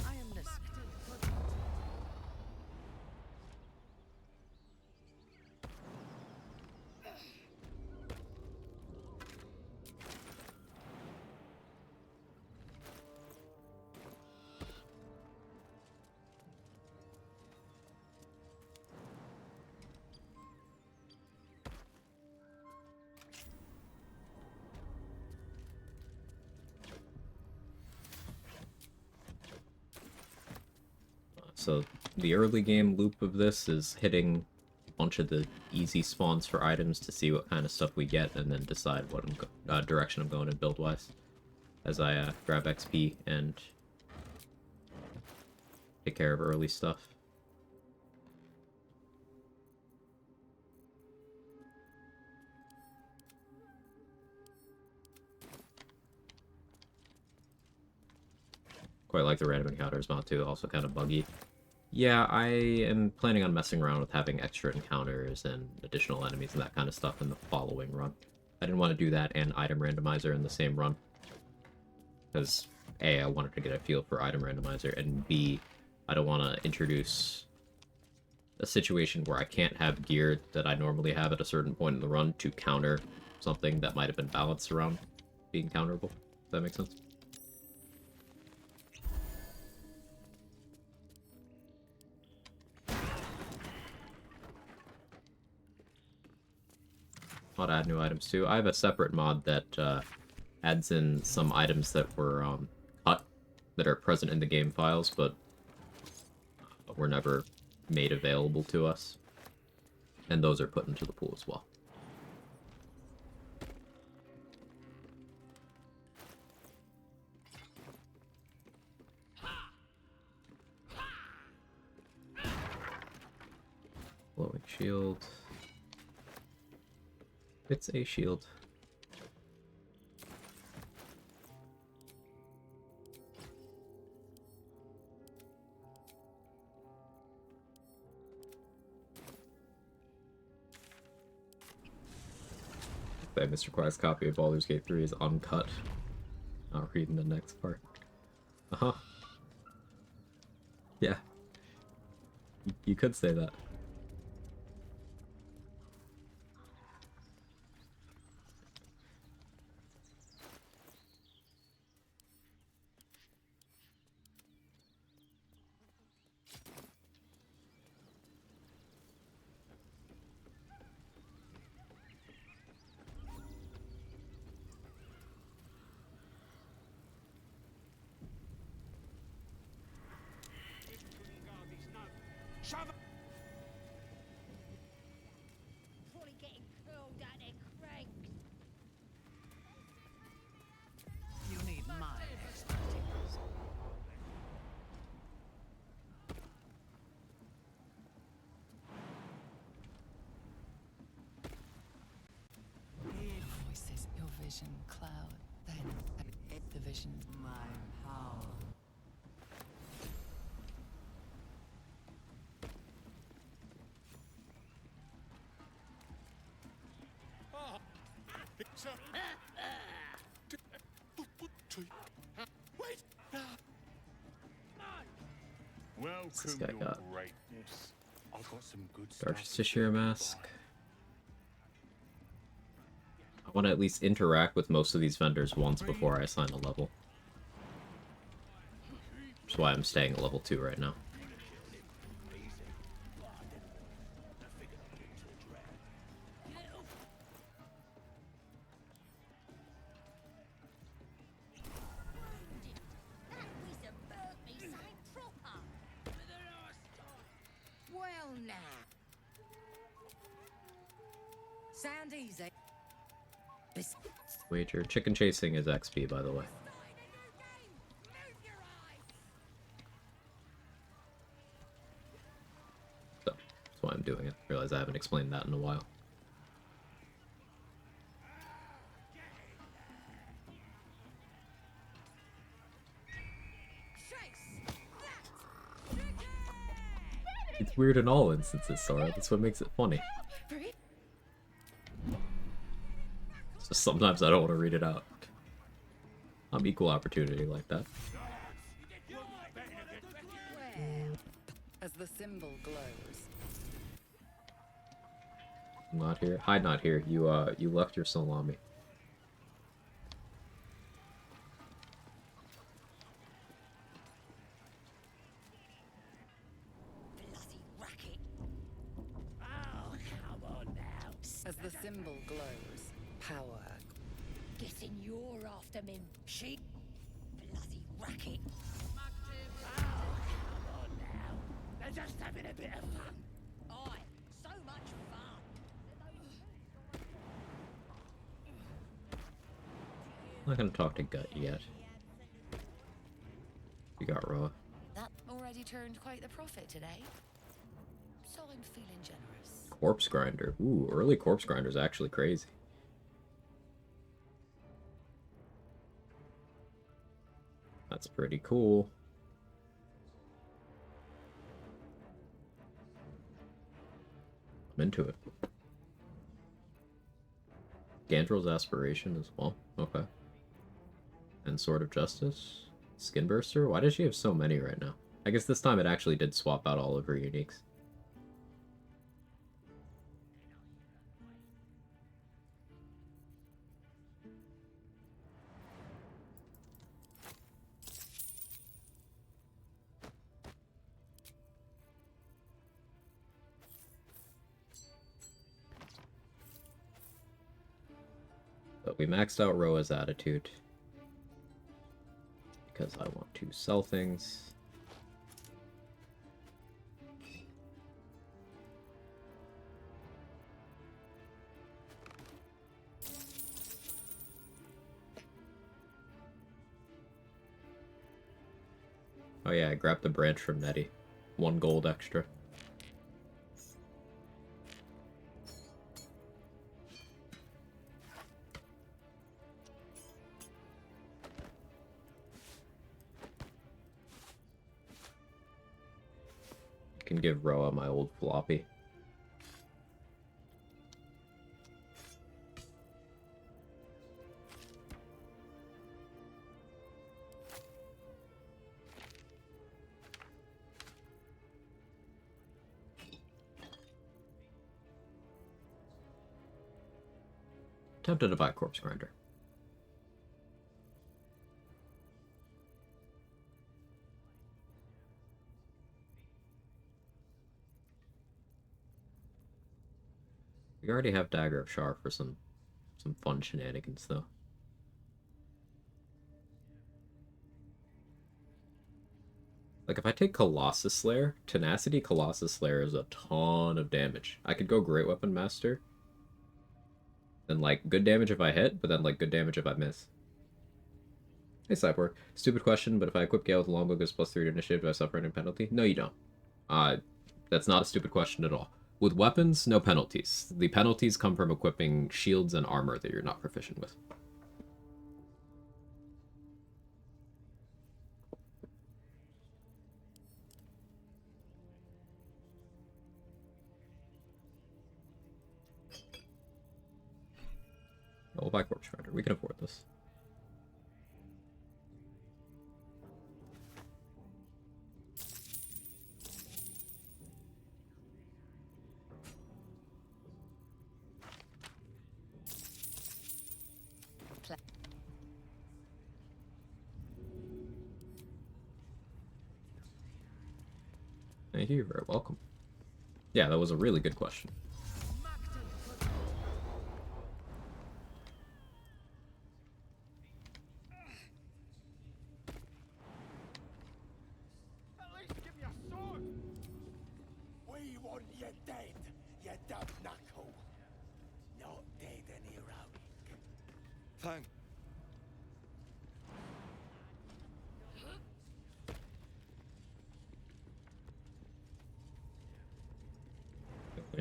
I am listening. So the early game loop of this is hitting a bunch of the easy spawns for items to see what kind of stuff we get, and then decide what direction I'm going in build-wise, as I grab XP and take care of early stuff. Quite like the random encounters mod too, also kind of buggy. Yeah, I am planning on messing around with having extra encounters and additional enemies and that kind of stuff in the following run. I didn't want to do that and item randomizer in the same run. Because A, I wanted to get a feel for item randomizer, and B, I don't want to introduce a situation where I can't have gear that I normally have at a certain point in the run to counter something that might have been balanced around being counterable. Does that make sense? I'll add new items too. I have a separate mod that adds in some items that were cut, that are present in the game files, but were never made available to us. And those are put into the pool as well. Glowing shield. It's a shield. That Mr. Quag's copy of Baldur's Gate 3 is uncut. Not reading the next part. Uh-huh. Yeah. You could say that. Probably getting curled at their cranks. You need my expertise. Voices, your vision cloud, then the vision, my power. Wait! This guy Welcome, got your greatness. I've got some good Dark stuff. Justiciar mask. I want to at least interact with most of these vendors once before I assign a level. That's why I'm staying at level 2 right now. Well now. Sound easy. Wager. Chicken chasing is XP, by the way. doing it. Realize I haven't explained that in a while. It's weird in all instances, Sora. That's what makes it funny. It's just sometimes I don't want to read it out. I'm equal opportunity like that. As the symbol glows. Not here. Hi, not here. You left your salami. As the symbol glows, power. Guessing you're after me, she bloody racket. Oh, come on now. They're just having a bit of fun. Aye, so much fun. I'm not gonna talk to Gut yet. You got Roa. That already turned quite the profit today. So I'm feeling generous. Corpse Grinder. Ooh, early Corpse Grinder is actually crazy. That's pretty cool. I'm into it. Gandrel's Aspiration as well. Okay. And Sword of Justice. Skinburster? Why does she have so many right now? I guess this time it actually did swap out all of her uniques. But we maxed out Roa's attitude. Because I want to sell things. Oh yeah, I grabbed the branch from Nettie. 1 gold extra. Can give Roa my old floppy. Tempted to buy Corpse Grinder. We already have Dagger of Shar for some fun shenanigans, though. Like, if I take Colossus Slayer, Tenacity Colossus Slayer is a ton of damage. I could go Great Weapon Master. Then, like, good damage if I hit, but then, like, good damage if I miss. Hey, Cyborg. Stupid question, but if I equip Gale with Longbow gives +3 to initiative, do I suffer any penalty? No, you don't. That's not a stupid question at all. With weapons, no penalties. The penalties come from equipping shields and armor that you're not proficient with. We'll buy Corpse Grinder. We can afford this. Thank you. You're very welcome. Yeah, that was a really good question. We want you dead, you dumb knuckle. Not dead and heroic. Thank.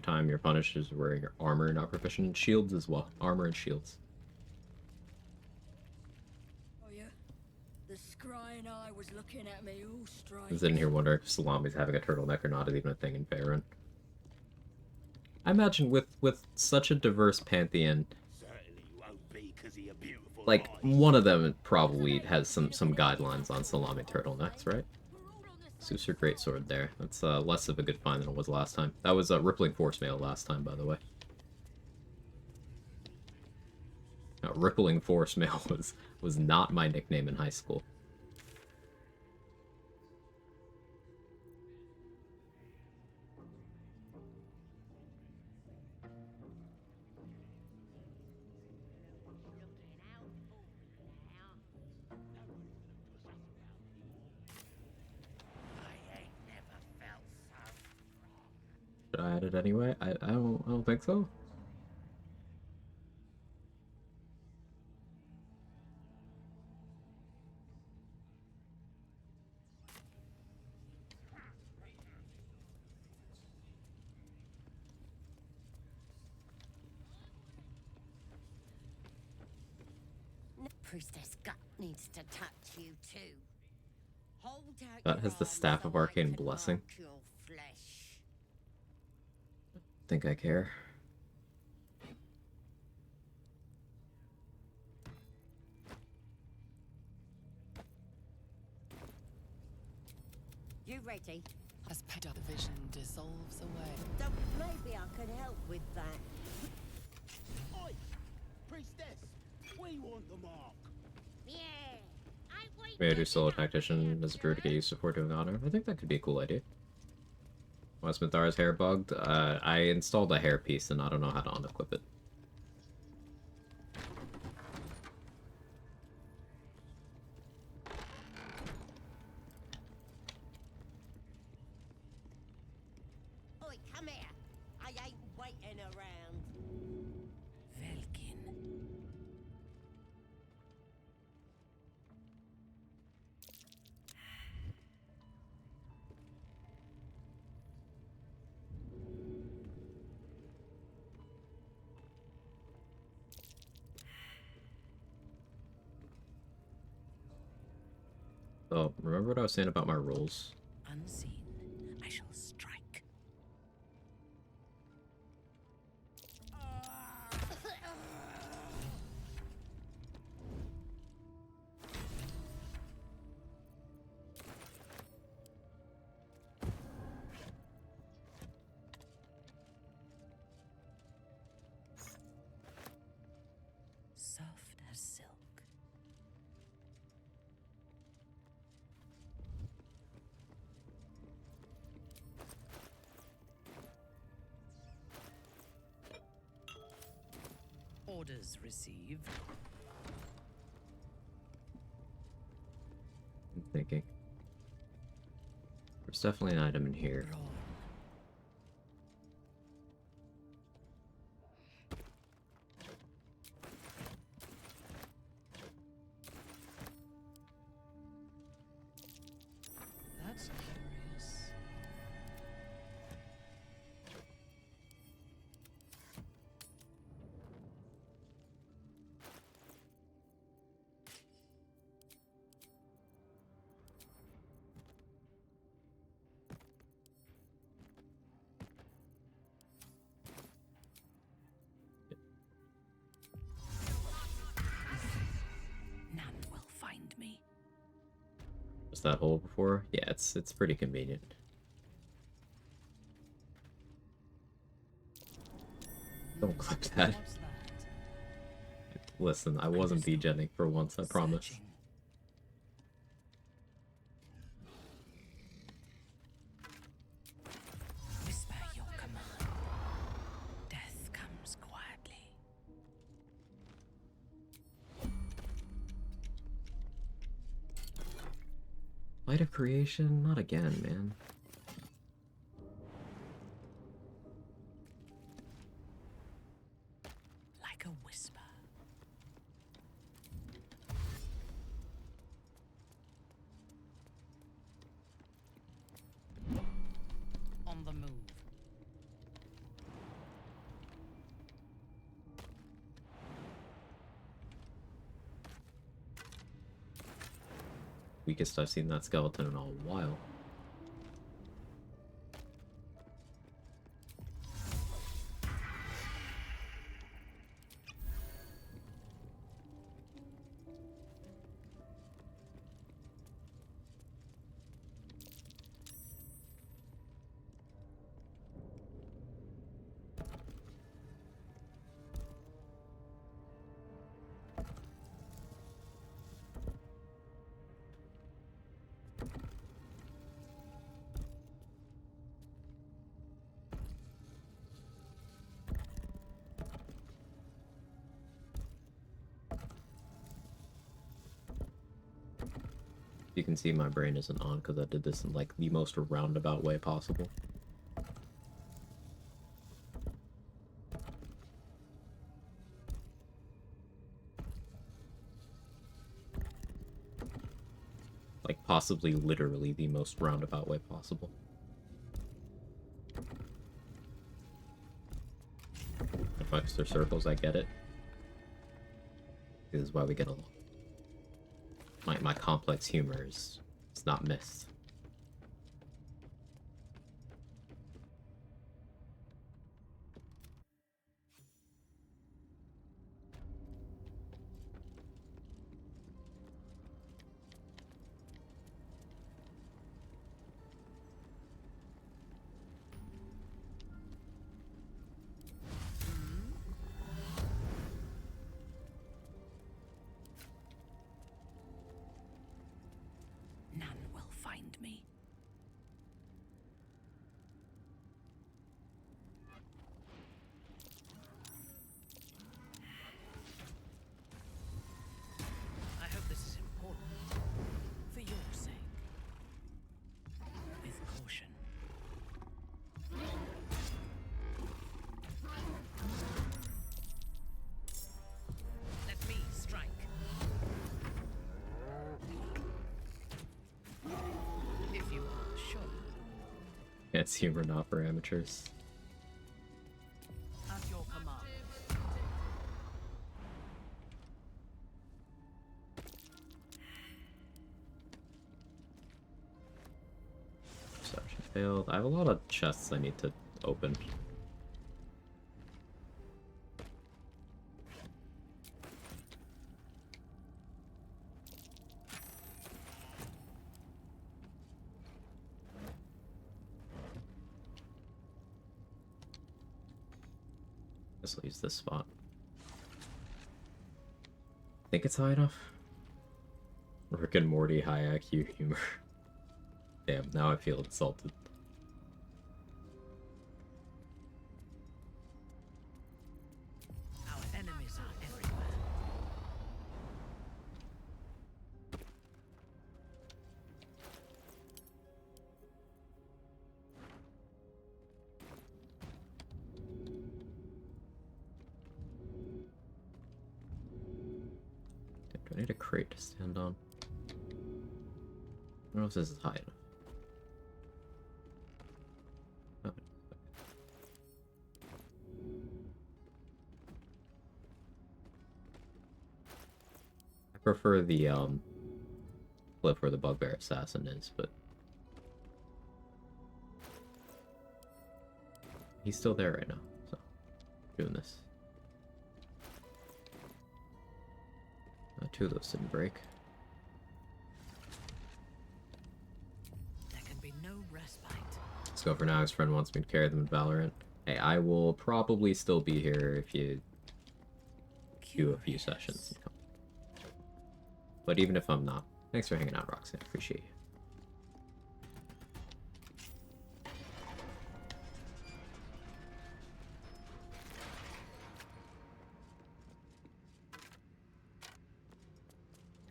time you're punished is wearing your armor, not proficient in shields as well. Armor and shields. Oh yeah? The scrying eye was looking at me all I was strange. sitting here wondering if Salami's having a turtleneck or not is even a thing in Faerun. I imagine with such a diverse pantheon, like, one of them probably has some guidelines on Salami turtlenecks, right? Susur Greatsword there. That's less of a good find than it was last time. That was a Rippling Force Mail last time, by the way. Now, Rippling Force Mail was not my nickname in high school. Should I add it anyway? I don't think so. Priestess Gut needs to touch you too. Hold out That your has the arms Staff so of I Arcane can Blessing. mark your flesh. Think I care. You ready? As the vision dissolves away. Maybe I could help with that. Oi! Priestess! We want the mark! Yeah! Maybe I do Solo Tactician as a druid to get used to before doing honor. I think that could be a cool idea. Once Minthara's hair bugged, I installed a hair piece and I don't know how to unequip it. Oi, come here! I ain't waiting around. Velkin. Oh, remember what I was saying about my rolls? Unseen, I shall strike. Soft as silk. Orders received. I'm thinking. There's definitely an item in here. That's curious. None will find me. Was that hole before? Yeah, it's pretty convenient. Don't clip that. Listen, I wasn't degenning for once, I promise. Whisper your command. Death comes quietly. Light of Creation? Not again, man. Like a whisper. On the move. weakest I've seen that skeleton in a while. You can see my brain isn't on because I did this in like the most roundabout way possible. Like possibly literally the most roundabout way possible. If extra circles, I get it. This is why we get along. My complex humor is it's not missed. None will find me. I hope this is important. For your sake. With caution. Let me strike. If you are sure. Yeah, it's humor not for amateurs. At your command. Perception failed. I have a lot of chests I need to open. Guess I'll use this spot. Think it's high enough? Rick and Morty high IQ humor. Damn, now I feel insulted. Our enemies are everywhere. Do I need a crate to stand on? I don't know if this is high enough. Oh, I prefer the clip where the bugbear assassin is, but he's still there right now, so doing this. Two of those didn't break. There can be no respite. Let's go for now. His friend wants me to carry them in Valorant. Hey, I will probably still be here if you do a few sessions. And come. But even if I'm not, thanks for hanging out, Roxanne. Appreciate you.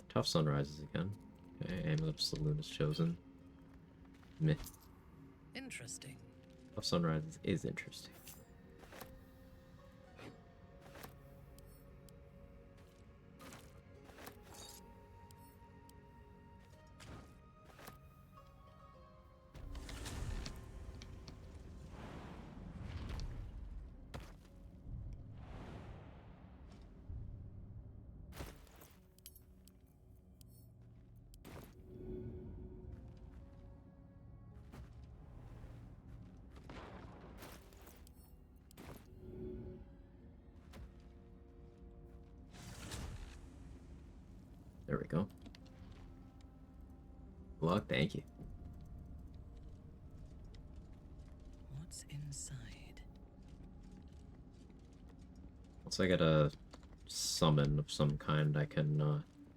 Tough sunrises again. Okay, Amulet of Saloon is chosen. Meh. Interesting. Tough sunrises is interesting. There we go. Luck, thank you. What's inside? Once I get a summon of some kind, I can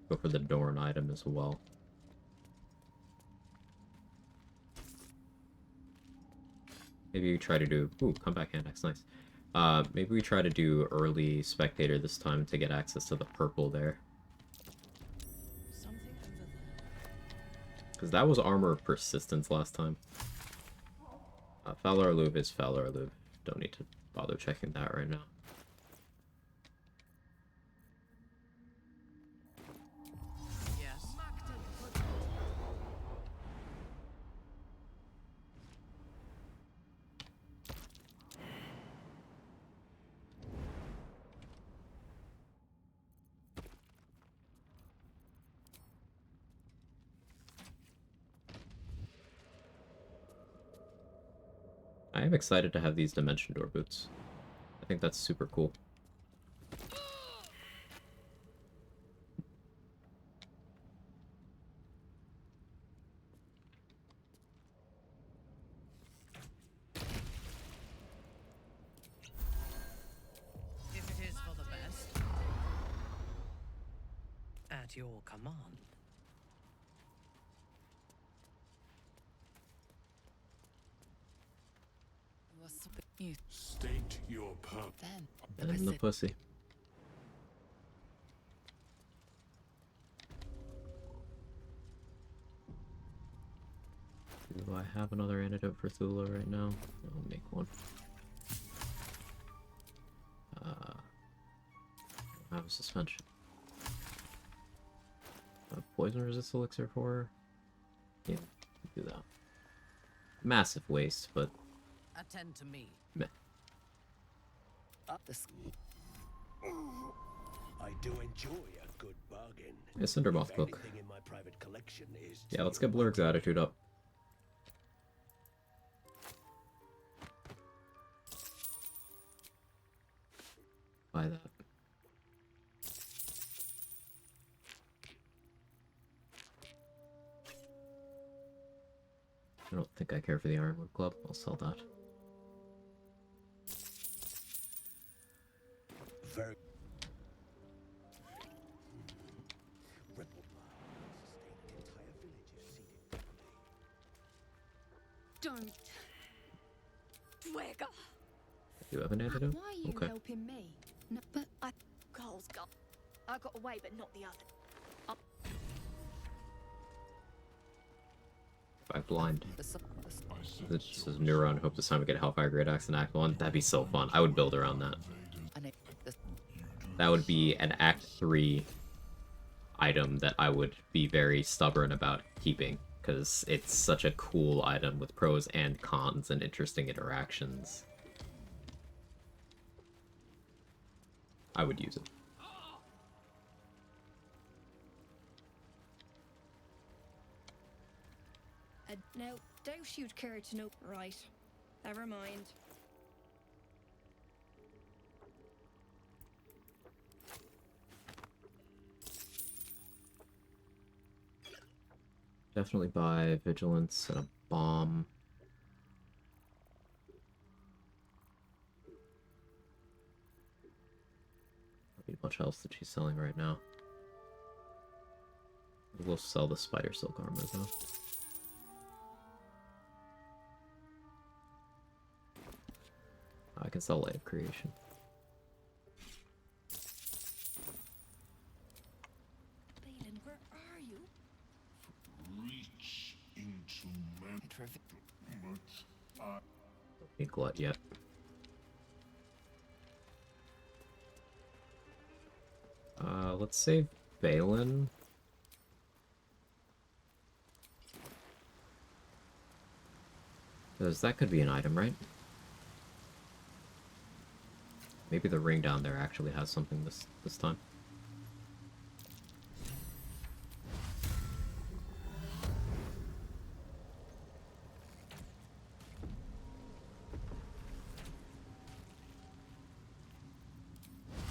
go for the Dorn item as well. Maybe we try to do... Ooh, comeback hand axe, nice. Maybe we try to do early Spectator this time to get access to the purple there. Because that was Armor of Persistence last time. Fowler Louvre is Fowler Louvre. Don't need to bother checking that right now. Yes. I am excited to have these Dimension Door boots. I think that's super cool. If it is for the best. At your command. You State your purpose. then And the pussy. Do I have another antidote for Thula right now? I'll make one. I have a suspension. Poison resist elixir for her? Yeah, do that. Massive waste, but Attend to me. meh. I do enjoy a good bargain. A Cindermoth If book. anything in my private collection is Yeah, let's get Blurg's attitude up. Buy that. I don't think I care for the Ironwood Club. I'll sell that. very Don't. Quag. Do you have an antidote? Why are you Okay. helping me? No, but I... Girls got... I got away, but not the other. If I blind. This is Neuron. Hope this time we get a Hellfire Great Axe in Act 1. That'd be so fun. I would build around that. That would be an Act 3 item that I would be very stubborn about keeping, because it's such a cool item with pros and cons and interesting interactions. I would use it. Now, doubt you'd care to know... Right. Never mind. Definitely buy Vigilance and a Bomb. Not much else that she's selling right now. We'll sell the Spider Silk armor though. I can sell Light of Creation. Balin, where are you? Reach into memory. Don't need Glut yet. Let's save Balin. Because that could be an item, right? Maybe the ring down there actually has something this time.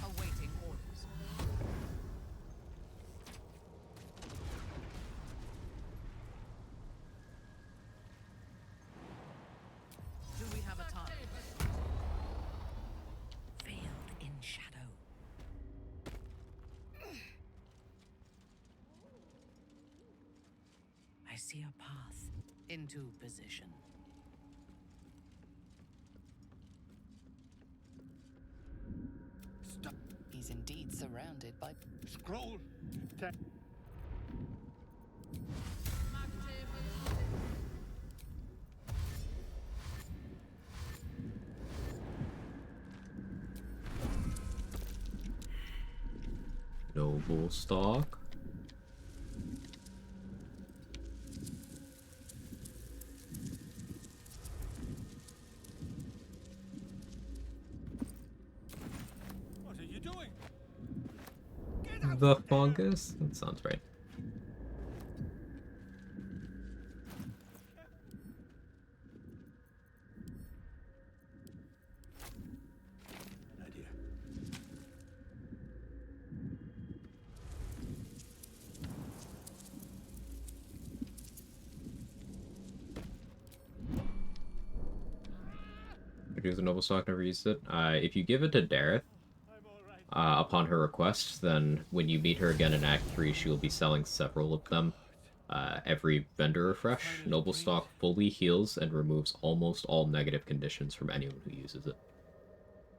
Awaiting orders. see a path into position. Stop. He's indeed surrounded by Scroll. Noble stock. What are you doing? The fungus? That sounds right. An idea. Use the noble stock, never used it. If you give it to Dareth, upon her request, then when you meet her again in Act 3, she will be selling several of them. Every vendor refresh, noble stock fully heals and removes almost all negative conditions from anyone who uses it.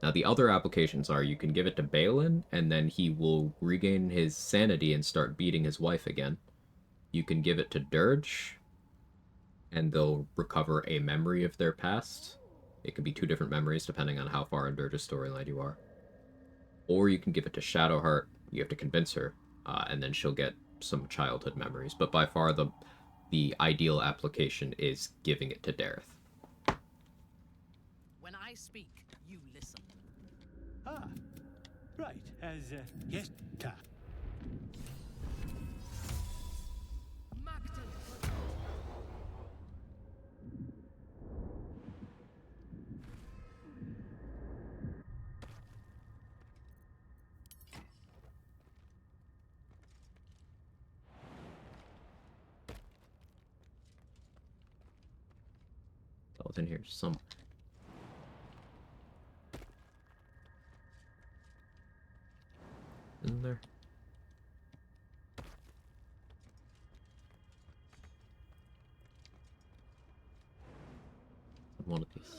Now the other applications are you can give it to Balin, and then he will regain his sanity and start beating his wife again. You can give it to Dirge, and they'll recover a memory of their past. It could be 2 different memories depending on how far in Dirge's storyline you are. Or you can give it to Shadowheart, you have to convince her, and then she'll get some childhood memories. But by far the ideal application is giving it to Dareth. When I speak, you listen. Ah, right. Yes, ta. It's in here somewhere. In there. One of these.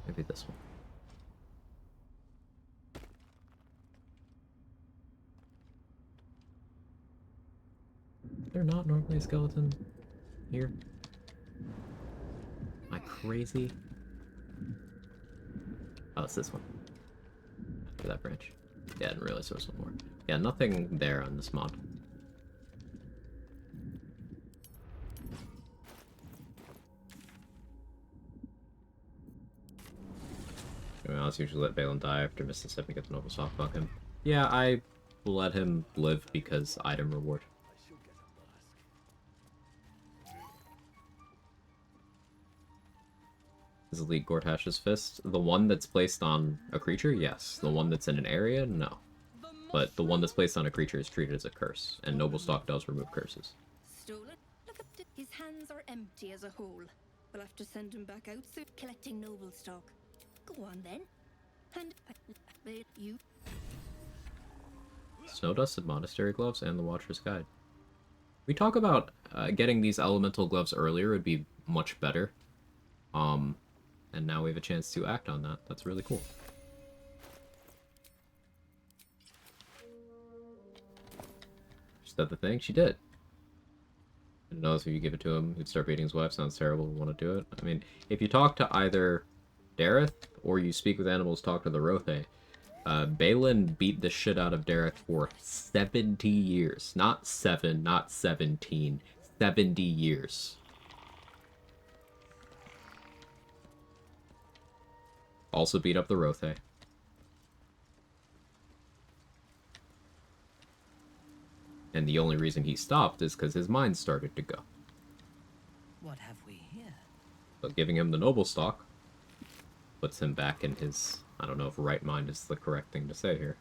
Maybe this one. They're not normally a skeleton here. Am I crazy? Oh, it's this one. After that branch. Yeah, I didn't realize there was one more. Yeah, nothing there on this mod. I mean, I'll usually let Balin die after Mississippi gets the noble soft fuck him. Yeah, I will let him live because item reward. Is Elite Gortash's Fist the one that's placed on a creature? Yes. The one that's in an area? No. But the one that's placed on a creature is treated as a curse, and Noble Stock does remove curses. Stolen? Look at his hands are empty as a whole. We'll have to send him back out soon. Collecting noble stock. Go on then. And you. Snow Dusted Monastery Gloves and the Watcher's Guide. We talk about getting these elemental gloves earlier would be much better. And now we have a chance to act on that. That's really cool. She said the thing? She did. Didn't know if you give it to him, he'd start beating his wife. Sounds terrible. Want to do it? I mean, if you talk to either Dareth or you speak with animals, talk to the Rothe. Balin beat the shit out of Dareth for 70 years. Not 7, not 17. 70 years. Also beat up the Rothe. And the only reason he stopped is because his mind started to go. What have we here? But giving him the noble stock puts him back in his... I don't know if right mind is the correct thing to say here.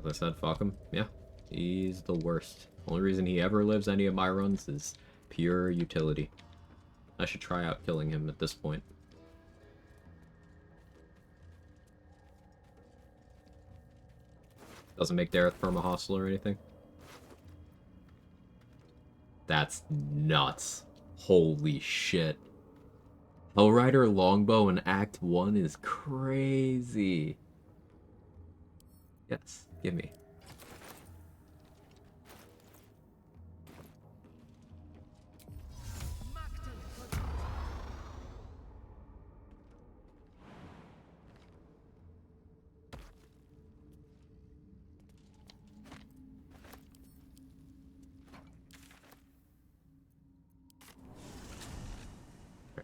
As I said, fuck him. Yeah, he's the worst. Only reason he ever lives any of my runs is pure utility. I should try out killing him at this point. Doesn't make Dareth Perma hostile or anything. That's nuts. Holy shit. Hellrider Longbow in Act 1 is crazy. Yes, give me.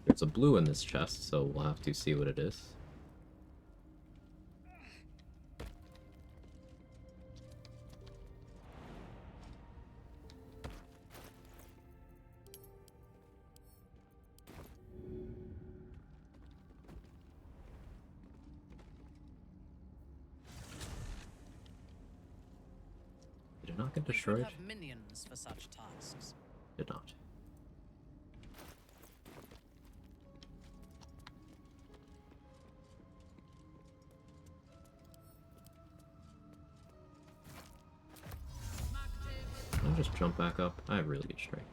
There's a blue in this chest, so we'll have to see what it is. Did it not get destroyed? Have minions for such tasks. Did not. I'll just jump back up. I have really good strength.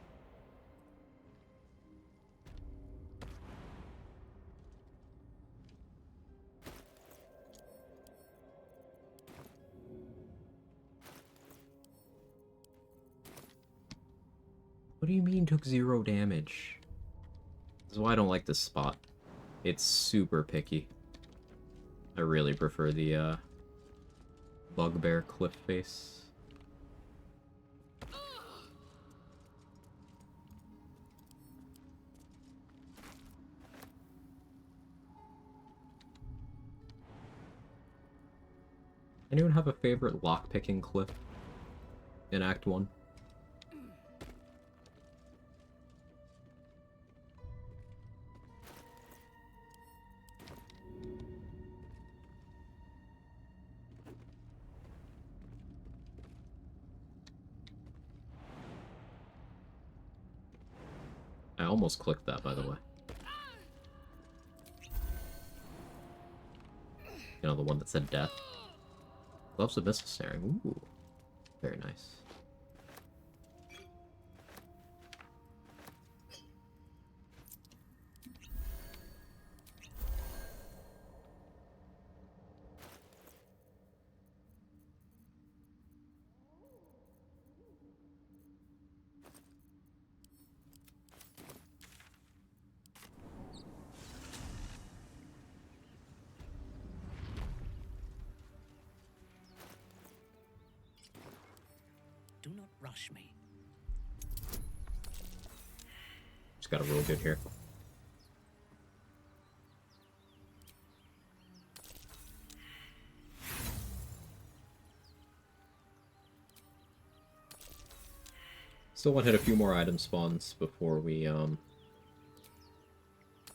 What do you mean took 0 damage? This is why I don't like this spot. It's super picky. I really prefer the bugbear cliff face. Anyone have a favorite lockpicking cliff in Act 1? I almost clicked that, by the way. You know, the one that said death. Gloves of missile snaring. Ooh. Very nice. Do not rush me. Just gotta roll good here. Still want to hit a few more item spawns before we go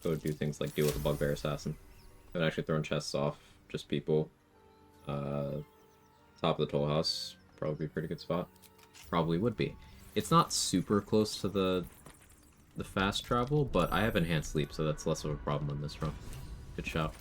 do things like deal with the bugbear assassin. I haven't actually thrown chests off, just people. Top of the toll house, probably a pretty good spot. Probably would be. It's not super close to the fast travel, but I have enhanced sleep, so that's less of a problem on this run. Good shout.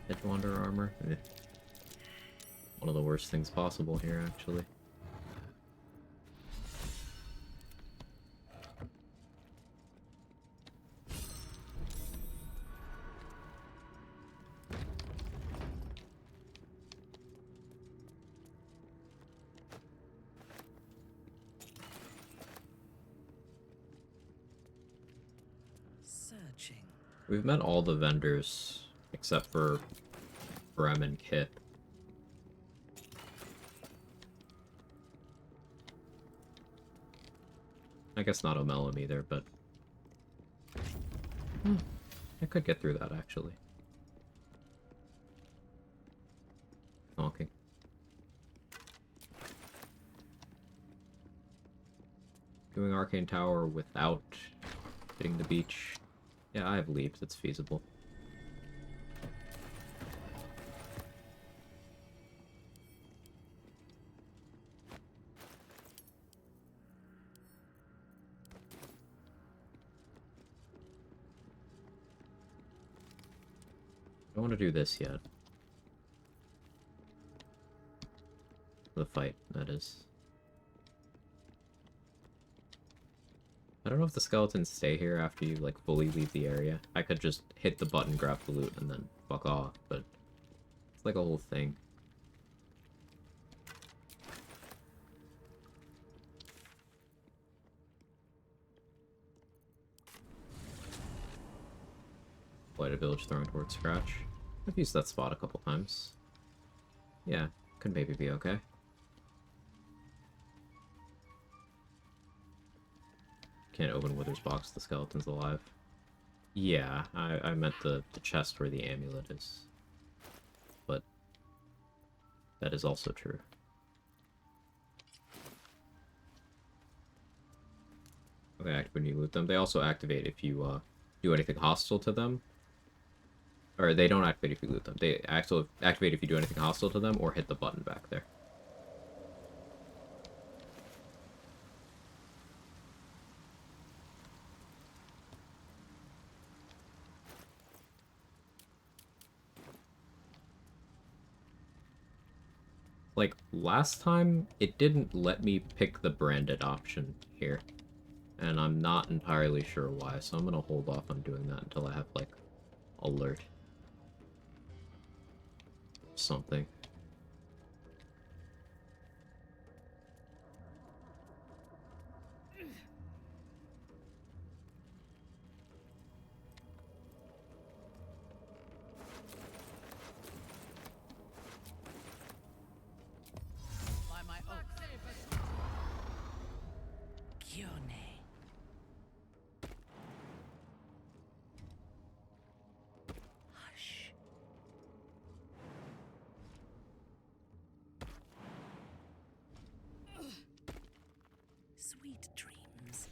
Headwander armor. Eh. One of the worst things possible here, actually. Searching. We've met all the vendors except for Brem and Kit. I guess not Omelum either, but I could get through that actually. Okay. Doing Arcane Tower without hitting the beach. Yeah, I have leaps, it's feasible. I don't want to do this yet. The fight, that is. I don't know if the skeletons stay here after you, like, fully leave the area. I could just hit the button, grab the loot, and then fuck off, but it's like a whole thing. Blighted village throwing towards Scratch. I've used that spot a couple times. Yeah, could maybe be okay. Can't open Wither's box, the skeleton's alive. Yeah, I meant the chest where the amulet is. But that is also true. Okay, activate when you loot them. They also activate if you do anything hostile to them. Or they don't activate if you loot them. They activate if you do anything hostile to them or hit the button back there. Like, last time, it didn't let me pick the branded option here. And I'm not entirely sure why, so I'm gonna hold off on doing that until I have, like, alert. Something. By my oath. Kione. Hush. Sweet dreams.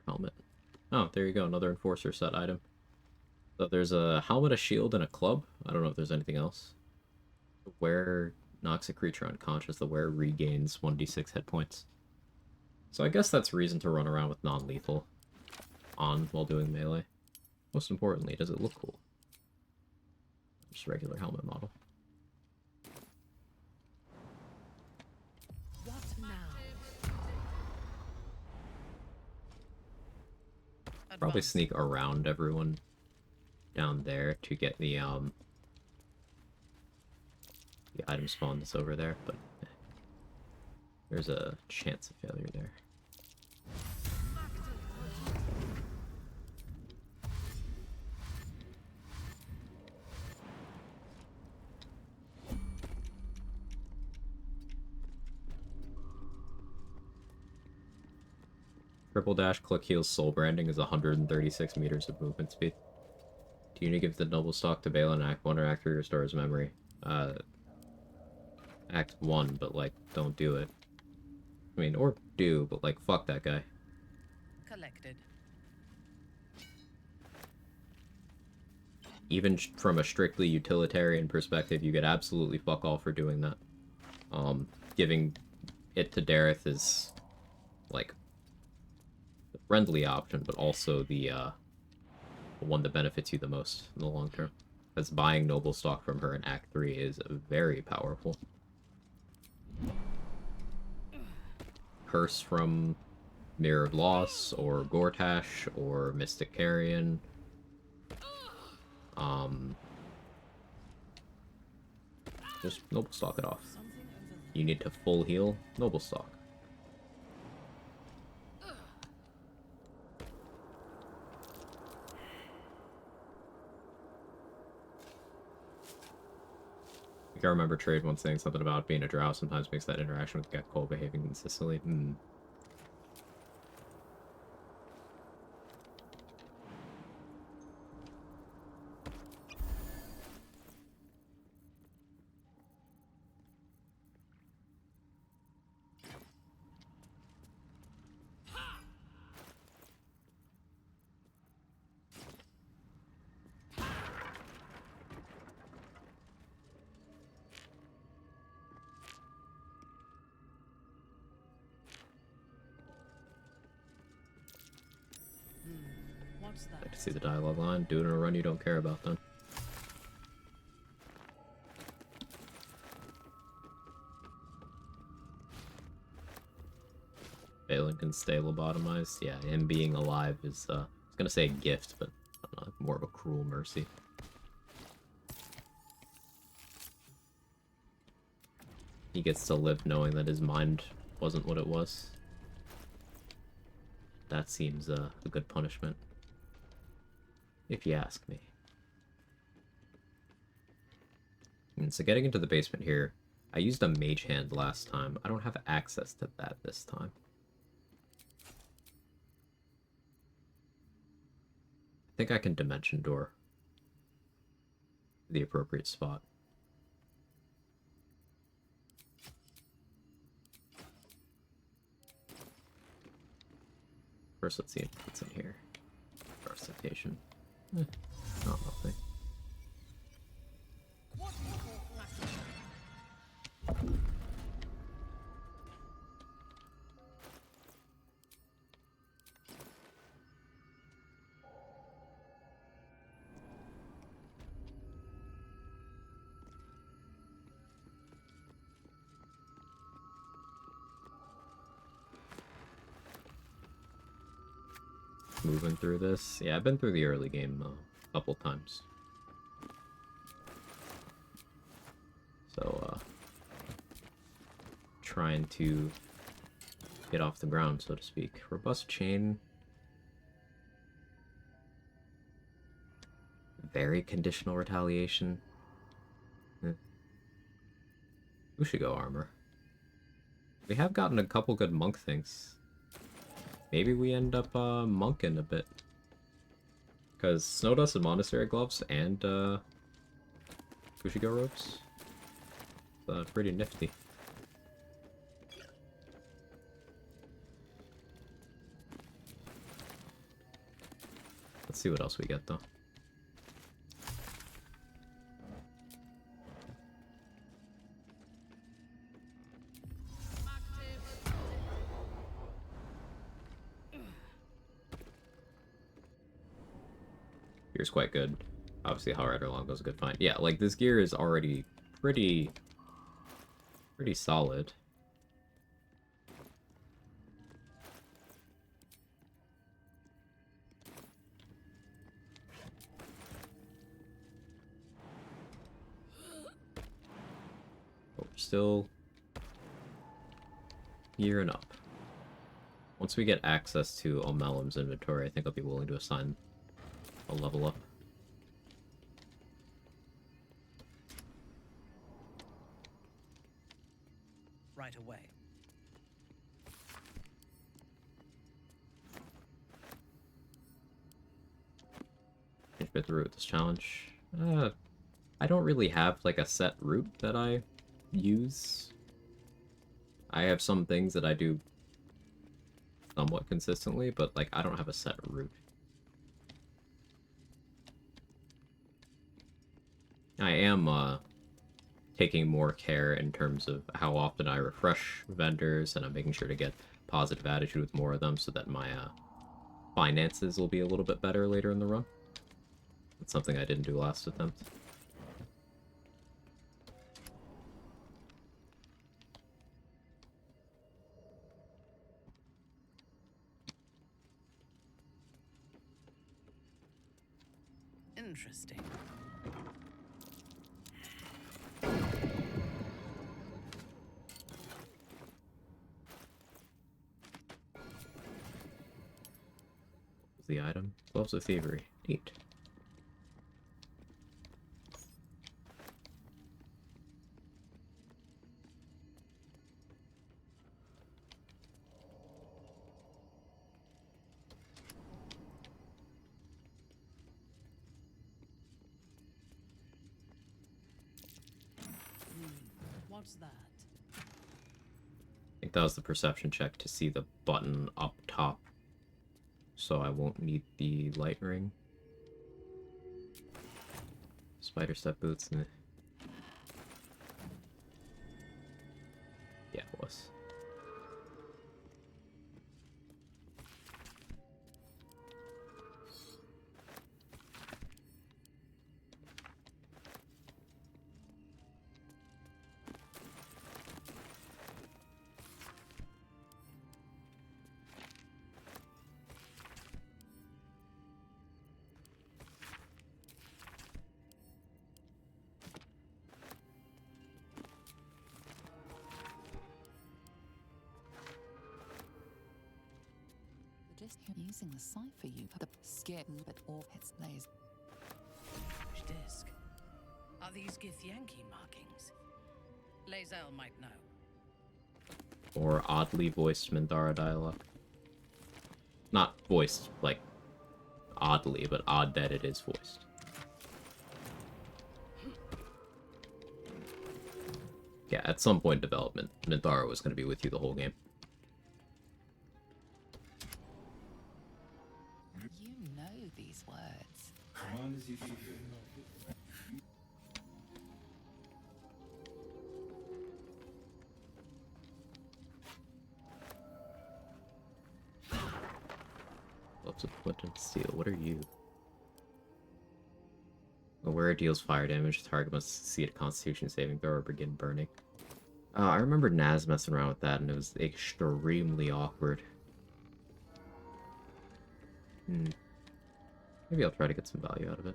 Helmet. Oh, there you go, another Enforcer set item. So there's a helmet, a shield, and a club. I don't know if there's anything else. The wearer knocks a creature unconscious. The wearer regains 1d6 hit points. So I guess that's reason to run around with non-lethal on while doing melee. Most importantly, does it look cool? Just regular helmet model. What now? Probably sneak around everyone down there to get the item spawn that's over there, but there's a chance of failure there. Triple dash, click heals, soul branding is 136 meters of movement speed. Do you need to give the noble stock to Bale in Act 1 or Act 3 restores memory? Act 1, but like, don't do it. I mean, or do, but like, fuck that guy. Collected. Even from a strictly utilitarian perspective, you get absolutely fuck all for doing that. Giving it to Dareth is, like, the friendly option, but also the one that benefits you the most in the long term. Because buying noble stock from her in Act 3 is very powerful. Curse from Mirror of Loss, or Gortash, or Mystic Carrion. Just noble stock it off. You need to full heal, noble stock. I remember Trade once saying something about being a drow sometimes makes that interaction with Gekko behaving consistently. Like to see the dialogue line. Do it in a run you don't care about then. Balin can stay lobotomized. Yeah, him being alive is, I was gonna say a gift, but I don't know, more of a cruel mercy. He gets to live knowing that his mind wasn't what it was. That seems a good punishment, if you ask me. And so getting into the basement here, I used a mage hand last time. I don't have access to that this time. I think I can dimension door the appropriate spot. First, let's see what's in here. Recitation. Not nothing. Moving through this. Yeah, I've been through the early game a couple times. So, trying to get off the ground, so to speak. Robust chain. Very conditional retaliation. Ushigo armor. We have gotten a couple good monk things. Maybe we end up monking a bit. Because Snowdust and Monastery gloves and Ushigo ropes. Pretty nifty. Let's see what else we get though. Gear's quite good. Obviously, Hellrider Longbow is a good find. Yeah, like this gear is already pretty solid. But we're still gearing up. Once we get access to Omelim's inventory, I think I'll be willing to assign a level up. Right away. Get through with this challenge. I don't really have like a set route that I use. I have some things that I do somewhat consistently, but like I don't have a set route. I am taking more care in terms of how often I refresh vendors, and I'm making sure to get positive attitude with more of them so that my finances will be a little bit better later in the run. That's something I didn't do last attempt. Interesting. What's the item? Gloves of Thievery. 8. What's that? I think that was the perception check to see the button up top, so I won't need the light ring. Spider step boots. Yeah, it was. Just using the cipher you the skip but all its lays. Disc. Are these Githyanki markings? Lae'zel might know. Or oddly voiced Minthara dialogue. Not voiced, like, oddly, but odd that it is voiced. Yeah, at some point in development, Minthara was going to be with you the whole game. You know these words. Loves of flint and steel. What are you? Where it deals fire damage, the target must succeed a Constitution saving throw or begin burning. I remember Naz messing around with that, and it was extremely awkward. Maybe I'll try to get some value out of it.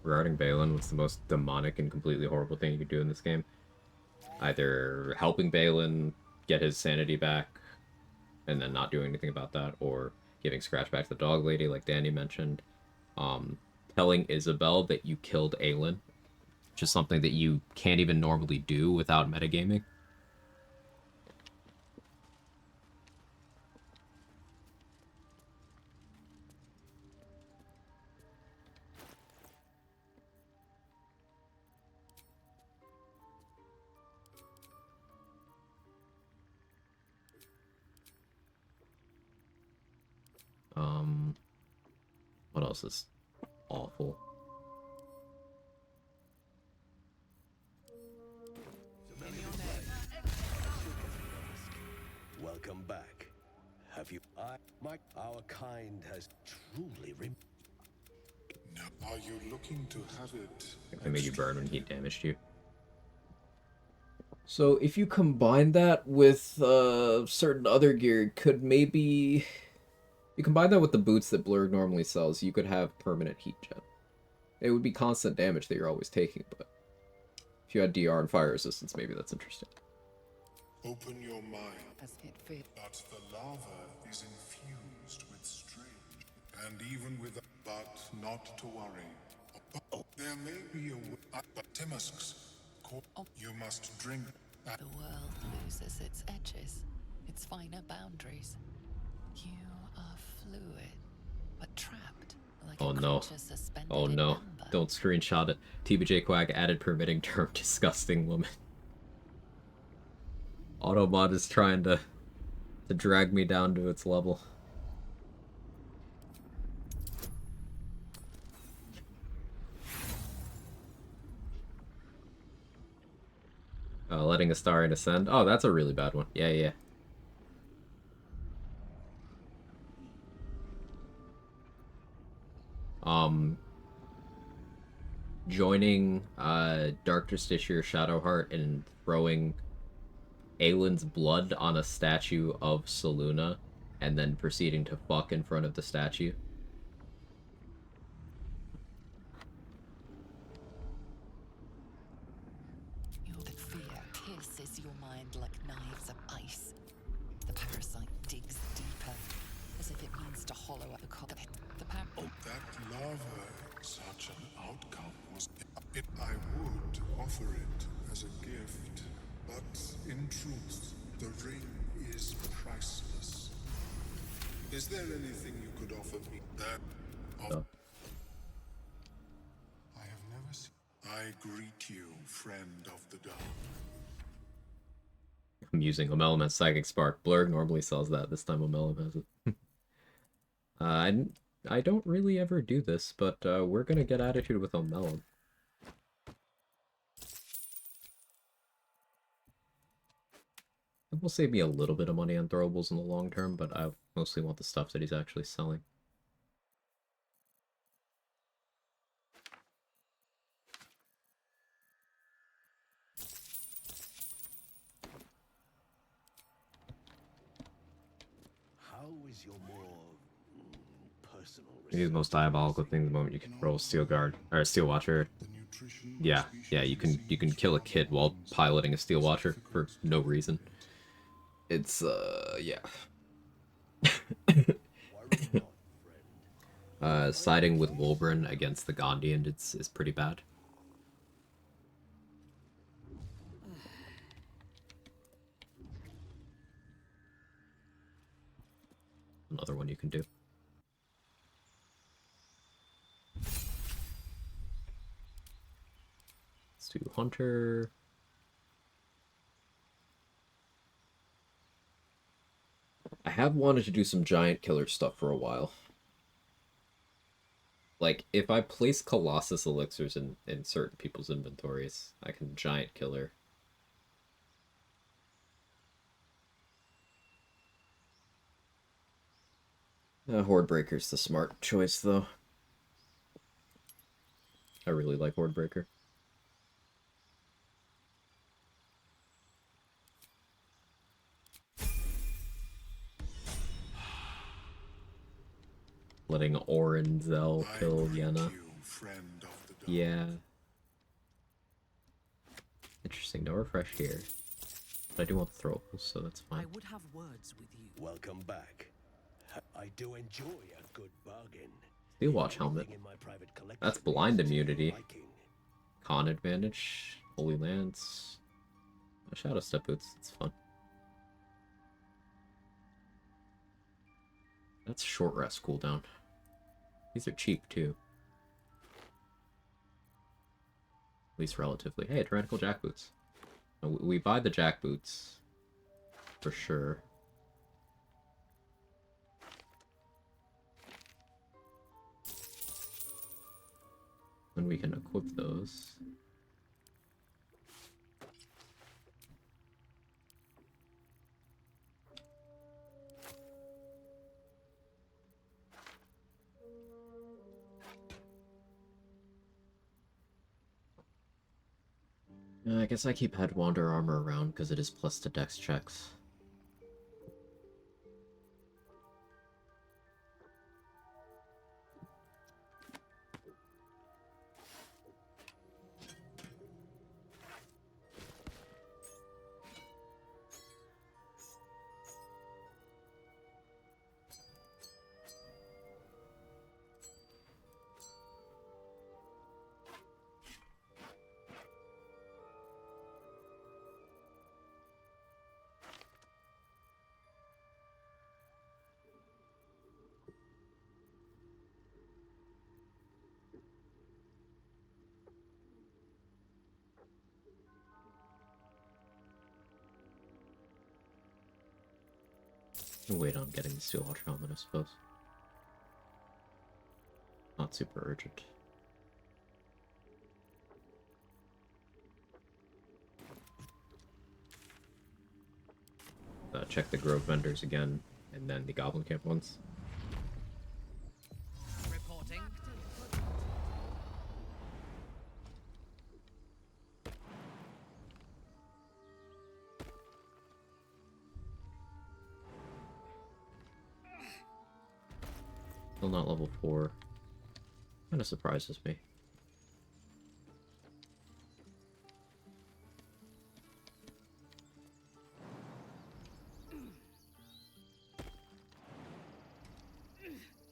Regarding Balin, what's the most demonic and completely horrible thing you could do in this game? Either helping Balin get his sanity back and then not doing anything about that, or giving Scratch back to the dog lady like Danny mentioned. Telling Isabel that you killed Aelin, which is something that you can't even normally do without metagaming. What else is awful? Welcome back. Have you... our kind has truly Are you looking to have it? It made you burn when heat damaged you. So if you combine that with certain other gear, could maybe... You combine that with the boots that Blurg normally sells, you could have permanent heat gen. It would be constant damage that you're always taking, but if you had DR and fire resistance, maybe that's interesting. Open your mind. But the lava is infused with strange, and even with... But not to worry. There may be a way... Timusks. You must drink... The world loses its edges, its finer boundaries. You are fluid, but trapped like Oh a no. creature suspended Oh in no. amber. Don't screenshot it. TBJ Quag added permitting term disgusting woman. Autobot is trying to drag me down to its level. Letting a star in ascend. Oh, that's a really bad one. Yeah, yeah. Joining Dark Justiciar Shadowheart and throwing Aelin's blood on a statue of Selûne and then proceeding to fuck in front of the statue. Your fear pierces your mind like knives of ice. The parasite digs deeper, as if it means to hollow out the That lava, such an outcome was... I would offer it as a gift, but in truth, the ring is priceless. Is there anything you could offer me that... I have never seen... I greet you, friend of the dark. I'm using Omelum as Psychic Spark. Blurg normally sells that. This time Omelum has it. I don't really ever do this, but we're gonna get attitude with Omelum. It will save me a little bit of money on throwables in the long term, but I mostly want the stuff that he's actually selling. How is your more Maybe the most diabolical thing the moment you can roll Steel Guard or Steel Watcher. Yeah, you can kill a kid while piloting a Steel Watcher for no reason. It's yeah. Siding with Wolverine against the Gondian is pretty bad. Another one you can do. Let's do Hunter. I have wanted to do some giant killer stuff for a while. Like, if I place Colossus elixirs in certain people's inventories, I can giant killer. Hordebreaker's the smart choice, though. I really like Hordebreaker. Letting Orenzel kill Yenna. Yeah. Interesting, no refresh here. But I do want the throwables, so that's fine. I would have words with you. Welcome back. I do enjoy a good bargain. Steel Watch helmet. That's blind immunity. Con advantage. Holy Lance. Shadow Step Boots. It's fun. That's short rest cooldown. These are cheap too. At least relatively. Hey, Tyrannical Jackboots. We buy the Jackboots. For sure. And we can equip those. I guess I keep Headwander armor around because it is plus to dex checks. I'll wait on getting the Steel Watch helmet, I suppose. Not super urgent. Check the Grove vendors again, and then the Goblin Camp ones. Reporting. Still not level 4. Kinda surprises me.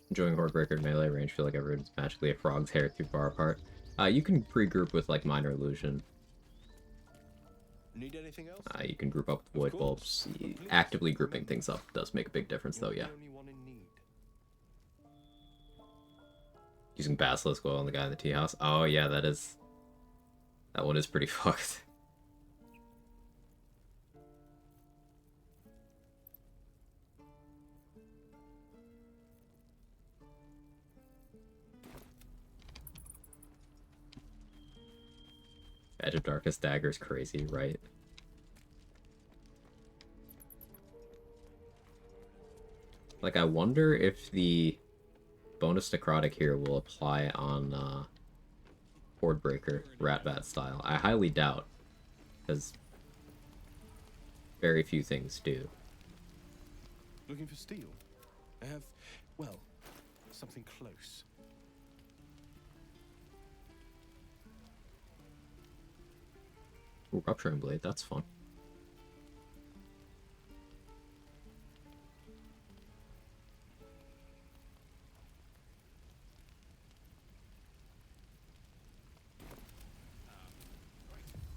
Enjoying Hordebreaker melee range, feel like everyone's magically a frog's hair too far apart. You can pre-group with like Minor Illusion. Need anything else? You can group up with Void Bulbs. Actively grouping things up does make a big difference though, yeah. Using Basilisk Oil on the guy in the tea house. Oh yeah, that one is pretty fucked. Edge of Darkest Dagger is crazy, right? Like, I wonder if the bonus necrotic here will apply on Hordebreaker, Ratbat style. I highly doubt, because very few things do. Looking for steel? I have, well, something close. Ooh, rupturing blade, that's fun.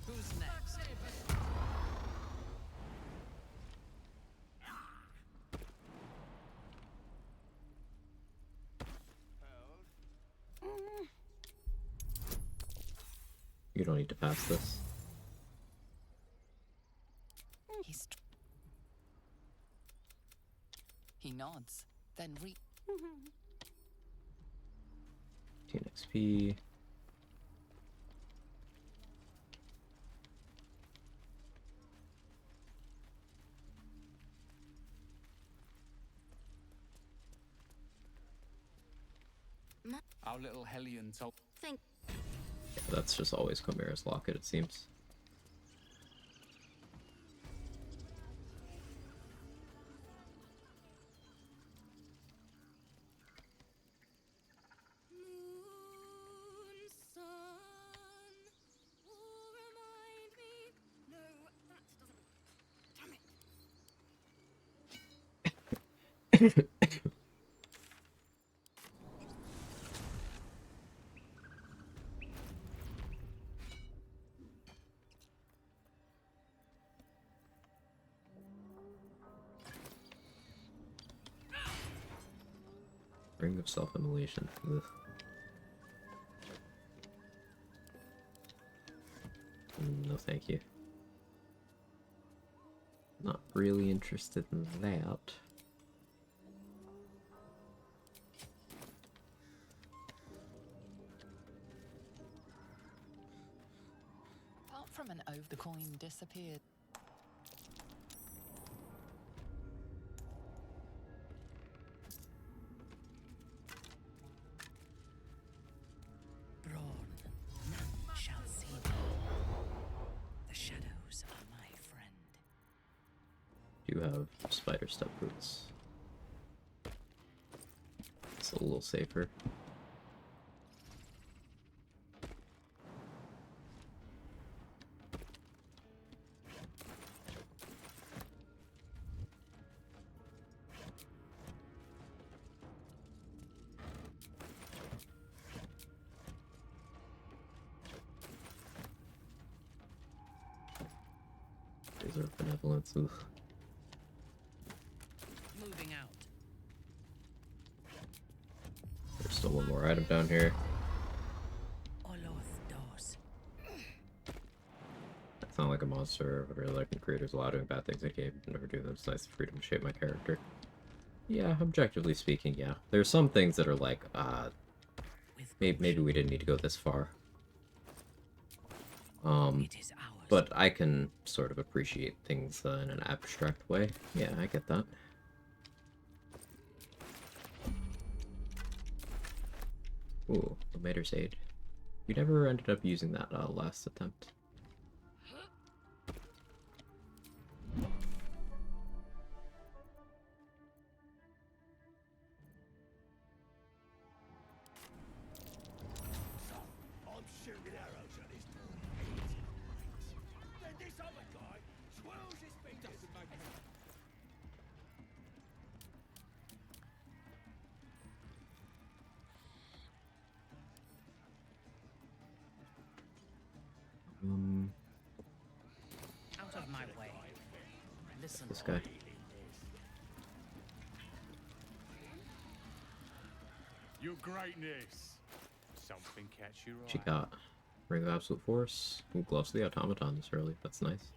Who's next? You don't need to pass this. He nods, then 10 XP. Our little Hellion told. Think. Yeah, that's just always Chimera's locket, it seems. Ring of self-immolation. Ugh. No, thank you. Not really interested in that. apart from an oath, the coin disappeared. None shall see me. The shadows are my friend. You have spider step boots. It's a little safer. Razor of Benevolence. Ugh. Moving out. There's still one more item down here. It's not like a monster, but really like when creators allow doing bad things in game. Never do them. It's nice freedom to shape my character. Yeah, objectively speaking, yeah. There's some things that are like, maybe we didn't need to go this far. But I can sort of appreciate things in an abstract way. Yeah, I get that. Ooh, the Mater's Aid. You never ended up using that last attempt. I'm shooting arrows at his head. Then this other guy twirls his fingers. Out of my way. Listen. This guy. Your greatness. Something catch your eye. She got Ring of Absolute Force. Ooh, Gloves of the Automaton this early. That's nice.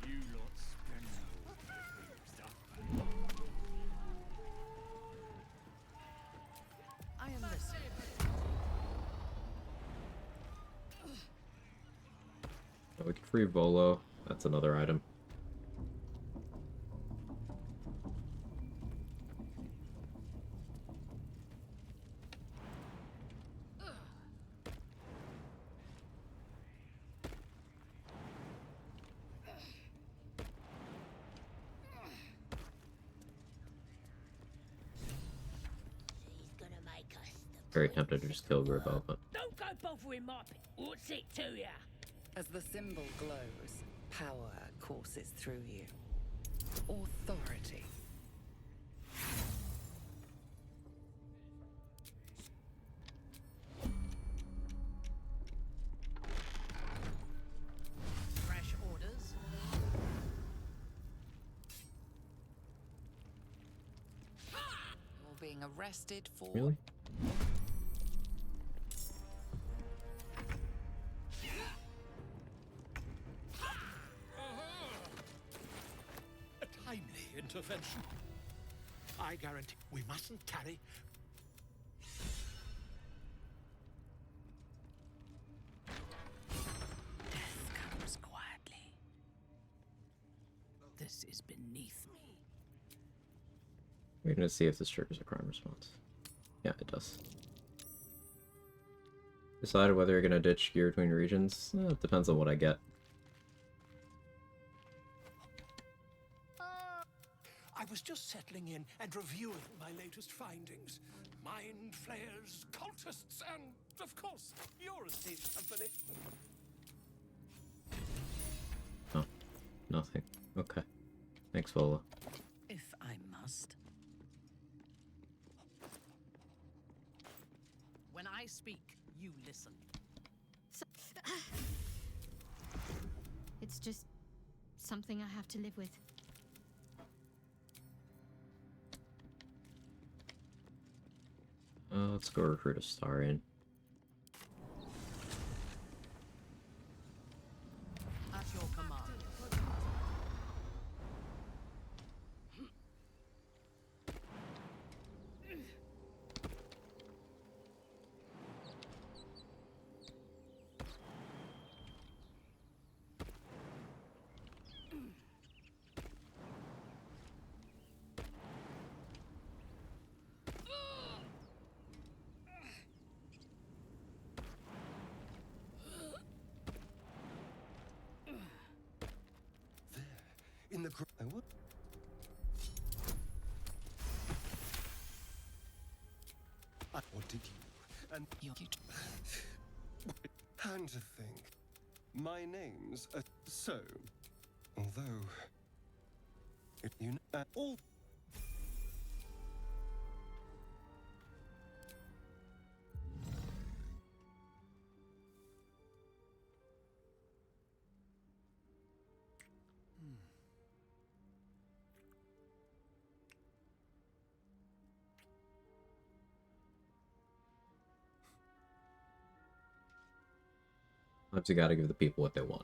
You lot spend I am listening. Oh, we can free Volo. That's another item. Very tempted to just kill Gribbo, but Don't go bothering my What's it to ya? As the symbol glows, power courses through you. Authority. Fresh orders. You're being arrested for... really? A timely intervention. I guarantee we mustn't tarry. Death comes quietly. This is beneath me. We're gonna see if this triggers a crime response. Yeah, it does. Decided whether you're gonna ditch gear between regions? It depends on what I get. I was just settling in and reviewing my latest findings. Mind flayers, cultists, and, of course, your esteemed company. Oh, nothing. Okay. Thanks, Vola. If I must. When I speak, you listen. It's just something I have to live with. Let's go recruit a Starian. At your command. In the I would. What did you? And you. And to think, my name's so. Although, if you know all. Sometimes you gotta give the people what they want.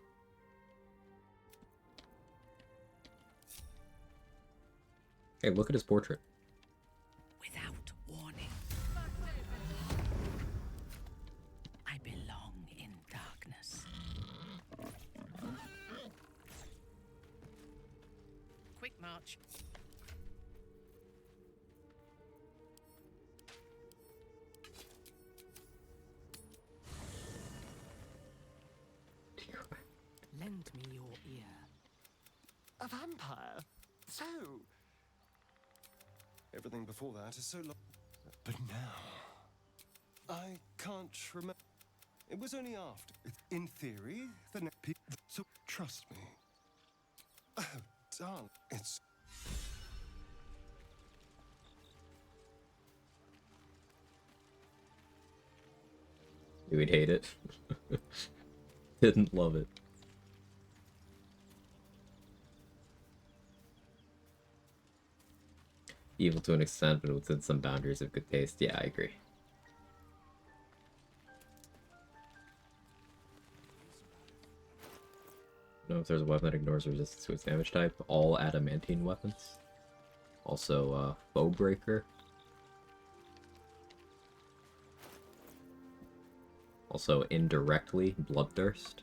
Hey, look at his portrait. Without warning. I belong in darkness. Quick march. Lend me your ear. A vampire? So. Everything before that is so long. But now. I can't remember. It was only after. In theory, the next people. So trust me. Oh, darling. It's. You would hate it. Didn't love it. Evil to an extent, but within some boundaries of good taste. Yeah, I agree. Know if there's a weapon that ignores resistance to its damage type. All adamantine weapons. Also, bow breaker. Also, indirectly, bloodthirst.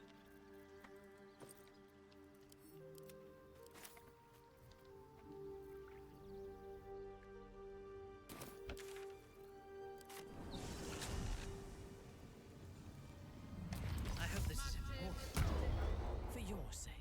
I hope this is important. For your sake.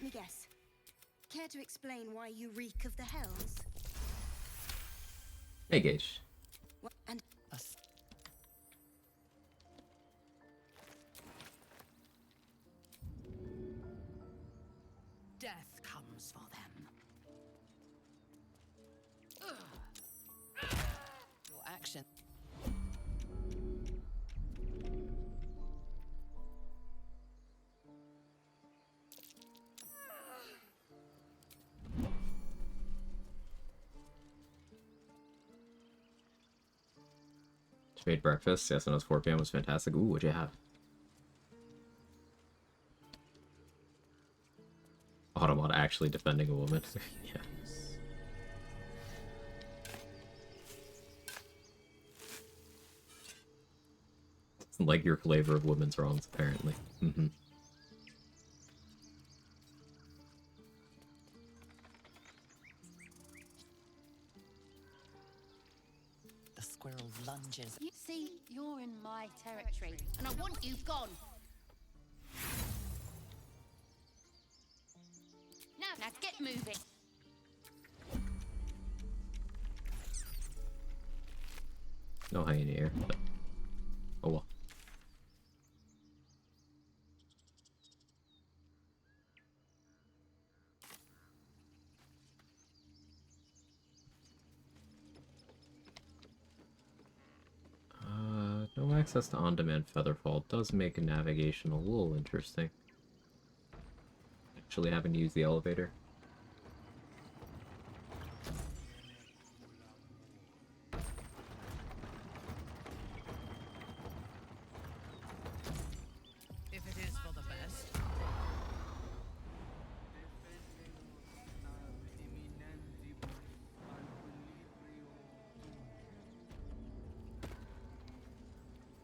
Let me guess. Care to explain why you reek of the hells? Hey, Gage. What, and Death comes for them. Your action. Just made breakfast. Yes, and it was 4 p.m. It was fantastic. Ooh, what'd you have? Automata actually defending a woman. Yeah. It's like your flavor of women's wrongs, apparently. Mm-hmm. The squirrel lunges. You see, you're in my territory, and I want you gone. Now get moving. No hyena here, but oh well. No access to on-demand Featherfall does make navigation a little interesting. Actually having to use the elevator. If it is for the best.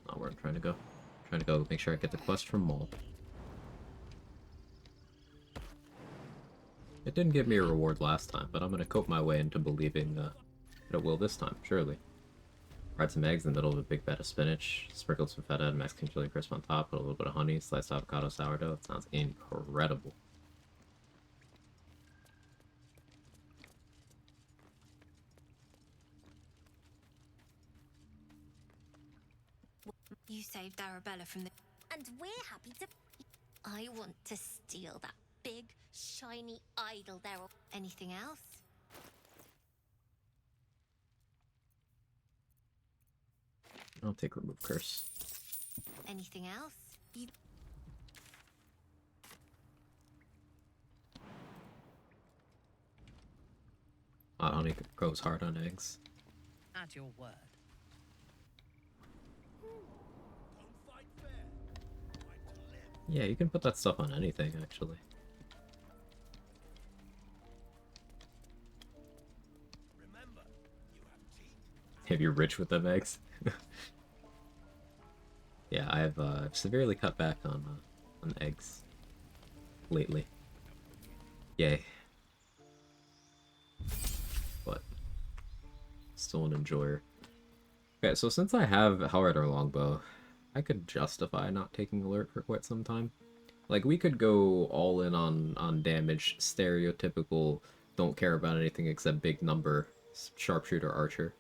Not where I'm trying to go. I'm trying to go make sure I get the quest from Maul. It didn't give me a reward last time, but I'm gonna cope my way into believing that it will this time, surely. Fried some eggs in the middle of a big bed of spinach, sprinkled some feta and Mexican chili crisp on top, put a little bit of honey, sliced avocado sourdough. It sounds incredible. You saved Arabella from the... And we're happy to... I want to steal that big, shiny idol there. Anything else? I'll take remove curse. Anything else? You... Hot honey goes hard on eggs. At your word. Yeah, you can put that stuff on anything, actually. If you're rich with them eggs. Yeah, I've severely cut back on eggs lately. Yay. But still an enjoyer. Okay, so since I have Hellrider Longbow, I could justify not taking alert for quite some time. Like, we could go all in on damage, stereotypical, don't care about anything except big number, sharpshooter archer.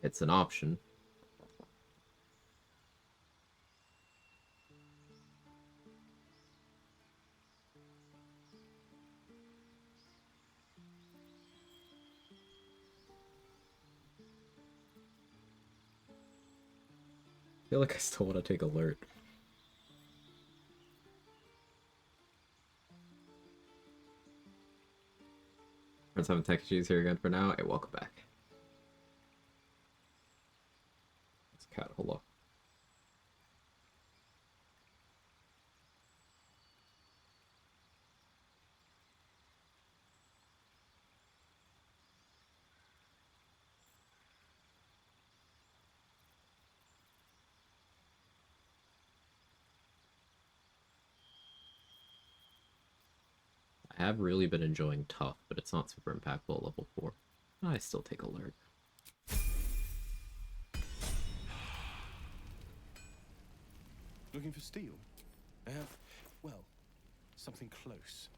It's an option. I feel like I still want to take alert. Friends having tech issues here again for now. Hey, welcome back. It's a cat, hold up. I have really been enjoying Tough, but it's not super impactful at level 4. I still take alert. Looking for steel? I have, well, Something close.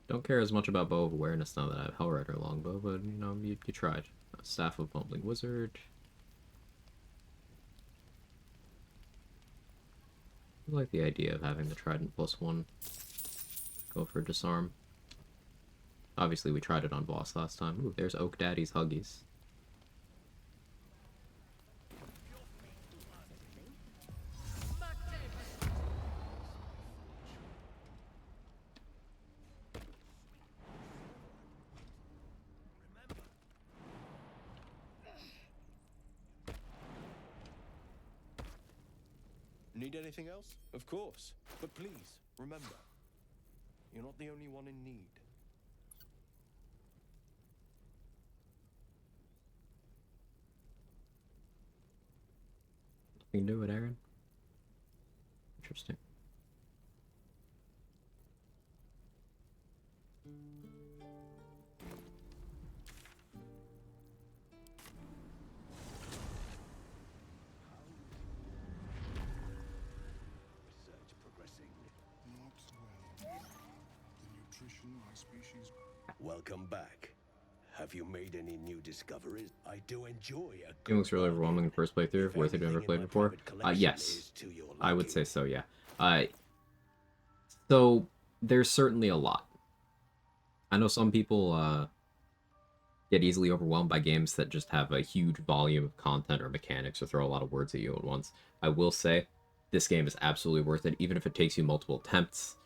Don't care as much about Bow of Awareness now that I have Hellrider Longbow, but you know, you tried. Staff of Bumbling Wizard. I like the idea of having the Trident +1 go for Disarm. Obviously, we tried it on boss last time. Ooh, there's Oak Daddy's Huggies. Need anything else? Of course. But please, remember, you're not the only one in need. You can do it, Aaron. Interesting. Research progressing. Not well. The nutrition my species. Welcome back. Have you made any new discoveries? I do enjoy a Game looks really overwhelming in first playthrough. Worth it to never played before? Yes. I would say so, yeah. So, there's certainly a lot. I know some people get easily overwhelmed by games that just have a huge volume of content or mechanics or throw a lot of words at you at once. I will say, this game is absolutely worth it, even if it takes you multiple attempts.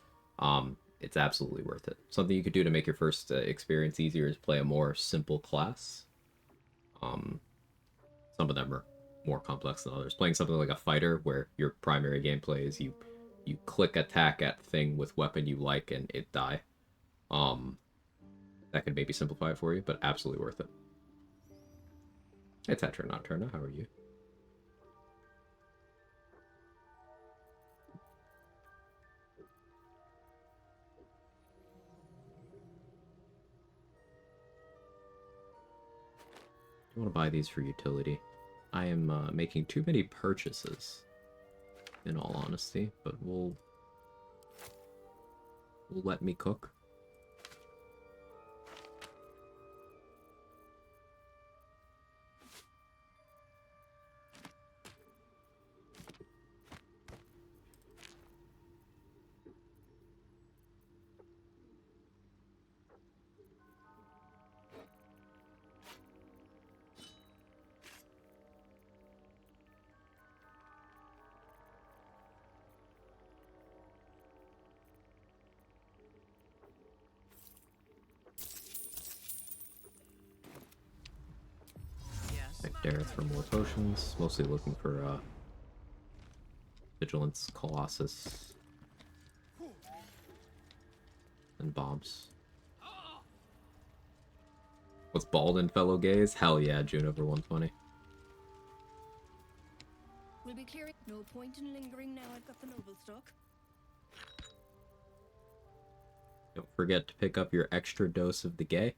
It's absolutely worth it. Something you could do to make your first experience easier is play a more simple class. Some of them are more complex than others. Playing something like a fighter, where your primary gameplay is you click attack at thing with weapon you like and it die. That could maybe simplify it for you, but absolutely worth it. It's Tetra, not Turna. How are you? I want to buy these for utility. I am making too many purchases, in all honesty, but we'll let me cook. Dareth for more potions. Mostly looking for Vigilance, Colossus, and bombs. What's Baldwin, fellow gays? Hell yeah, June over 120. We'll be clearing. No point in lingering now. I've got the noble stock. Don't forget to pick up your extra dose of the gay.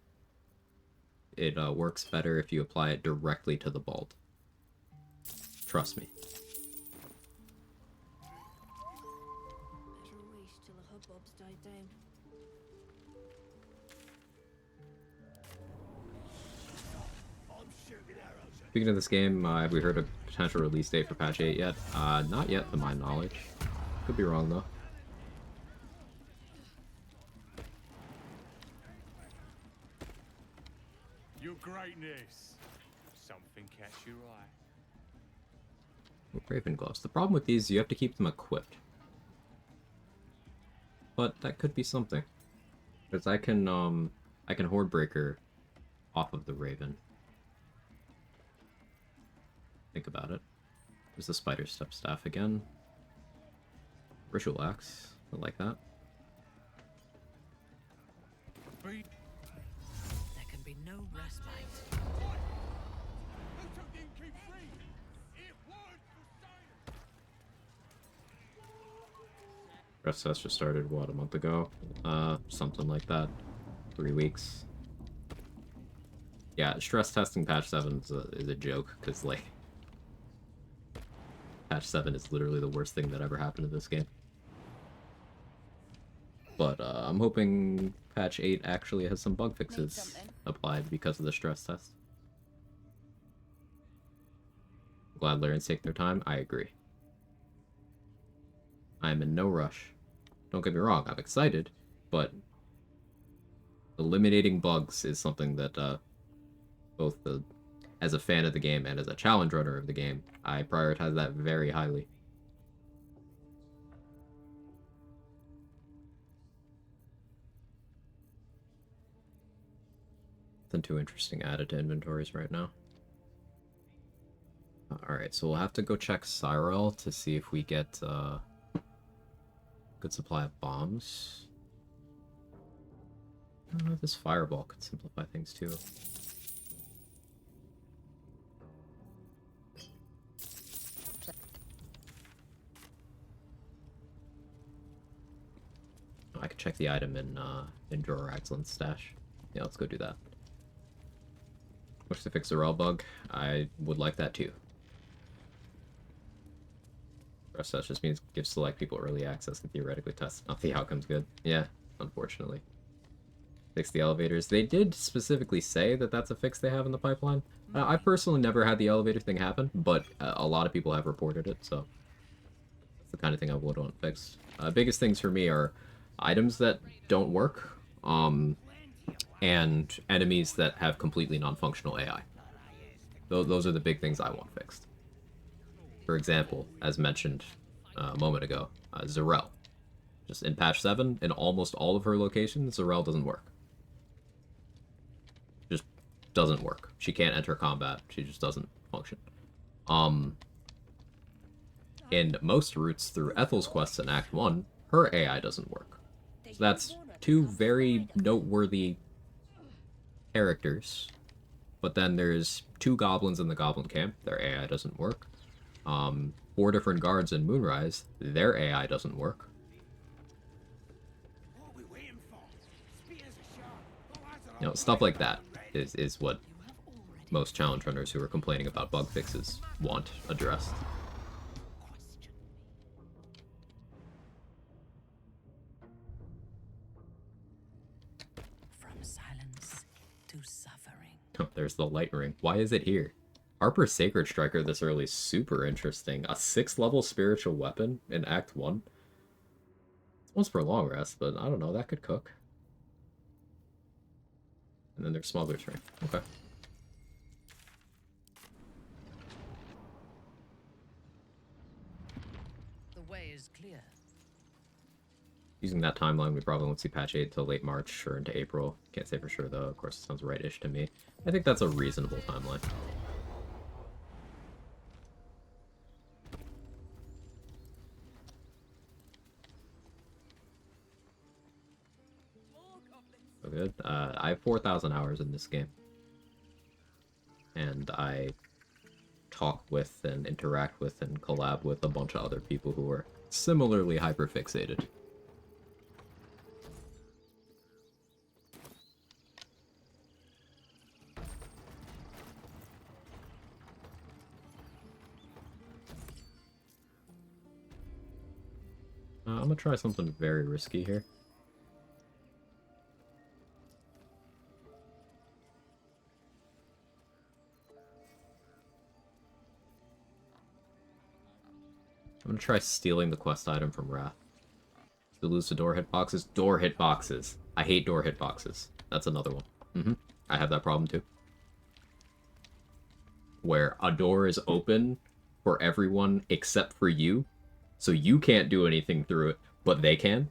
It works better if you apply it directly to the bald. Trust me. Better wait till the hubbub's died down. Speaking of this game, have we heard a potential release date for patch 8 yet? Not yet, to my knowledge. Could be wrong, though. Your greatness. Something catch your eye. Raven gloves. The problem with these is you have to keep them equipped. But that could be something. Because I can Horde Breaker off of the Raven. Think about it. There's the Spider Step Staff again. Ritual Axe. I like that. There can be no respite. Stress test just started, what, a month ago? Something like that. 3 weeks. Yeah, stress testing patch 7 is a joke, because, like, patch 7 is literally the worst thing that ever happened to this game. but I'm hoping patch 8 actually has some bug fixes applied because of the stress test. Glad Larians take their time. I agree. I am in no rush. Don't get me wrong, I'm excited, but eliminating bugs is something that both as a fan of the game and as a challenge runner of the game, I prioritize that very highly. Nothing too interesting added to inventories right now. Alright, so we'll have to go check Cyril to see if we get good supply of bombs. This fireball could simplify things too. I could check the item in Drawer Excellence stash. Yeah, let's go do that. Wish to fix the rel bug. I would like that too. Rest that just means give select people early access and theoretically test. Not the outcome's good. Yeah, unfortunately. Fix the elevators. They did specifically say that that's a fix they have in the pipeline. I personally never had the elevator thing happen, but a lot of people have reported it, so that's the kind of thing I would want fixed. Biggest things for me are items that don't work, and enemies that have completely non-functional AI. Those are the big things I want fixed. For example, as mentioned a moment ago, Zarel. Just in patch 7, in almost all of her locations, Zarel doesn't work. Just doesn't work. She can't enter combat. She just doesn't function. In most routes through Ethel's quests in Act 1, her AI doesn't work. So that's two very noteworthy characters. But then there's 2 goblins in the goblin camp. Their AI doesn't work. 4 different guards in Moonrise. Their AI doesn't work. You know, stuff like that is what most challenge runners who are complaining about bug fixes want addressed. From silence to suffering. Oh, there's the light ring. Why is it here? Harper's Sacred Striker this early is super interesting. A 6th level spiritual weapon in Act 1. It's once for long rest, but I don't know, that could cook. And then there's Smuggler's Ring. Okay. The way is clear. Using that timeline, we probably won't see patch 8 till late March or into April. Can't say for sure though. Of course, it sounds right-ish to me. I think that's a reasonable timeline. So good. I have 4,000 hours in this game. And I talk with and interact with and collab with a bunch of other people who are similarly hyperfixated. I'm gonna try something very risky here. I'm gonna try stealing the quest item from Wrath. To lose to door hitboxes? Door hitboxes. I hate door hitboxes. That's another one. I have that problem too. Where a door is open for everyone except for you, so you can't do anything through it, but they can.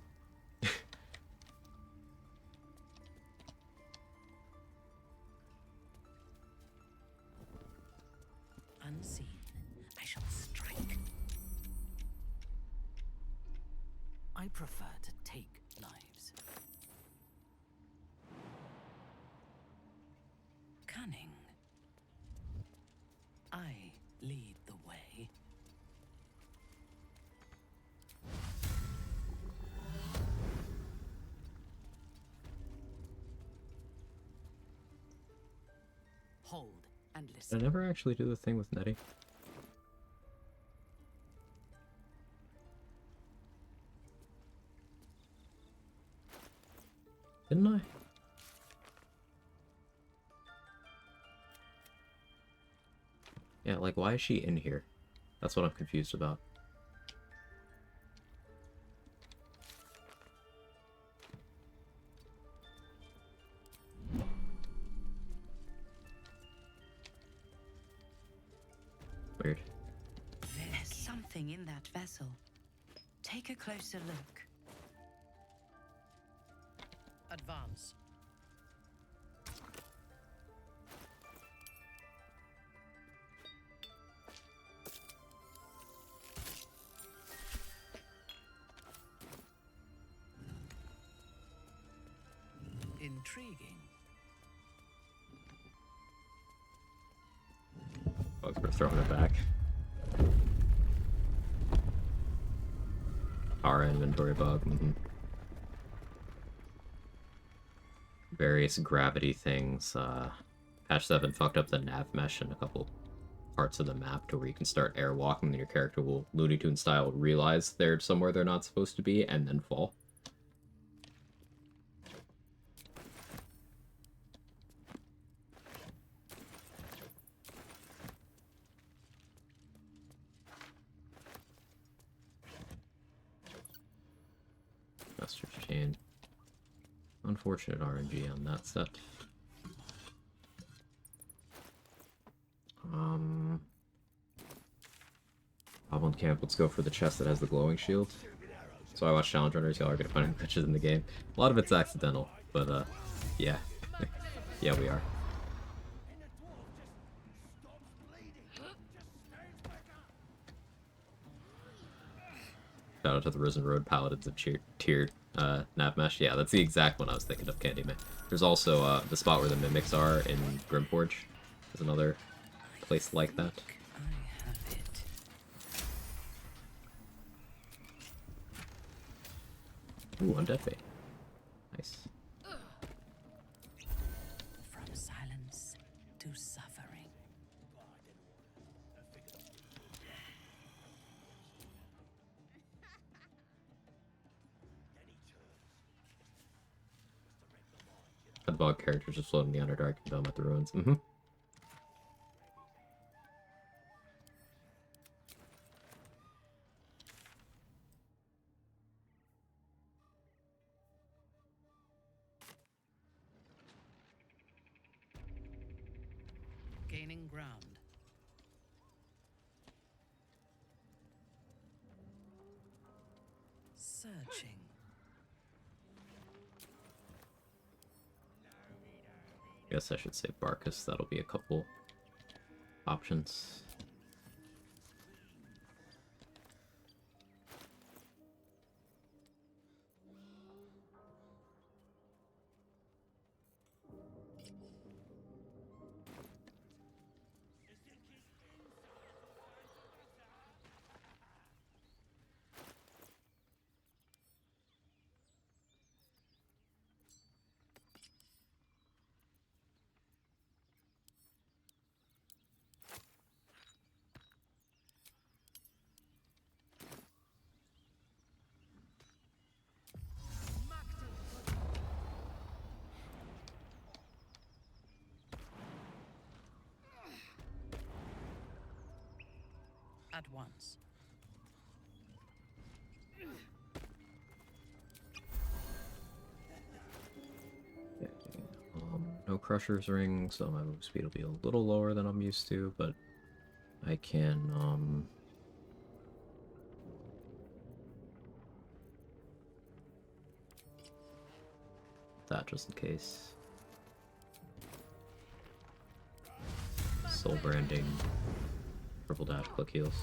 Unseen, I shall strike. I prefer to take lives. Cunning. I lead the way. Hold and listen. Did I never actually do the thing with Nettie? Didn't I? Yeah, like, why is she in here? That's what I'm confused about. Weird. There's something in that vessel. Take a closer look. Advance. Intriguing. Bugs were throwing it back. Our inventory bug. Various gravity things. Patch 7 fucked up the nav mesh in a couple parts of the map to where you can start airwalking and your character will Looney Tunes style realize they're somewhere they're not supposed to be and then fall. Master's Chain. Unfortunate RNG on that set. Goblin Camp, let's go for the chest that has the glowing shield. So I watch Challenge Runners, y'all are gonna find glitches in the game. A lot of it's accidental, but yeah. Yeah, we are. Shout out to the Risen Road Paladins of tiered nav mesh. Yeah, that's the exact one I was thinking of, Candyman. There's also the spot where the mimics are in Grimforge. There's another place like that. Ooh, Undead Fate. Nice. From silence to suffering. The bug characters just floating in the Underdark and dome at the ruins. Gaining ground. Searching. Guess I should say Barkus. That'll be a couple options. At once. No Crusher's Ring, so my move speed will be a little lower than I'm used to, but I can, that just in case. Soul Branding, Triple Dash, Click Heals.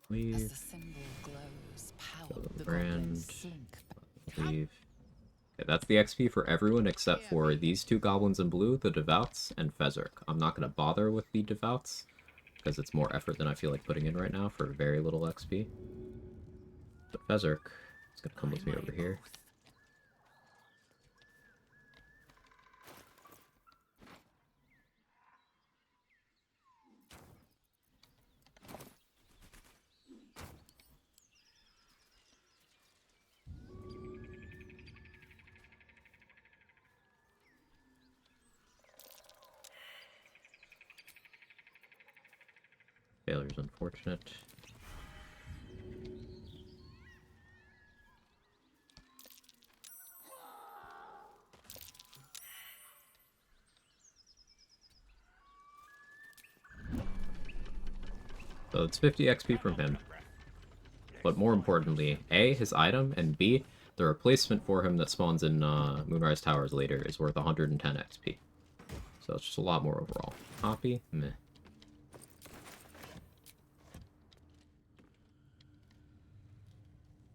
Leave. As the symbol glows, power the Brand. goblins slink back. Leave. Okay, that's the XP for everyone except for these two goblins in blue, the Devouts, and Fezzik. I'm not going to bother with the Devouts, because it's more effort than I feel like putting in right now for very little XP. But Fezzik is going to come with me over here. Failure's unfortunate. So it's 50 XP from him. But more importantly, A, his item, and B, the replacement for him that spawns in Moonrise Towers later is worth 110 XP. So it's just a lot more overall. Copy? Meh.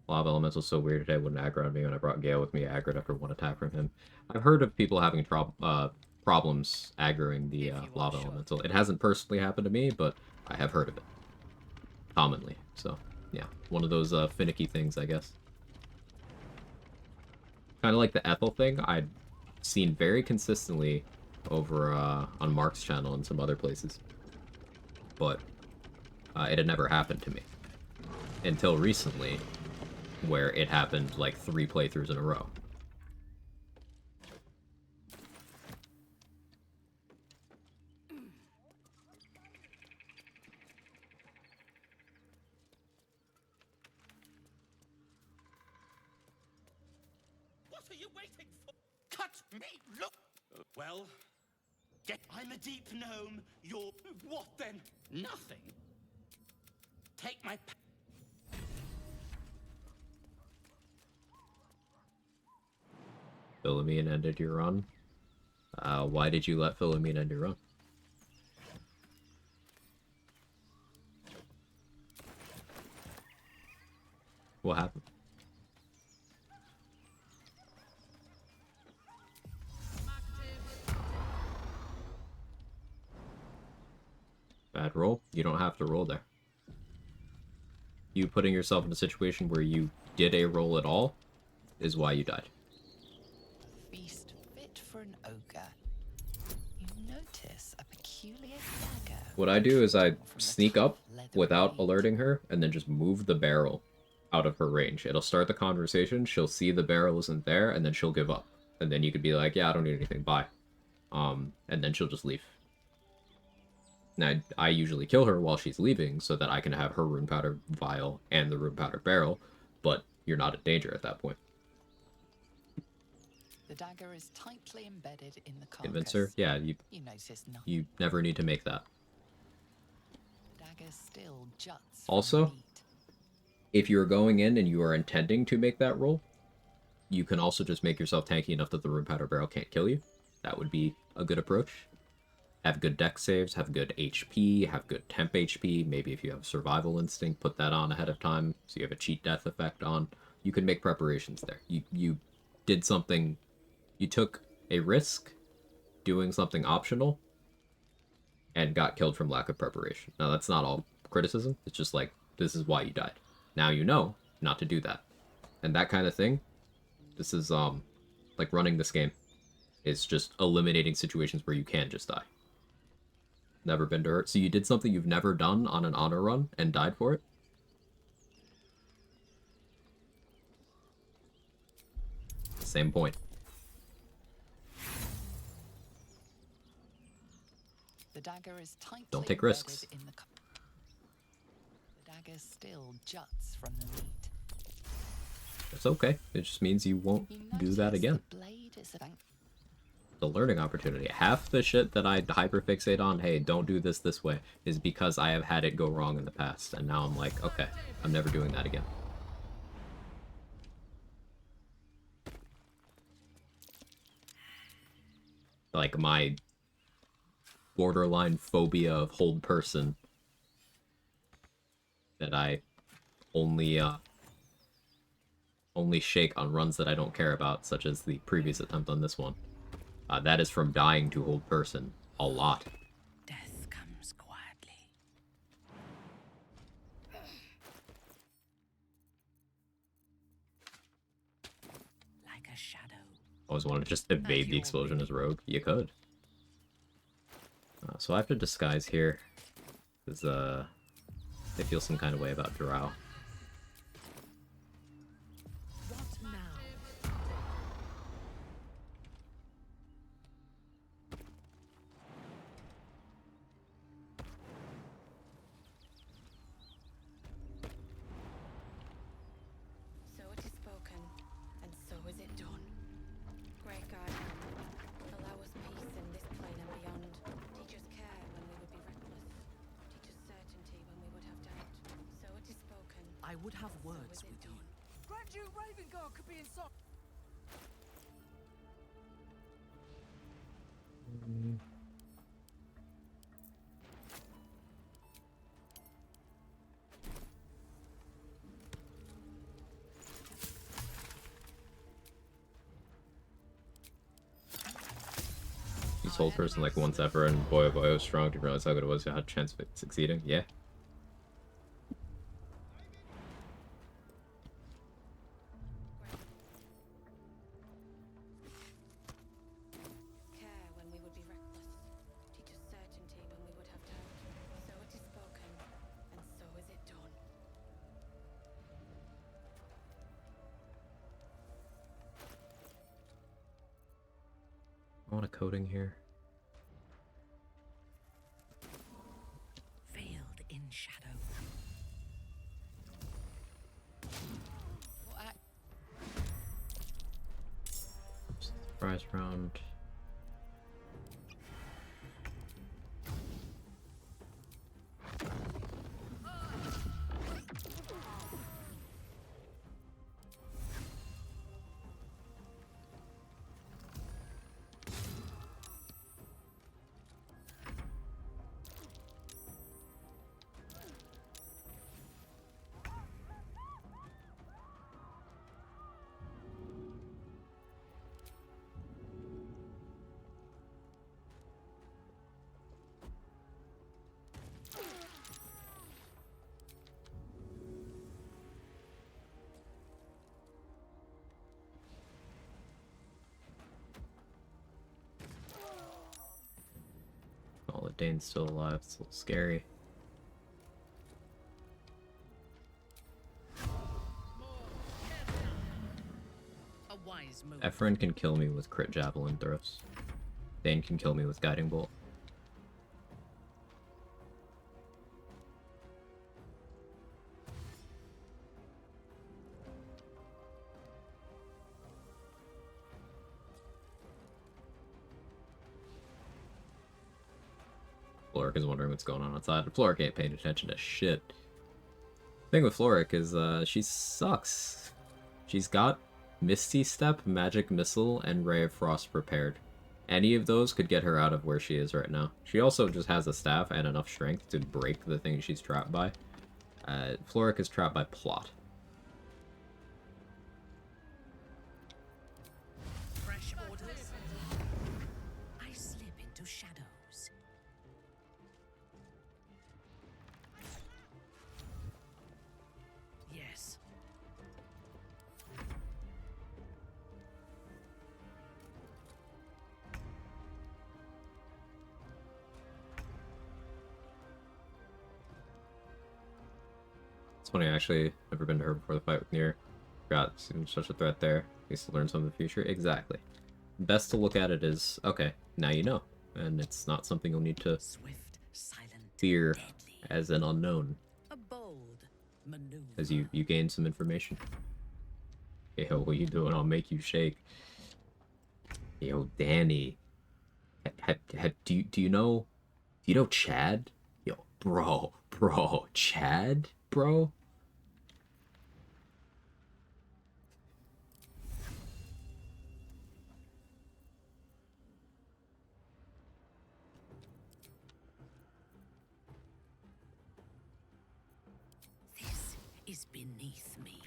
Lava Elemental's so weird today, wouldn't aggro on me when I brought Gale with me. I aggroed after one attack from him. I've heard of people having problems aggroing the Lava Elemental. It hasn't personally happened to me, but I have heard of it. Commonly. So, yeah. One of those finicky things, I guess. Kind of like the Ethel thing, I'd seen very consistently over on Mark's channel and some other places. But it had never happened to me. Until recently, where it happened like 3 playthroughs in a row. What are you waiting for? Cut me! Look! Well, I'm a deep gnome. You're... What then? Nothing. Take my... Philomene ended your run. Why did you let Philomene end your run? What happened? Bad roll? You don't have to roll there. You putting yourself in a situation where you did a roll at all is why you died. Feast fit for an ogre. You notice a peculiar dagger. What I do is I sneak up without alerting her and then just move the barrel out of her range. It'll start the conversation, she'll see the barrel isn't there, and then she'll give up. And then you could be like, yeah, I don't need anything, bye. And then she'll just leave. Now, I usually kill her while she's leaving so that I can have her rune powder vial and the rune powder barrel, but you're not in danger at that point. The dagger is tightly embedded in the carcass. Convince her? Yeah, you notice nothing. you never need to make that. Dagger still juts. Also, if you're going in and you are intending to make that roll, you can also just make yourself tanky enough that the rune powder barrel can't kill you. That would be a good approach. Have good dex saves, have good HP, have good temp HP. Maybe if you have survival instinct, put that on ahead of time so you have a cheat death effect on. You can make preparations there. You did something, you took a risk doing something optional and got killed from lack of preparation. Now that's not all criticism, it's just like, this is why you died. Now you know not to do that. And that kind of thing, this is like running this game. It's just eliminating situations where you can just die. Never been to hurt. So you did something you've never done on an honor run and died for it? Same point. The dagger is tightly Don't take risks. embedded in the dagger still juts from the meat. It's okay. It just means you won't do that again. The blade is a The learning opportunity. Half the shit that I hyperfixate on, hey, don't do this way, is because I have had it go wrong in the past. And now I'm like, okay, I'm never doing that again. Like my borderline phobia of hold person that I only shake on runs that I don't care about, such as the previous attempt on this one. That is from dying to hold person a lot. Death comes quietly. Like a shadow. Always wanted to just evade the explosion as rogue. You could. So I have to disguise here, because they feel some kind of way about Drow. I would have words with you. Grand Duke Ravengard could be inside. You sold person like once ever, and boy, oh boy, I was strong. Didn't realize how good it was. You had a chance of it succeeding. Yeah. Care when we would be reckless. Teach us certainty when we would have doubt. So it is spoken, and so is it done. I want a coding here. Veiled in shadow. Surprise round. Oh, the Dane's still alive. It's a little scary. A wise move. Efren can kill me with crit javelin throws. Dane can kill me with guiding bolt. Floric is wondering what's going on outside. Floric ain't paying attention to shit. Thing with Floric is she sucks. She's got Misty Step, Magic Missile, and Ray of Frost prepared. Any of those could get her out of where she is right now. She also just has a staff and enough strength to break the thing she's trapped by. Floric is trapped by plot. Fresh orders. I slip into shadows. Yes. It's funny, I actually never been to her before the fight with Nier. Got such a threat there. Needs to learn some of the future. Exactly. Best to look at it is, okay, now you know. And it's not something you'll need to Swift, silent, fear as an unknown. a bold maneuver. As you gain some information. Yo, what you doing? I'll make you shake. Yo, Danny. Do you know Chad? Yo, bro, Chad, bro. This is beneath me.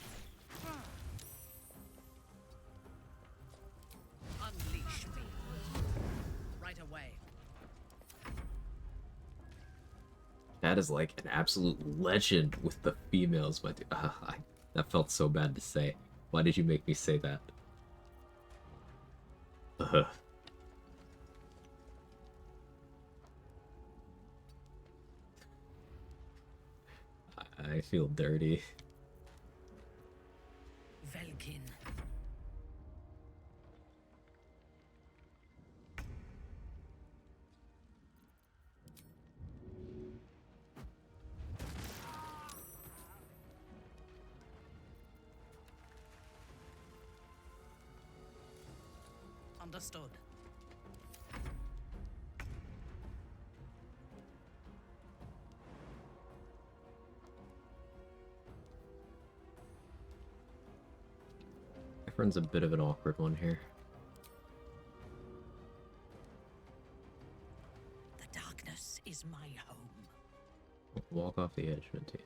Unleash me. Right away. Chad is like an absolute legend with the females, my dude. That felt so bad to say. Why did you make me say that? I feel dirty. Velkin. Understood. Saffron's a bit of an awkward one here. The darkness is my home. Walk off the edge, Minty.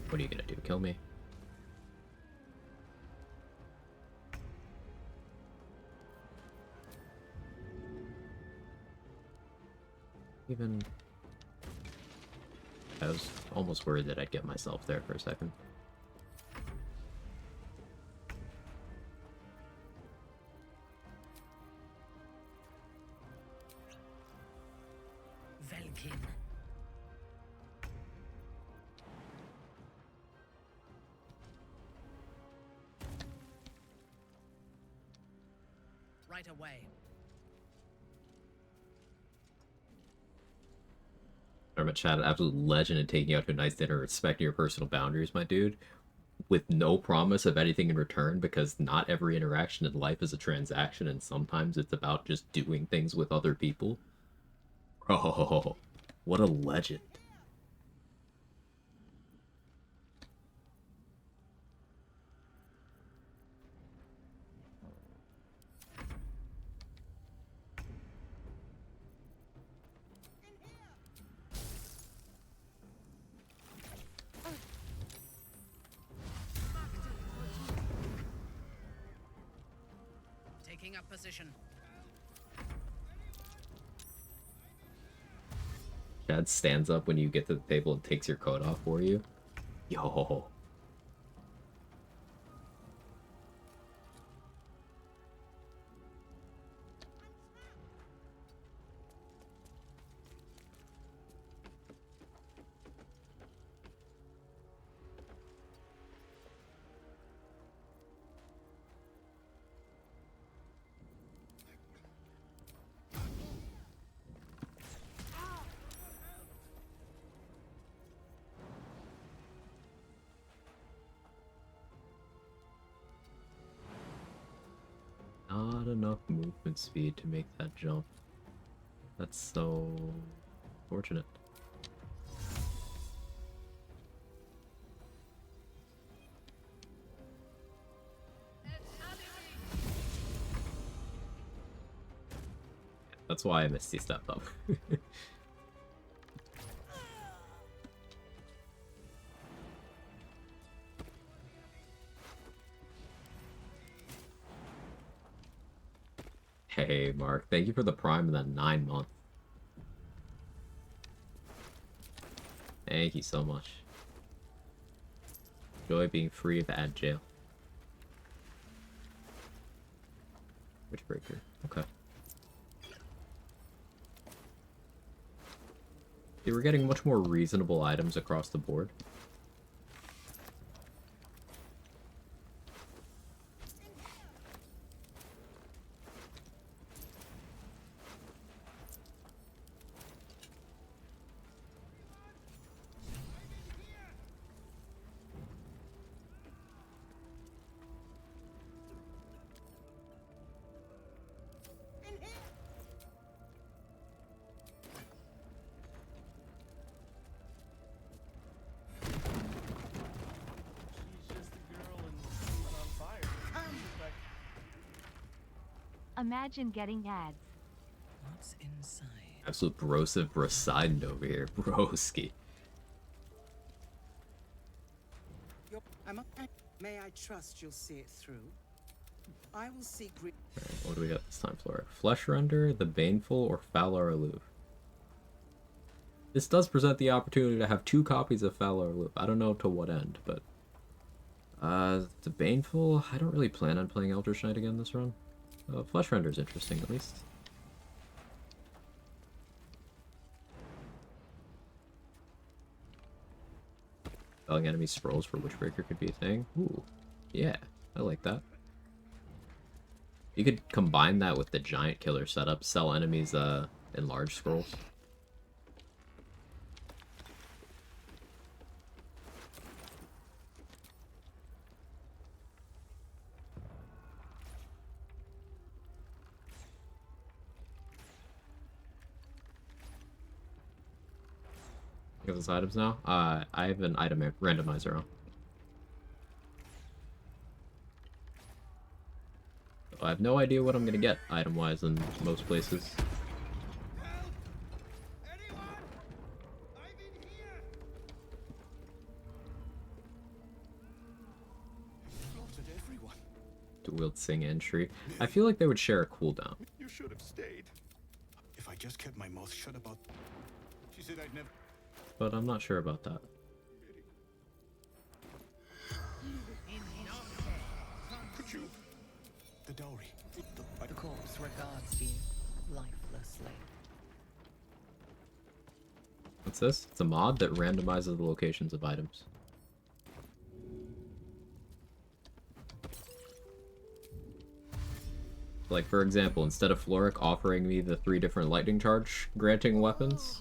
What are you gonna do? Kill me? Even... I was almost worried that I'd get myself there for a second. Velkin. Right away. I'm a chat, absolute legend at taking you out to a nice dinner, respecting your personal boundaries, my dude, with no promise of anything in return, because not every interaction in life is a transaction, and sometimes it's about just doing things with other people. Oh, what a legend. Taking up position. Chad stands up when you get to the table and takes your coat off for you. Yo. Not enough movement speed to make that jump. That's so fortunate. That's why I Misty stepped up. Hey, Mark. Thank you for the Prime and the 9 month. Thank you so much. Enjoy being free of ad jail. Witchbreaker. Okay. They were getting much more reasonable items across the board. Imagine getting ads. What's inside? Absolute brosive brosident over here. Broski. May I trust you'll see it through? I will seek. Right, what do we got this time, Flora? Flesh Render, the Baneful, or Fowler Aloof? This does present the opportunity to have 2 copies of Fowler Aloof. I don't know to what end, but... the Baneful, I don't really plan on playing Eldritch Knight again this run. Flesh Render is interesting, at least. Spelling enemy scrolls for Witchbreaker could be a thing. Ooh, yeah, I like that. You could combine that with the giant killer setup, sell enemies in large scrolls. Give us items now. I have an item randomizer on. I have no idea what I'm gonna get item-wise in most places. Dual Sing entry. I feel like they would share a cooldown. You should have stayed. If I just kept my mouth shut about... She said I'd never... But I'm not sure about that. Could you... The dowry. The corpse regards you lifelessly. What's this? It's a mod that randomizes the locations of items. Like, for example, instead of Floric offering me the 3 different lightning charge granting weapons,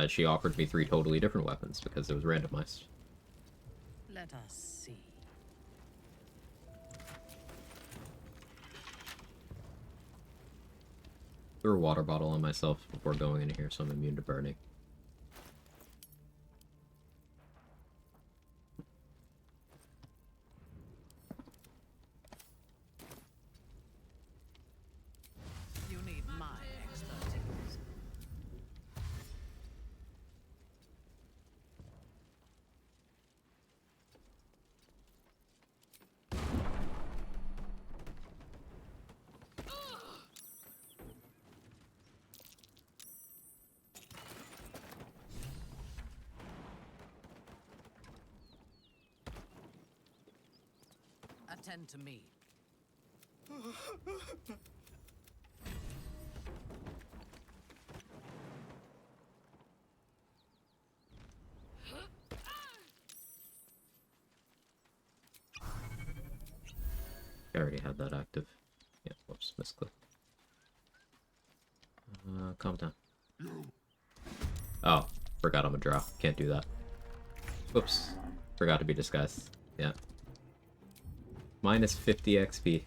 she offered me 3 totally different weapons because it was randomized. Let us see. Threw a water bottle on myself before going in here, so I'm immune to burning. You need my expertise. Attend to me. I already had that active. Yeah, whoops, misclick. Calm down. Oh, forgot I'm a drow. Can't do that. Whoops. Forgot to be disguised. Yeah. Minus 50 XP.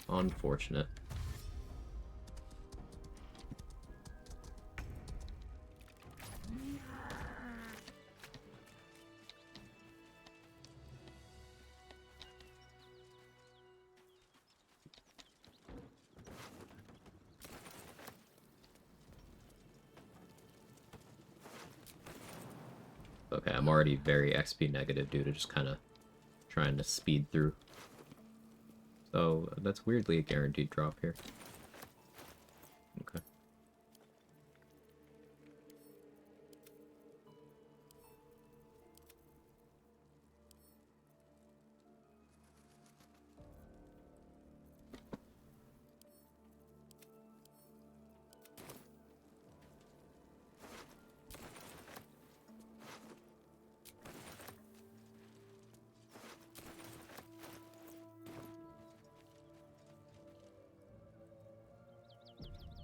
Unfortunate. Okay, I'm already very XP negative due to just kind of trying to speed through. So that's weirdly a guaranteed drop here. Okay.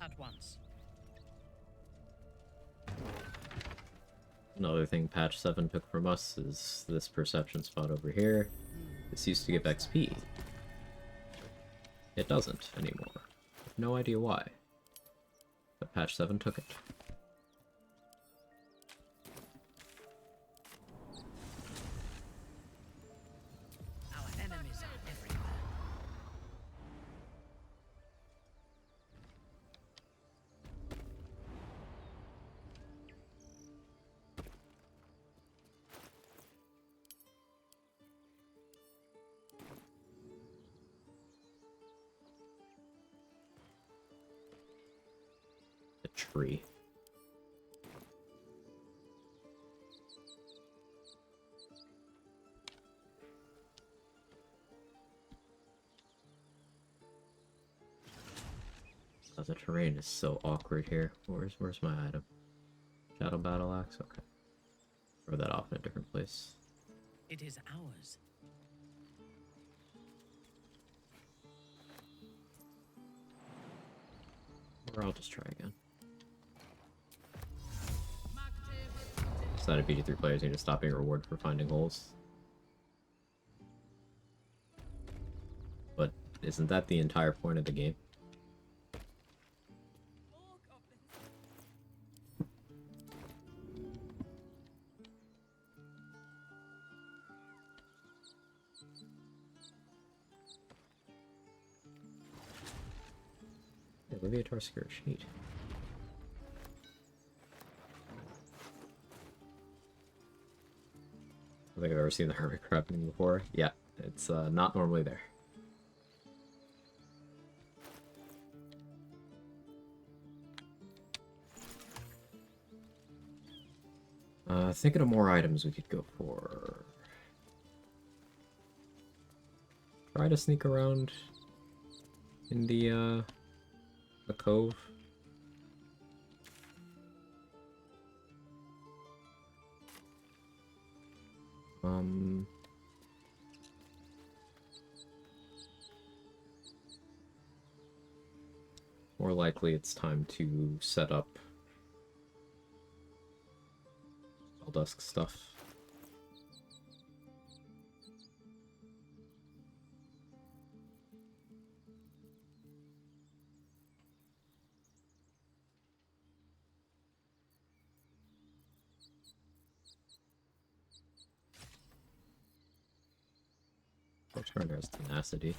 At once. Another thing patch 7 took from us is this perception spot over here. This used to give XP. It doesn't anymore. I have no idea why. But patch 7 took it. Our enemies are everywhere. A tree. Oh, the terrain is so awkward here. Where's my item? Shadow Battle Axe? Okay. Throw that off in a different place. It is ours. Or I'll just try again. Decided BG3 players need to stop being rewarded for finding holes. Isn't that the entire point of the game? Yeah, Leviatar Skirt Sheet. I don't think I've ever seen the hermit crab thing before. Yeah, it's not normally there. Thinking of more items we could go for. Try to sneak around in the cove. More likely it's time to set up Dusk stuff. Turner has tenacity.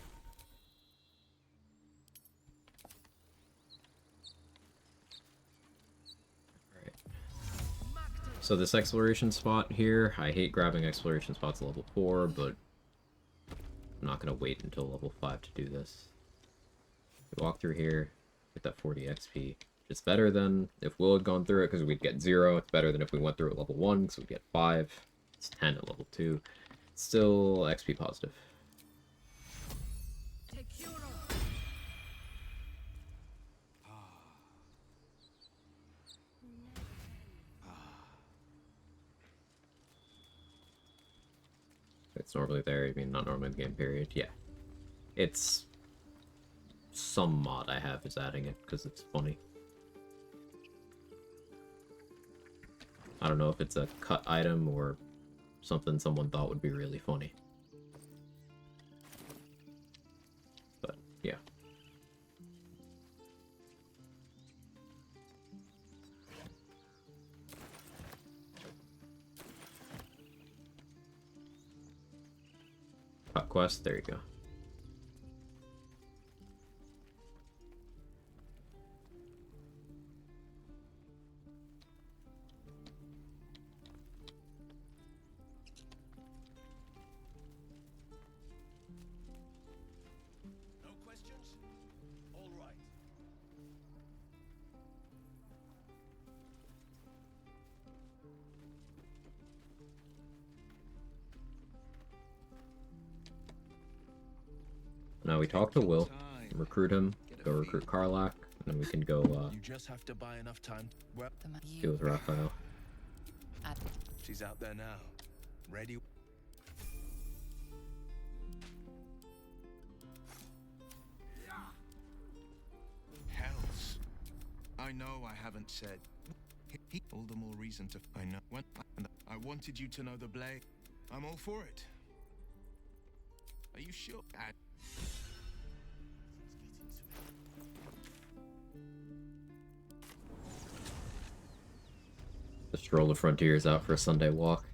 Alright. So this exploration spot here, I hate grabbing exploration spots level 4, but I'm not going to wait until level 5 to do this. We walk through here, get that 40 XP. It's better than if Will had gone through it because we'd get 0. It's better than if we went through it level 1 because we'd get 5. It's 10 at level 2. It's still XP positive. It's normally there, I mean not normally in the game period. Yeah. It's some mod I have is adding it because it's funny. I don't know if it's a cut item or something someone thought would be really funny. But yeah. Cut quest, there you go. No questions? All right. Now we talk to Will, recruit him, go recruit Karlach, and then we can go You just have to buy enough time. Well, deal with Raphael. she's out there now. Ready? Hells. I know I haven't said. All the more reason to. I know. When I wanted you to know the blade. I'm all for it. Are you sure? Just stroll the frontiers out for a Sunday walk.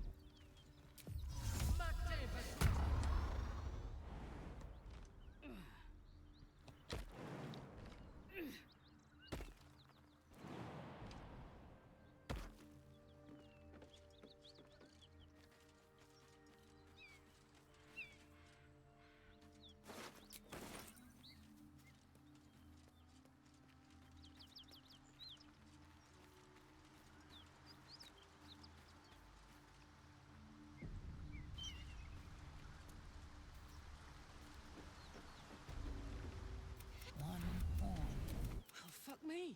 Me.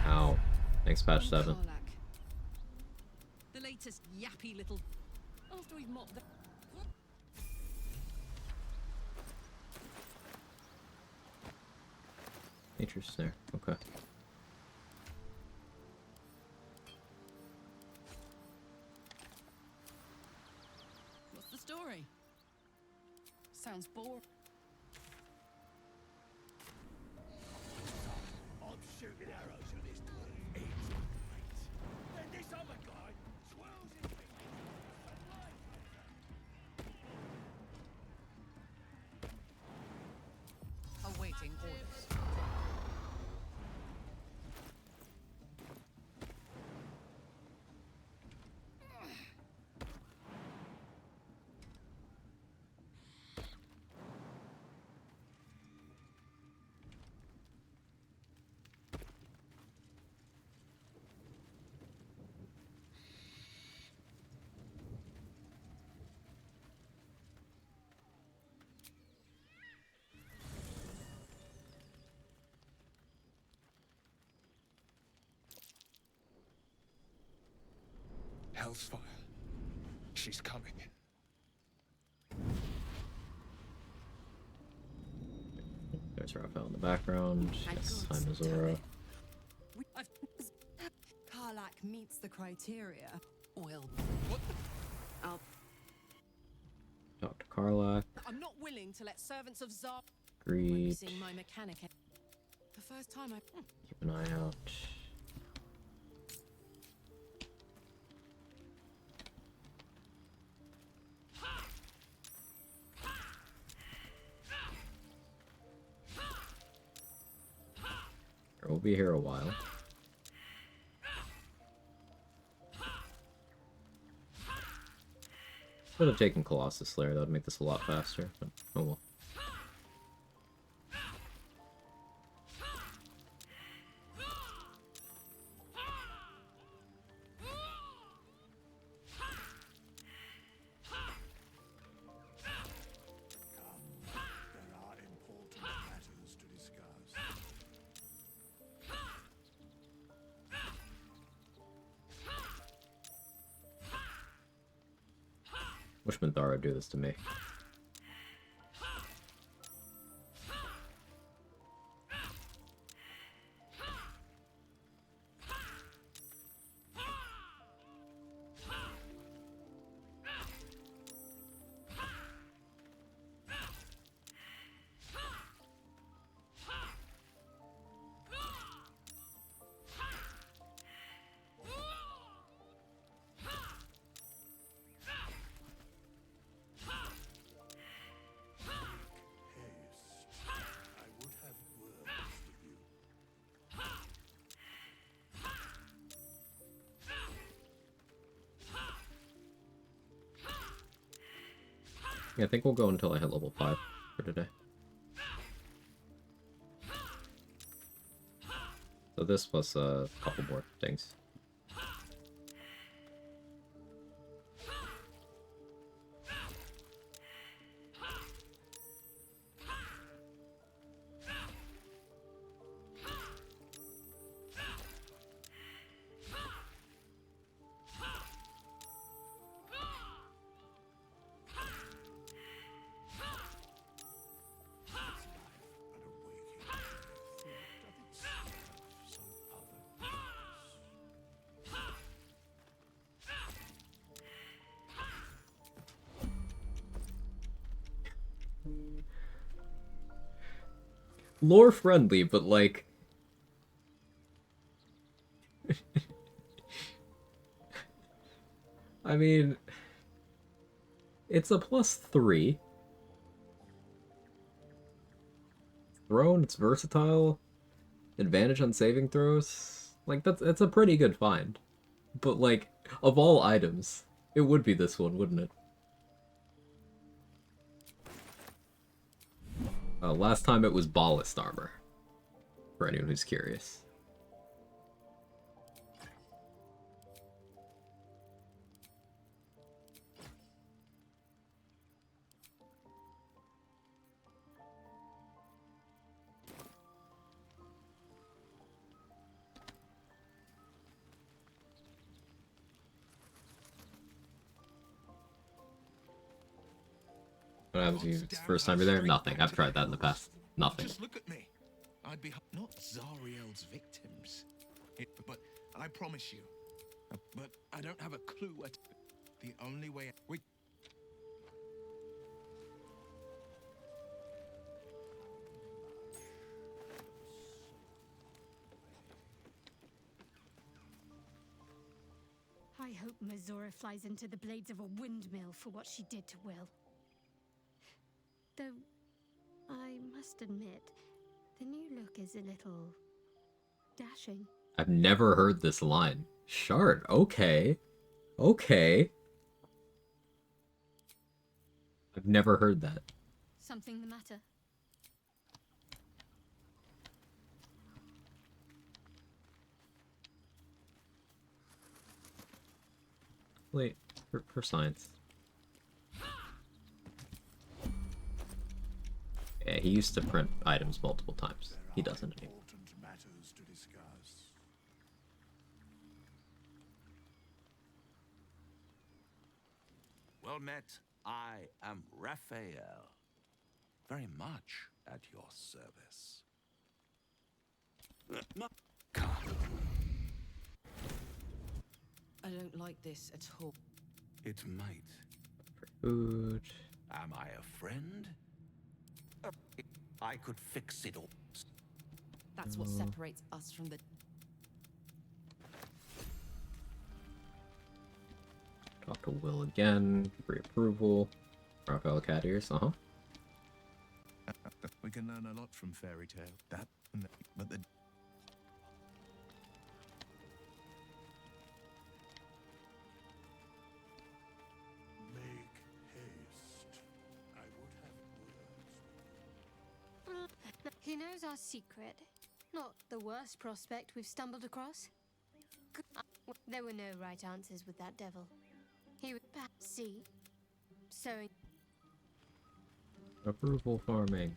Ow. Thanks, patch 7. The latest yappy little. After we've mopped the. Nature snare. Okay. What's the story? So sounds boring. I'm shooting arrows at this thing. It's great. Then this other guy swirls his fingers and light Awaiting orders. Hell's fire. She's coming. There's Raphael in the background. Yes, I'm Azora. Karlak meets the criteria. Will. I'll. Dr. Karlak. I'm not willing to let servants of Zar. Agreed. Seeing my mechanic. The first time I. Keep an eye out. We'll be here a while. Should have taken Colossus Slayer, that would make this a lot faster, but oh well. There are important matters to discuss. Wish Minthara would do this to me. I would have words with you. Yeah, I think we'll go until I hit level 5 for today. So this plus a couple more things. Lore friendly, but like... I mean... It's a +3. Thrown, it's versatile. Advantage on saving throws. Like, that's a pretty good find. But like, of all items, it would be this one, wouldn't it? Last time it was ballast armor, for anyone who's curious. What happens if it's the first time you're there? Nothing. I've tried that in the past. Nothing. Just look at me. I'd be not Zariel's victims. But I promise you. But I don't have a clue what. The only way we. I hope Mazora flies into the blades of a windmill for what she did to Will. Though, I must admit, the new look is a little dashing. I've never heard this line. Shard, okay. Okay. I've never heard that. Something the matter? Wait, for science. Yeah, he used to print items multiple times. He doesn't anymore. Matters to discuss. Well met. I am Raphael. Very much at your service. I don't like this at all. It might. Food. Am I a friend? I could fix it all. That's what separates us from the... Talk to Will again. Pre-approval. Raphael cat ears. We can learn a lot from fairy tale. That, and that, but the... Make haste. I would have words. He knows our secret. Not the worst prospect we've stumbled across. There were no right answers with that devil. He would perhaps see. Sowing. Approval farming.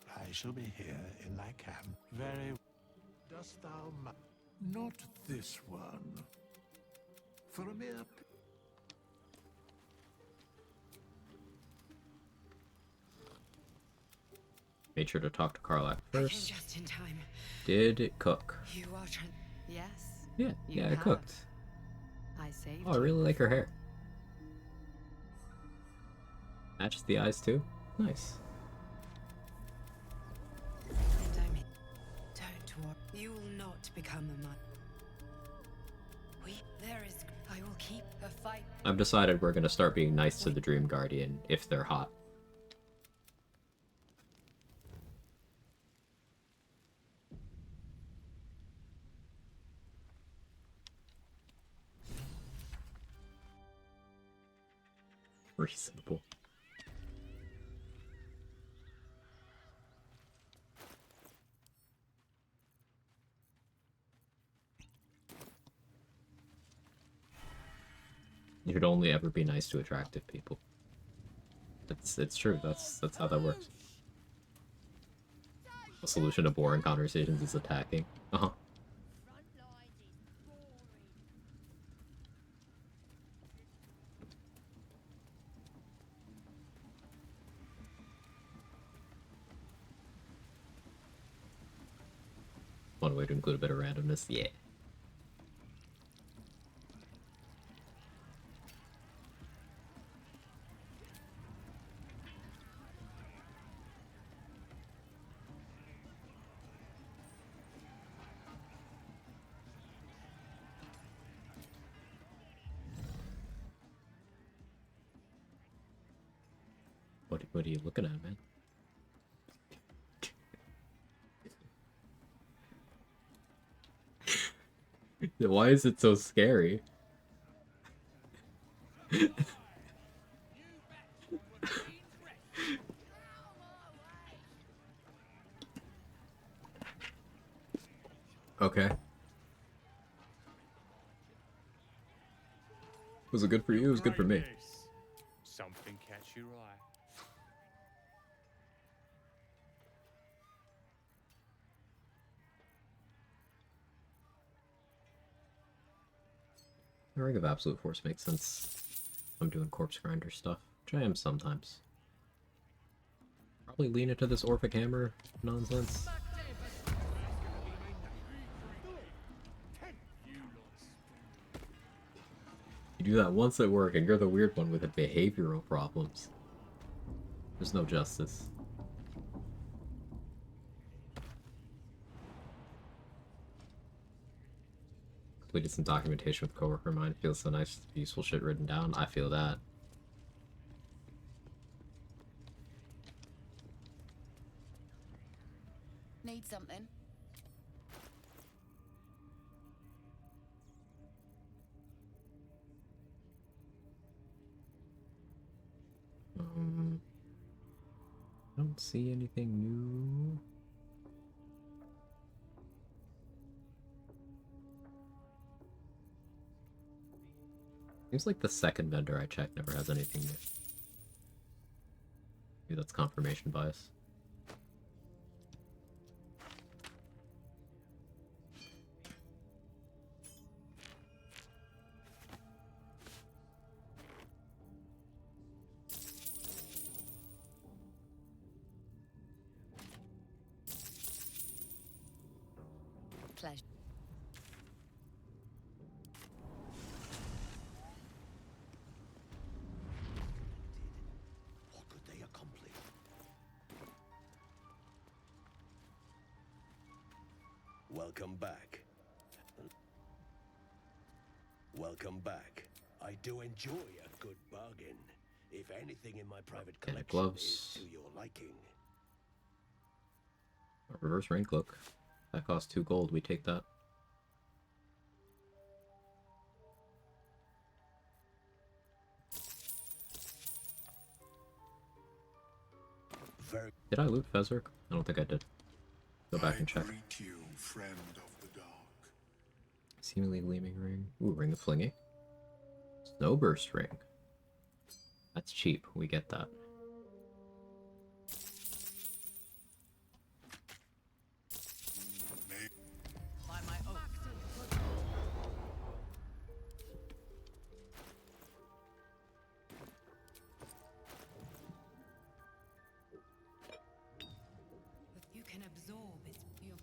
I shall be here in thy camp. Very. Dost thou not this one? For a mere. Made sure to talk to Karlach first. Just in time. Did it cook? You are Yes. Yeah, you it have. cooked. I saved Oh, I really like her hair. Matches the eyes too. Nice. And I mean, don't worry. You will not become a man. There is. I will keep a fight. I've decided we're gonna start being nice to the Dream Guardian if they're hot. Reasonable. You should only ever be nice to attractive people. It's true. That's how that works. The solution to boring conversations is attacking. One way to include a bit of randomness, yeah. What are you looking at, man? Why is it so scary? Okay. Was it good for you? It was good for me. Something catch your eye. The Ring of Absolute Force makes sense. I'm doing corpse grinder stuff, which I am sometimes. Probably lean into this Orphic Hammer nonsense. You do that once at work and you're the weird one with the behavioral problems. There's no justice. completed some documentation with a coworker of mine. Feels so nice to be useful shit written down. I feel that. Need something? I don't see anything new. Seems like the second vendor I checked never has anything new. Maybe that's confirmation bias. Pleasure. What could they accomplish? Welcome back. Welcome back. I do enjoy a good bargain. If anything in my private collection gloves. is to your liking. A reverse rain cloak. That costs 2 gold. We take that. Did I loot Fezric? I don't think I did. Go back and check. Greet you, friend of the dark. Seemingly gleaming ring. Ooh, ring of flinging. Snowburst ring. That's cheap. We get that. By my oath. You can absorb it. You're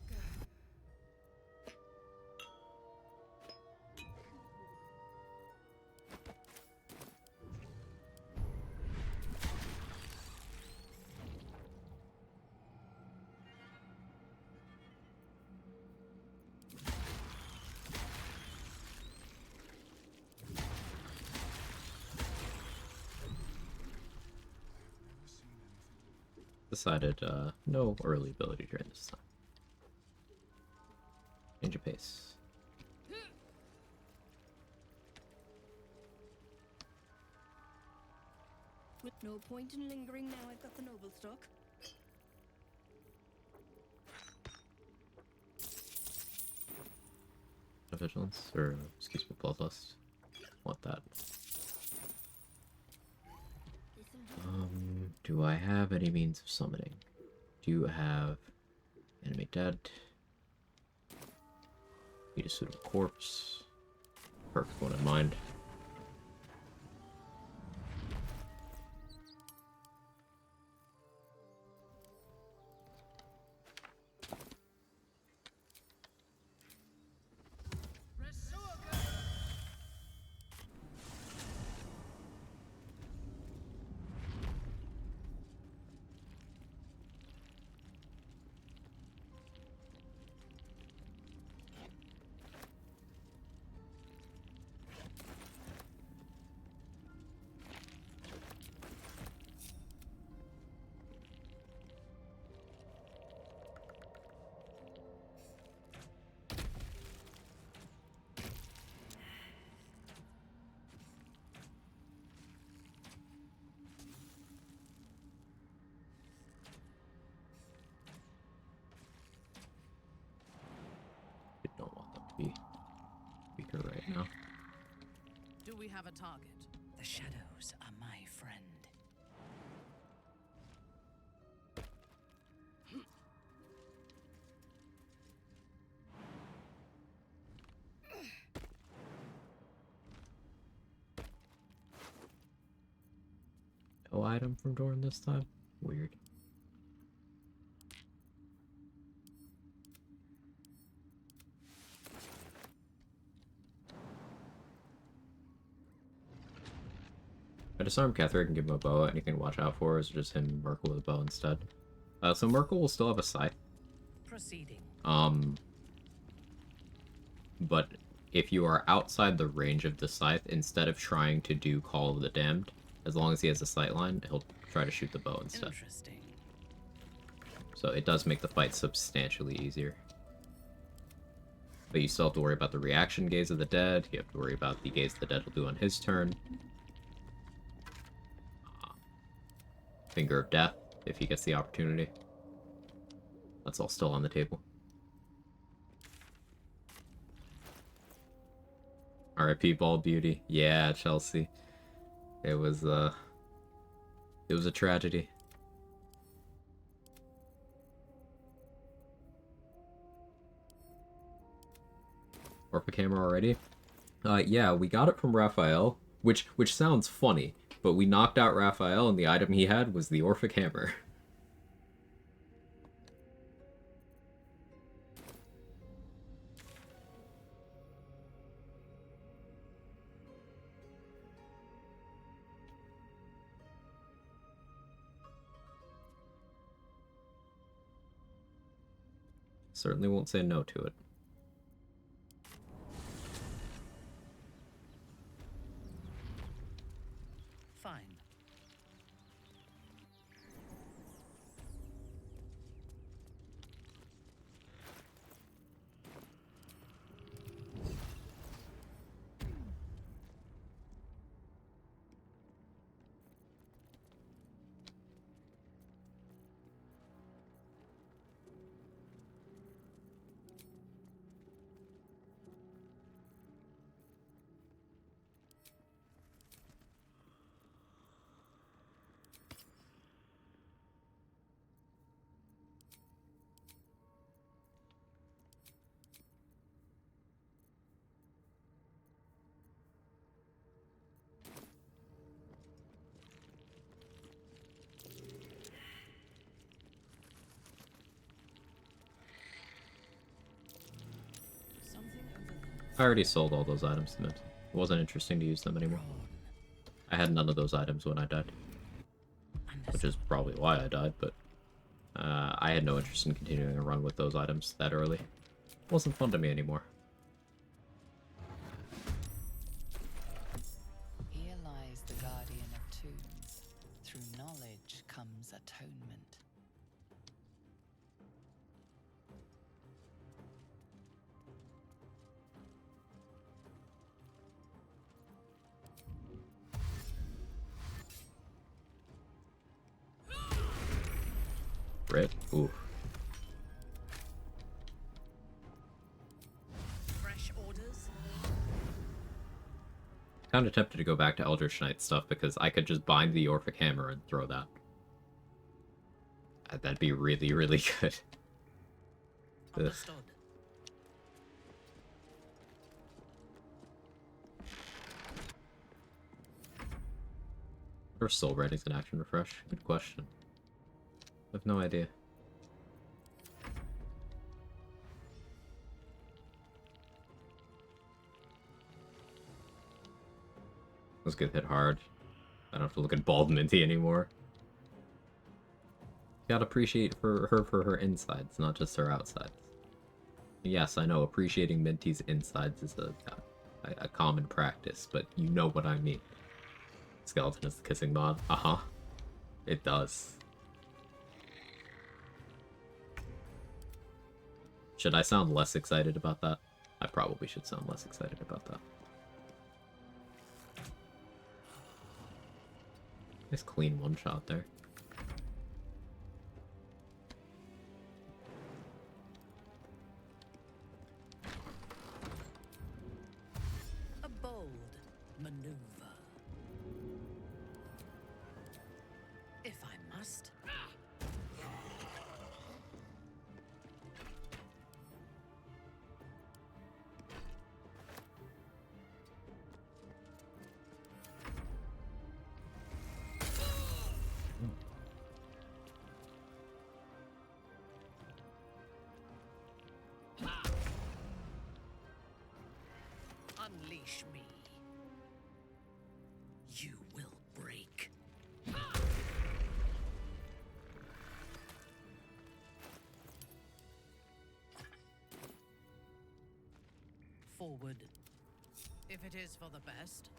Decided, no early ability during this time. Change of pace. No point in lingering now I've got the noble stock. Vigilance, or excuse me, bloodlust. Want that. Do I have any means of summoning? Do you have enemy dead? Need a suitable corpse. Perfect one in mind. Don't want them to be weaker right now. Do we have a target? The shadows are my friend. No item from Dorn this time? Weird. I disarm Ketheric and give him a bow. Anything to watch out for, or is it just him and Merkel with a bow instead? So Merkel will still have a scythe. Proceeding. But if you are outside the range of the scythe, instead of trying to do Call of the Damned, as long as he has a sight line, he'll try to shoot the bow instead. Interesting. So it does make the fight substantially easier. But you still have to worry about the reaction gaze of the dead, you have to worry about the gaze the dead will do on his turn. Finger of Death, if he gets the opportunity. That's all still on the table. R.I.P. Bald Beauty. Yeah, Chelsea. It was a tragedy. Orphic Hammer already? Yeah, we got it from Raphael, which sounds funny, but we knocked out Raphael and the item he had was the Orphic Hammer. Certainly won't say no to it. Fine. I already sold all those items to Mint. It wasn't interesting to use them anymore. I had none of those items when I died. Which is probably why I died, but I had no interest in continuing a run with those items that early. It wasn't fun to me anymore. Here lies the guardian of tombs. Through knowledge comes atonement. Rip? Ooh. Fresh orders? Kind of tempted to go back to Eldritch Knight stuff because I could just bind the Orphic Hammer and throw that. That'd be really, really good. Understood. Or Soul Writing's an action refresh? Good question. I have no idea. Let's get hit hard. I don't have to look at Bald Minty anymore. You gotta appreciate her for her insides, not just her outsides. Yes, I know appreciating Minty's insides is a common practice, but you know what I mean. Skeleton is the kissing mod. Uh-huh. It does. Should I sound less excited about that? I probably should sound less excited about that. Nice clean one shot there. A bold maneuver. If I must. forward. If it is for the best.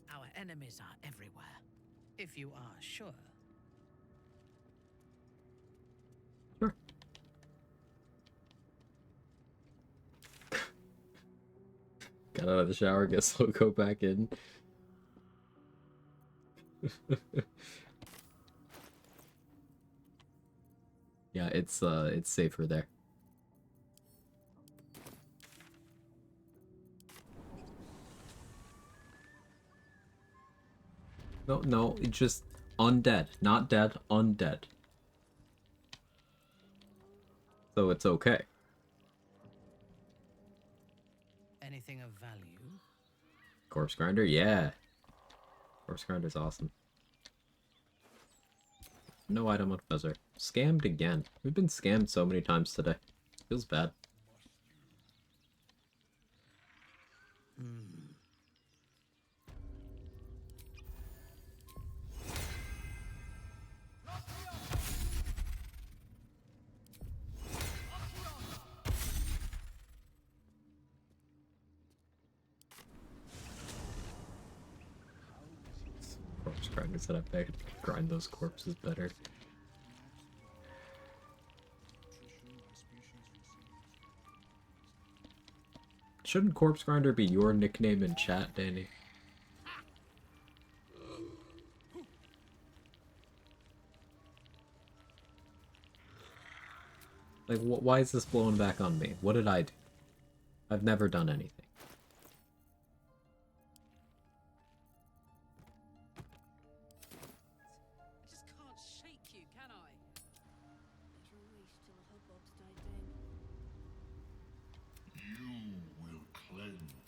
Our enemies are everywhere, if you are sure. Sure. Got out of the shower, guess we'll go back in. Yeah, it's safer there. No, it's just undead. Not dead, undead. So it's okay. Anything of value? Corpse grinder? Yeah. Corpse grinder's awesome. No item on Feather. Scammed again. We've been scammed so many times today. Feels bad. Corpse grinder said I bet grind those corpses better. Shouldn't corpse grinder be your nickname in chat, Danny? Like, why is this blowing back on me? What did I do? I've never done anything. I just can't shake you, can I? Better wait till the hubbub's died down. You will cleanse.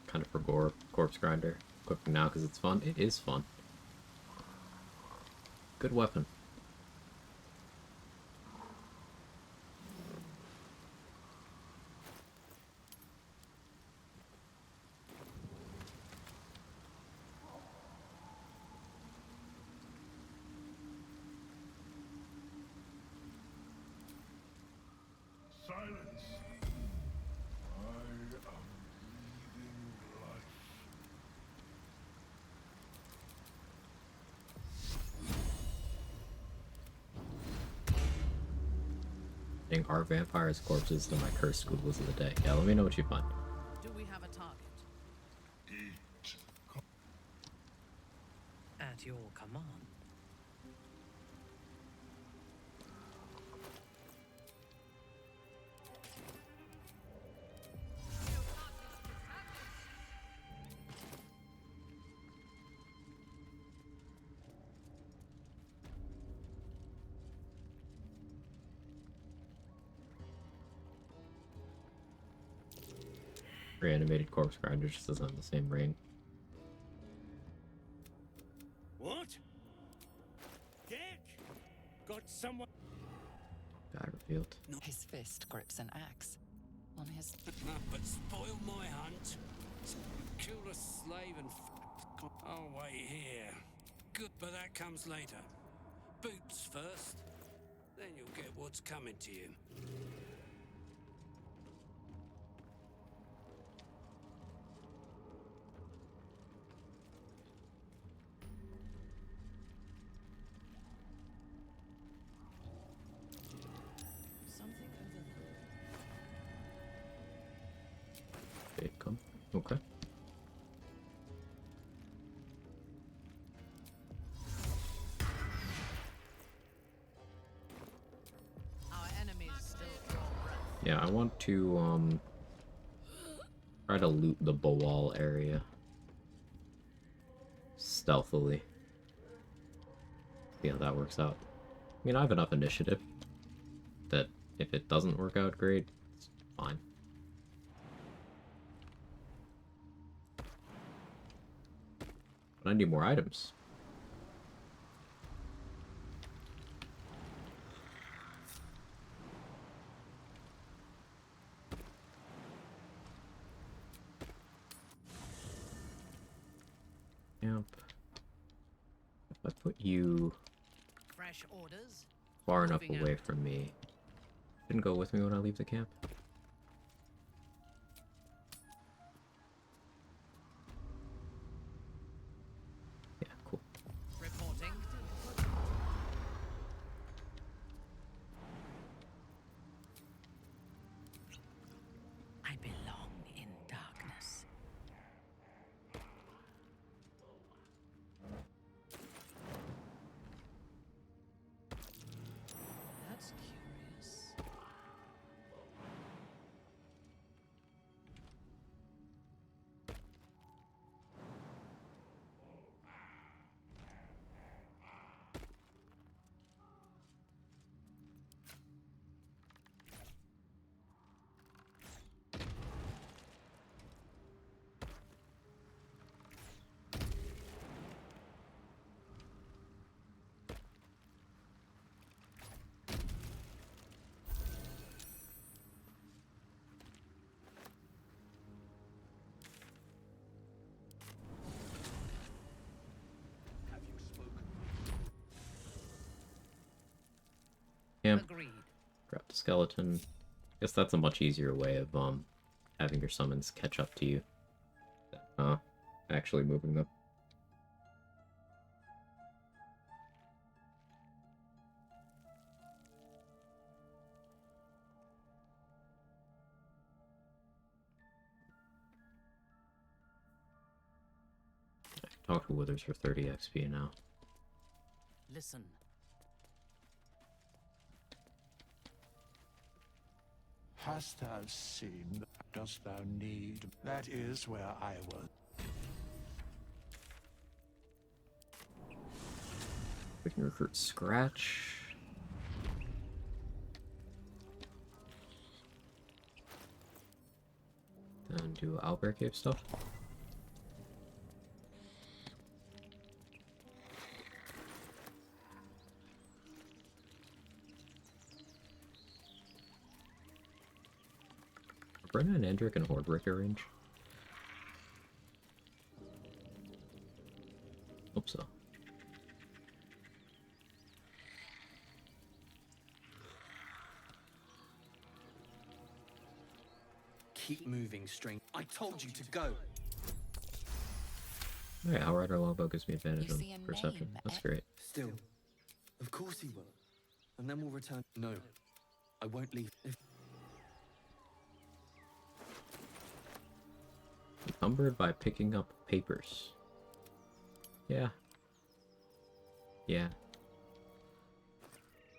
Kind of for corpse grinder. Equipping now because it's fun. It is fun. Good weapon. Silence. I am breathing life. Adding our vampires' corpses to my cursed ghouls of the day. Yeah, let me know what you find. Do we have a target? Eat. At your command. Reanimated corpse grinder just doesn't have the same ring. What? Dick? Got someone? Guy revealed. His fist grips an axe. On his... But spoil my hunt. Kill a slave and I'll wait here. Good, but that comes later. Boots first. Then you'll get what's coming to you. Something over there. They come. Okay. Our enemies still draw breath. Yeah, I want to try to loot the Bowal area stealthily. See how that works out. I mean, I have enough initiative that if it doesn't work out great, it's fine. I need more items. Yep. If I put you Fresh orders. far enough Moving away out. from me, didn't go with me when I leave the camp. Yeah, cool. Reporting. I belong in darkness. That's curious. Camp. Agreed. Grab the skeleton. Guess that's a much easier way of having your summons catch up to you. Actually moving them. I can talk to Withers for 30 XP now. Listen. Hast thou seen? Dost thou need? That is where I was. We can recruit Scratch. Then do Owlbear Cave stuff. Are Brenna and Endrick in Hordebreaker range? Hope so. Keep moving, string. I told you to go. Alright, Outrider Longbow gives me advantage You on see a perception. name, That's eh? great. Still, of course he will. And then we'll return. No, I won't leave. Encumbered by picking up papers. Yeah. Yeah.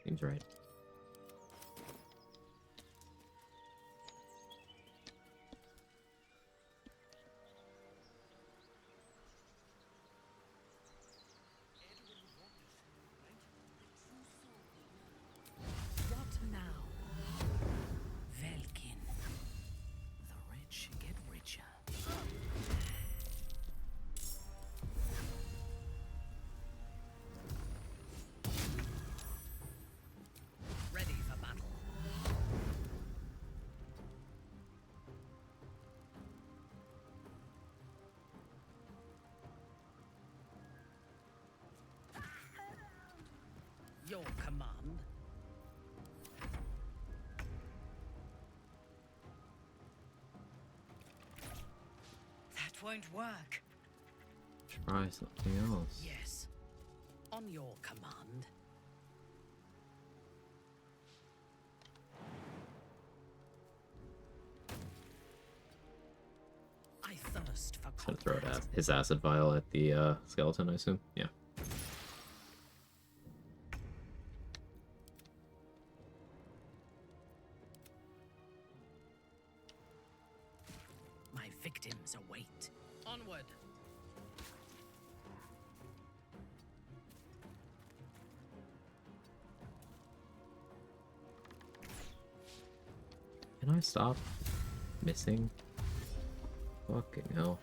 Seems right. What now? Velkin. The rich get richer. Ready for battle. Your command. That won't work. Try something else. Yes. On your command. I thirst for Gonna throw his acid vial at the skeleton, I assume. Yeah. My victims await. Onward. Can I stop missing? Fucking hell.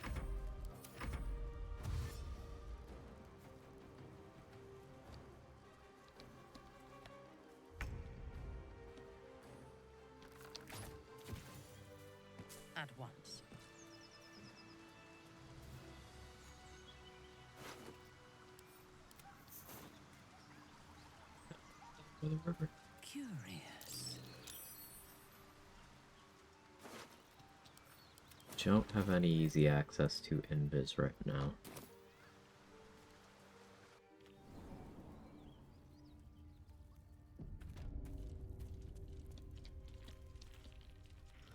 at once. For the river. Curious. Don't have any easy access to Invis right now.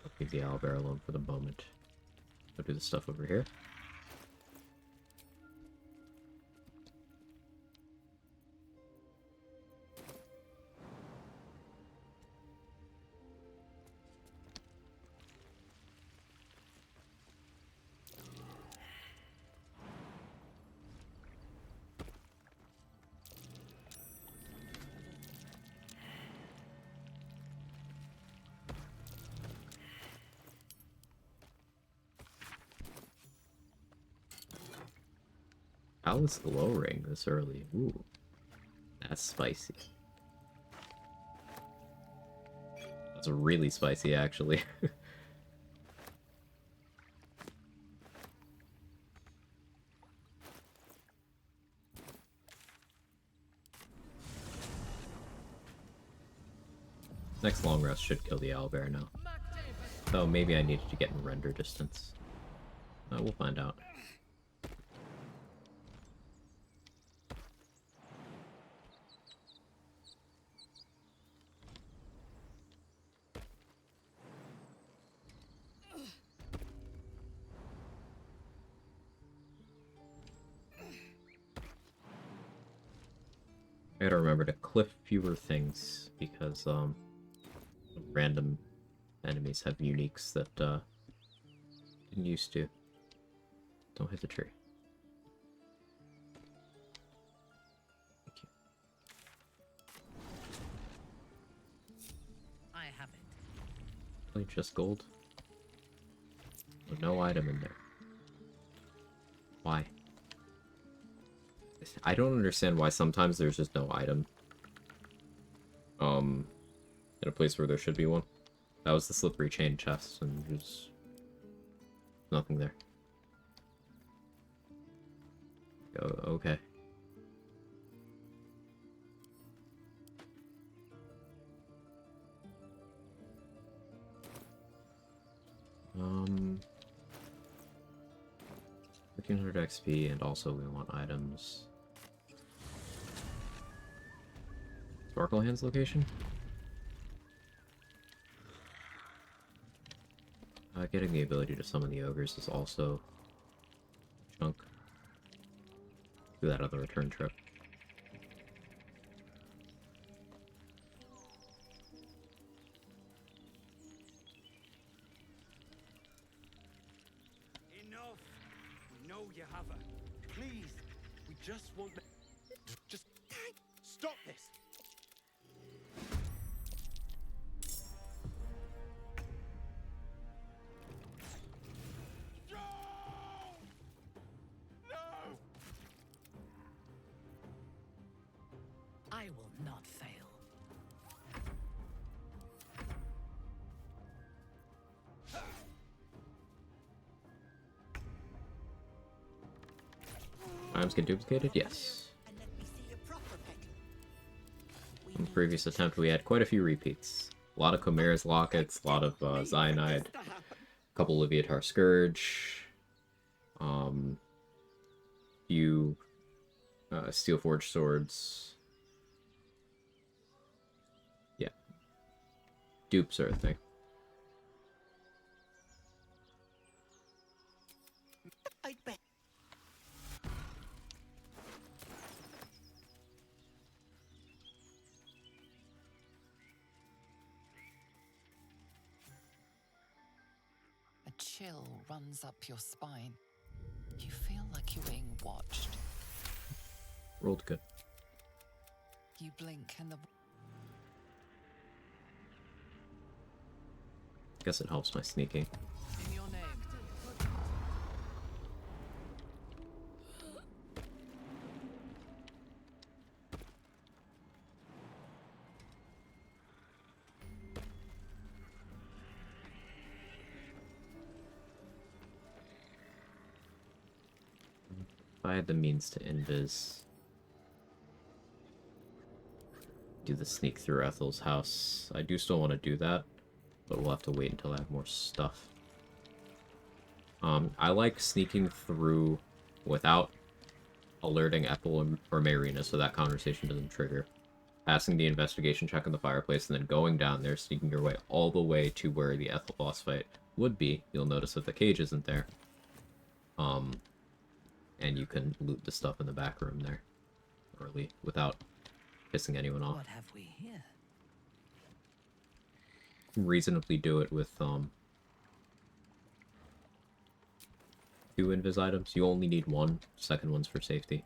I'll leave the owlbear alone for the moment. Go do the stuff over here. How is glowing this early? Ooh, that's spicy. That's really spicy, actually. Next long rest should kill the owlbear now. Oh, maybe I needed to get in render distance. We'll find out. I gotta remember to cliff fewer things because random enemies have uniques that didn't used to. Don't hit the tree. Thank you. I have it. Only just gold. With no item in there. Why? I don't understand why sometimes there's just no item. In a place where there should be one. That was the slippery chain chest, and there's nothing there. Oh, okay. Um, 1300 XP, and also we want items. Sparkle Hands location? Getting the ability to summon the ogres is also junk. Do that on the return trip. Enough! We know you have her. Please, we just want... Just... Stop this! I will not fail. Items get duplicated? Yes. In the previous attempt, we had quite a few repeats. A lot of Chimera's lockets, a lot of Cyanide, a couple of Leviatar Scourge, few Steelforged swords. Yeah. Dupes are a thing. I'd bet. A chill runs up your spine. You feel like you're being watched. Rolled good. You blink and the... Guess it helps my sneaking. In your name. I had the means to invis, do the sneak through Ethel's house. I do still want to do that, but we'll have to wait until I have more stuff. I like sneaking through without alerting Ethel or Marina so that conversation doesn't trigger. Passing the investigation check in the fireplace and then going down there, sneaking your way all the way to where the Ethel boss fight would be. You'll notice that the cage isn't there. And you can loot the stuff in the back room there early without pissing anyone off. What have we here? Reasonably do it with 2 invis items. You only need 1. Second one's for safety.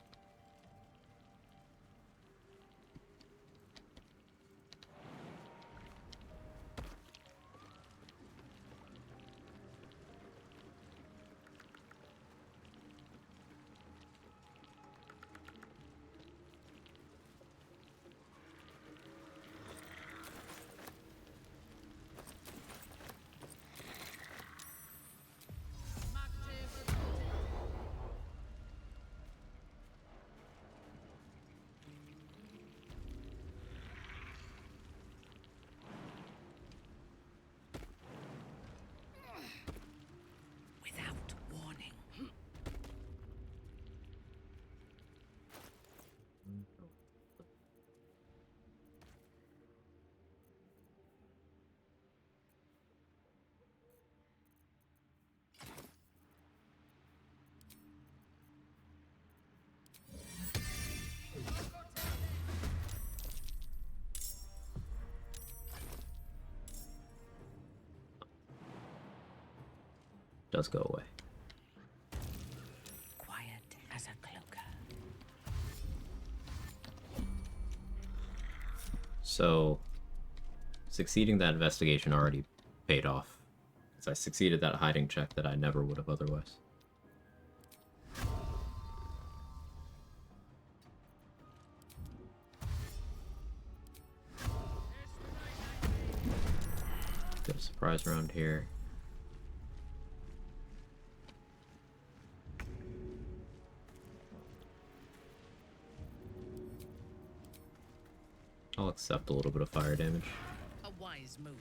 Without warning. Does go away. Quiet as a cloaker. So, succeeding that investigation already paid off. Because I succeeded that hiding check that I never would have otherwise. Get a surprise around here. I'll accept a little bit of fire damage. A wise move.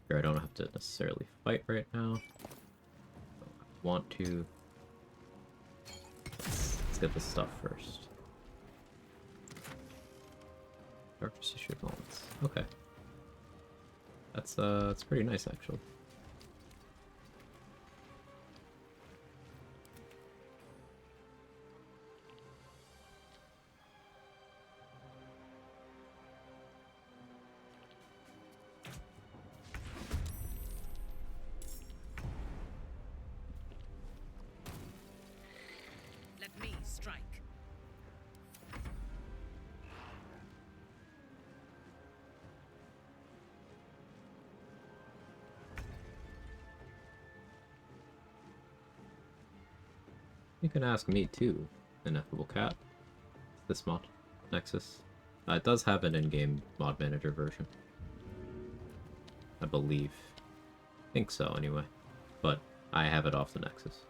Here, I don't have to necessarily fight right now. I want to. Let's get this stuff first. Darkest issue of moments. Okay. That's pretty nice actually. Let me strike. You can ask me too, Ineffable Cat. This mod, Nexus. It does have an in-game mod manager version. I believe. Think so anyway. But I have it off the Nexus.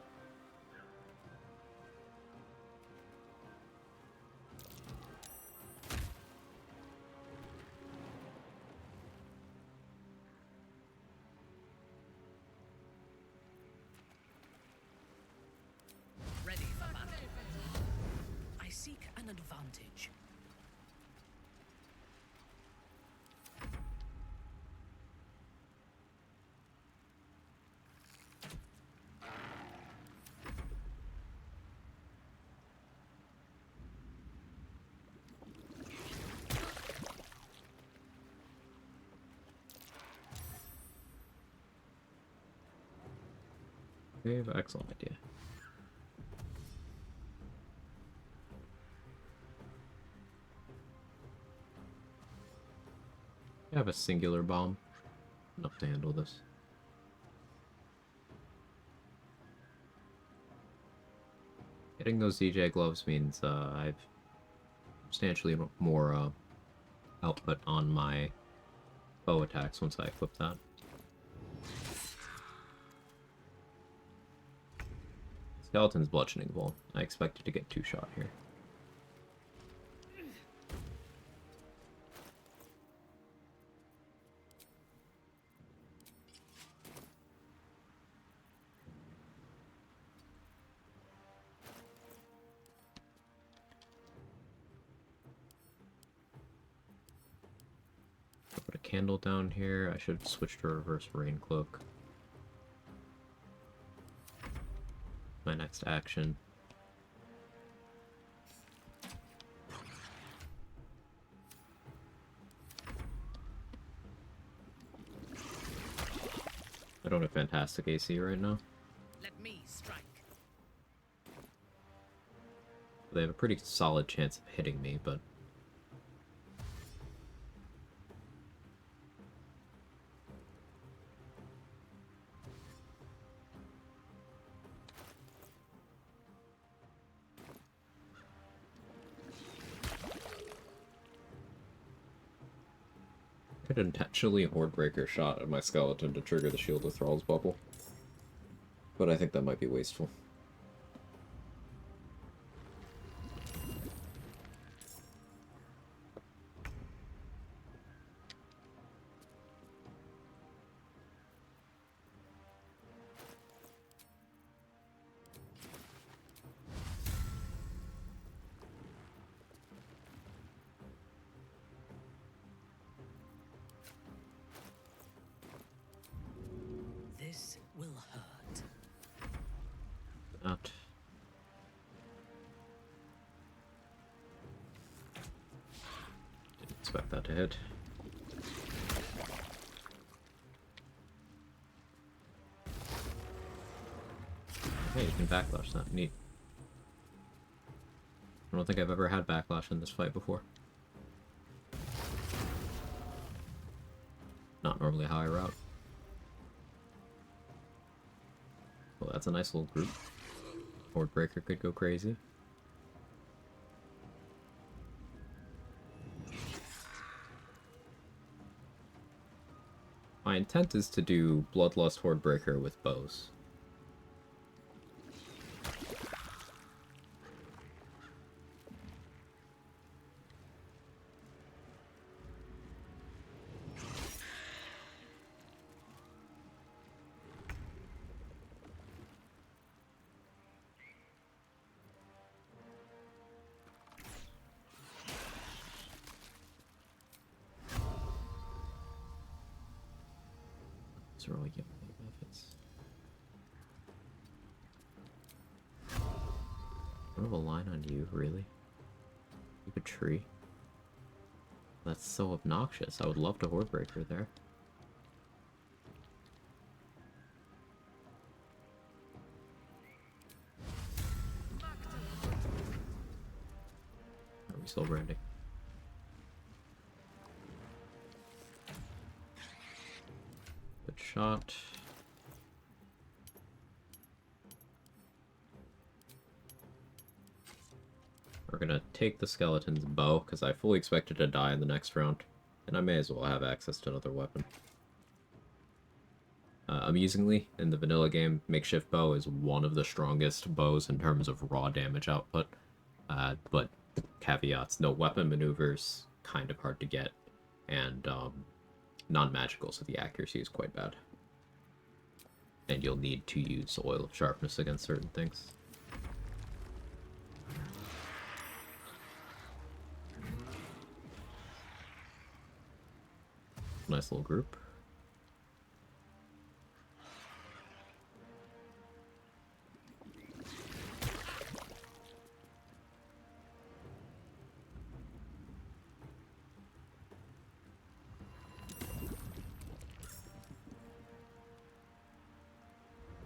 Ready for battle. I seek an advantage. We have an excellent idea. I have a singular bomb. Enough to handle this. Getting those DJ gloves means I've substantially more output on my bow attacks once I equip that. Skeleton's bludgeoning bolt. I expected to get 2-shot here. Put a candle down here. I should switch to reverse rain cloak. My next action. I don't have fantastic AC right now. Let me strike. They have a pretty solid chance of hitting me, but I could intentionally Hordebreaker shot at my skeleton to trigger the Shield of Thrall's bubble, but I think that might be wasteful. This will hurt. Not. Didn't expect that to hit. Hey, you can backlash that. Neat. I don't think I've ever had backlash in this fight before. Not normally how I route. Well, that's a nice little group. Hordebreaker could go crazy. My intent is to do Bloodlust Hordebreaker with bows. Really get benefits. I have a line on you, really? Keep a tree? That's so obnoxious. I would love to Hordebreaker there. Are we still branding? Good shot. We're gonna take the skeleton's bow, because I fully expected to die in the next round, and I may as well have access to another weapon. Amusingly, in the vanilla game, makeshift bow is one of the strongest bows in terms of raw damage output, but caveats, no weapon maneuvers, kind of hard to get, and non-magical, so the accuracy is quite bad. And you'll need to use Oil of Sharpness against certain things. Nice little group.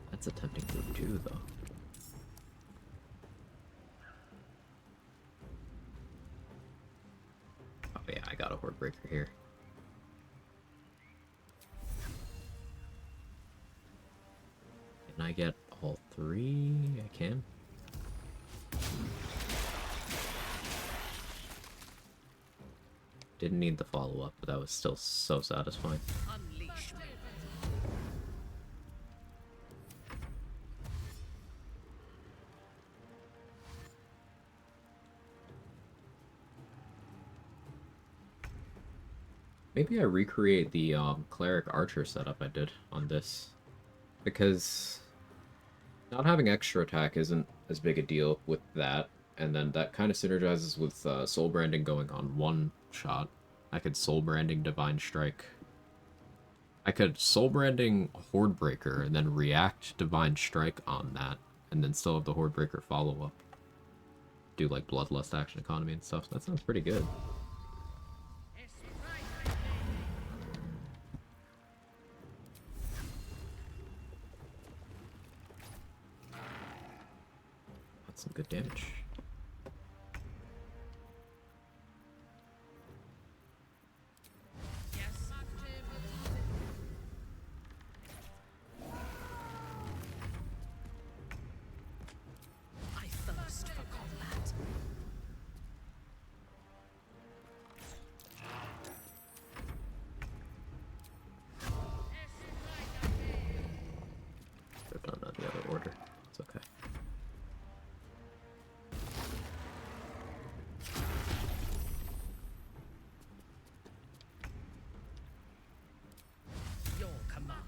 That's a tempting group too, though. Oh yeah, I got a Hordebreaker here. Can I get all three? I can. Didn't need the follow-up, but that was still so satisfying. Unleash me. Maybe I recreate the cleric archer setup I did on this, because not having extra attack isn't as big a deal with that, and then that kind of synergizes with soul branding going on one shot. I could soul branding divine strike. I could soul branding horde breaker and then react divine strike on that, and then still have the horde breaker follow up. Do like bloodlust action economy and stuff. That sounds pretty good. That's some good damage. I thirst for combat. Should have done that in the other order. It's okay. Your command.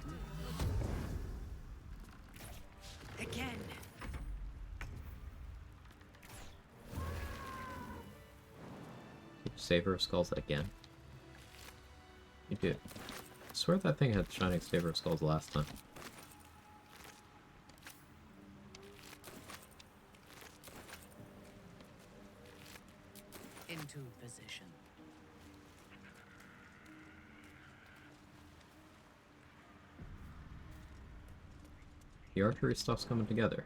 Again. Savor of Skulls again? You do. I swear that thing had Shining Savor of Skulls last time. Into position. The archery stuff's coming together.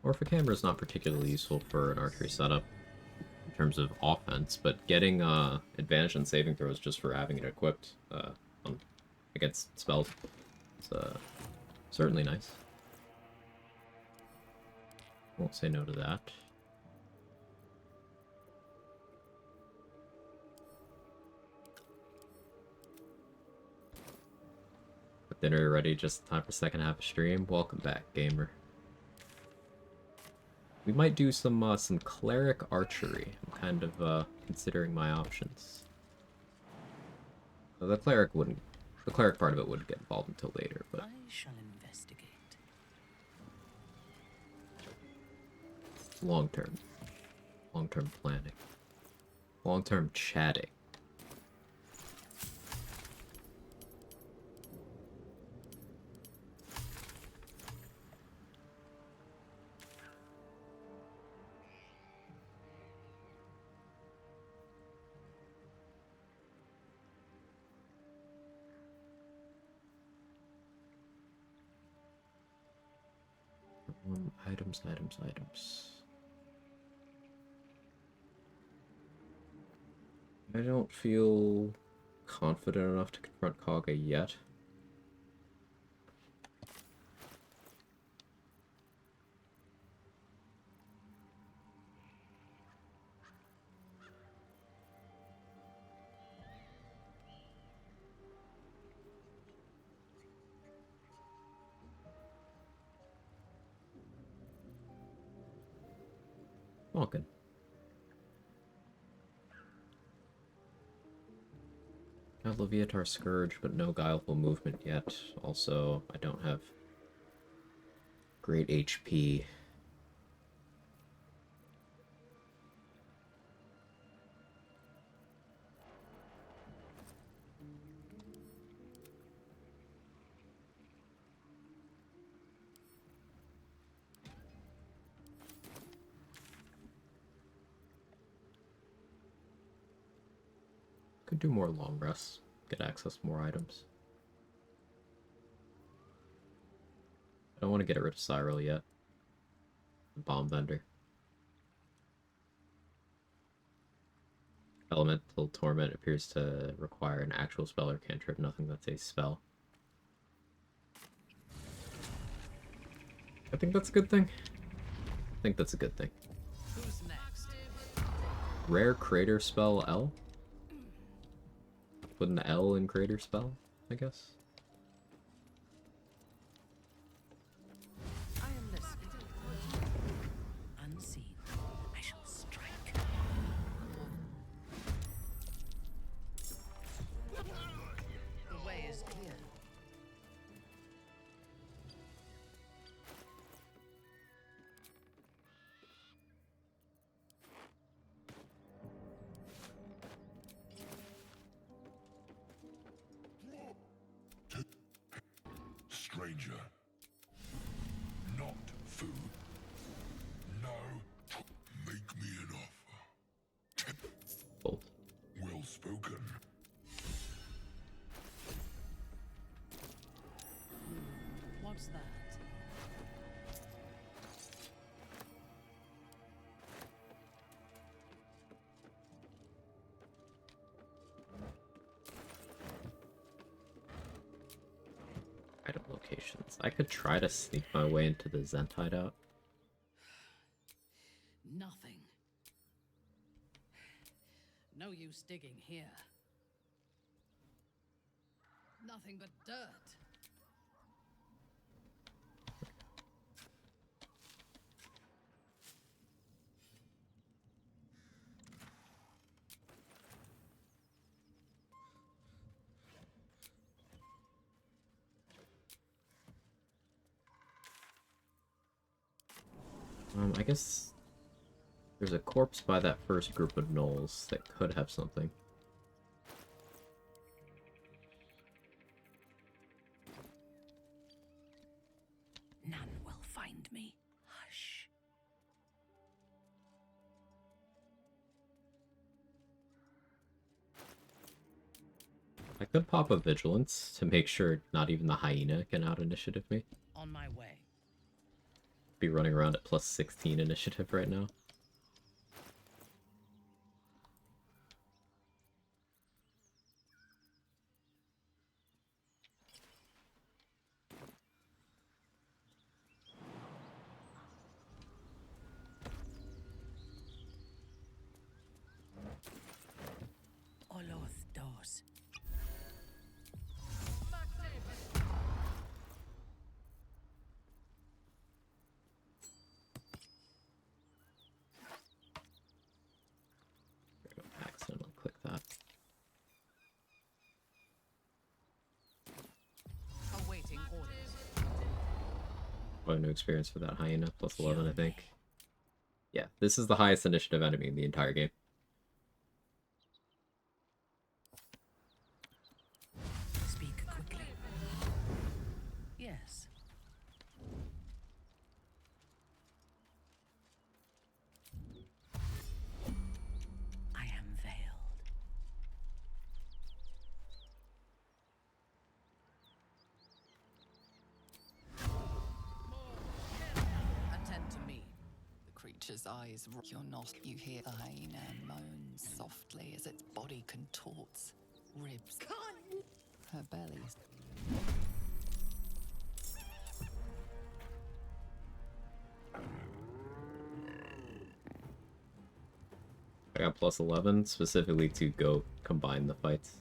Orpha is not particularly useful for an archery setup in terms of offense, but getting advantage on saving throws just for having it equipped against spells is certainly nice. Won't say no to that. With dinner ready, just time for second half of stream. Welcome back, gamer. We might do some cleric archery. I'm kind of considering my options. The cleric part of it wouldn't get involved until later, but I shall investigate. long-term planning, long-term chatting. Items. I don't feel confident enough to confront Kaga yet. Walking. Got Leviatar Scourge, but no Guileful Movement yet. Also, I don't have great HP. Could do more long rests, get access to more items. I don't want to get rid of Cyril yet. The bomb vendor. Elemental Torment appears to require an actual spell or cantrip, nothing that's a spell. I think that's a good thing. I think that's a good thing. Who's next? Rare Crater spell L? Put an L in greater spell, I guess. I am listening. Unseen, I shall strike. The way is clear. Stranger. Not food. No. Make me an offer. Bold. Well spoken. What's that? Item locations. I could try to sneak my way into the Zent hideout. Nothing. No use digging here. Nothing but dirt. I guess there's a corpse by that first group of gnolls that could have something. None will find me. Hush. I could pop a vigilance to make sure not even the hyena can out initiative me. On my way. Be running around at plus 16 initiative right now. Oloth dos. Accidentally click that. Awaiting orders. Oh, no experience for that hyena. Plus 11, I think. Yeah, this is the highest initiative enemy in the entire game. Speak quickly. Yes. I am veiled. Attend to me. The creature's eyes. You're not. You hear the hyena moan softly as its body contorts. Ribs. Her belly's. I got plus 11 specifically to go combine the fights.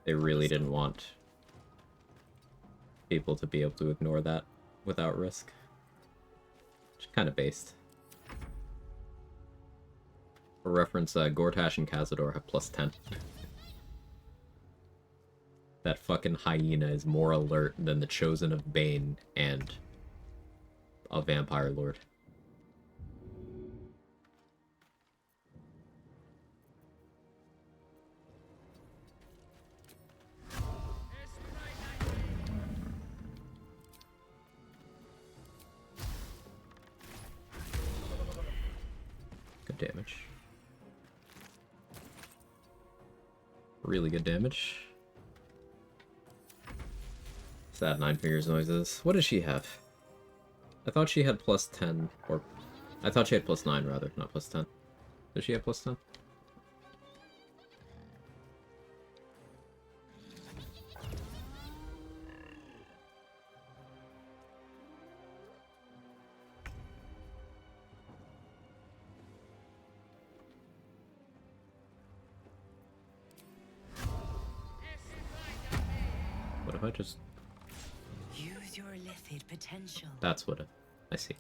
They really didn't want people to be able to ignore that without risk. Which is kind of based. For reference, Gortash and Cazador have plus 10. That fucking hyena is more alert than the Chosen of Bane and a Vampire Lord. Good damage. Really good damage. Sad Nine Fingers noises. What does she have? I thought she had plus 10, or... I thought she had plus 9, rather, not plus 10. Does she have plus 10? I just... Use your lithid potential. That's what I see.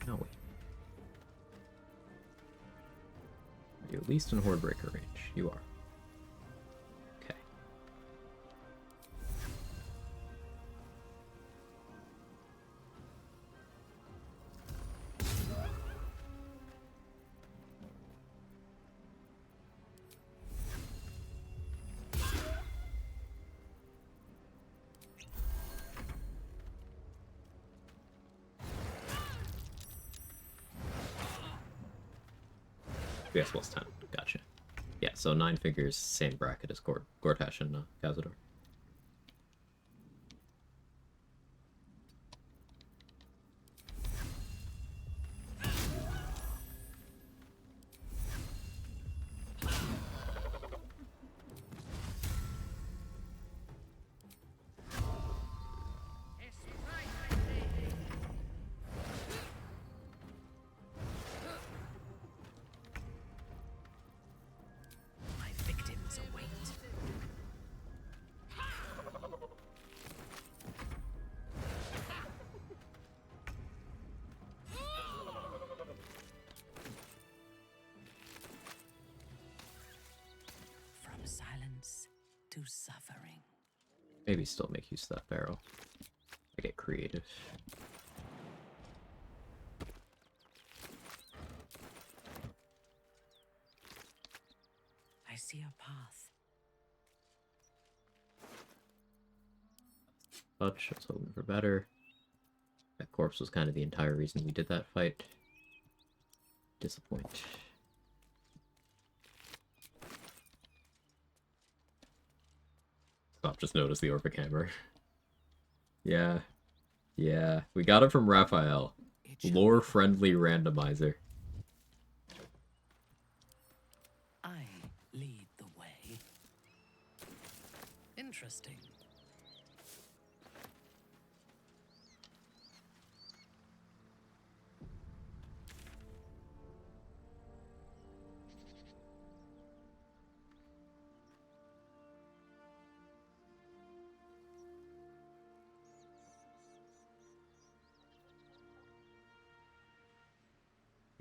No, wait. Are you at least in Horde Breaker range? You are. Okay. PS plus 10. Gotcha. Yeah, so 9 figures, same bracket as Gortash and Cazador. My victims await. From silence to suffering. Maybe still make use of that barrel. I get creative. I see a path. Touch, I was hoping for better. That corpse was kind of the entire reason we did that fight. Disappoint. Stop, just notice the Orphic Hammer. Yeah. Yeah. We got it from Raphael. Lore-friendly randomizer. I lead the way. Interesting.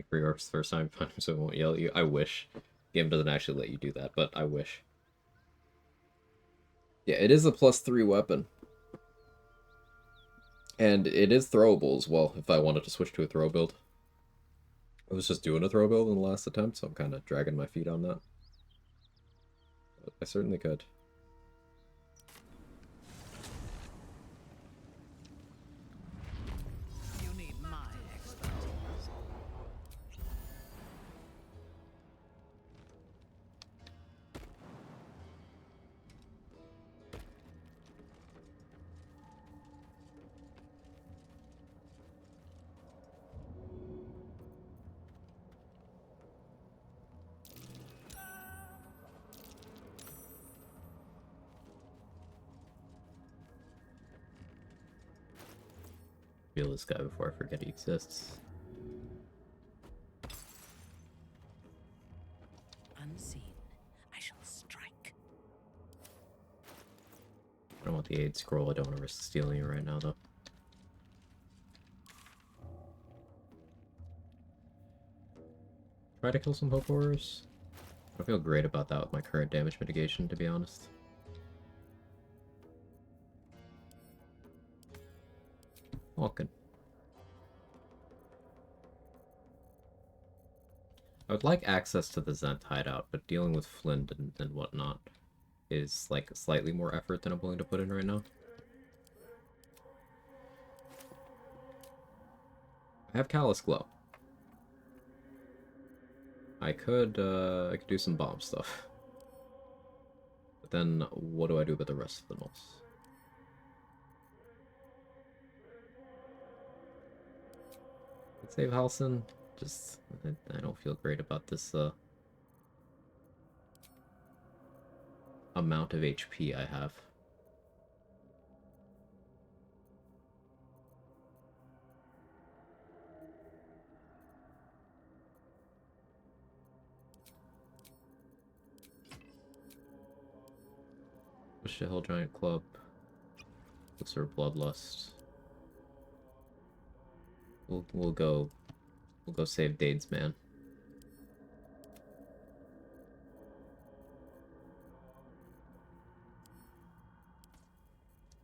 For your first time, so it won't yell at you. I wish. Game doesn't actually let you do that, but I wish. Yeah, it is a +3 weapon. And it is throwable as well, if I wanted to switch to a throw build. I was just doing a throw build in the last attempt, so I'm kind of dragging my feet on that. But I certainly could. You need my expertise. Feel this guy before I forget he exists. Unseen, I shall strike. I don't want the aid scroll, I don't want to risk stealing it right now though. Try to kill some Hope Horrors. I don't feel great about that with my current damage mitigation, to be honest. Walking. I would like access to the Zent hideout, but dealing with Flint and whatnot is like slightly more effort than I'm willing to put in right now. I have Callous Glow. I could do some bomb stuff. But then what do I do with the rest of the nulls? Let's save Halcyon. Just I don't feel great about this amount of HP I have. Shithole Giant Club. Looks for Bloodlust. We'll go save Dade's man.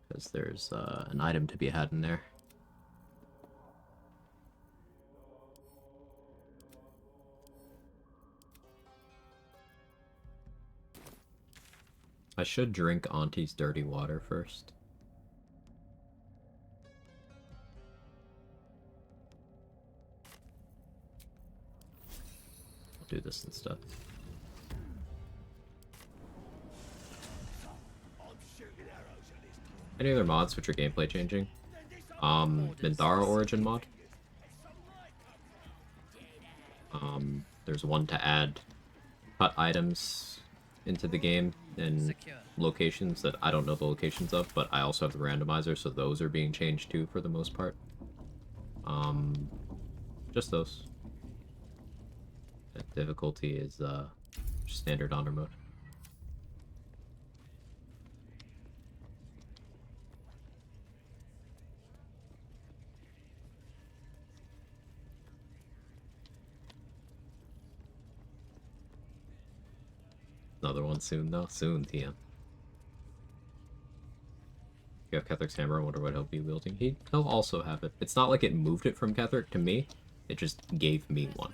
Because there's an item to be had in there. I should drink Auntie's dirty water first. I'll do this instead. Any other mods which are gameplay changing? Minthara Origin mod. There's one to add cut items into the game in locations that I don't know the locations of, but I also have the randomizer, so those are being changed too for the most part. Just those. The difficulty is standard honor mode. Another one soon, though. Soon, TM. You have Kethric's hammer. I wonder what he'll be wielding. He'll also have it. It's not like it moved it from Kethric to me. It just gave me one.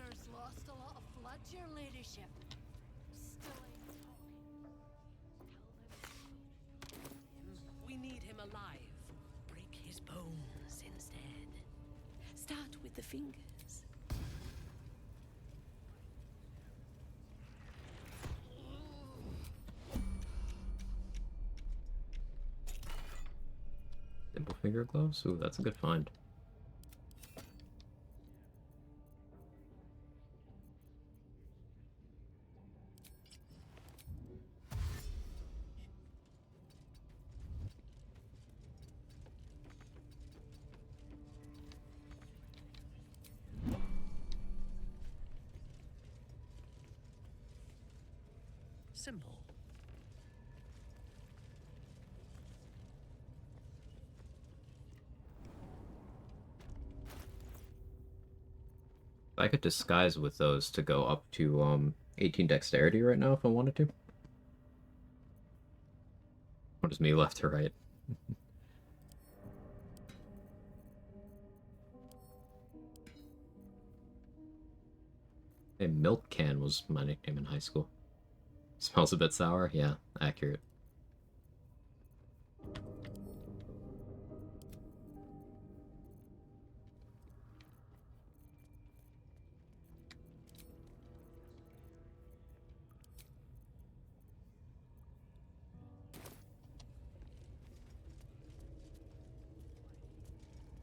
We need him alive. Break his bones instead. Start with the fingers. Simple finger gloves? Ooh, that's a good find. Simple. I could disguise with those to go up to 18 dexterity right now if I wanted to. What is me left to right? Hey, Milk Can was my nickname in high school. Smells a bit sour? Yeah, accurate.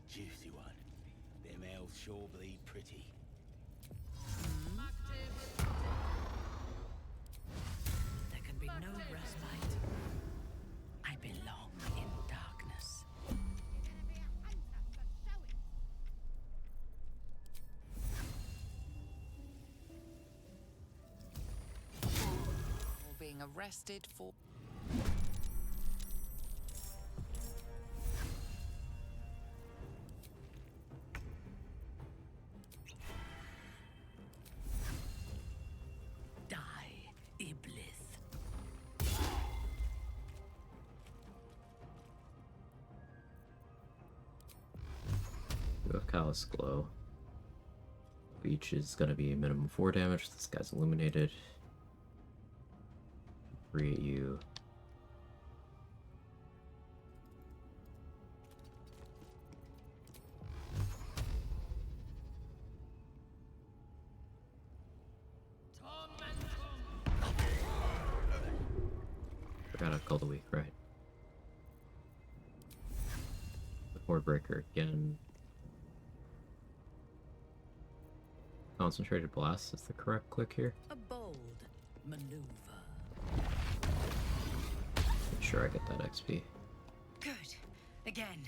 Juicy one. Them elves sure bleed pretty. There can be no respite. I belong in darkness. Or being arrested for... Callous Glow. Each is going to be minimum 4 damage. This guy's illuminated. Create you. Forgot I've called a week, right? The Horde Breaker again. Concentrated Blast is the correct click here. A bold maneuver. Make sure I get that XP. Good. Again.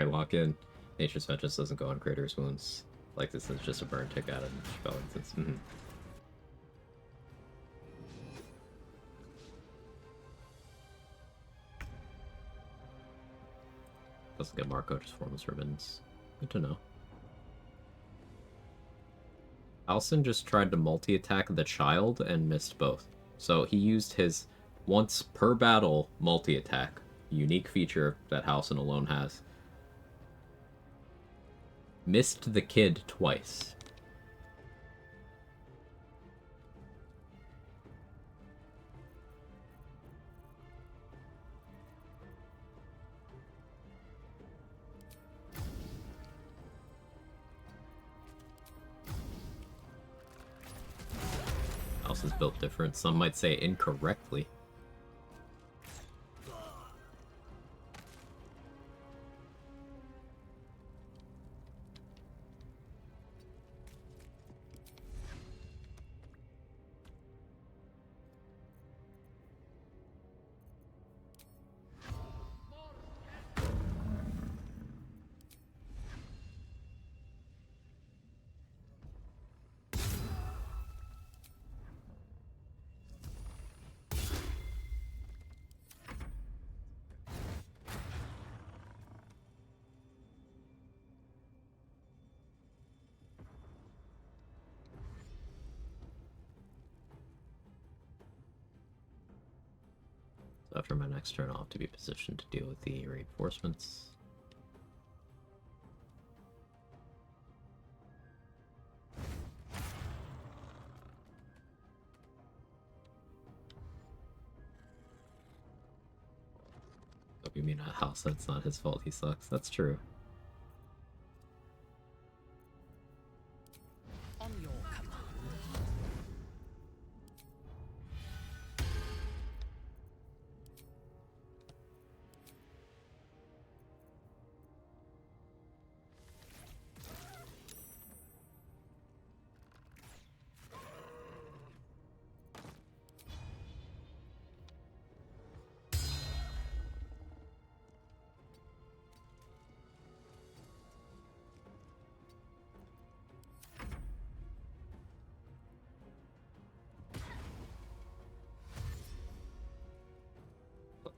Alright, lock in. Nature's Vengeance doesn't go on Crater's wounds. Like this is just a burn tick at it and spell instance. Doesn't get Marco, just Formless Ribbons. Good to know. Alson just tried to multi-attack the child and missed both. So he used his once per battle multi-attack, unique feature that Halcyon alone has. Missed the kid twice. House is built different. Some might say incorrectly. After my next turn, I'll have to be positioned to deal with the reinforcements. Oh, you mean a house that's not his fault, he sucks. That's true. On your command.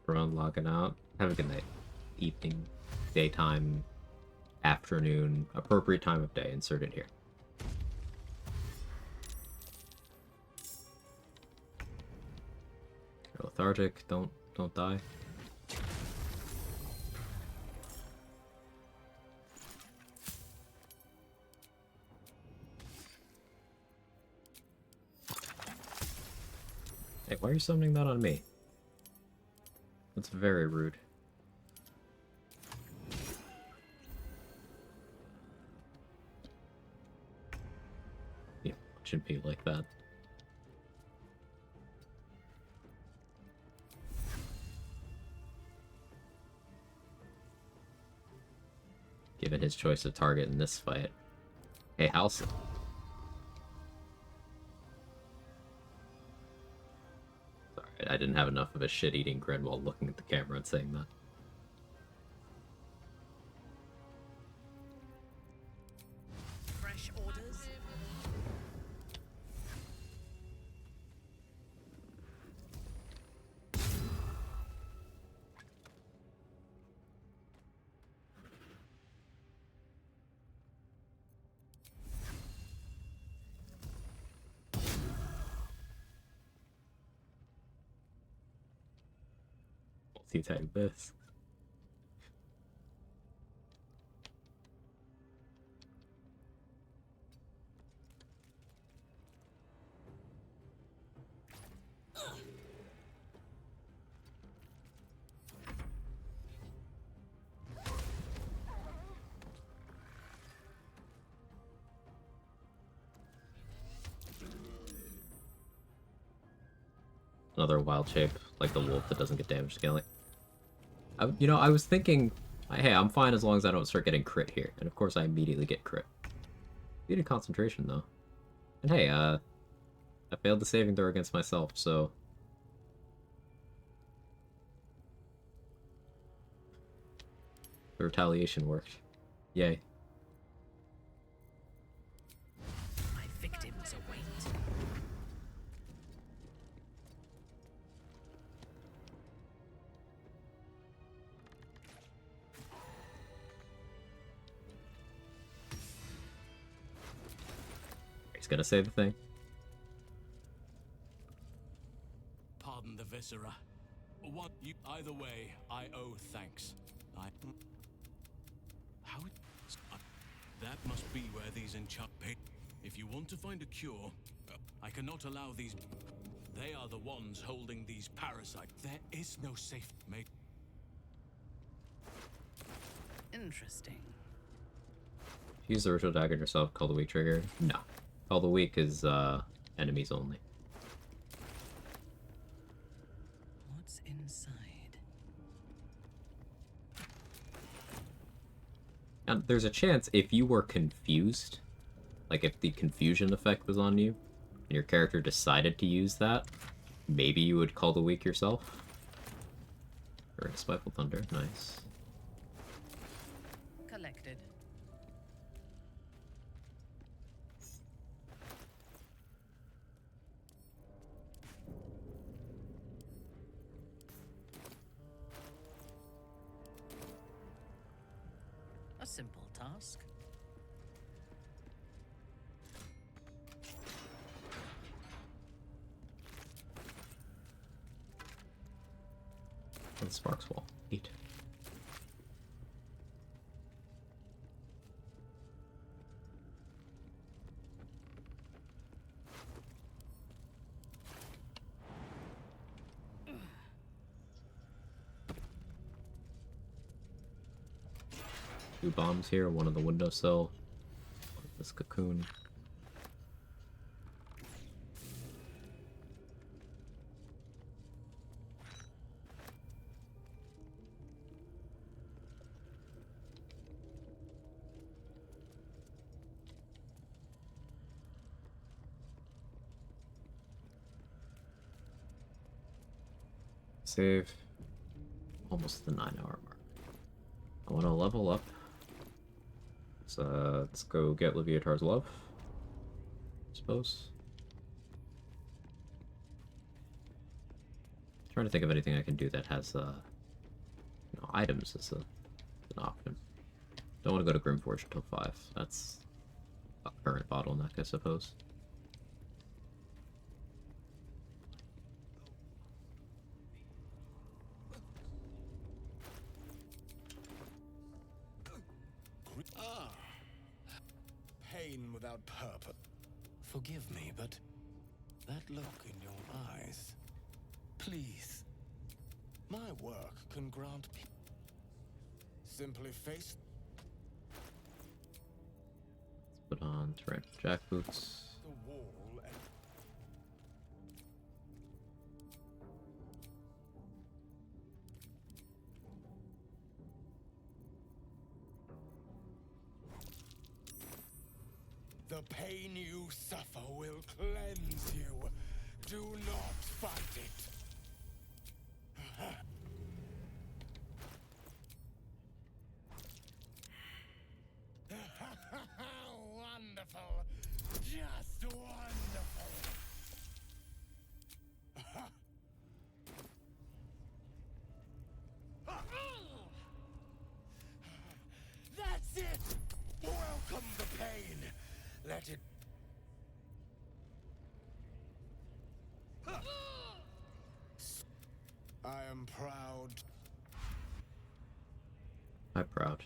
Around logging out. Have a good night. Evening, daytime, afternoon, appropriate time of day. Insert it here. You're lethargic. Don't die. Hey, why are you summoning that on me? That's very rude. Yeah, shouldn't be like that. Given his choice of target in this fight. Hey, Halcyon. I didn't have enough of a shit-eating grin while looking at the camera and saying that. Fresh orders. Multi-tag this. Another wild shape, like the wolf that doesn't get damage scaling. You know, I was thinking, hey, I'm fine as long as I don't start getting crit here. And of course I immediately get crit. Needed concentration though. And hey, I failed the saving throw against myself, so... There retaliation worked. Yay. My victims await. He's gonna say the thing. Pardon the viscera. What you either way, I owe thanks. That must be where these enchant. If you want to find a cure, I cannot allow these. They are the ones holding these parasites. There is no safe mate. Interesting. Use the ritual dagger yourself. Call the weak trigger. No. Call the weak is enemies only. What's inside? And there's a chance if you were confused, like if the confusion effect was on you, and your character decided to use that, maybe you would call the weak yourself. Or a Spiteful Thunder, nice. Collected. A simple task. And Sparks Wall. 8. Two bombs here, one on the windowsill, one on this cocoon. Save. Almost the 9-hour mark. I want to level up. So let's go get Leviatar's Love, I suppose. Trying to think of anything I can do that has items as an option. Don't want to go to Grimforge until 5. That's a current bottleneck, I suppose. Pain without purpose. Forgive me, but that look in your eyes. Please. My work can grant peace. Simply face. Let's put on Tyrannical Jackboots. The wall and the pain you suffer will cleanse you. Do not fight it. Wonderful. Just wonderful. That's it. Welcome the pain. Let it. I am proud. I'm proud.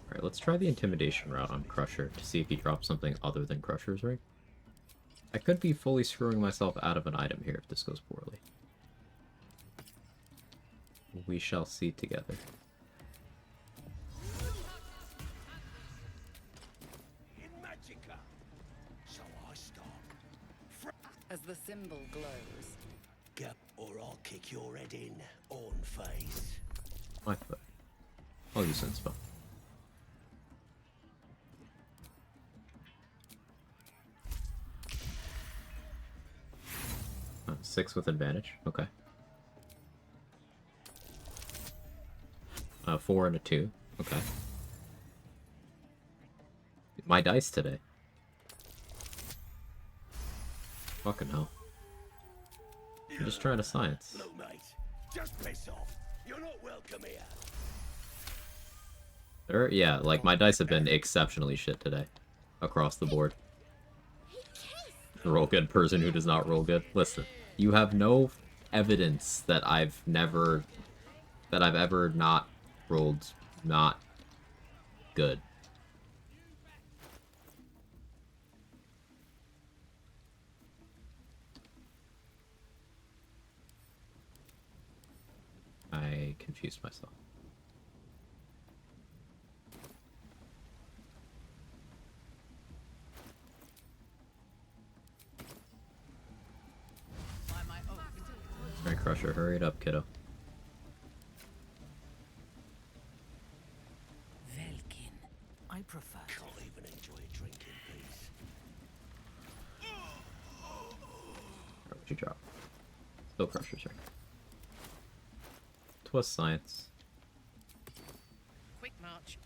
Alright, let's try the intimidation route on Crusher to see if he drops something other than Crusher's Ring. I could be fully screwing myself out of an item here if this goes poorly. We shall see together. As the symbol glows. Go, or I'll kick your head in, on face. My foot. I'll use Inspo. 6 with advantage. Okay. 4 and a 2. Okay. My dice today. Fucking hell. I'm just trying to science. Look, mate, just piss off. You're not welcome here. Yeah, like, my dice have been exceptionally shit today. Across the board. Roll good person who does not roll good. Listen, you have no evidence that I've ever not rolled not good. I confused myself. Alright, Crusher, hurry it up, kiddo. Velkin, I prefer. Can't even enjoy a drink in peace. What'd you drop? Still Crusher's turn. Twas science. Quick march.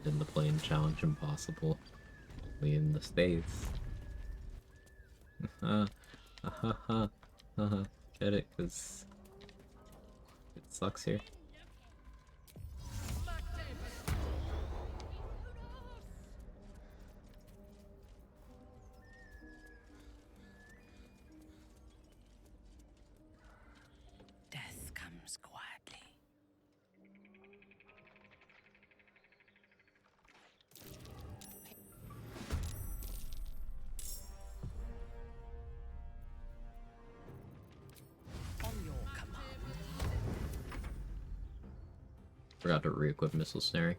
In the plane challenge impossible. In the States. Get it? Because it sucks here. Death comes quietly. Forgot to re-equip missile snaring.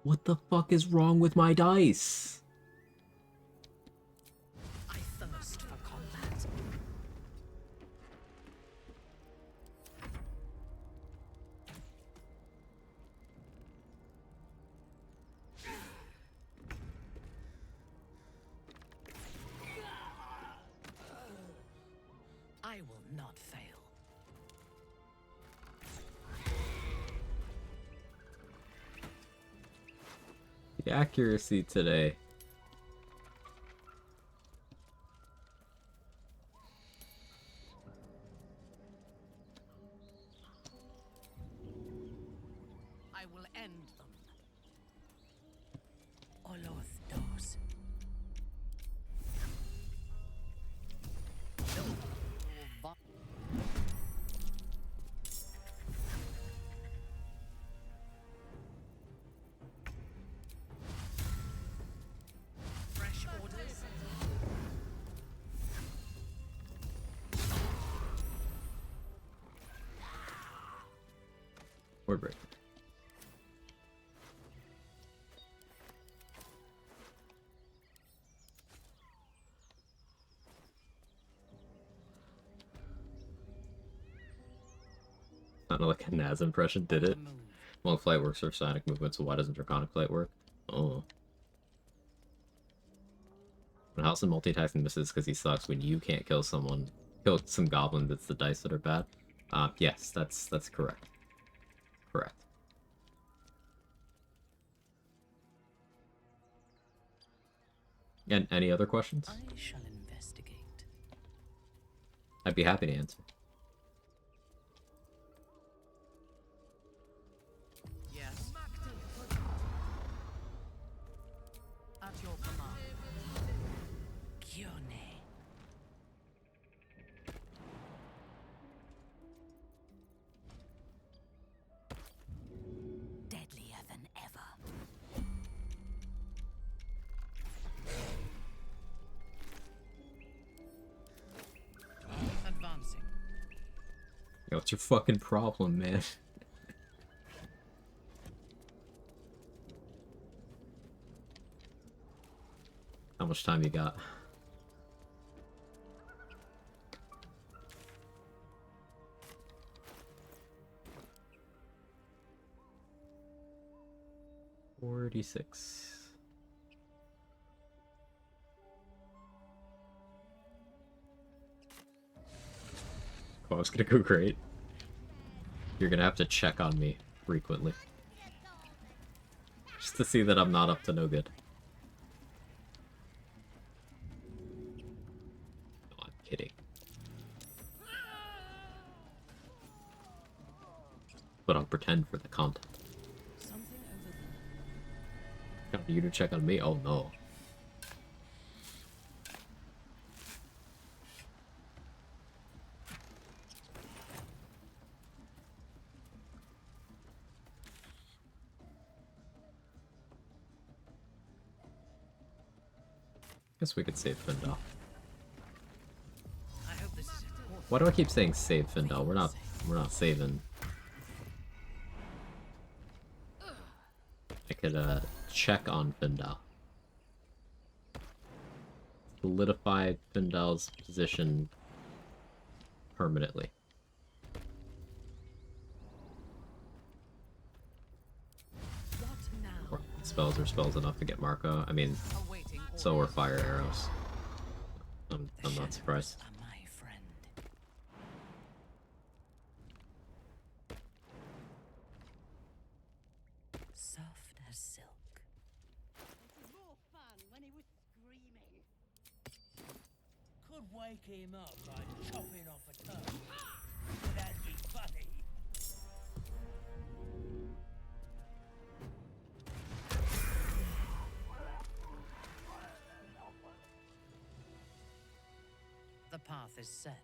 What the fuck is wrong with my dice? I thirst for combat. I will not fail. The accuracy today. I will end them. Oloth dos. Fresh orders. Word break. Not like a Naz impression, did it? Long flight works for sonic movement, so why doesn't draconic flight work? Oh. When Halson multitasking misses because he sucks, when you can't kill someone, kill some goblins, it's the dice that are bad. Yes, that's correct. Correct. And any other questions? I shall investigate. I'd be happy to answer. Yes. At your command. Kione. Deadlier than ever. Advancing. What's your fucking problem, man? How much time you got? $46. Oh, it's gonna go great. You're gonna have to check on me frequently. Just to see that I'm not up to no good. No, I'm kidding. But I'll pretend for the content. Count you to check on me? Oh no. Guess we could save Findel. Why do I keep saying save Findel? We're not saving. I could check on Findel. Solidify Findel's position permanently. Spells are spells enough to get Marco. I mean, so are fire arrows. I'm not surprised. Soft as silk. More fun when he was screaming. Could wake him up by chopping off a toe. That'd be funny. The path is set.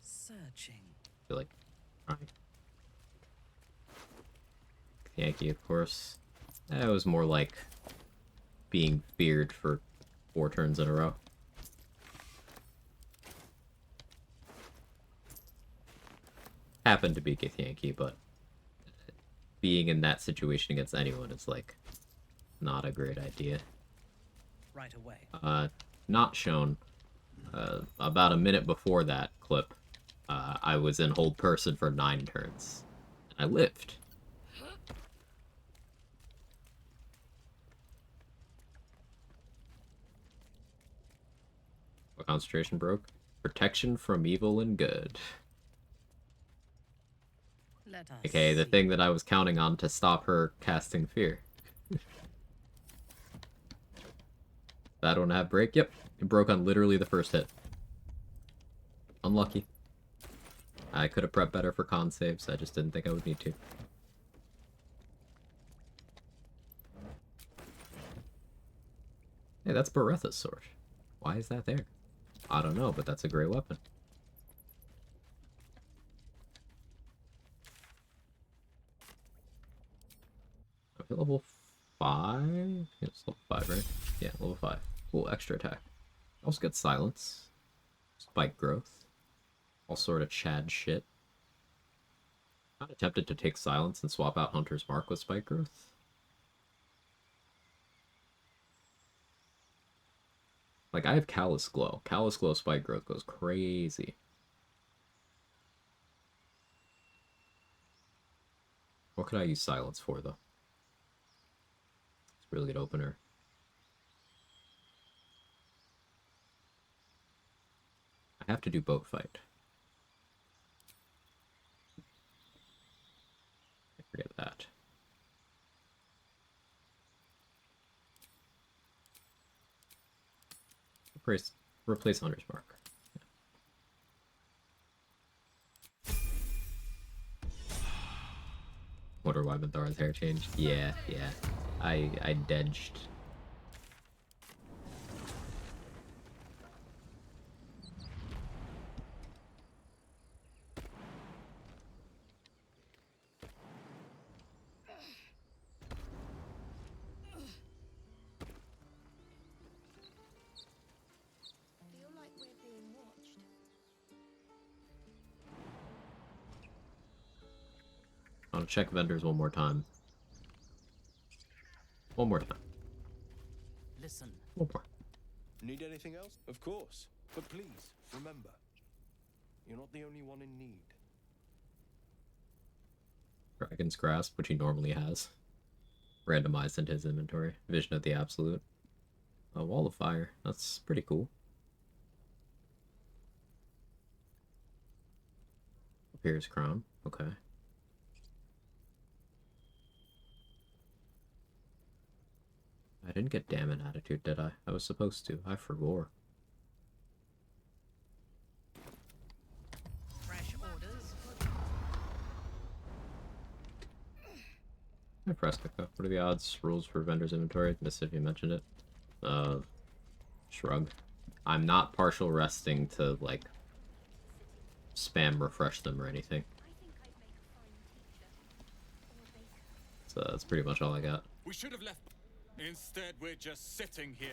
Searching. I feel like, alright. Yankee, of course. That was more like being feared for 4 turns in a row. Happened to be Githyanki, but being in that situation against anyone is like not a great idea. Right away. Not shown. About a minute before that clip, I was in hold person for 9 turns. And I lived. What concentration broke? Protection from evil and good. Okay, the thing that I was counting on to stop her casting fear. That one have break? Yep. It broke on literally the first hit. Unlucky. I could have prepped better for con saves, I just didn't think I would need to. Hey, that's Beretha's sword. Why is that there? I don't know, but that's a great weapon. Okay, level 5? Yeah, it's level 5, right? Yeah, level 5. Cool, extra attack. Also get silence. Spike growth. All sort of Chad shit. Not tempted to take silence and swap out Hunter's Mark with spike growth. Like, I have Callous Glow. Callous Glow spike growth goes crazy. What could I use silence for, though? It's a really good opener. I have to do boat fight. I forget that. Replace Hunter's Mark. Yeah. Wonder why Minthara's hair changed? Yeah. I dodged. want to check vendors one more time. One more time. Listen. One more. Need anything else? Of course. But please, remember, you're not the only one in need. Dragon's Grasp, which he normally has. Randomized into his inventory. Vision of the Absolute. A Wall of Fire. That's pretty cool. Appears Crown. Okay. I didn't get Damn Attitude, did I? I was supposed to. I forgot. Fresh orders. Hey, Fresca. What are the odds? Rules for vendor's inventory? Missed if you mentioned it. Shrug. I'm not partial resting to, like, spam refresh them or anything. So that's pretty much all I got. We should have left. Instead, we're just sitting here,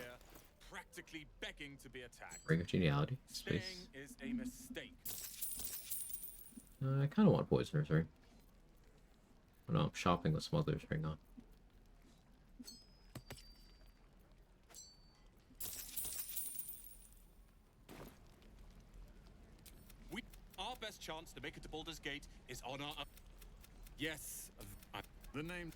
practically begging to be attacked. Ring of Geniality. Staying Space. is a mistake. I kind of want Poisoner's Ring. Oh no, I'm shopping with Smuggler's Ring on. Our best chance to make it to Baldur's Gate is on our... Yes, the name...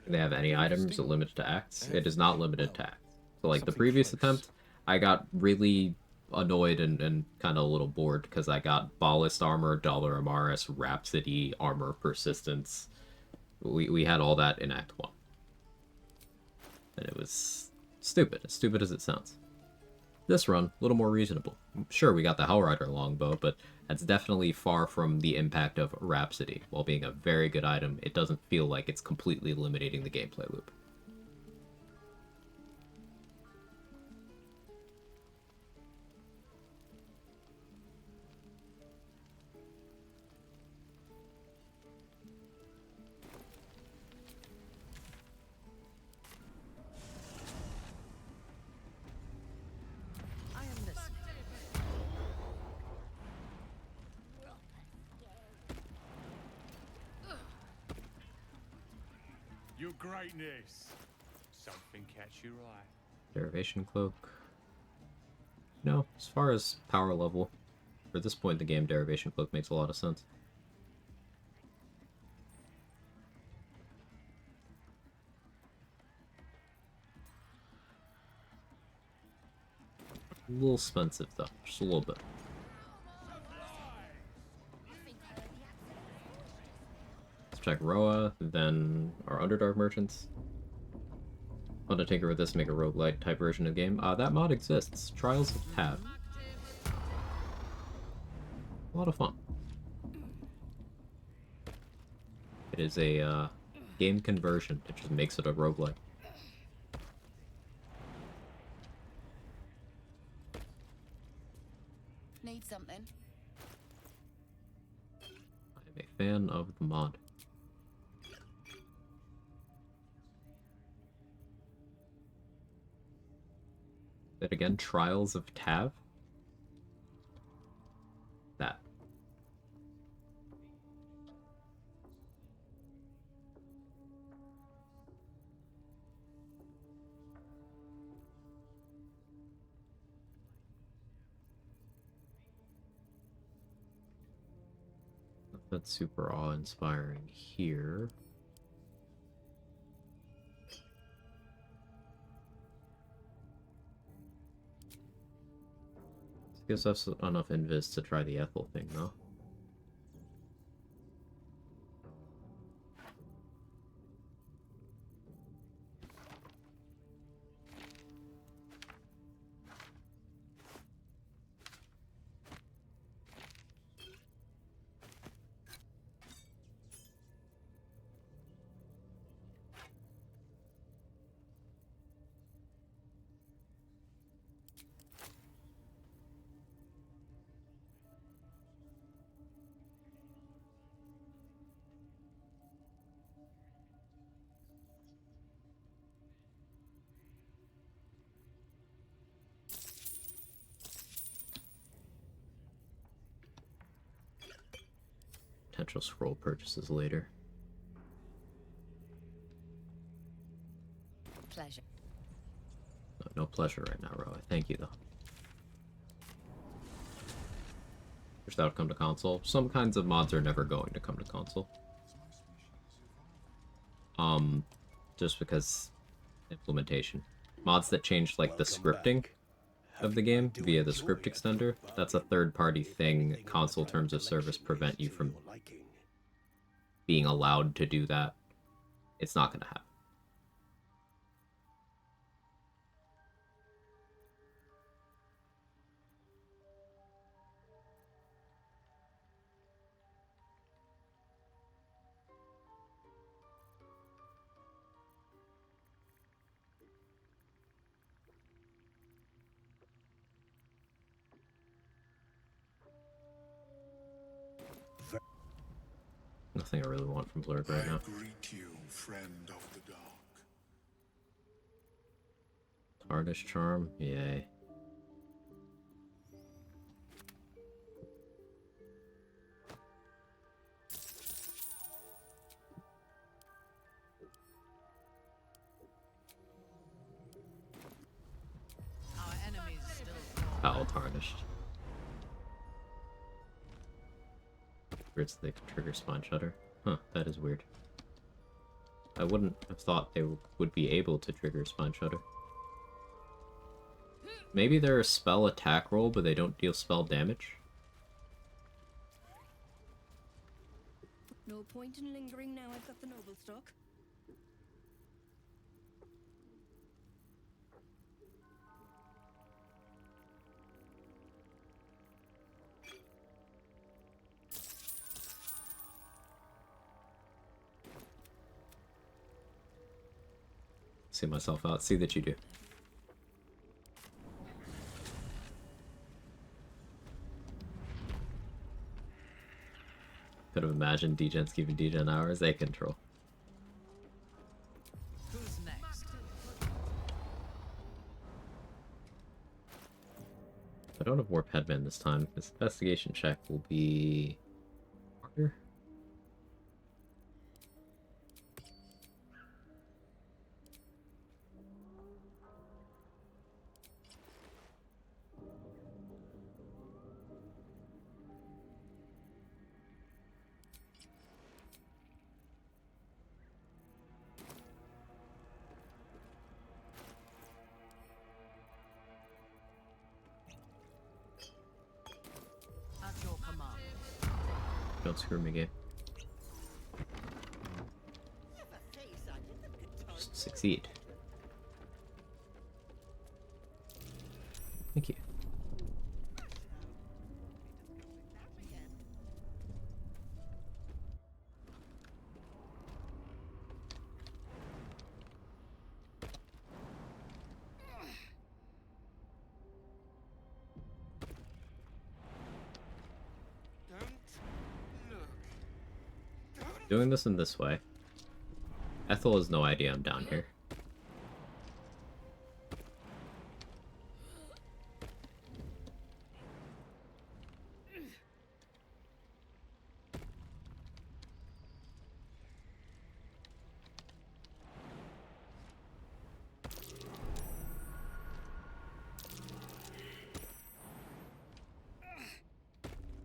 Do they have any items limited to acts? It is not limited to acts. So like the previous attempt, I got really annoyed and kind of a little bored because I got Ballast Armor, Dollar Amaris, Rhapsody, Armor Persistence. We had all that in Act 1. And it was stupid, as stupid as it sounds. This run, a little more reasonable. Sure, we got the Hellrider longbow, but that's definitely far from the impact of Rhapsody. While being a very good item, it doesn't feel like it's completely eliminating the gameplay loop. Your greatness. Something catch your eye. Derivation Cloak. No, as far as power level, for this point in the game, Derivation Cloak makes a lot of sense. A little expensive though, just a little bit. Let's check Roa, then our Underdark merchants. Want to tinker with this to make a roguelite type version of the game? That mod exists. Trials of Tav. A lot of fun. It is a game conversion. It just makes it a roguelite. Need something? I'm a fan of the mod. That again, Trials of Tav? That. That's super awe-inspiring here. Gives us enough invis to try the Ethel thing, though. potential scroll purchases later. Pleasure. No pleasure right now, Roy. Thank you, though. Wish that would come to console. Some kinds of mods are never going to come to console. Just because implementation. Mods that change, like, the scripting of the game via the script extender, that's a third-party thing. Console terms of service prevent you from being allowed to do that. It's not going to happen. Nothing I really want from Blurg right now. I greet you, friend of the dark. Tarnish Charm? Yay. Our enemies still Foul Tarnished. Weird, so they can trigger Spine Shudder. Huh, that is weird. I wouldn't have thought they would be able to trigger Spine Shudder. Maybe they're a spell attack roll, but they don't deal spell damage? No point in lingering now I've got the noble stock. See myself out. See that you do. Could have imagined Degens giving Degen hours they control. Who's next? I don't have Warp Headman this time. This investigation check will be harder. At your command. Don't screw me, game. Just succeed. Thank you. Doing this in this way. Ethel has no idea I'm down here.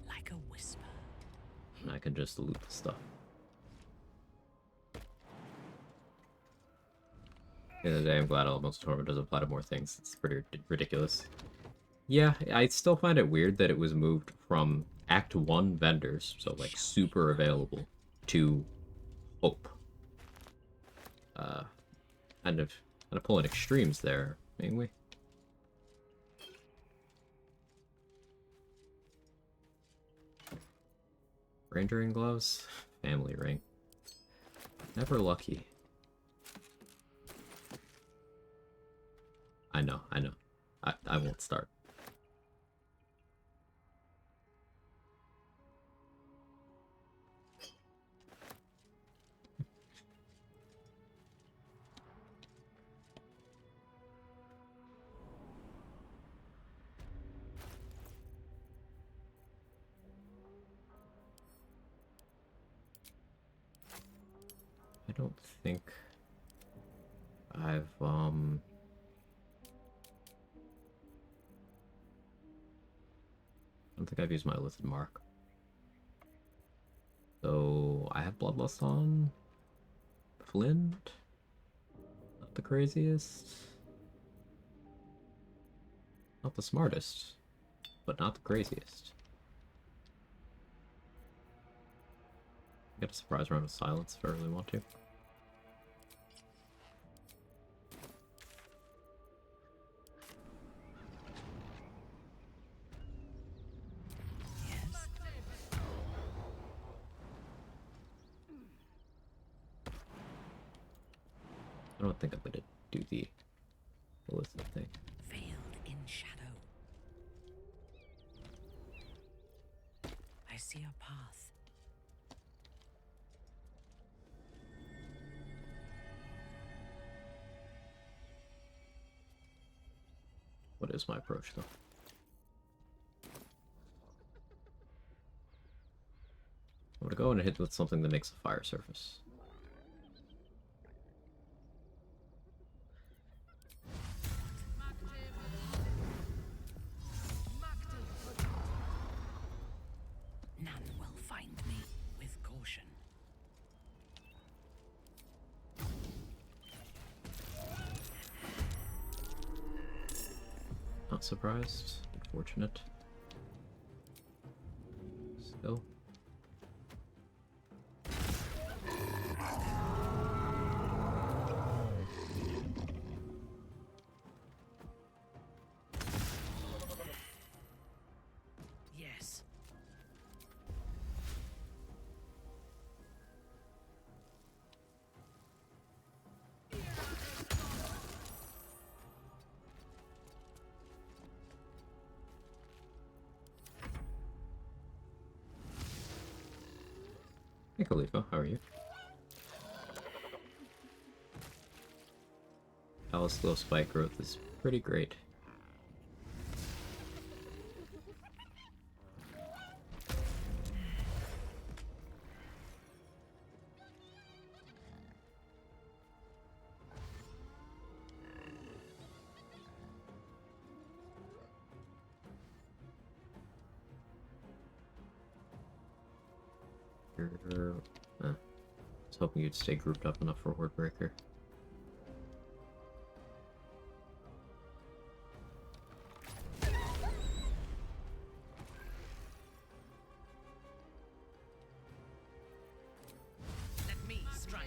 Like a whisper. And I can just loot the stuff. At the end of the day, I'm glad Elemental Torment does apply to more things. It's pretty ridiculous. Yeah, I still find it weird that it was moved from Act 1 vendors, so like super available, to Hope. Kind of pulling extremes there, mainly. Rangering gloves, family ring. Never lucky. I know. I won't start. don't think I've I don't think I've used my illicit mark. So I have Bloodlust on. Flint. Not the craziest. Not the smartest. But not the craziest. Get a surprise round of silence if I really want to. I don't think I'm gonna do the illicit thing. Veiled in shadow. I see a path. What is my approach, though? I'm gonna go and hit with something that makes a fire surface. None will find me with caution. Not surprised. Unfortunate. Still. Yes. Hey Khalifa, how are you? Alice Glow spike growth is pretty great. I was hoping you'd stay grouped up enough for Wordbreaker. Let me strike.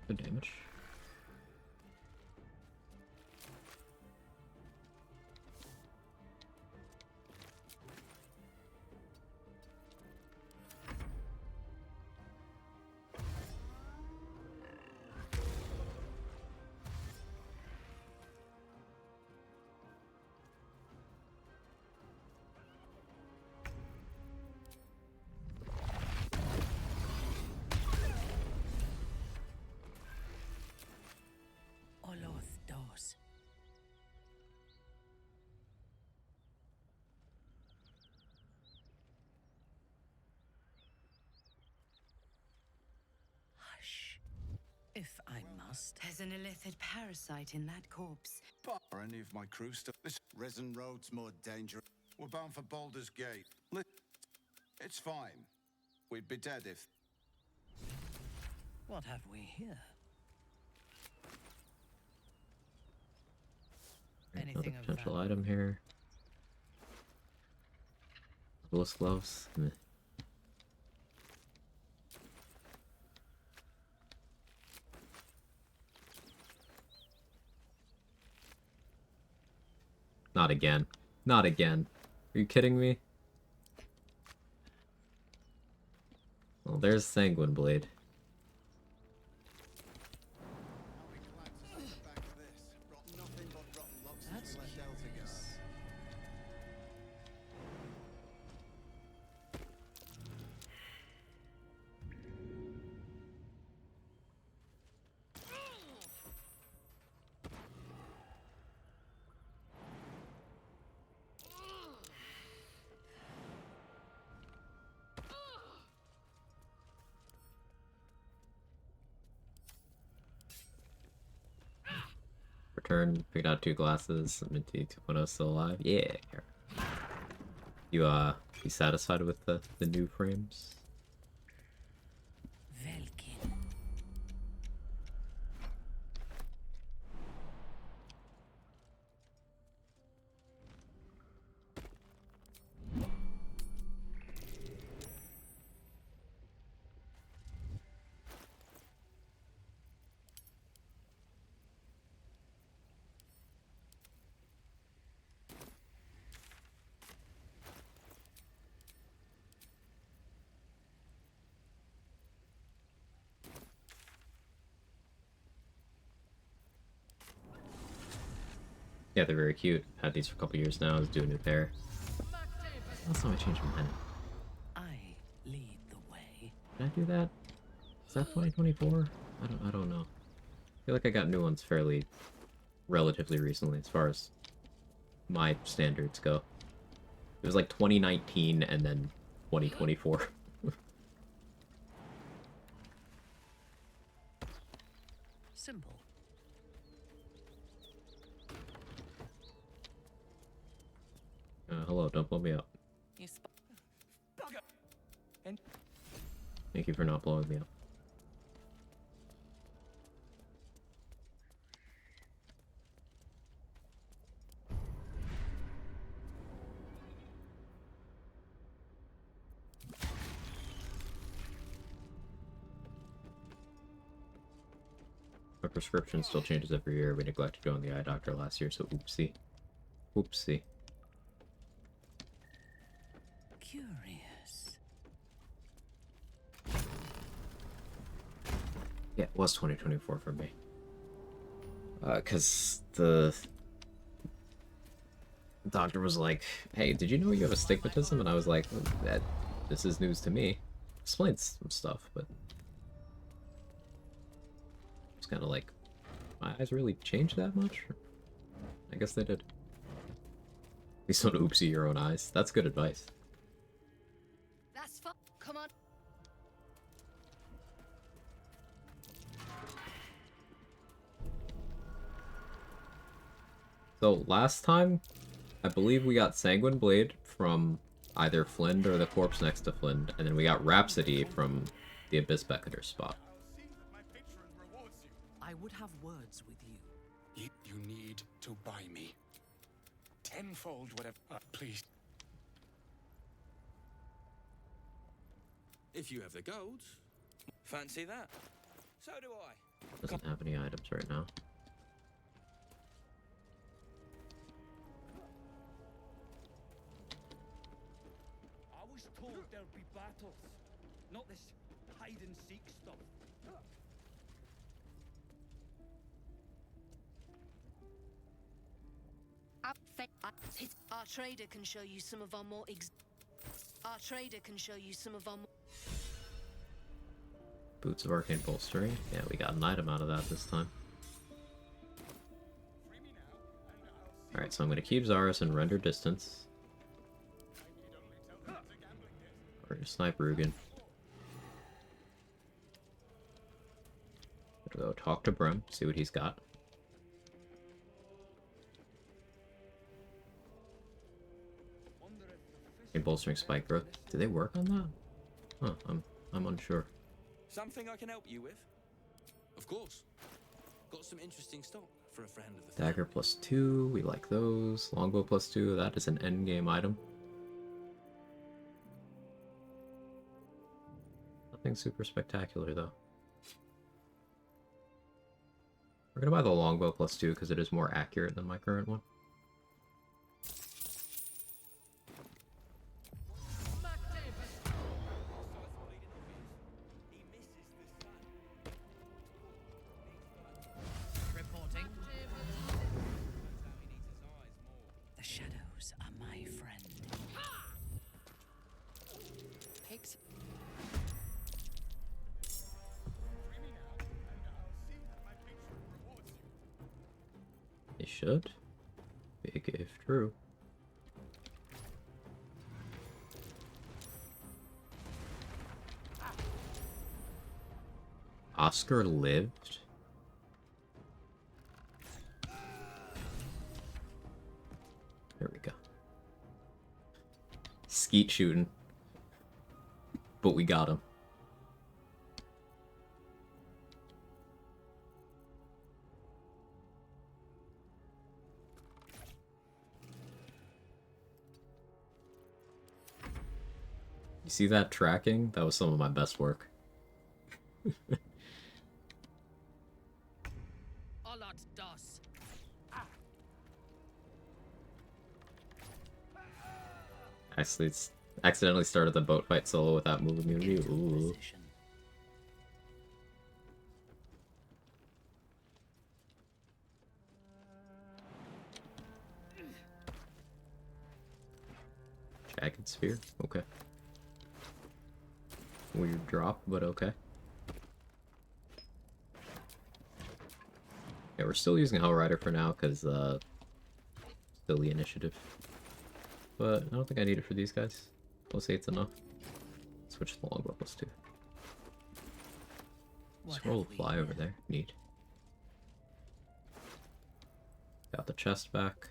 Good damage. Oloth dos. Hush. If I must. There's an illithid parasite in that corpse. Are any of my crew still? This Resin Road's more dangerous. We're bound for Baldur's Gate. It's fine. We'd be dead if... What have we here? Another Anything of potential value? item here. Bliss gloves. Meh. Not again. Not again. Are you kidding me? Well, there's Sanguine Blade. That's turn, picked out 2 glasses. Minty 2.0 still alive. Yeah. You satisfied with the new frames? Velkin. Yeah, they're very cute. Had these for a couple years now. I was doing a new pair. Last time I changed my pen. I lead the way. Did I do that? Is that 2024? I don't know. I feel like I got new ones relatively recently as far as my standards go. It was like 2019 and then 2024. Simple. Hello, don't blow me up. Bugger. And Thank you for not blowing me up. My prescription still changes every year. We neglected going to the eye doctor last year, so oopsie. Oopsie. Curious. Yeah, it was 2024 for me. Because the doctor was like, hey, did you know you have astigmatism? And I was like, well, this is news to me. Explained some stuff, but it's kind of like, my eyes really changed that much? I guess they did. At least don't oopsie your own eyes. That's good advice. That's fun. Come on. So last time, I believe we got Sanguine Blade from either Flind or the corpse next to Flind, and then we got Rhapsody from the Abyss Becketer spot. I would have words with you. You need to buy me. Tenfold whatever. Please. If you have the gold. Fancy that? So do I. Doesn't have any items right now. I was told there'd be battles, not this hide-and-seek stuff. Our trader can show you some of our more Boots of Arcane Bolstering. Yeah, we got an item out of that this time. Alright, so I'm going to keep Zarus and render distance. We're going to snipe Rugen. Go talk to Brim, see what he's got. And bolstering spike growth. Do they work on that? Huh, I'm unsure. Something I can help you with? Of course. Got some interesting stock for a friend of the Dagger +2, we like those. Longbow +2, that is an endgame item. Nothing super spectacular though. We're gonna buy the longbow +2 because it is more accurate than my current one. Reporting. The shadows are my friend. Pigs. They should. Big if true. Oscar lived? skeet shooting. But we got him. You see that tracking? That was some of my best work. Accidentally started the boat fight solo without moving me. Ooh. Jagged sphere? Okay. Weird drop, but okay. Yeah, we're still using Hellrider for now, because, still the initiative. But I don't think I need it for these guys. +8's enough. Switch to the longbow +2. Scroll fly over there. Neat. Got the chest back.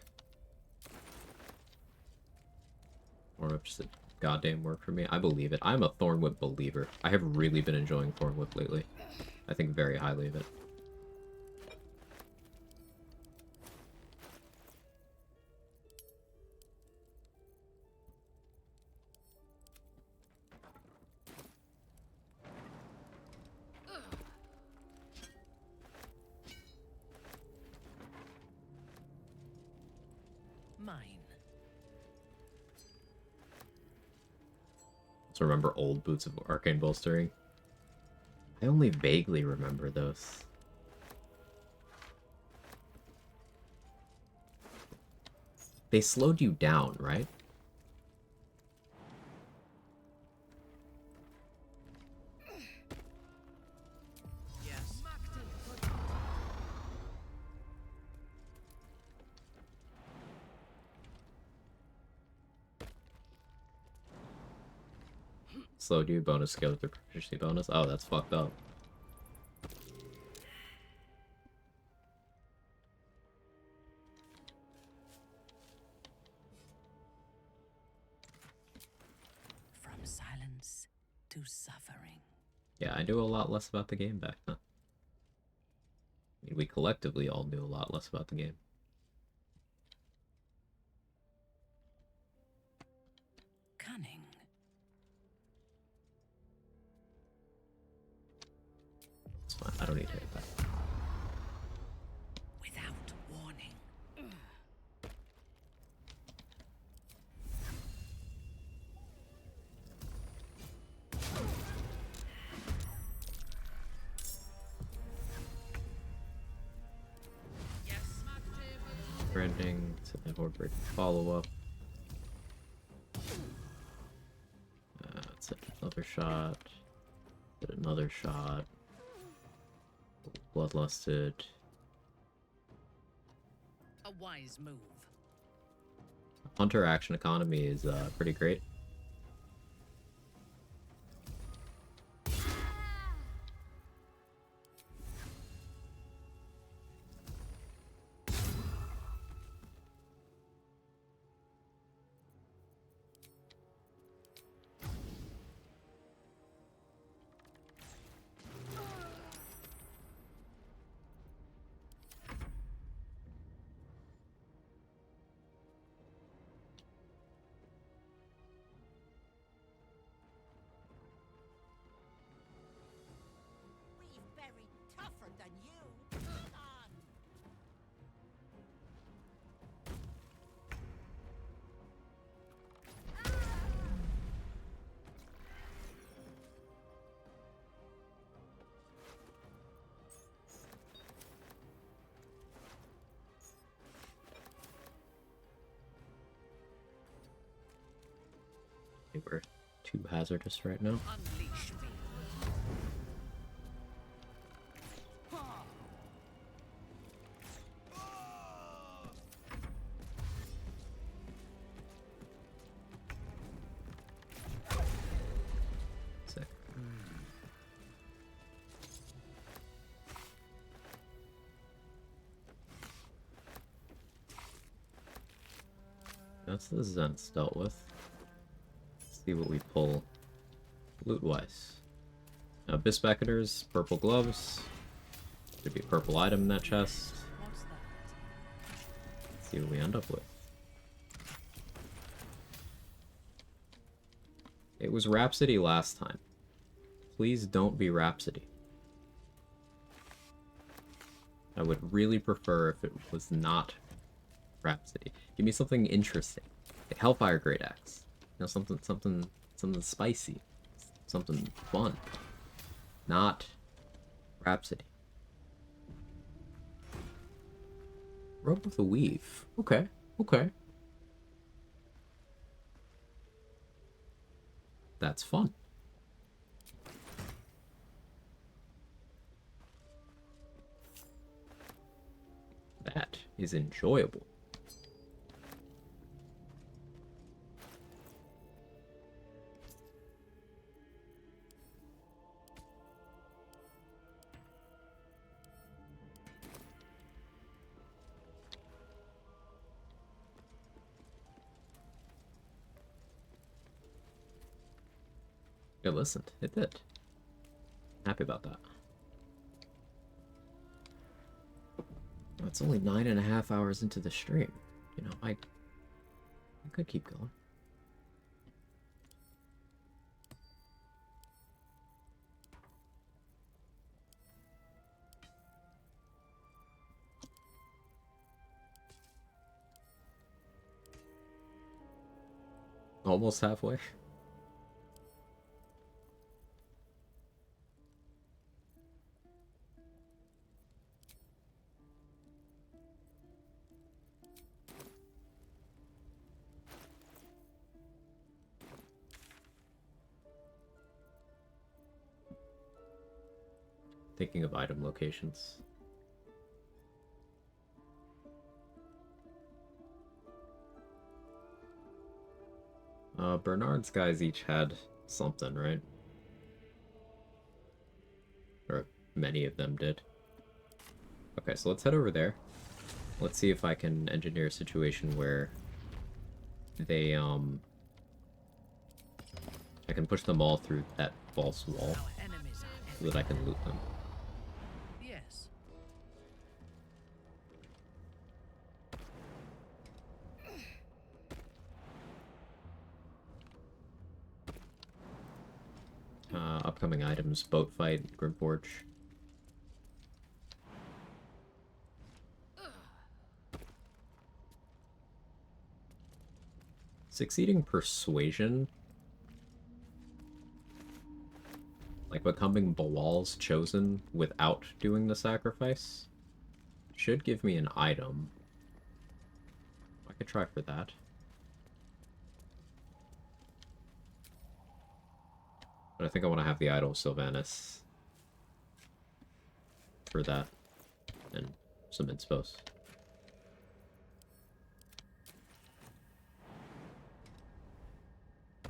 Or just a goddamn work for me. I believe it. I'm a Thornwhip believer. I have really been enjoying Thornwhip lately. I think very highly of it. Remember old Boots of Arcane Bolstering. I only vaguely remember those. They slowed you down, right? Slowed you, bonus skill with the proficiency bonus. Oh, that's fucked up. From silence to suffering. Yeah, I knew a lot less about the game back then. I mean, we collectively all knew a lot less about the game. Cunning. It's fine. I don't need to hit that. Without warning. Branding, set the board break follow-up. Set another shot. Set another shot. Bloodlusted. A wise move. Hunter action economy is pretty great. We've buried tougher than you. We're too hazardous right now. Unleash me. Sick. That's the Zents dealt with. See what we pull loot-wise. Abyss Beckoners, purple gloves. Could be a purple item in that chest. What's that? Let's see what we end up with. It was Rhapsody last time. Please don't be Rhapsody. I would really prefer if it was not Rhapsody. Give me something interesting. Like Hellfire Great Axe. You know, something spicy. Something fun. Not Rhapsody. Rope with a weave. Okay, okay. That's fun. That is enjoyable. It listened. It did. Happy about that. It's only 9.5 hours into the stream. You know, I could keep going. Almost halfway. Thinking of item locations. Bernard's guys each had something, right? Or many of them did. Okay, so let's head over there. Let's see if I can engineer a situation where they, I can push them all through that false wall so that I can loot them. Yes. Upcoming items, boat fight, Grimforge. Succeeding persuasion, like becoming Balal's chosen without doing the sacrifice, should give me an item. I could try for that. But I think I want to have the Idol of Sylvanas for that, and some inspos.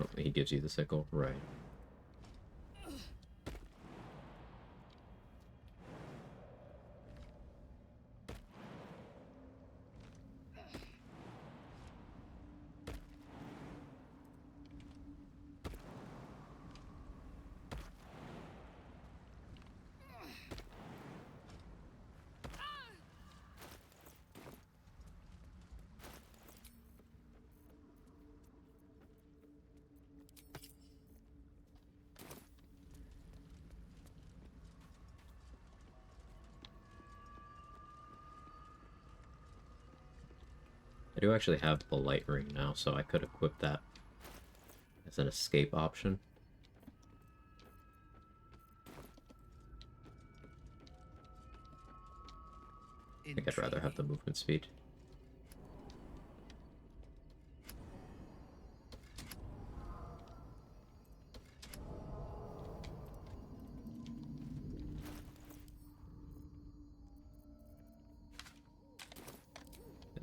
Oh, he gives you the sickle, right. I do actually have the light ring now, so I could equip that as an escape option. I think I'd rather have the movement speed.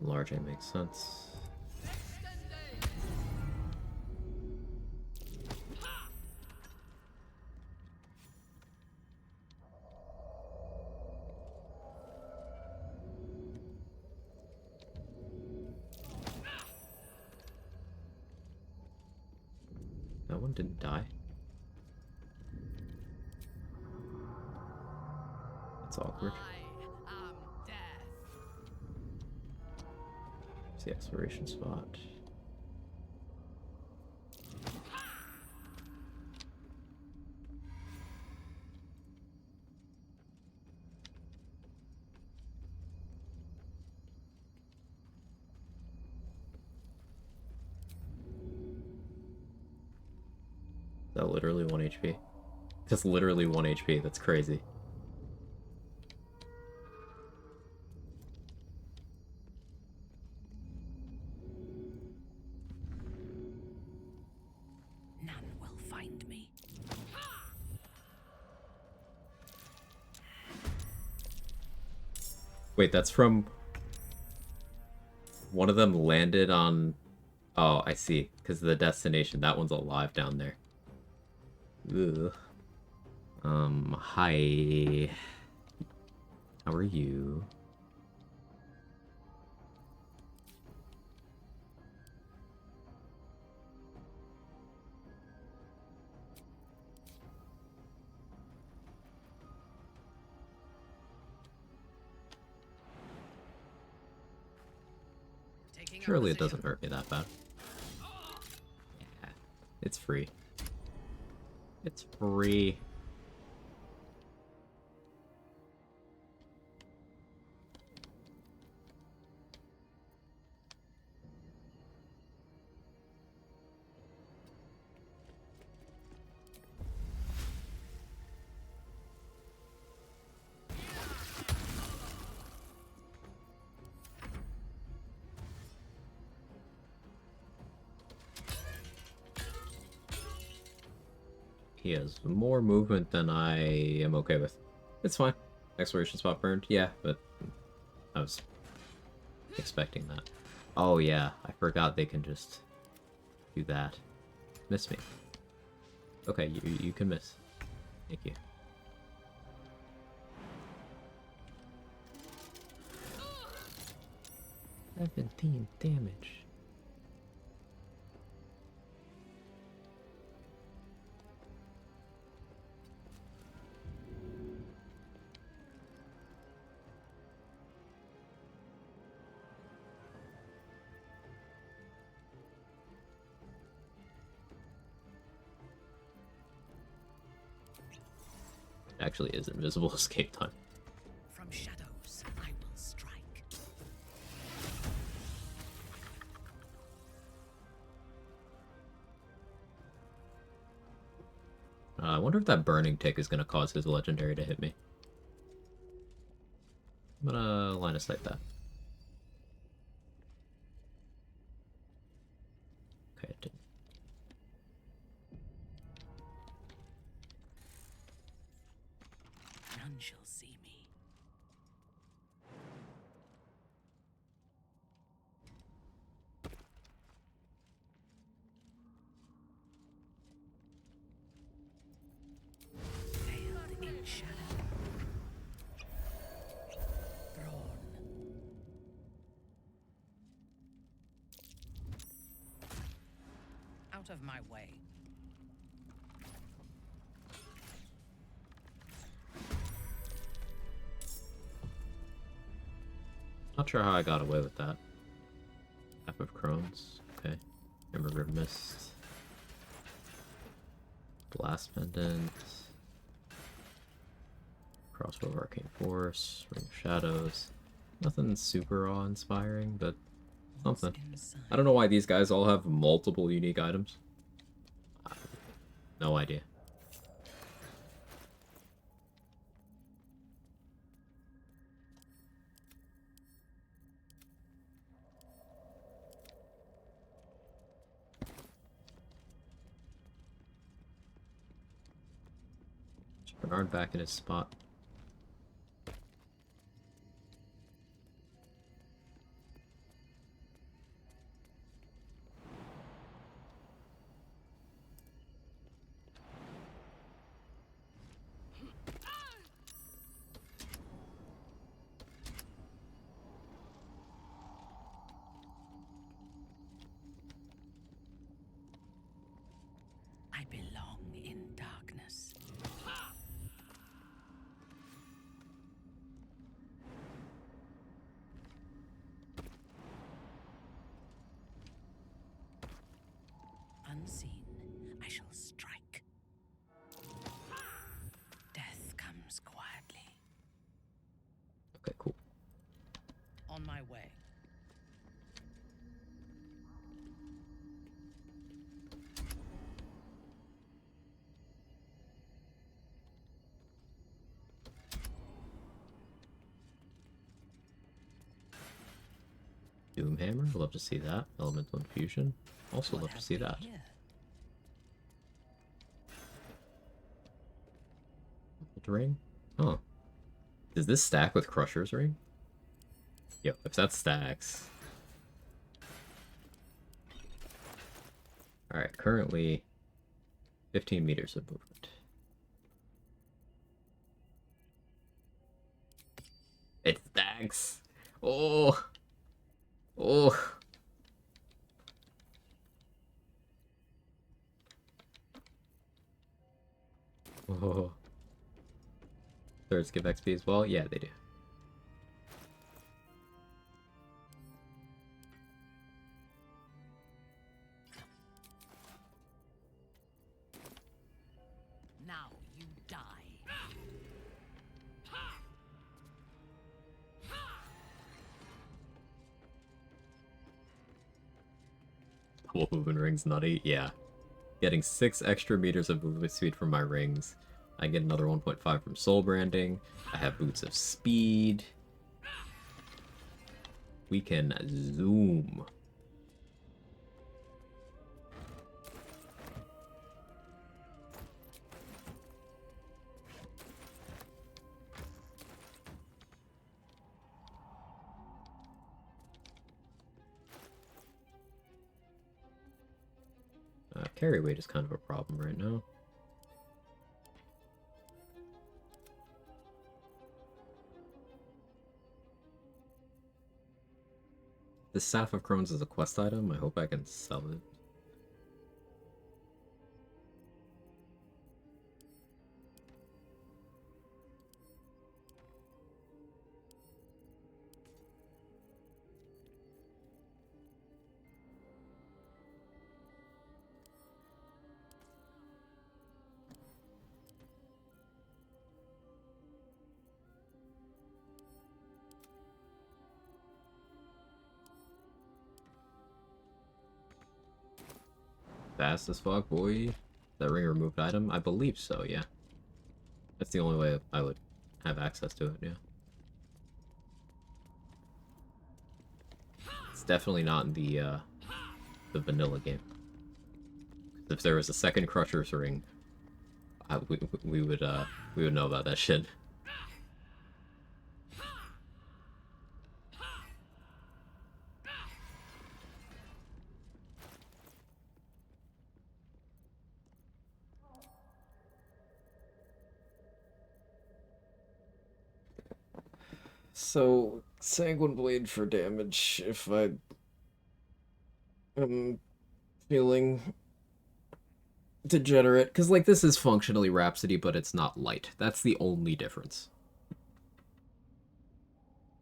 Enlarging makes sense. didn't die. That's awkward. It's the exploration spot. Is that literally 1 HP? Just literally 1 HP, that's crazy. None will find me. Wait, that's from... One of them landed on... Oh, I see. Because of the destination. That one's alive down there. Ugh. Hi. How are you? Surely it doesn't hurt me that bad. Yeah, it's free. It's free. He has more movement than I am okay with. It's fine. Exploration spot burned. Yeah, but I was expecting that. Oh yeah, I forgot they can just do that. Miss me. Okay, you can miss. Thank you. 17 damage. Actually is invisible escape time. From shadows, I will strike. I wonder if that burning tick is going to cause his legendary to hit me. I'm going to line of sight that. Okay, it didn't. None shall see me. Veiled in shadow. Thrawn. Out of my way. Not sure how I got away with that. Half of Crohn's. Okay. Remember Mist. Blast Pendant. Crossbow of Arcane Force. Ring of Shadows. Nothing super awe-inspiring, but something. I don't know why these guys all have multiple unique items. No idea. Bernard back in his spot. I I belong in darkness. Unseen, I shall strike. Death comes quietly. Okay, cool. On my way. Doomhammer, love to see that. Elemental Infusion, also love to see that. Ring? Oh. Does this stack with Crusher's Ring? Yo, if that stacks... Alright, currently 15 meters of movement. It stacks! Oh! Oh! Oh. Thirds give XP as well? Yeah, they do. Now you die. Cool movement rings, nutty. Yeah. Getting 6 extra meters of movement speed from my rings. I get another 1.5 from soul branding. I have boots of speed. We can zoom. Carry weight is kind of a problem right now. The Staff of Crones is a quest item. I hope I can sell it. Fast as fuck, boy. That ring removed item? I believe so, yeah. That's the only way I would have access to it, yeah. It's definitely not in the vanilla game. If there was a second Crusher's ring, we would know about that shit. So, Sanguine Blade for damage if I am feeling degenerate. Because, like, this is functionally Rhapsody, but it's not light. That's the only difference.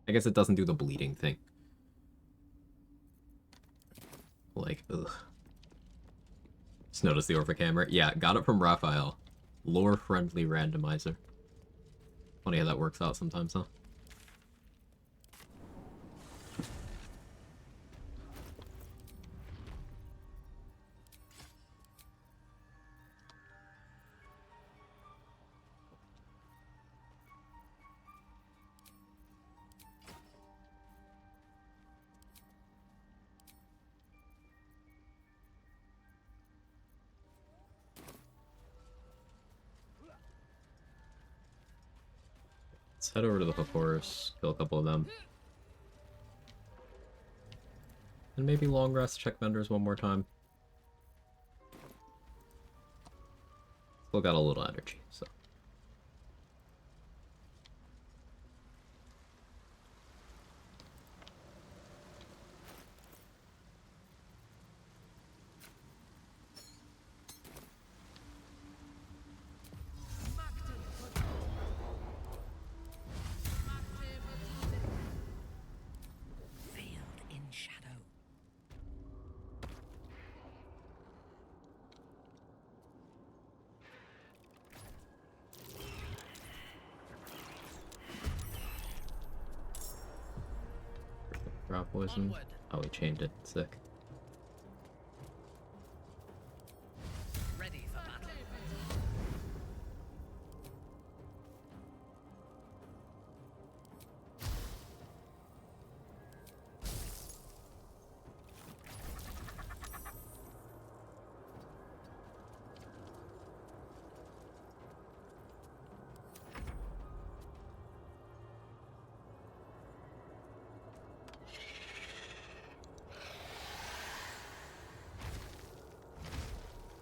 I guess it doesn't do the bleeding thing. Like, ugh. Just notice the Orphic Hammer. Yeah, got it from Raphael. Lore-friendly randomizer. Funny how that works out sometimes, huh? Let's head over to the Hook Horse, kill a couple of them. And maybe long rest, check vendors one more time. Still got a little energy, so. poison. Oh, he chained it. Sick. Ready for battle.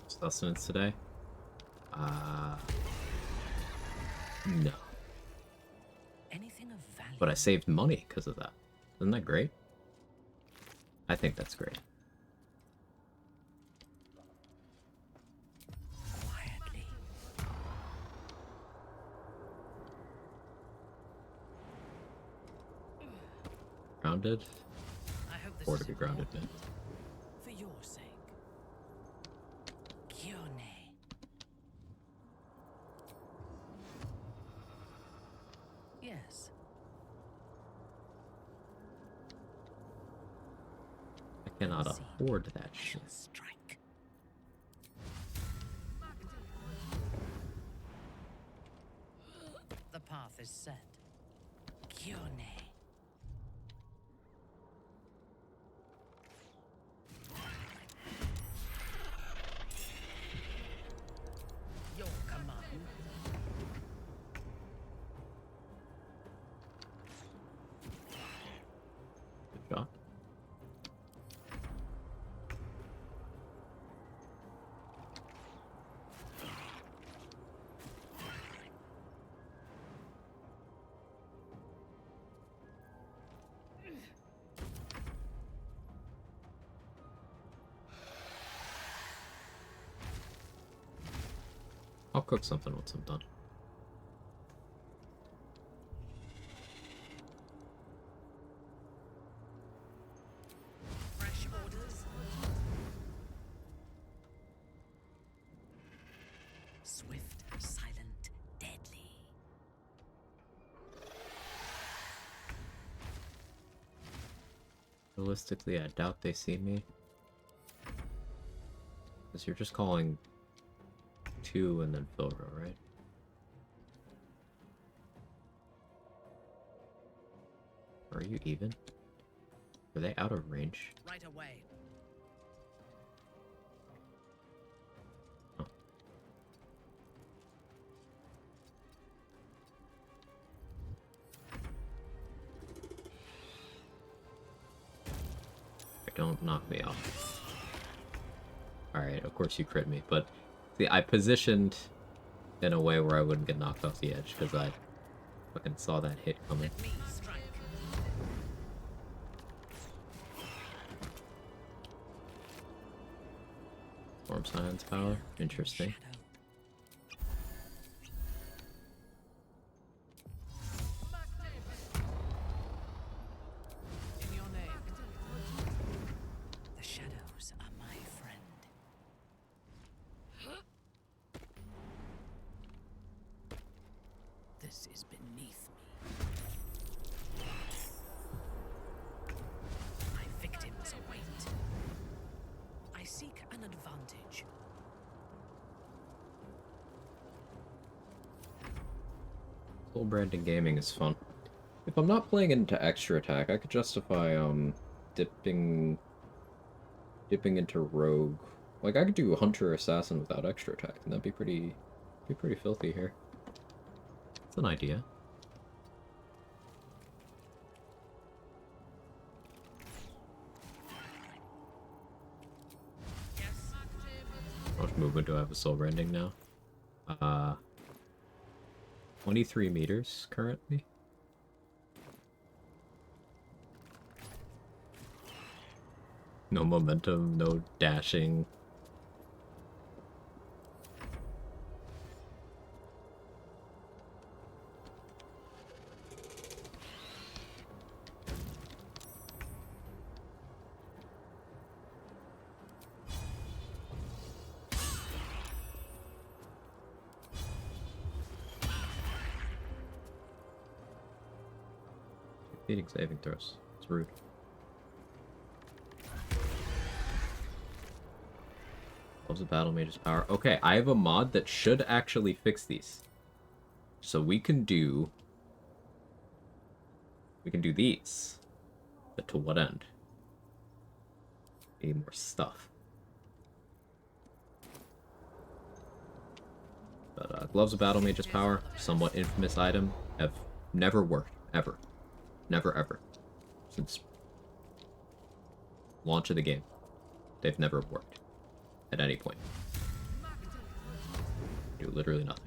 Sustenance today? No. Anything of value. But I saved money because of that. Isn't that great? I think that's great. Quietly. Grounded? I hope this Or is to be grounded, man. for your sake. Kione. Yes. I cannot afford that shit. Strike. The path is set. Kione. Your command. Good shot. I'll cook something once I'm done. Fresh orders. Swift, silent, deadly. Realistically, I doubt they see me. Because you're just calling 2 and then Filro, right? Are you even? Are they out of range? Right away. Oh. Don't knock me off. Alright, of course you crit me, but see, I positioned in a way where I wouldn't get knocked off the edge because I fucking saw that hit coming. Let me strike. Storm Science power? Interesting. In your name. The shadows are my friend. This is beneath me. My victims await. I seek an advantage. Soul branding gaming is fun. If I'm not playing into extra attack, I could justify dipping into rogue. Like I could do hunter assassin without extra attack, and that'd be pretty filthy here. It's an idea. How much movement do I have with soul branding now? 23 meters currently. No momentum, no dashing. Defeating saving throws. It's rude. Gloves of Battle Mage's Power. Okay, I have a mod that should actually fix these. So we can do these. But to what end? Need more stuff. But Gloves of Battle Mage's Power, somewhat infamous item, have never worked. Ever. Never ever. Since launch of the game. They've never worked. At any point. Do literally nothing.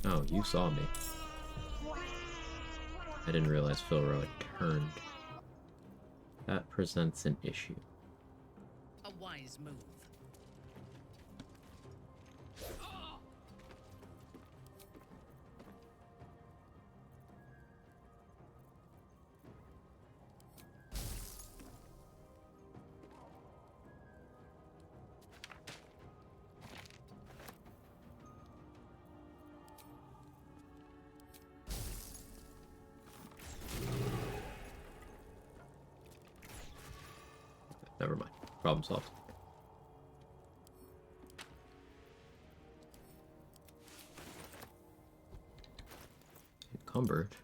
Oh, you saw me. I didn't realize Philro had turned. That presents an issue. A wise move. Never mind. Problem solved. Encumbered.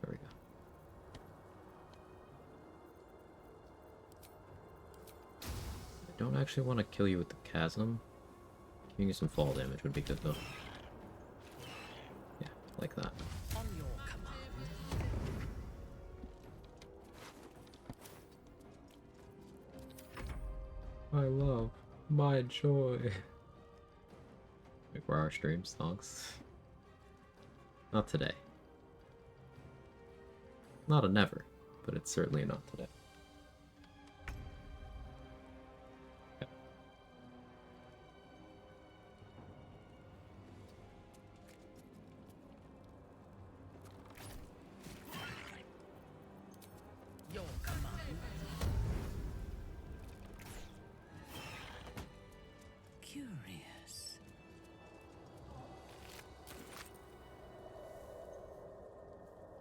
There we go. I don't actually want to kill you with the chasm. Giving you some fall damage would be good though. Yeah, like that. On your command. My love, my joy. Like where our stream songs. Not today. Not a never, but it's certainly not today. Okay. Your command. Curious.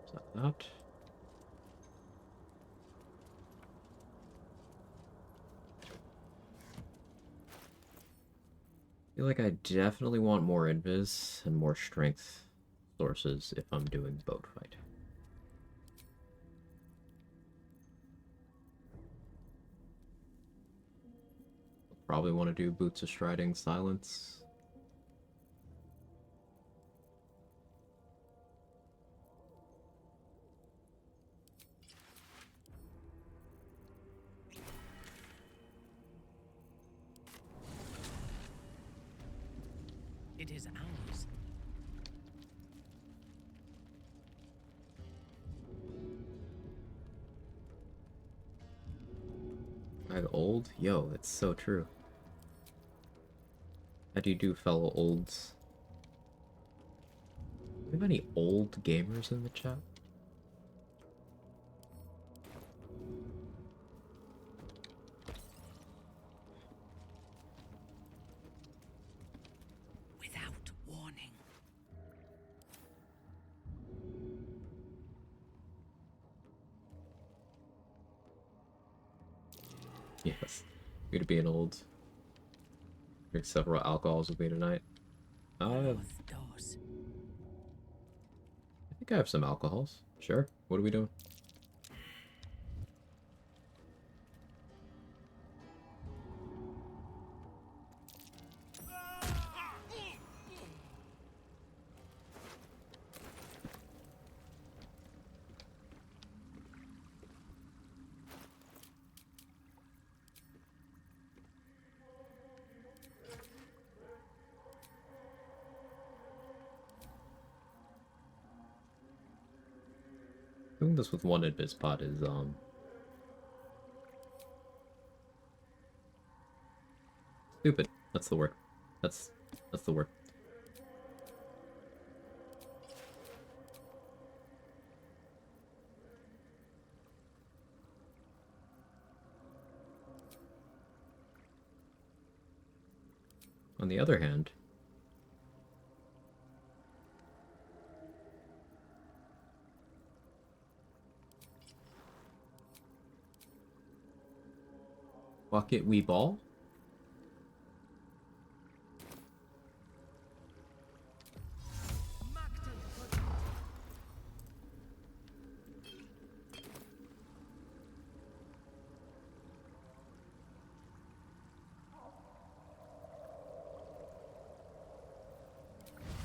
Is that that? I feel like I definitely want more invis and more strength sources if I'm doing boat fight. Probably want to do Boots of Striding Silence. It is ours. Quag old? Yo, that's so true. How do you do, fellow olds? Do we have any old gamers in the chat? Without warning. Yes. Good to be an old. Drink several alcohols with me tonight. I think I have some alcohols. Sure. What are we doing? Doing this with one invis pot is stupid. That's the word. That's the word. On the other hand, bucket we ball?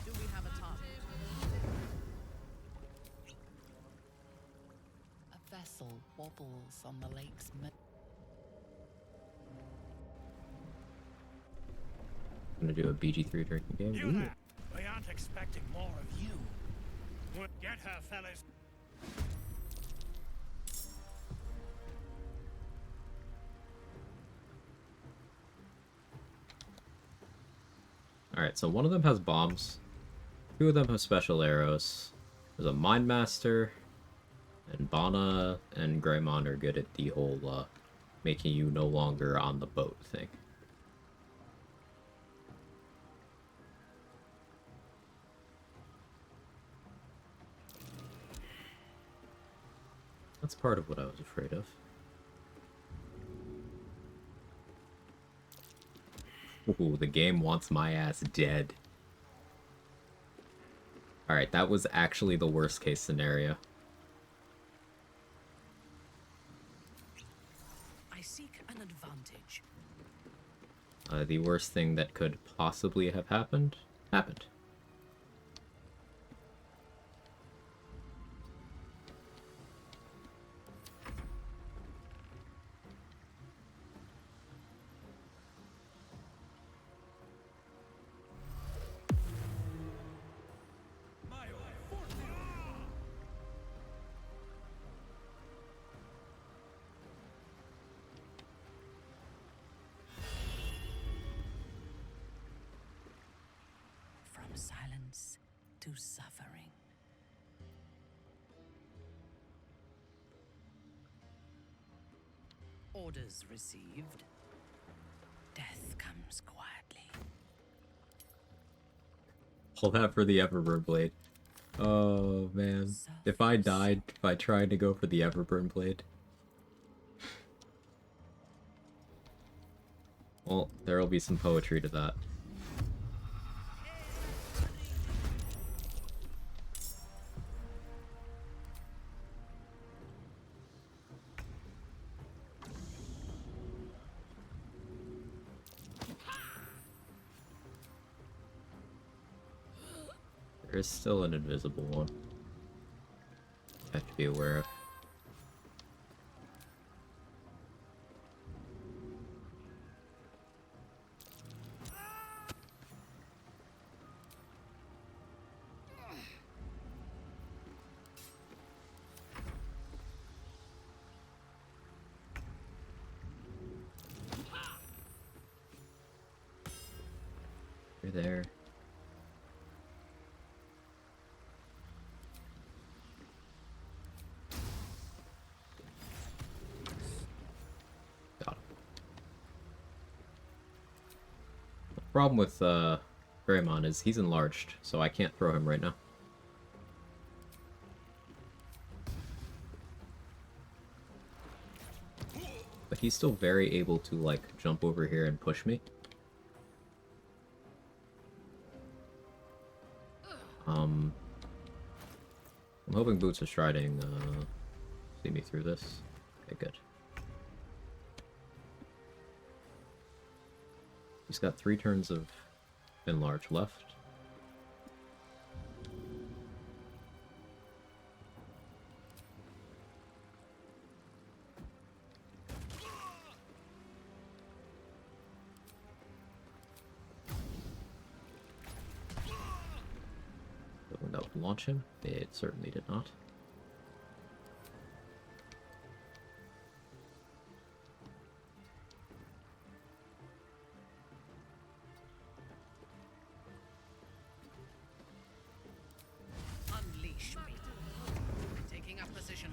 Do we have a target? A vessel wobbles on the lake's middle. I'm gonna do a BG3 drinking game. You Ooh. there! We aren't expecting more of you. We'll get her, fellas. Alright, so one of them has bombs. Two of them have special arrows. There's a Mind Master. And Bana and Greymon are good at the whole, making you no longer on the boat thing. That's part of what I was afraid of. Ooh, the game wants my ass dead. Alright, that was actually the worst case scenario. I seek an advantage. The worst thing that could possibly have happened, happened. From silence to suffering. Orders received. Death comes quietly. All that for the Everburn Blade. Oh, man. If I died by trying to go for the Everburn Blade. Well, there'll be some poetry to that. There is still an invisible one. I have to be aware of. You're there. Got him. The problem with Greymon is he's enlarged, so I can't throw him right now. But he's still very able to, like, jump over here and push me. I'm hoping Boots of Striding see me through this. Okay, good. He's got 3 turns of enlarge left. That would launch him? It certainly did not. Unleash me. Taking up position.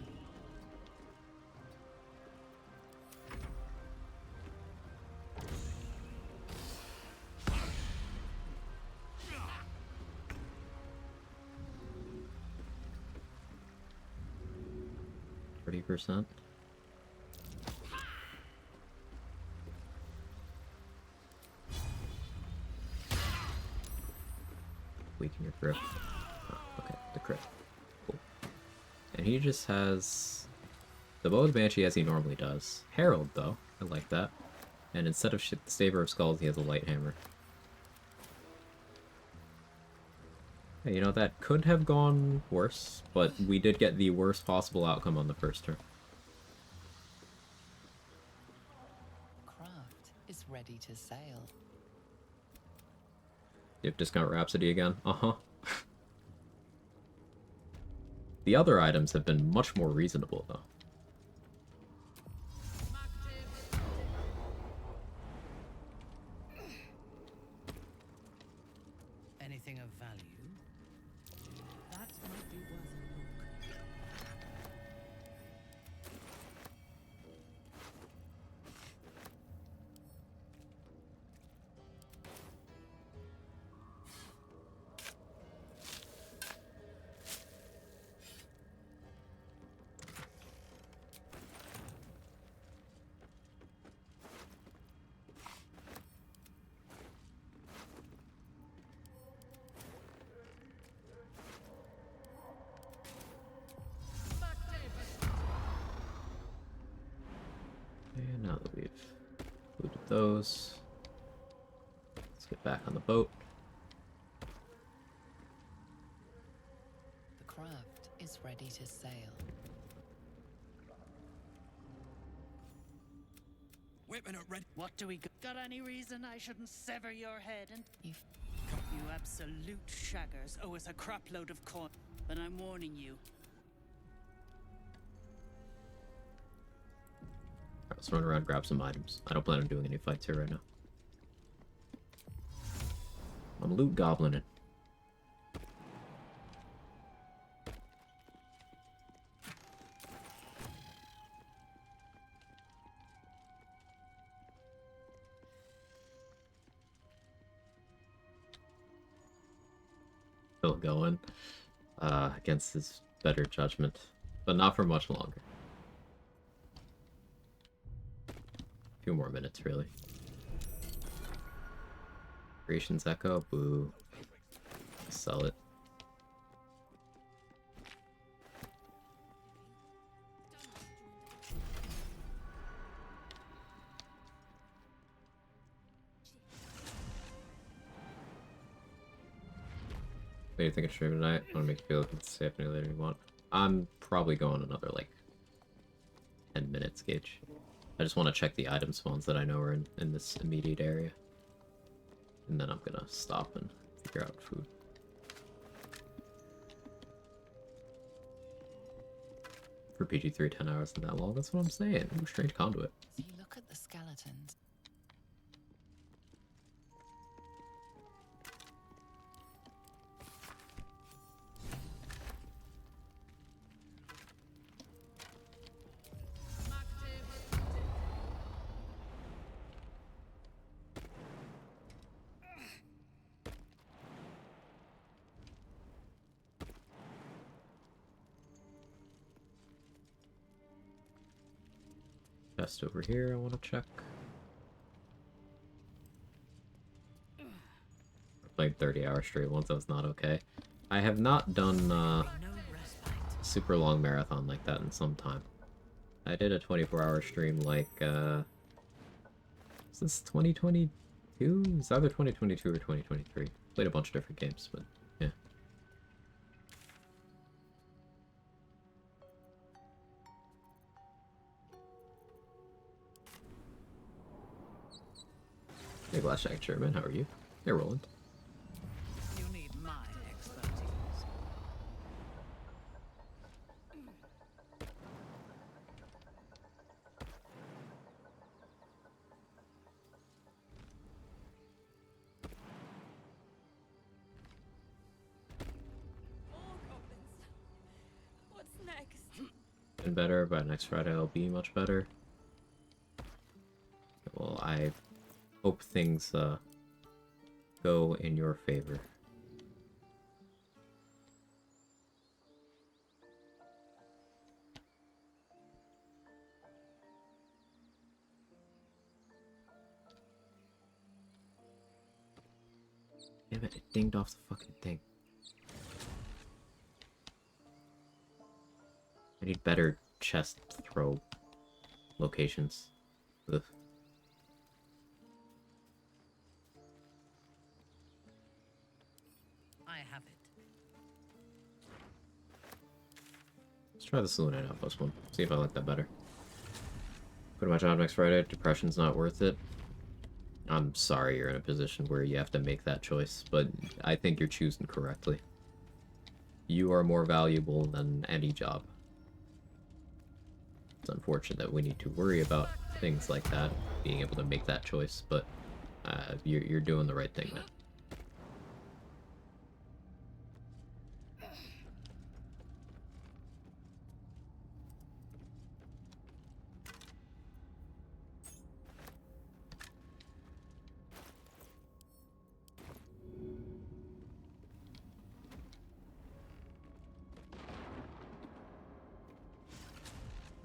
30%. Weaken your grip. Oh, okay, the crit. Cool. And he just has the Bow of the Banshee as he normally does. Herald, though. I like that. And instead of Saber of Skulls, he has a Light Hammer. Hey, you know, that could have gone worse, but we did get the worst possible outcome on the first turn. Craft is ready to sail. You have Discount Rhapsody again? Uh-huh. The other items have been much more reasonable, though. Anything of value? That might be worth a look. And now that we've looted those, let's get back on the boat. The craft is ready to sail. Whipping it ready. What do we got? Any reason I shouldn't sever your head and you absolute shaggers owe us a crapload of coin. But I'm warning you. Alright, let's run around, grab some items. I don't plan on doing any fights here right now. I'm loot goblining. Still going against his better judgment, but not for much longer. A few more minutes, really. Creation's Echo, boo. Sell it. What do you think of streaming tonight? I want to make you feel like you can stay up any later you want. I'm probably going another, like, 10 minutes, Gage. I just want to check the item spawns that I know are in this immediate area. And then I'm gonna stop and figure out food. For PG3, 10 hours isn't that long. That's what I'm saying. Ooh, strange conduit. So you look at the skeletons. Chest over here I want to check. I played 30 hours straight once, that was not okay. I have not done super long marathon like that in some time. I did a 24-hour stream like, is this 2022? It's either 2022 or 2023. Played a bunch of different games, but yeah. Hey, Glass Jack Chairman, how are you? Hey, Roland. You need my expertise. What's next? Been better, but next Friday I'll be much better. Well, I hope things go in your favor. Damn it, it dinged off the fucking thing. I need better chest throw locations. Ugh. I have it. Let's try the Saloon and Outpost one. See if I like that better. Put my job next Friday. Depression's not worth it. I'm sorry you're in a position where you have to make that choice, but I think you're choosing correctly. You are more valuable than any job. It's unfortunate that we need to worry about things like that, being able to make that choice, but you're doing the right thing, man.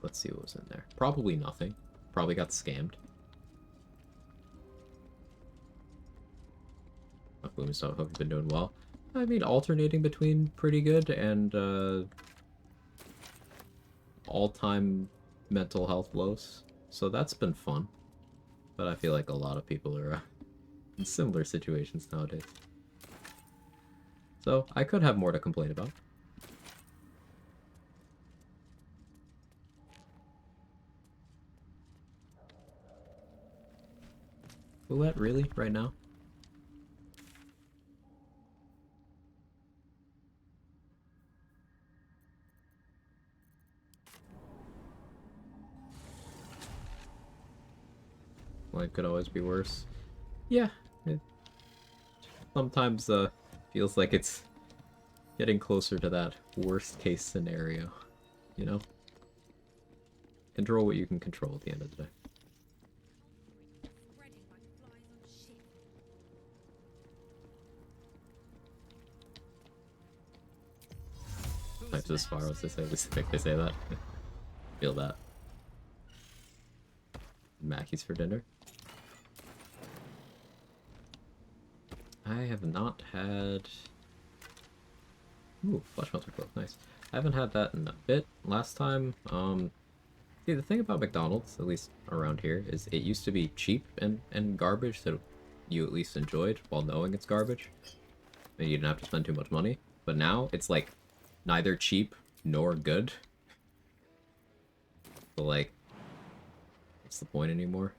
Let's see what was in there. Probably nothing. Probably got scammed. So I hope you've been doing well. I mean, alternating between pretty good and all-time mental health lows. So that's been fun. But I feel like a lot of people are in similar situations nowadays. So I could have more to complain about. Roulette, really? Right now? Life could always be worse. Yeah. It sometimes feels like it's getting closer to that worst case scenario. You know? Control what you can control at the end of the day. Types of spirals, they say that. Feel that. Mackey's for dinner. I have not had... Ooh, flesh melter cloak, nice. I haven't had that in a bit. Last time, see, the thing about McDonald's, at least around here, is it used to be cheap and garbage that you at least enjoyed while knowing it's garbage. And you didn't have to spend too much money. But now, it's like, neither cheap nor good. So like, what's the point anymore?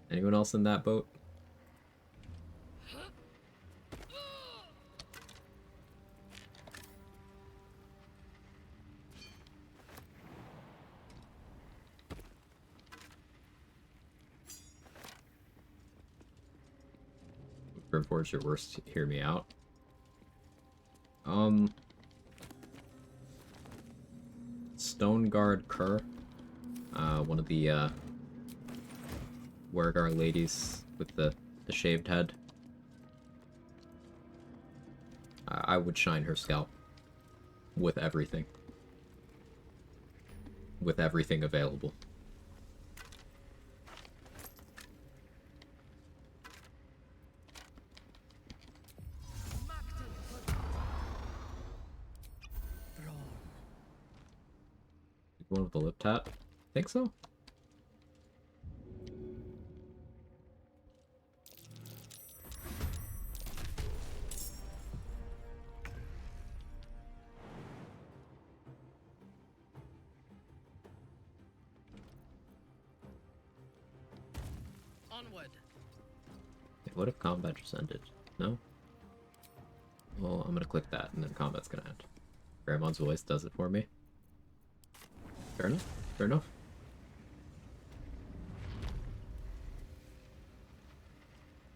Anyone else in that boat? Reports your worst, hear me out. Stone Guard Kerr, one of the Wergar ladies with the shaved head. I would shine her scalp with everything. With everything available. One with the lip tat? Think so? Onward. What if combat just ended? No? Well, I'm gonna click that and then combat's gonna end. Grandma's voice does it for me. Fair enough. Fair enough.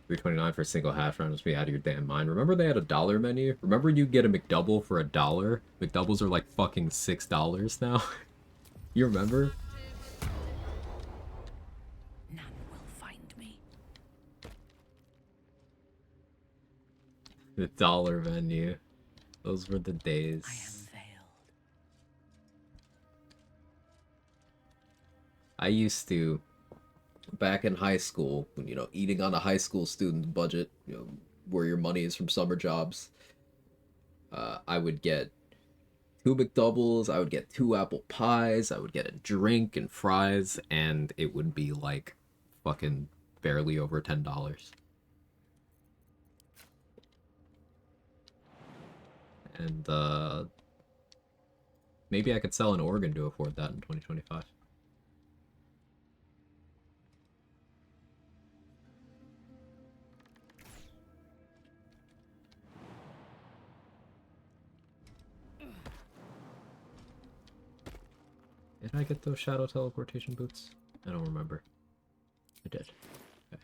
$3.29 for a single hash round must be out of your damn mind. Remember they had a $1 menu? Remember you get a McDouble for $1? McDoubles are like fucking $6 now. You remember? None will find me. The $1 menu. Those were the days. I am veiled. I used to, back in high school, when, you know, eating on a high school student's budget, you know, where your money is from summer jobs, I would get 2 McDoubles, I would get 2 apple pies, I would get a drink and fries, and it would be like fucking barely over $10. And maybe I could sell an organ to afford that in 2025. Did I get those shadow teleportation boots? I don't remember. I did. Okay.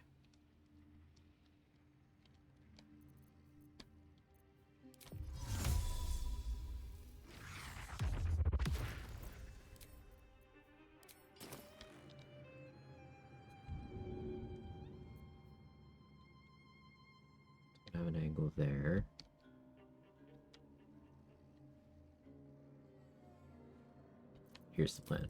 I have an angle there. Here's the plan.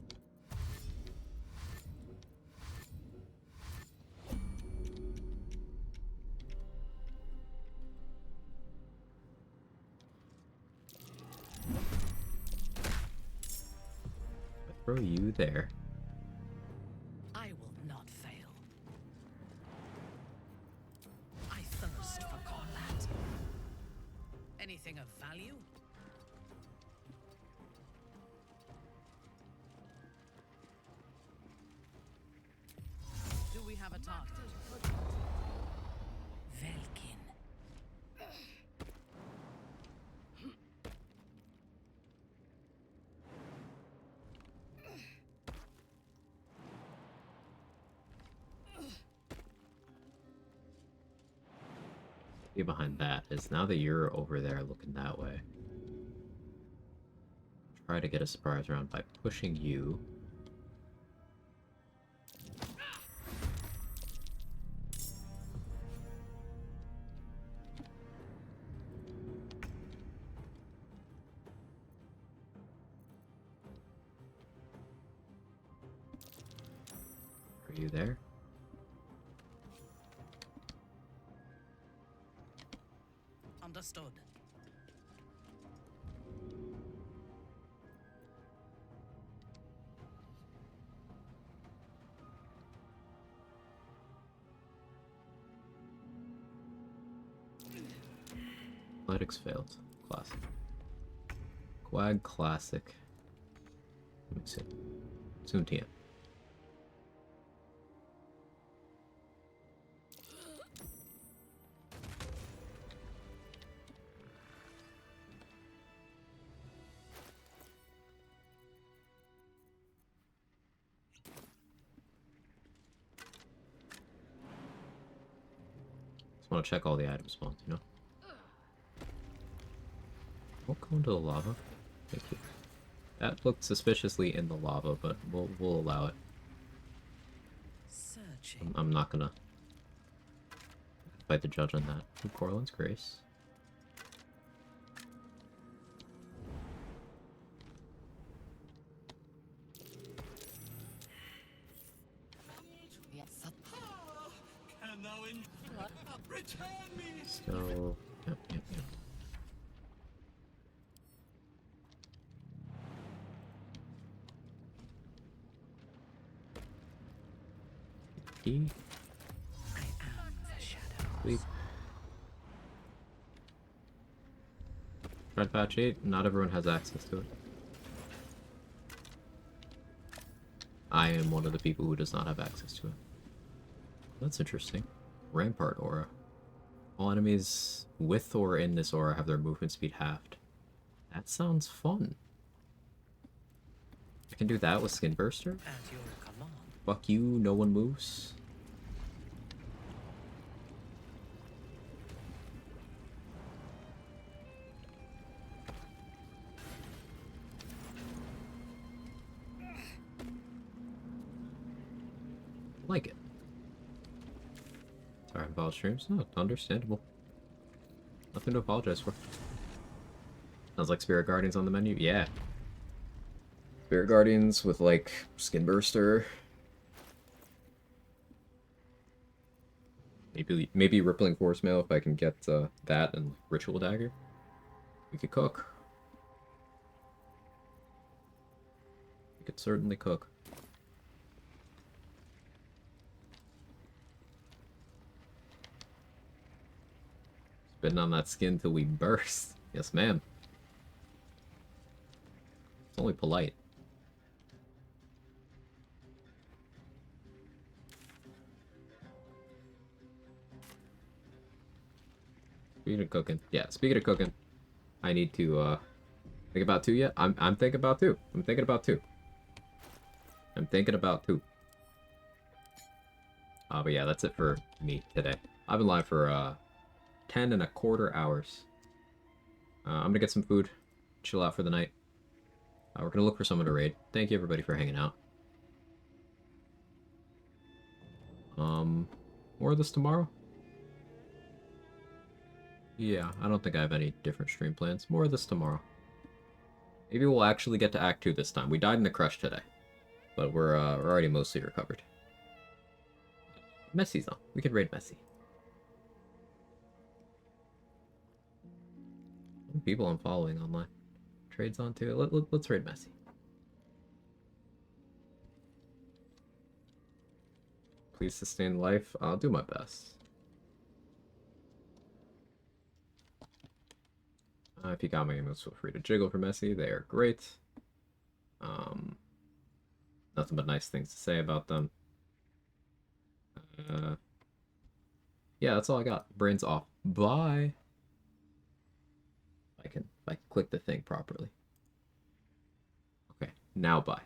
I throw you there. I will not fail. I thirst for combat. Anything of value? Do we have a target? Velkin. Be behind that is now that you're over there looking that way. Try to get a surprise round by pushing you. Are you there? Understood. Athletics failed. Classic. Quag classic. Let me see. Soon TM. Want to check all the item spawns, you know? Won't go into the lava. Thank you. That looked suspiciously in the lava, but we'll allow it. I'm not gonna fight the judge on that. Ooh, Corlin's Grace. So, yep. D. Sweet. Red patch 8, not everyone has access to it. I am one of the people who does not have access to it. That's interesting. Rampart aura. All enemies with or in this aura have their movement speed halved. That sounds fun. I can do that with Skin Burster. Fuck you, no one moves. Like it. Sorry, involved streams? No, understandable. Nothing to apologize for. Sounds like Spirit Guardians on the menu? Yeah. Spirit Guardians with, like, Skin Burster. Maybe Rippling Force Mail if I can get that and Ritual Dagger. We could cook. We could certainly cook. Spitting on that skin till we burst. Yes, ma'am. It's only polite. Speaking of cooking. Yeah, speaking of cooking, I need to think about 2 yet? I'm thinking about 2. I'm thinking about 2. I'm thinking about 2. But yeah, that's it for me today. I've been live for 10 and a quarter hours. I'm gonna get some food, chill out for the night. We're gonna look for someone to raid. Thank you everybody for hanging out. More of this tomorrow? Yeah, I don't think I have any different stream plans. More of this tomorrow. Maybe we'll actually get to Act 2 this time. We died in the crush today, but we're already mostly recovered. Messy's on. We could raid Messy. People I'm following online. Trades on too. Let's raid Messy. Please sustain life. I'll do my best. If you got my emotes, feel free to jiggle for Messy. They are great. Nothing but nice things to say about them. Yeah, that's all I got. Brains off. Bye. If I can click the thing properly. Okay, now bye.